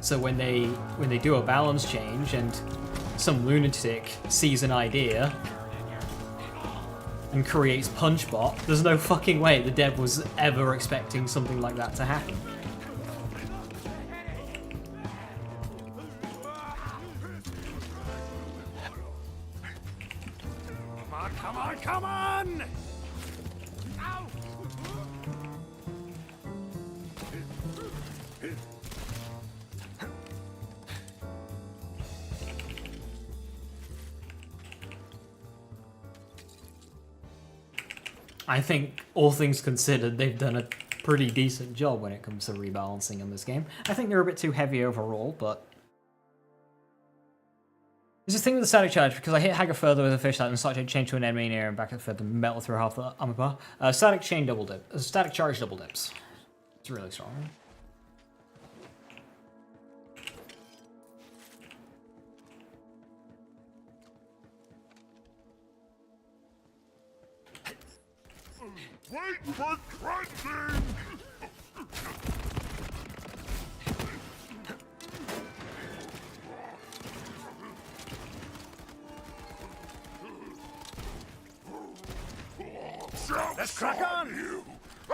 So when they do a balance change and some lunatic sees an idea and creates PunchBot, there's no fucking way the dev was ever expecting something like that to happen. Come on! Ow! I think, all things considered, they've done a pretty decent job when it comes to rebalancing in this game. I think they're a bit too heavy overall, but There's a thing with the static charge, because I hit Hagger further with a fish and such, I change to an enemy near and back and further metal through half the armor bar. Static chain double dip. Static charge double dips. It's really strong. Wait for crunching! Let's crack on! You.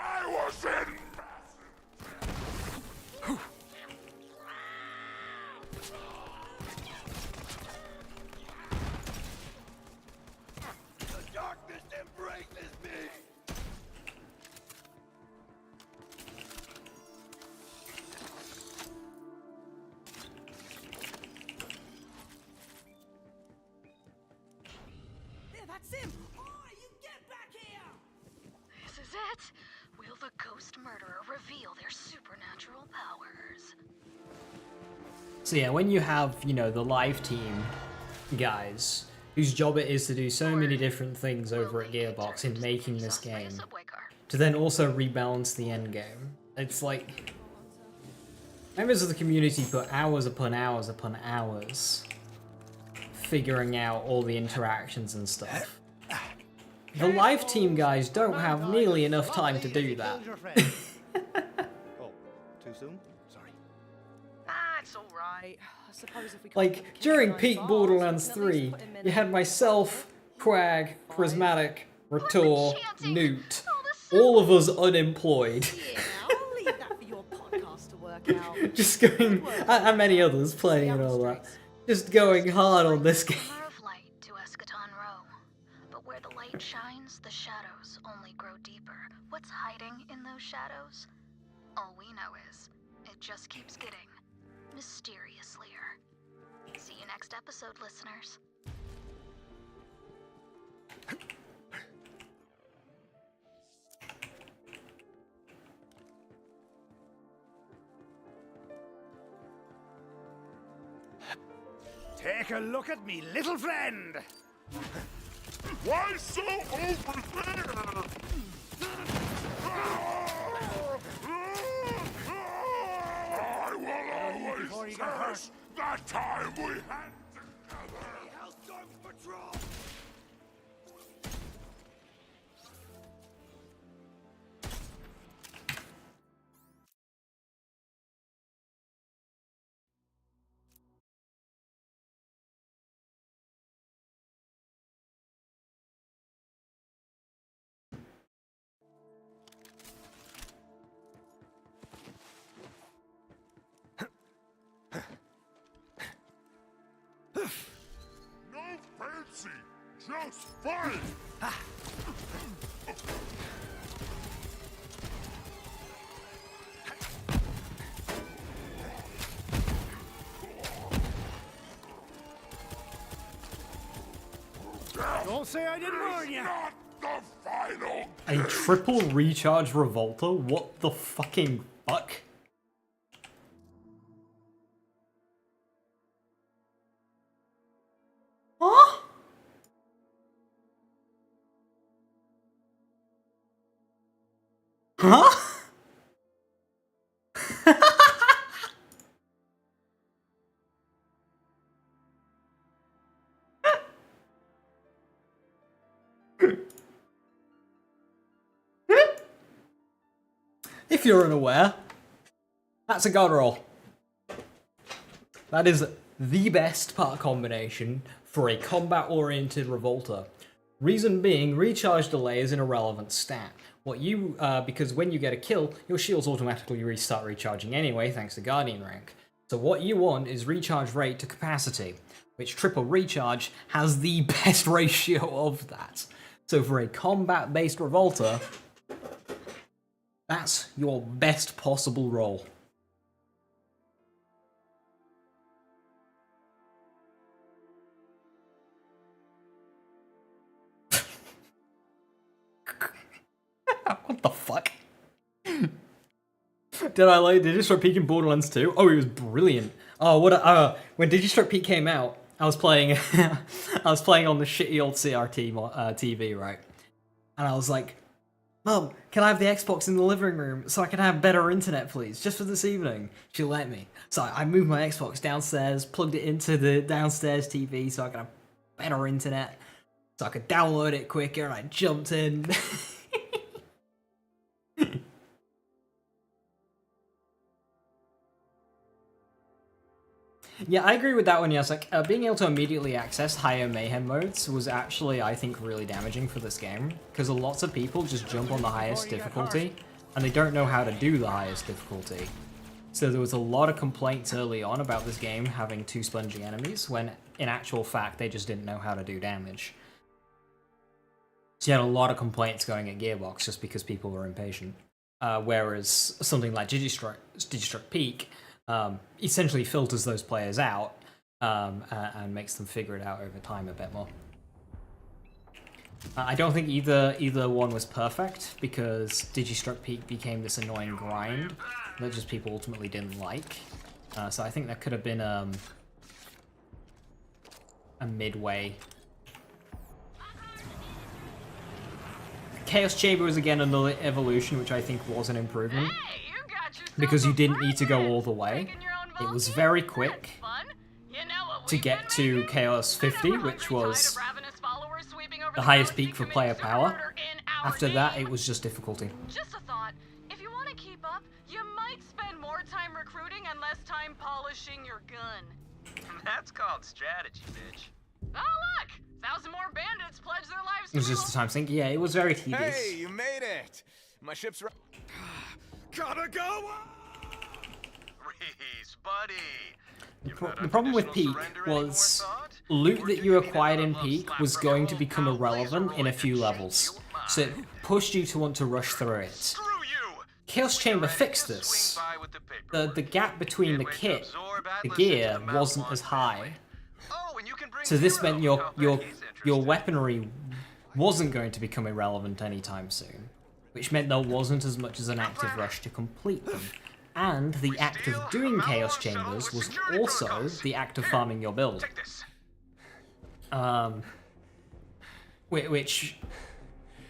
I was in. The darkness embraces me! There, that's him! Oh, you get back here! This is it! Will the ghost murderer reveal their supernatural powers? So yeah, when you have, you know, the live team guys, whose job it is to do so many different things over at Gearbox in making this game, to then also rebalance the end game, it's like members of the community put hours upon hours upon hours figuring out all the interactions and stuff. The live team guys don't have nearly enough time to do that. Oh, too soon? Sorry. It's alright. I suppose if we Like, during peak Borderlands 3, you had myself, Quag, Prismatic, Retour, Newt, all of us unemployed. I'll leave that for your podcast to work out. Just going, and many others playing and all that. Just going hard on this game. But where the light shines, the shadows only grow deeper. What's hiding in those shadows? All we know is, it just keeps getting mysteriouslier. See you next episode, listeners. Take a look at me, little friend! Why so over there? I will always curse that time we had together. Hellstorm Patrol! No fancy, just fun. Don't say I didn't warn you! Not the final. A triple recharge Revolta? What the fucking fuck? Huh? Huh? If you're unaware, that's a god roll. That is the best part combination for a combat-oriented Revolta. Reason being, recharge delay is an irrelevant stat. Because when you get a kill, your shields automatically restart recharging anyway, thanks to Guardian rank. So what you want is recharge rate to capacity, which triple recharge has the best ratio of that. So for a combat-based Revolta, that's your best possible roll. What the fuck? Did I like Digistruct Peak in Borderlands 2? Oh, it was brilliant. Oh, when Digistruct Peak came out, I was playing I was playing on the shitty old CRT TV, right? And I was like, Mum, can I have the Xbox in the living room so I can have better internet, please, just for this evening? She let me. So I moved my Xbox downstairs, plugged it into the downstairs TV so I could have better internet, so I could download it quicker, and I jumped in. Yeah, I agree with that one, yes. Like, being able to immediately access higher mayhem modes was actually, I think, really damaging for this game, because lots of people just jump on the highest difficulty, and they don't know how to do the highest difficulty. So there was a lot of complaints early on about this game having too spongy enemies, when in actual fact they just didn't know how to do damage. So you had a lot of complaints going at Gearbox just because people were impatient. Whereas something like Digistruct Peak essentially filters those players out and makes them figure it out over time a bit more. I don't think either one was perfect, because Digistruct Peak became this annoying grind that just people ultimately didn't like. So I think that could have been a midway. Chaos Chamber was again another evolution, which I think was an improvement, because you didn't need to go all the way. It was very quick to get to Chaos 50, which was the highest peak for player power. After that, it was just difficulty. Just a thought. If you want to keep up, you might spend more time recruiting and less time polishing your gun. That's called strategy, bitch. Oh look! 1,000 more bandits pledged their lives It was just a time sink. Yeah, it was very tedious. Hey, you made it! My ship's right. Kagawa! Reese, buddy. The problem with Peak was loot that you acquired in Peak was going to become irrelevant in a few levels, so it pushed you to want to rush through it. Chaos Chamber fixed this. The gap between the kit, the gear, wasn't as high, so this meant your weaponry wasn't going to become irrelevant anytime soon, which meant there wasn't as much as an active rush to complete them. And the act of doing Chaos Chambers was also the act of farming your build. Which,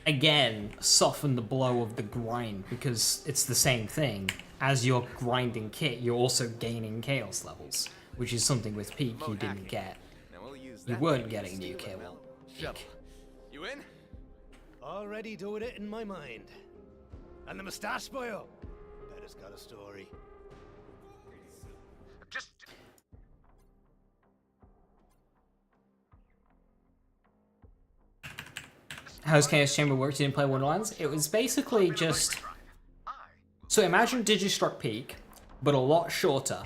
again, softened the blow of the grind, because it's the same thing. As you're grinding kit, you're also gaining Chaos levels, which is something with Peak you didn't get. You weren't getting new kit. You in? Already doing it in my mind. And the mustache boyo? Bet it's got a story. Just... How's Chaos Chamber worked in Play Wonderlands? It was basically just... So imagine Digistruct Peak, but a lot shorter.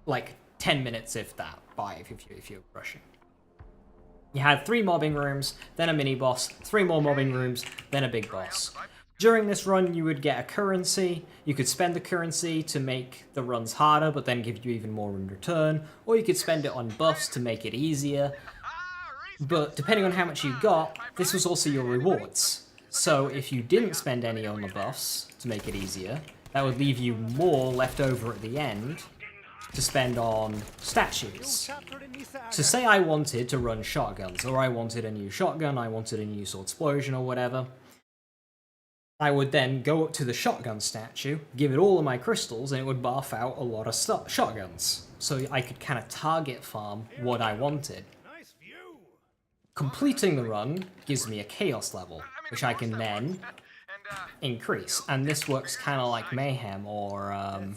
Like 10 minutes if that, 5 if you're rushing. You had 3 mobbing rooms, then a mini-boss, 3 more mobbing rooms, then a big boss. During this run, you would get a currency. You could spend the currency to make the runs harder, but then give you even more in return, or you could spend it on buffs to make it easier. But depending on how much you got, this was also your rewards. So if you didn't spend any on the buffs to make it easier, that would leave you more left over at the end to spend on statues. So say I wanted to run shotguns, or I wanted a new shotgun, I wanted a new sword explosion or whatever. I would then go up to the shotgun statue, give it all of my crystals, and it would buff out a lot of shotguns. So I could kind of target farm what I wanted. Completing the run gives me a chaos level, which I can then increase. And this works kind of like Mayhem or... Never mind.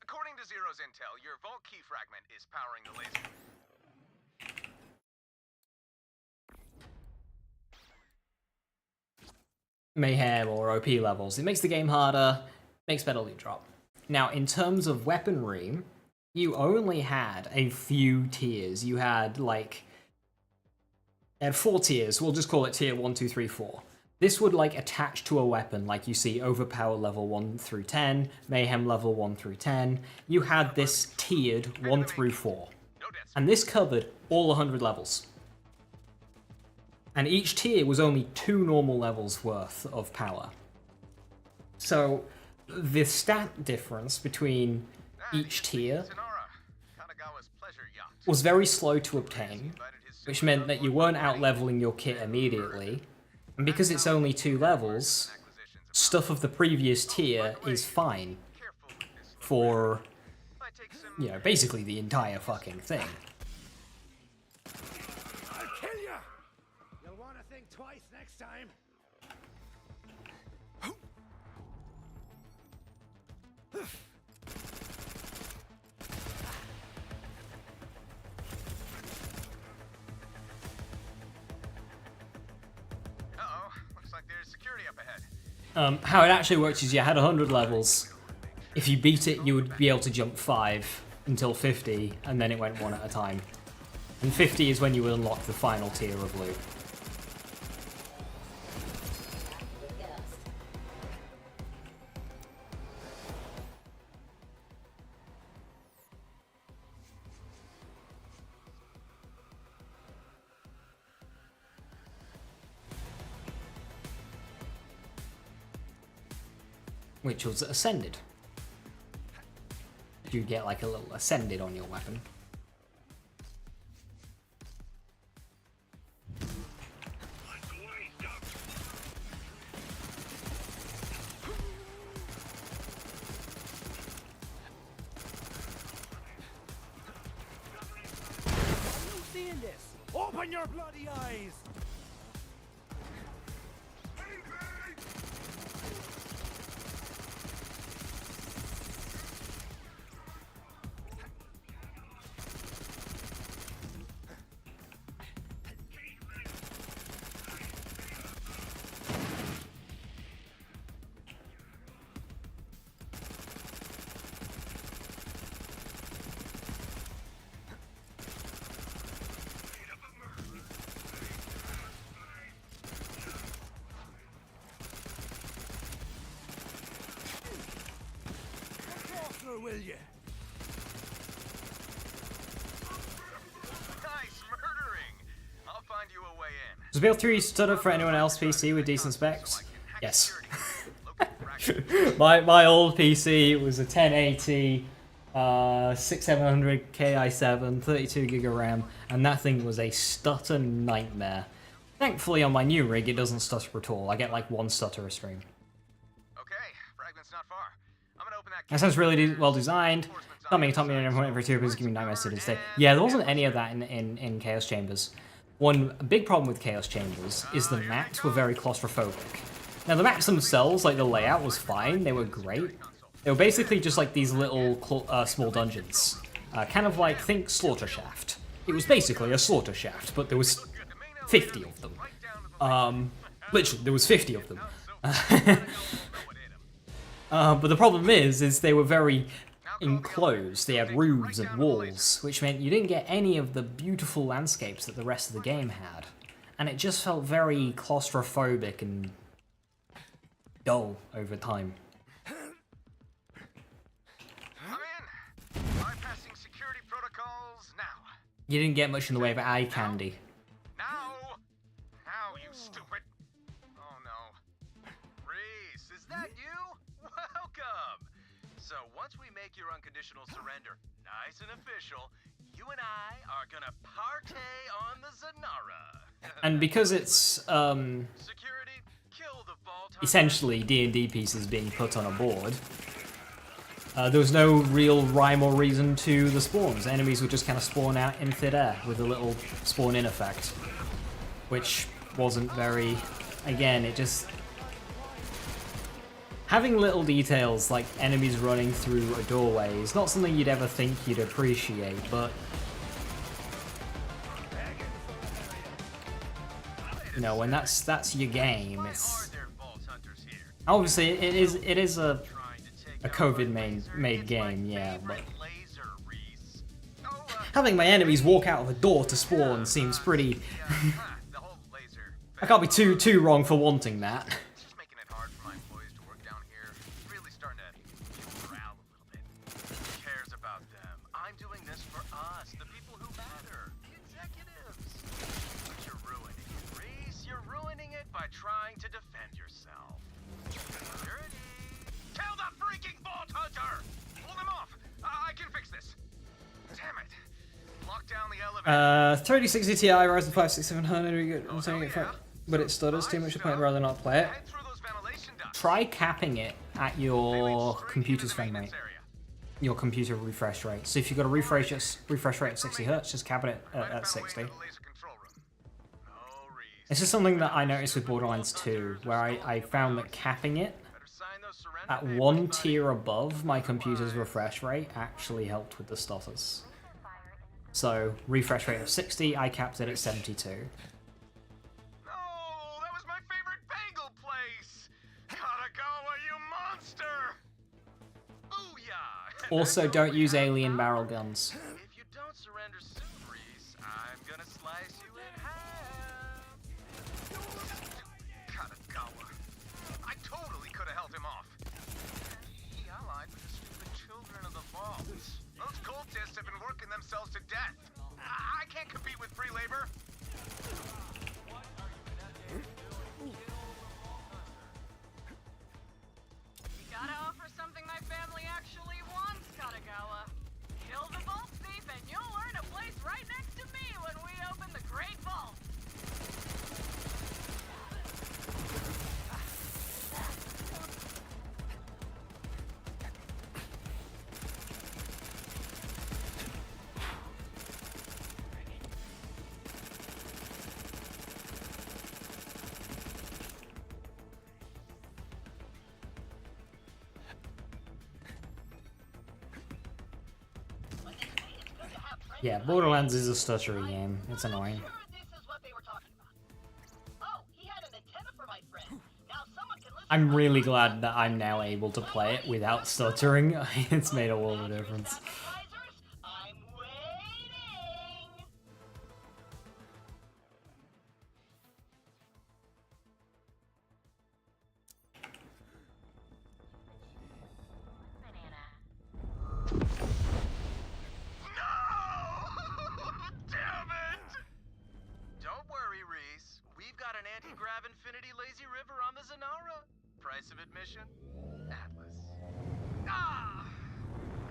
According to Zero's intel, your vault key fragment is powering the laser. Mayhem or OP levels. It makes the game harder, makes better loot drop. Now, in terms of weaponry, you only had a few tiers. You had, like... You had 4 tiers. We'll just call it tier 1, 2, 3, 4. This would, like, attach to a weapon, like you see Overpower level 1 through 10, Mayhem level 1 through 10. You had this tiered 1 through 4. And this covered all 100 levels. And each tier was only 2 normal levels worth of power. So the stat difference between each tier was very slow to obtain, which meant that you weren't out-leveling your kit immediately, and because it's only 2 levels, stuff of the previous tier is fine for, you know, basically the entire fucking thing. I'll kill you! You'll want to think twice next time. Uh-oh, looks like there's security up ahead. How it actually works is you had 100 levels. If you beat it, you would be able to jump 5 until 50, and then it went 1 at a time. And 50 is when you would unlock the final tier of loot. Which was Ascended. You get like a little Ascended on your weapon. You seeing this? Open your bloody eyes! Will you? Nice murdering! I'll find you a way in. Was Build 3 stood up for anyone else PC with decent specs? Yes. my old PC was a 1080, 6700 Ki7, 32 gig of RAM, and that thing was a stutter nightmare. Thankfully on my new rig it doesn't stutter at all. I get like 1 stutter a stream. That sounds really well designed. Not me, taught me every 2 episodes, give me nightmares to this day. Yeah, there wasn't any of that in Chaos Chambers. One big problem with Chaos Chambers is the maps were very claustrophobic. Now the maps themselves, like the layout was fine, they were great. They were basically just like these little small dungeons. Kind of like, think Slaughter Shaft. It was basically a Slaughter Shaft, but there was 50 of them. Literally, there was 50 of them. But the problem is they were very enclosed. They had roofs and walls, which meant you didn't get any of the beautiful landscapes that the rest of the game had. And it just felt very claustrophobic and dull over time. I'm in. Bypassing security protocols now. You didn't get much in the way of eye candy. Now, you stupid. Oh no. Reese, is that you? Welcome! So once we make your unconditional surrender nice and official, you and I are gonna partay on the Zanara. And because it's essentially D&D pieces being put on a board, there was no real rhyme or reason to the spawns. Enemies would just kind of spawn out in thin-air with a little spawn-in effect, which wasn't very... Again, it just... Having little details like enemies running through a doorway is not something you'd ever think you'd appreciate, but... You know, when that's your game, it's... Obviously, it is a COVID-made game, yeah, but... Having my enemies walk out of a door to spawn seems pretty... I can't be too wrong for wanting that. Trying to defend yourself. Security! Kill the freaking Vault Hunter! Hold him off! I can fix this. Damn it. Lockdown 3060 Ti Ryzen 5 6700, but it stutters too much to play it rather than not play it. Try capping it at your computer's frame rate, your computer refresh rate. So if you've got a refresh rate of 60 Hz, just cap it at 60. This is something that I noticed with Borderlands 2, where I found that capping it at one tier above my computer's refresh rate actually helped with the stutters. So, refresh rate of 60, I capped it at 72. No, that was my favorite bagel place! Kagawa, you monster! Booyah! Also, don't use alien barrel guns. If you don't surrender soon, Reese, I'm gonna slice you in half. Kagawa. I totally could have held him off. He allied with the stupid children of the vault. Those cultists have been working themselves to death. I can't compete with free labor. You gotta offer something my family actually wants, Kagawa. Kill the vault thief and you'll earn a place right next to me when we open the Great Vault. Yeah, Borderlands is a stuttery game. It's annoying. I'm really glad that I'm now able to play it without stuttering. It's made a world of difference. Price of admission? Atlas. Ah!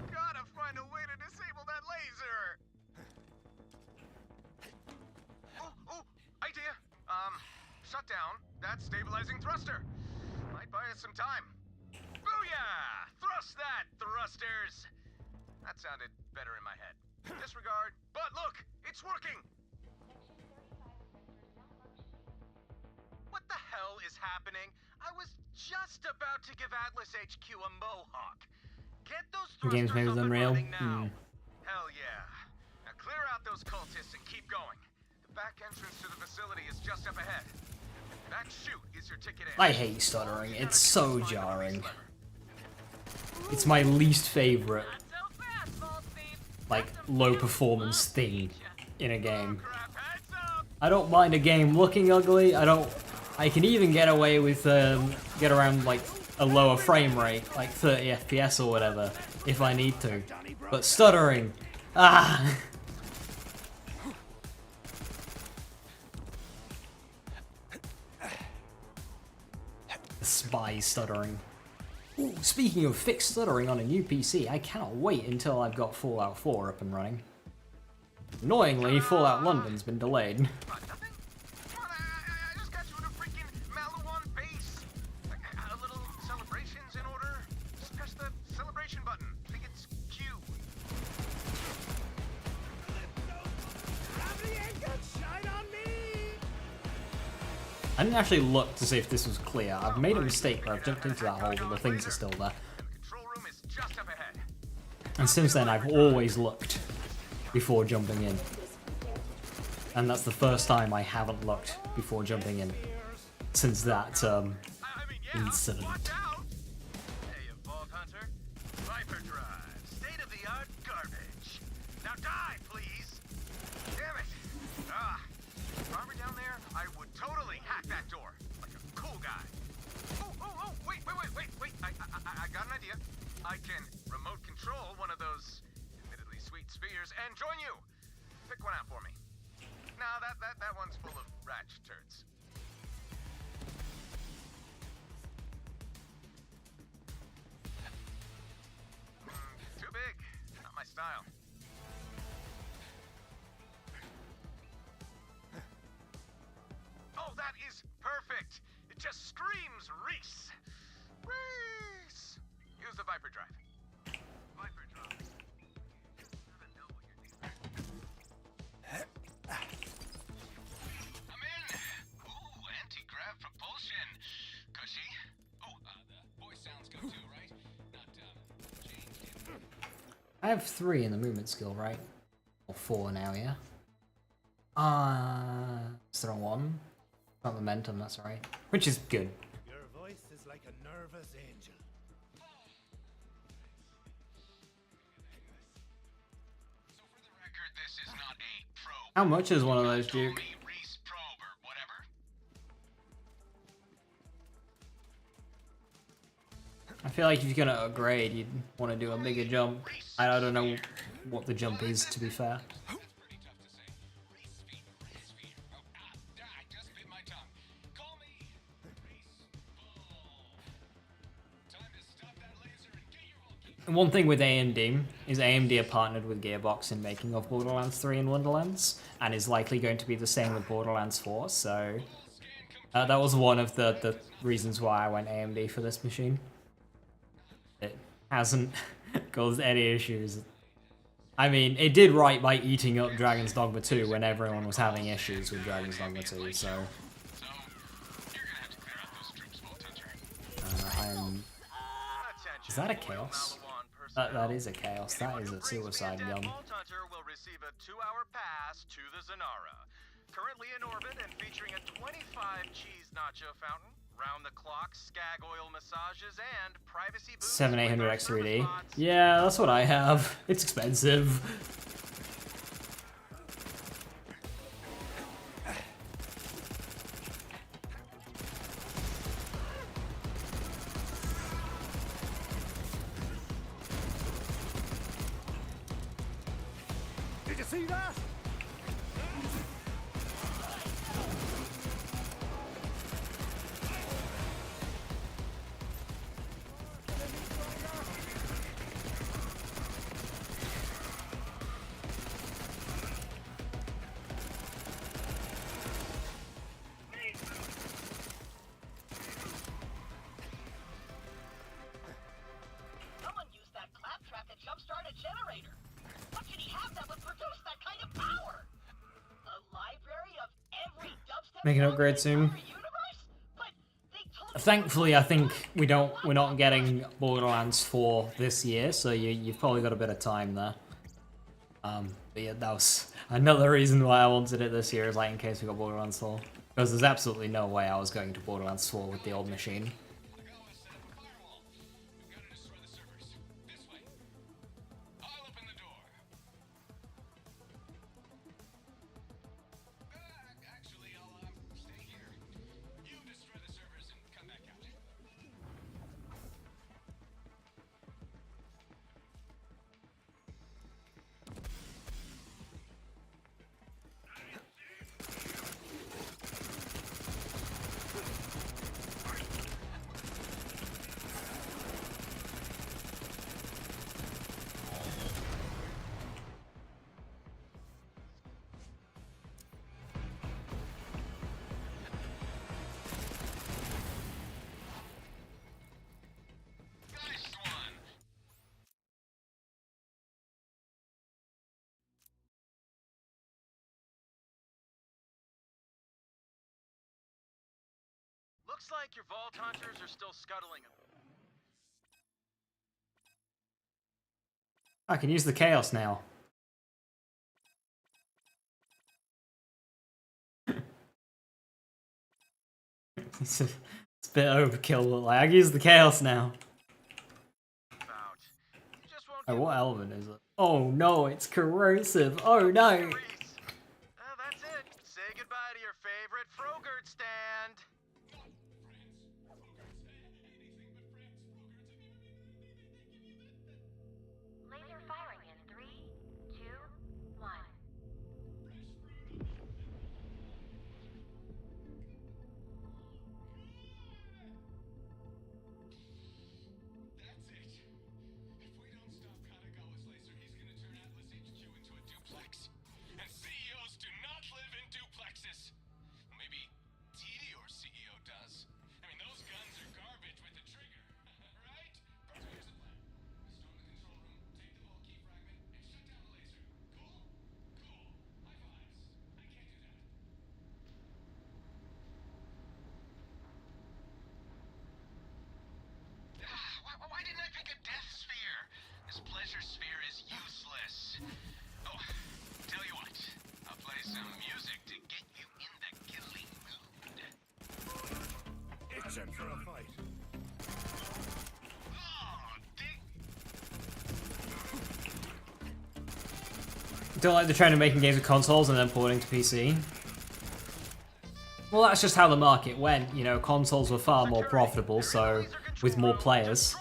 Gotta find a way to disable that laser! Oh, idea! Shut down that stabilizing thruster. Might buy us some time. Booyah! Thrust that, thrusters! That sounded better in my head. Disregard, but look! It's working! What the hell is happening? I was just about to give Atlas HQ a mohawk. Get those The game's made with Unreal. Hell yeah. Now clear out those cultists and keep going. The back entrance to the facility is just up ahead. That chute is your ticket in. I hate stuttering. It's so jarring. It's my least favorite, like, low performance thing in a game. I don't mind a game looking ugly. I can even get away with, get around, like, a lower frame rate, like 30 FPS or whatever, if I need to. But stuttering! Ah! Spy stuttering. Ooh, speaking of fixed stuttering on a new PC, I cannot wait until I've got Fallout 4 up and running. Annoyingly, Fallout London's been delayed. I didn't actually look to see if this was clear. I've made a mistake where I've jumped into that hole, but the things are still there. And since then, I've always looked before jumping in. And that's the first time I haven't looked before jumping in since that incident. I can remote control one of those admittedly sweet spheres and join you. Pick one out for me. Nah, that one's full of ratch turds. Too big. Not my style. Viper Drive. Viper Drive. I'm in. Ooh, anti-grav propulsion. Cushy. Oh, the voice sounds good too, right? Not, Jane. I have 3 in the movement skill, right? Or 4 now, yeah? It's the wrong one. Not momentum, that's right. Which is good. Your voice is like a nervous angel. So for the record, this is not a probe. How much is one of those, Duke? Reese probe or whatever. I feel like if you're gonna upgrade, you'd want to do a bigger jump. I don't know what the jump is, to be fair. And one thing with AMD is AMD are partnered with Gearbox in making of Borderlands 3 and Wonderlands, and is likely going to be the same with Borderlands 4, so that was one of the reasons why I went AMD for this machine. It hasn't caused any issues. I mean, it did right by eating up Dragon's Dogma 2 when everyone was having issues with Dragon's Dogma 2, so... Is that a Chaos? That is a Chaos. That is a suicide gun. Vault Hunter will receive a 2-hour pass to the Zanara. Currently in orbit and featuring a 25 cheese nacho fountain, round-the-clock skag oil massages, and privacy booths. 7800 X3D. Yeah, that's what I have. It's expensive. Did you see that? Someone used that Claptrap to jumpstart a generator. What could he have that would produce that kind of power? A library of every dubstep Make an upgrade soon. Thankfully, I think we're not getting Borderlands 4 this year, so you've probably got a bit of time there. But yeah, that was another reason why I wanted it this year, is like in case we got Borderlands 4. Because there's absolutely no way I was going to Borderlands 4 with the old machine. Looks like your Vault Hunters are still scuttling him. I can use the Chaos now. It's a bit overkill, but like, I can use the Chaos now. Oh, what element is it? Oh no, it's corrosive. Oh no! That's it. Say goodbye to your favorite Frogurt stand. Laser firing in 3, 2, 1. That's it. If we don't stop Kagawa's laser, he's gonna turn Atlas HQ into a duplex. And Don't like the trend of making games with consoles and then porting to PC. Well, that's just how the market went. You know, consoles were far more profitable, so with more players.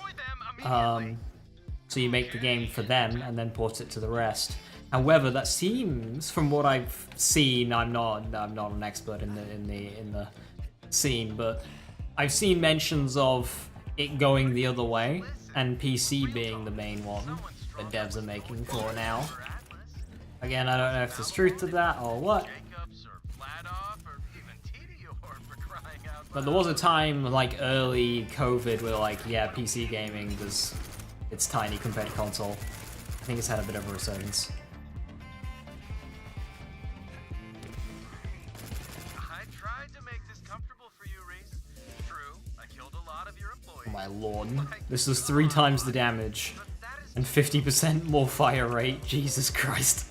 So you make the game for them and then port it to the rest. However, that seems, from what I've seen, I'm not an expert in the scene, but I've seen mentions of it going the other way and PC being the main one that devs are making for now. Again, I don't know if there's truth to that or what. But there was a time, like early COVID, where like, yeah, PC gaming it's tiny compared to console. I think it's had a bit of a resurgence. I tried to make this comfortable for you, Reese. True, I killed a lot of your employees. Oh my lord. This is 3 times the damage and 50% more fire rate. Jesus Christ.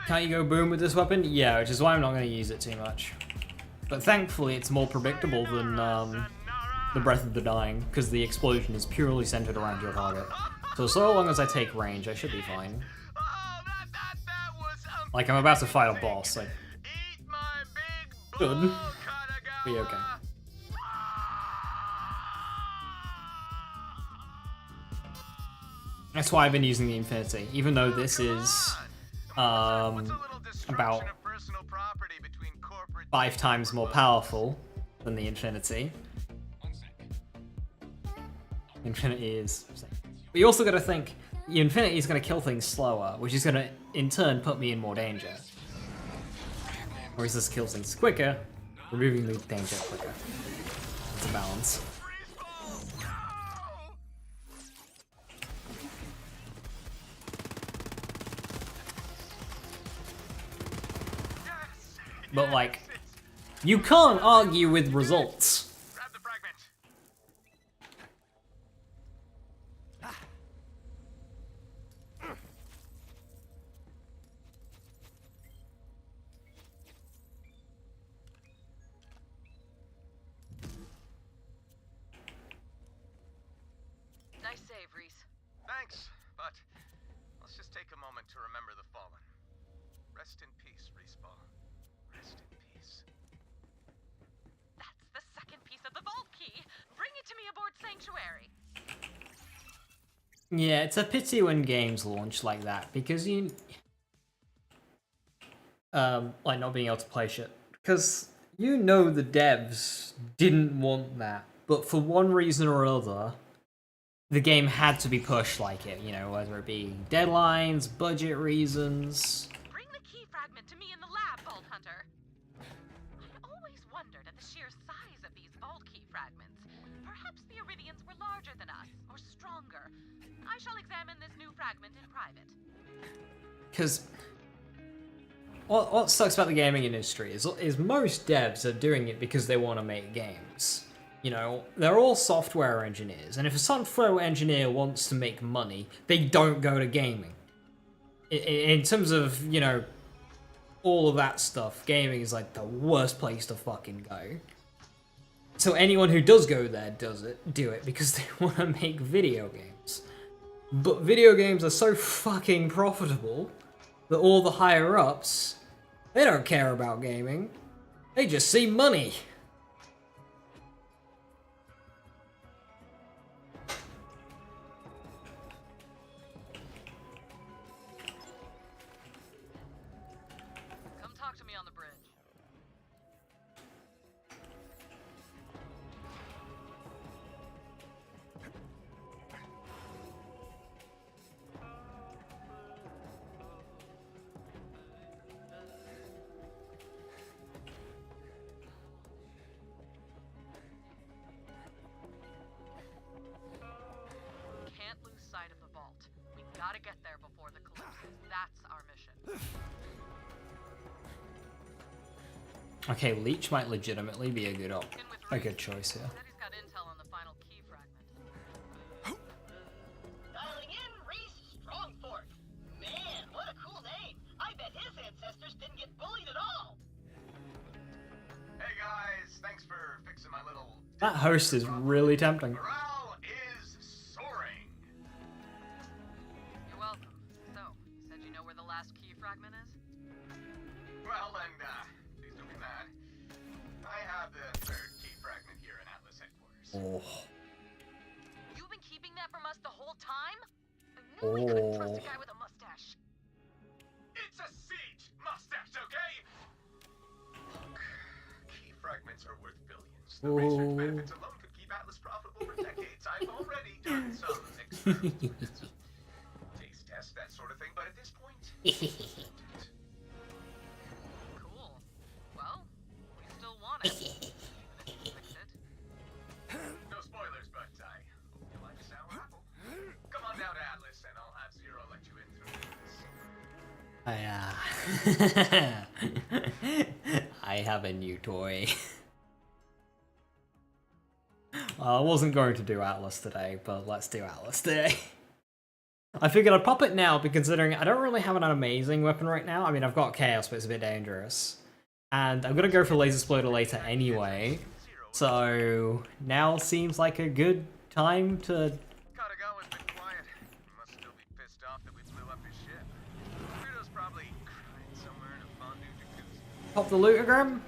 Can't you go boom with this weapon? Yeah, which is why I'm not going to use it too much. But thankfully it's more predictable than the Breath of the Dying, because the explosion is purely centered around your target. So long as I take range, I should be fine. Like, I'm about to fight a boss, like... Should be okay. That's why I've been using the Infinity, even though this is... about 5 times more powerful than the Infinity. Infinity is... But you also gotta think, the Infinity is gonna kill things slower, which is gonna, in turn, put me in more danger. Whereas this kills things quicker, removing the danger quicker. It's a balance. But like, you can't argue with results. Nice save, Reese. Thanks, but let's just take a moment to remember the fallen. Rest in peace, Respawn. Rest in peace. That's the second piece of the vault key. Bring it to me aboard Sanctuary. Yeah, it's a pity when games launch like that, because you... like not being able to play shit. Because you know the devs didn't want that, but for one reason or other, the game had to be pushed like it, you know, whether it be deadlines, budget reasons... Bring the key fragment to me in the lab, Vault Hunter. I always wondered at the sheer size of these vault key fragments. Perhaps the Iridians were larger than us, or stronger. I shall examine this new fragment in private. Because what sucks about the gaming industry is most devs are doing it because they want to make games. You know, they're all software engineers, and if a software engineer wants to make money, they don't go to gaming. In terms of, you know, all of that stuff, gaming is like the worst place to fucking go. So anyone who does go there do it because they want to make video games. But video games are so fucking profitable that all the higher ups, they don't care about gaming. They just see money. Come talk to me on the bridge. Can't lose sight of the vault. We gotta get there before the Calypso. That's our mission. Okay, Leech might legitimately be a good choice here. Said he's got intel on the final key fragment. fixing my little... That host is really tempting. Morale is soaring. You're welcome. So, you said you know where the last key fragment is? Well, and, please don't be mad. I have the third key fragment here in Atlas headquarters. Oh. You've been keeping that from us the whole time? I knew we couldn't trust a guy with a mustache. It's a siege mustache, okay? Look, key fragments are worth billions. The research benefits alone could keep Atlas profitable for decades. I've already done some experiments. Taste test, that sort of thing, but at this point... Cool. Well, we still want it. Even if you fix it. No spoilers, but I hope you like sour apple. Come on down to Atlas, and I'll have Zero let you in through this. I have a new toy. Well, I wasn't going to do Atlas today, but let's do Atlas today. I figured I'd pop it now, because considering I don't really have an amazing weapon right now. I mean, I've got Chaos, but it's a bit dangerous. And I'm gonna go for Laser Exploder later anyway. So now seems like a good time to... Kagawa's been quiet. He must still be pissed off that we blew up his ship. Trudeau's probably crying somewhere in a fondue jacuzzi. Pop the lootogram?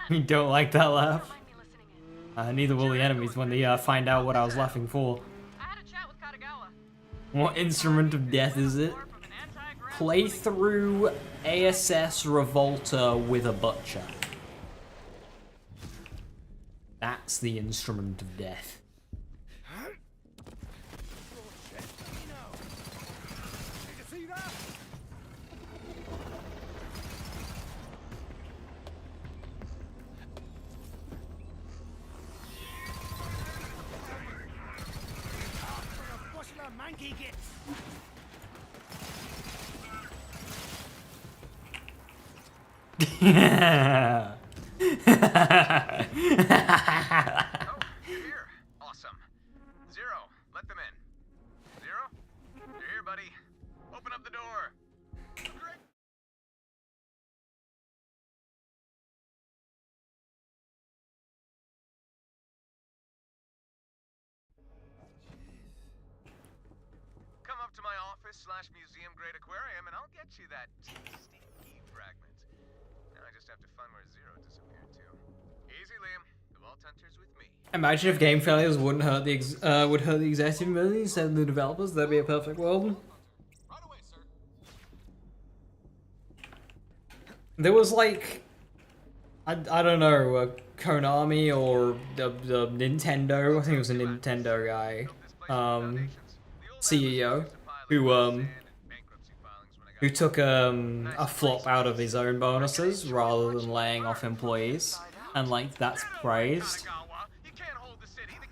You don't like that laugh? Neither will the enemies when they find out what I was laughing for. I had a chat with Kagawa. What instrument of death is it? Play through ASS Revolta with a butcher. That's the instrument of death. Monkey gets. Oh, you're here. Awesome. Zero, let them in. Zero? You're here, buddy. Open up the door. Great. Come up to my office/museum grade aquarium and I'll get you that tasty key fragment. Now I just have to find where Zero disappeared to. Easy, Liam. The Vault Hunter's with me. Imagine if game failures wouldn't hurt the executive community instead of the developers. That'd be a perfect world. There was like, I don't know, Konami or the Nintendo. I think it was a Nintendo guy, CEO, who took a flop out of his own bonuses rather than laying off employees, and like that's praised,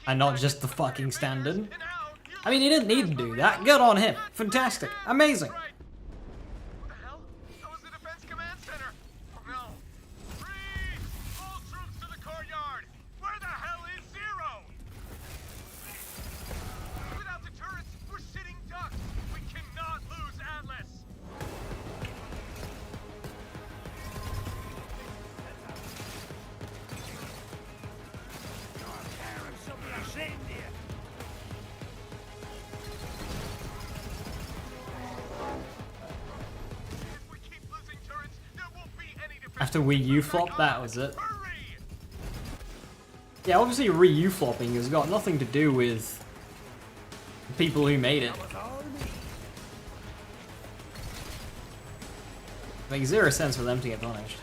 and not just the fucking standard. I mean, he didn't need to do that. Good on him. Fantastic. Amazing. What the hell? That was the Defense Command Center. Oh no. Reese! All troops to the courtyard. Where the hell is Zero? Without the turrets, we're sitting ducks. We cannot lose Atlas. After Wii U flop, that was it. Yeah, obviously Wii U flopping has got nothing to do with the people who made it. Makes zero sense for them to get punished.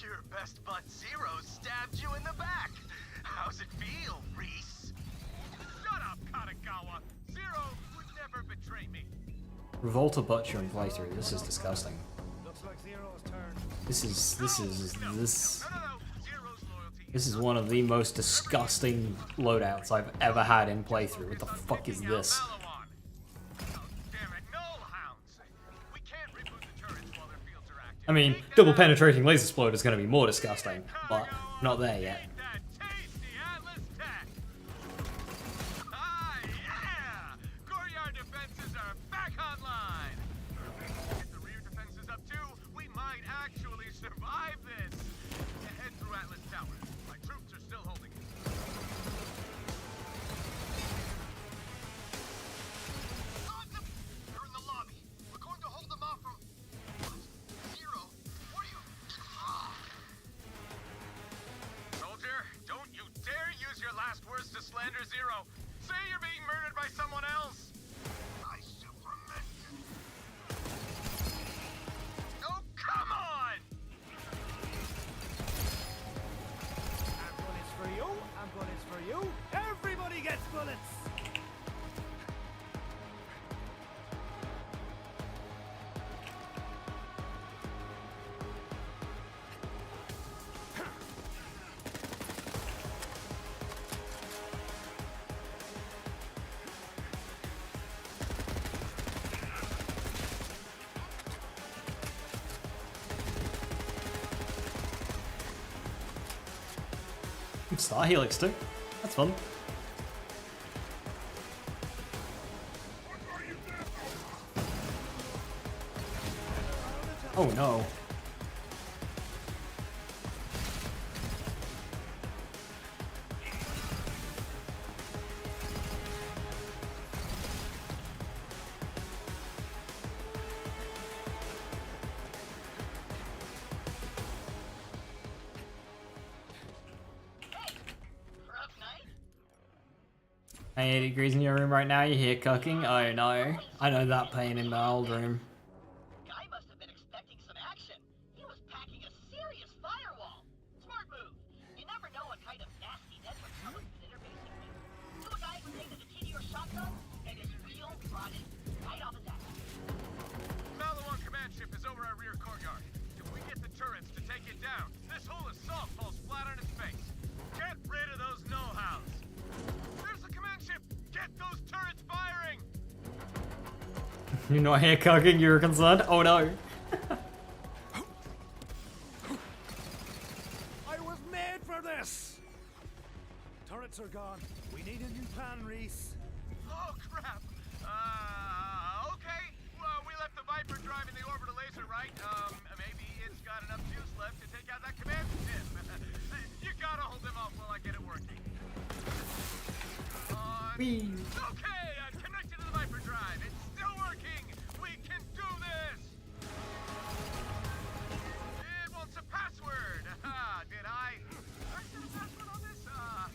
Your best bud Zero stabbed you in the back. How's it feel, Reese? Shut up, Kagawa. Zero would never betray me. Revolta Butcher and playthrough. This is disgusting. This is one of the most disgusting loadouts I've ever had in playthrough. What the fuck is this? I mean, double penetrating laser exploder is going to be more disgusting, but not there yet. survive this! Head through Atlas Tower. My troops are still holding it. They're in the lobby. We're going to hold them off from... What? Zero? What are you... Soldier, don't you dare use your last words to slander Zero. Say you're being murdered by someone else. I supermented. Oh, come on! And bullets for you, and bullets for you. Everybody gets bullets! Star Helix too. That's fun. Oh no. Hey, 80 degrees in your room right now, you hear cooking? Oh no. I know that pain in my old room. Guy must have been expecting some action. He was packing a serious firewall. Smart move. You never know what kind of nasty network someone's been interfacing with. So a guy was taking the key to your shotgun, and his wheel rotted right off his ass. Malawan command ship is over our rear courtyard. If we get the turrets to take it down, this whole assault falls flat on its face. Get rid of those know-hows. There's the command ship. Get those turrets firing. You're not here cooking, you're concerned? Oh no. I was made for this! Turrets are gone. We need a new plan, Reese. Oh crap. Okay. Well, we left the Viper driving the orbital laser, right? Maybe it's got enough juice left to take out that command ship. You gotta hold them off while I get it working. Okay, I'm connected to the Viper drive. It's still working. We can do this. It wants a password. Did I set a password on this? Hurry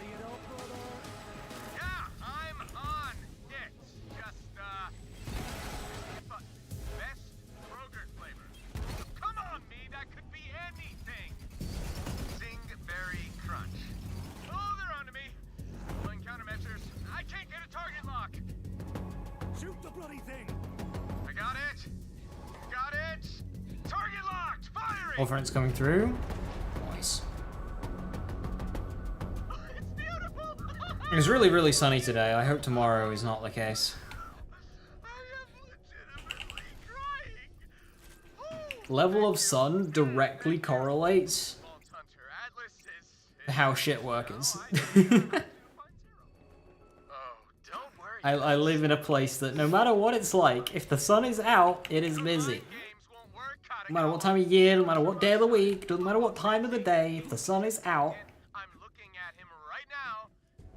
it up, brother. Yeah, I'm on it. Just, best Kroger flavor. Come on, me. That could be anything. Zingberry Crunch. Oh, they're onto me. Pulling countermeasures. I can't get a target lock. Shoot the bloody thing. I got it. Got it. Target locked. Firing. All friends coming through. Nice. It's beautiful. It was really, really sunny today. I hope tomorrow is not the case. Level of sun directly correlates to how shit work is. I live in a place that no matter what it's like, if the sun is out, it is busy. No matter what time of year, no matter what day of the week, doesn't matter what time of the day, if the sun is out. I'm looking at him right now.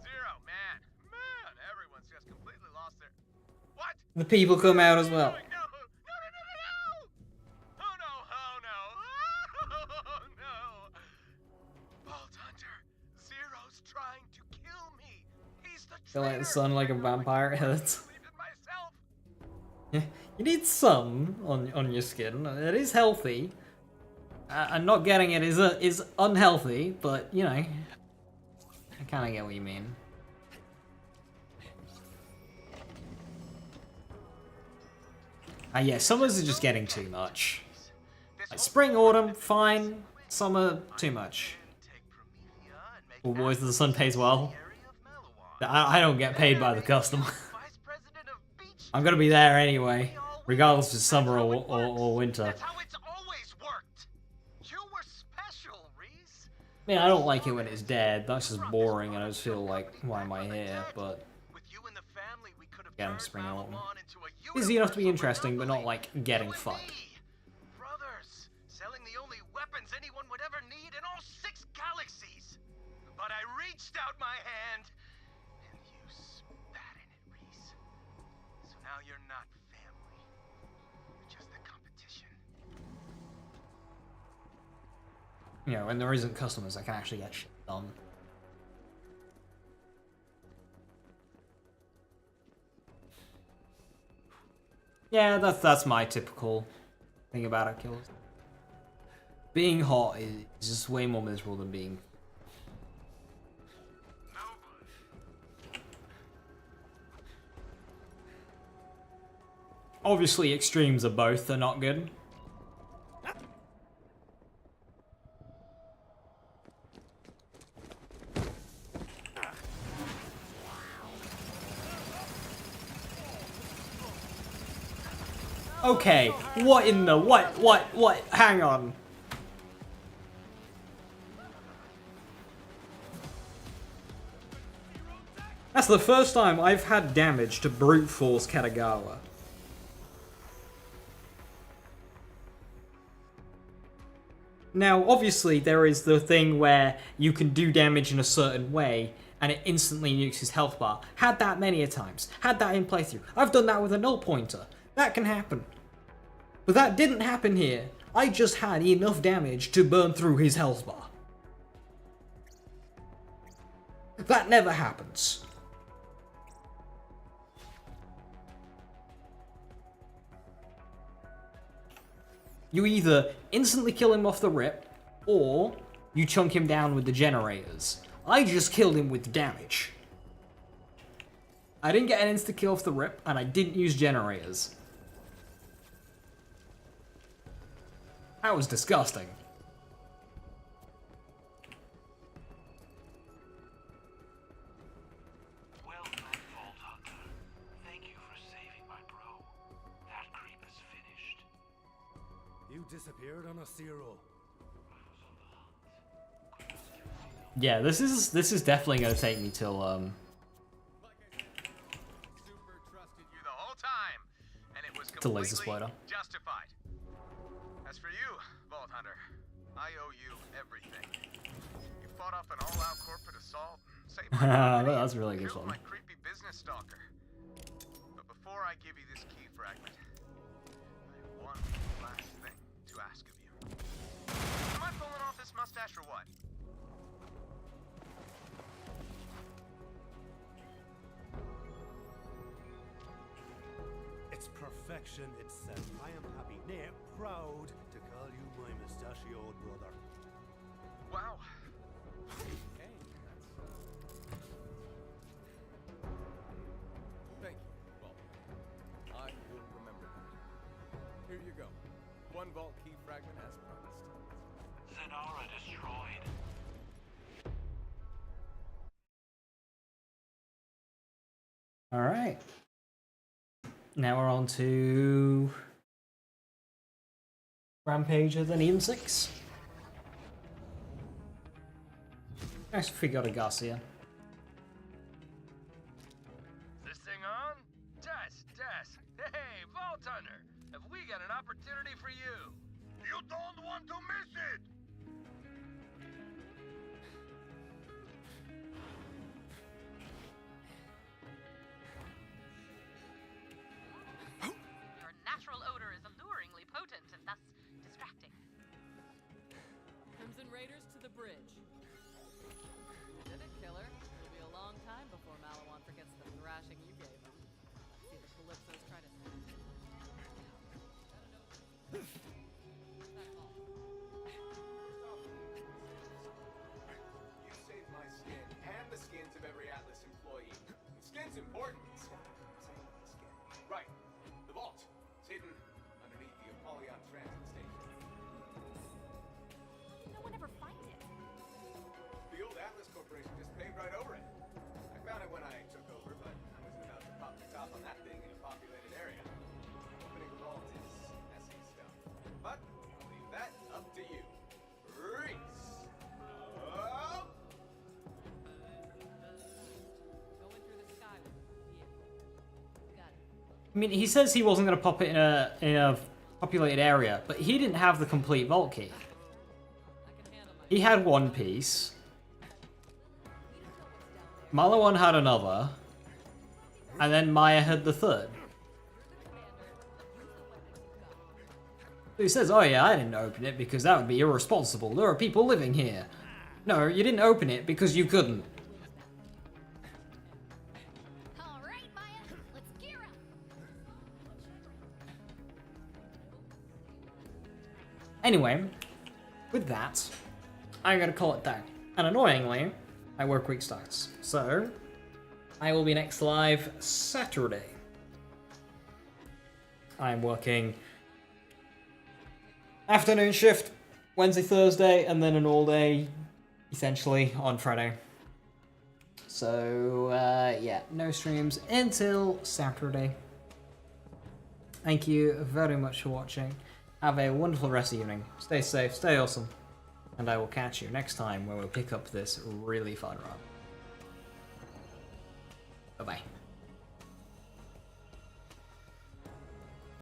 Zero, man. Everyone's just completely lost their... What? The people come out as well. Feel like the sun like a vampire. Yeah, you need sun on your skin. It is healthy. And not getting it is unhealthy, but you know, I kind of get what you mean. Yeah, summers are just getting too much. Like spring, autumn, fine. Summer, too much. Well, boys, the sun pays well. I don't get paid by the customer. I'm gonna be there anyway, regardless of summer or winter. That's how it's always worked. You were special, Reese. I mean, I don't like it when it's dead. That's just boring, and I just feel like, why am I here? But yeah, I'm spring and autumn. Busy enough to be interesting, but not like getting fucked. weapons anyone would ever need in all 6 galaxies. But I reached out my hand, and you spat in it, Reese. So now you're not family. You're just the competition. You know, when there isn't customers, I can actually get shit done. Yeah, that's my typical thing about it, kills. Being hot is just way more miserable than being. Obviously, extremes of both are not good. Okay, what in the what? Hang on. That's the first time I've had damage to brute force Kagawa. Now, obviously, there is the thing where you can do damage in a certain way, and it instantly nukes his health bar. Had that many a times. Had that in playthrough. I've done that with a null pointer. That can happen. But that didn't happen here. I just had enough damage to burn through his health bar. That never happens. You either instantly kill him off the rip, or you chunk him down with the generators. I just killed him with damage. I didn't get an insta-kill off the rip, and I didn't use generators. That was disgusting. Well done, Vault Hunter. Thank you for saving my bro. That creep is finished. You disappeared on a zero. Yeah, this is definitely gonna take me till Super trusted you the whole time, and it was to laser completely splitter. justified. As for you, Vault Hunter, I owe you everything. You fought off an all-out corporate assault, saved my company, That's a really good killed one. my creepy business stalker. But before I give you this key fragment, I have one last thing to ask of you. Am I pulling off this mustache or what? It's perfection itself. I am happy, nay, proud to call you my mustachioed brother. Wow. Hey, thank you, Vault. I will remember that. Here you go. 1 vault key fragment as promised. Zenara destroyed. Alright. Now we're on to Rampage of the Neon 6. Nice if we got a Garcia. This thing on? Tess. Hey, Vault Hunter, have we got an opportunity for you? You don't want to miss it! Your natural odor is alluringly potent and thus distracting. Crimson Raiders to the bridge. Did it, killer? It'll be a long time before Malawan forgets the thrashing you gave him. Let's see the Calypsos try to snatch it. You saved my skin and the skins of every Atlas employee. Skin's important. Skin. Right. The vault. It's hidden underneath the Apollyon transit station. No one ever find it. The old Atlas Corporation just paved right over it. I found it when I took over, but I wasn't about to pop the top on that thing in a populated area. Opening the vault is messy stuff. But I'll leave that up to you. Reese! Oh! Going through the sky with you. Got it. I mean, he says he wasn't going to pop it in a populated area, but he didn't have the complete vault key. he had one piece. Malawan had another. And then Maya had the third. He says, oh yeah, I didn't open it because that would be irresponsible. There are people living here. No, you didn't open it because you couldn't. Alright, Maya, let's gear up. Anyway, with that, I'm gonna call it down. And annoyingly, my work week starts. So, I will be next live Saturday. I'm working afternoon shift, Wednesday, Thursday, and then an all day, essentially, on Friday. So, yeah, no streams until Saturday. Thank you very much for watching. Have a wonderful rest of the evening. Stay safe, stay awesome. And I will catch you next time when we pick up this really fun run. Bye-bye.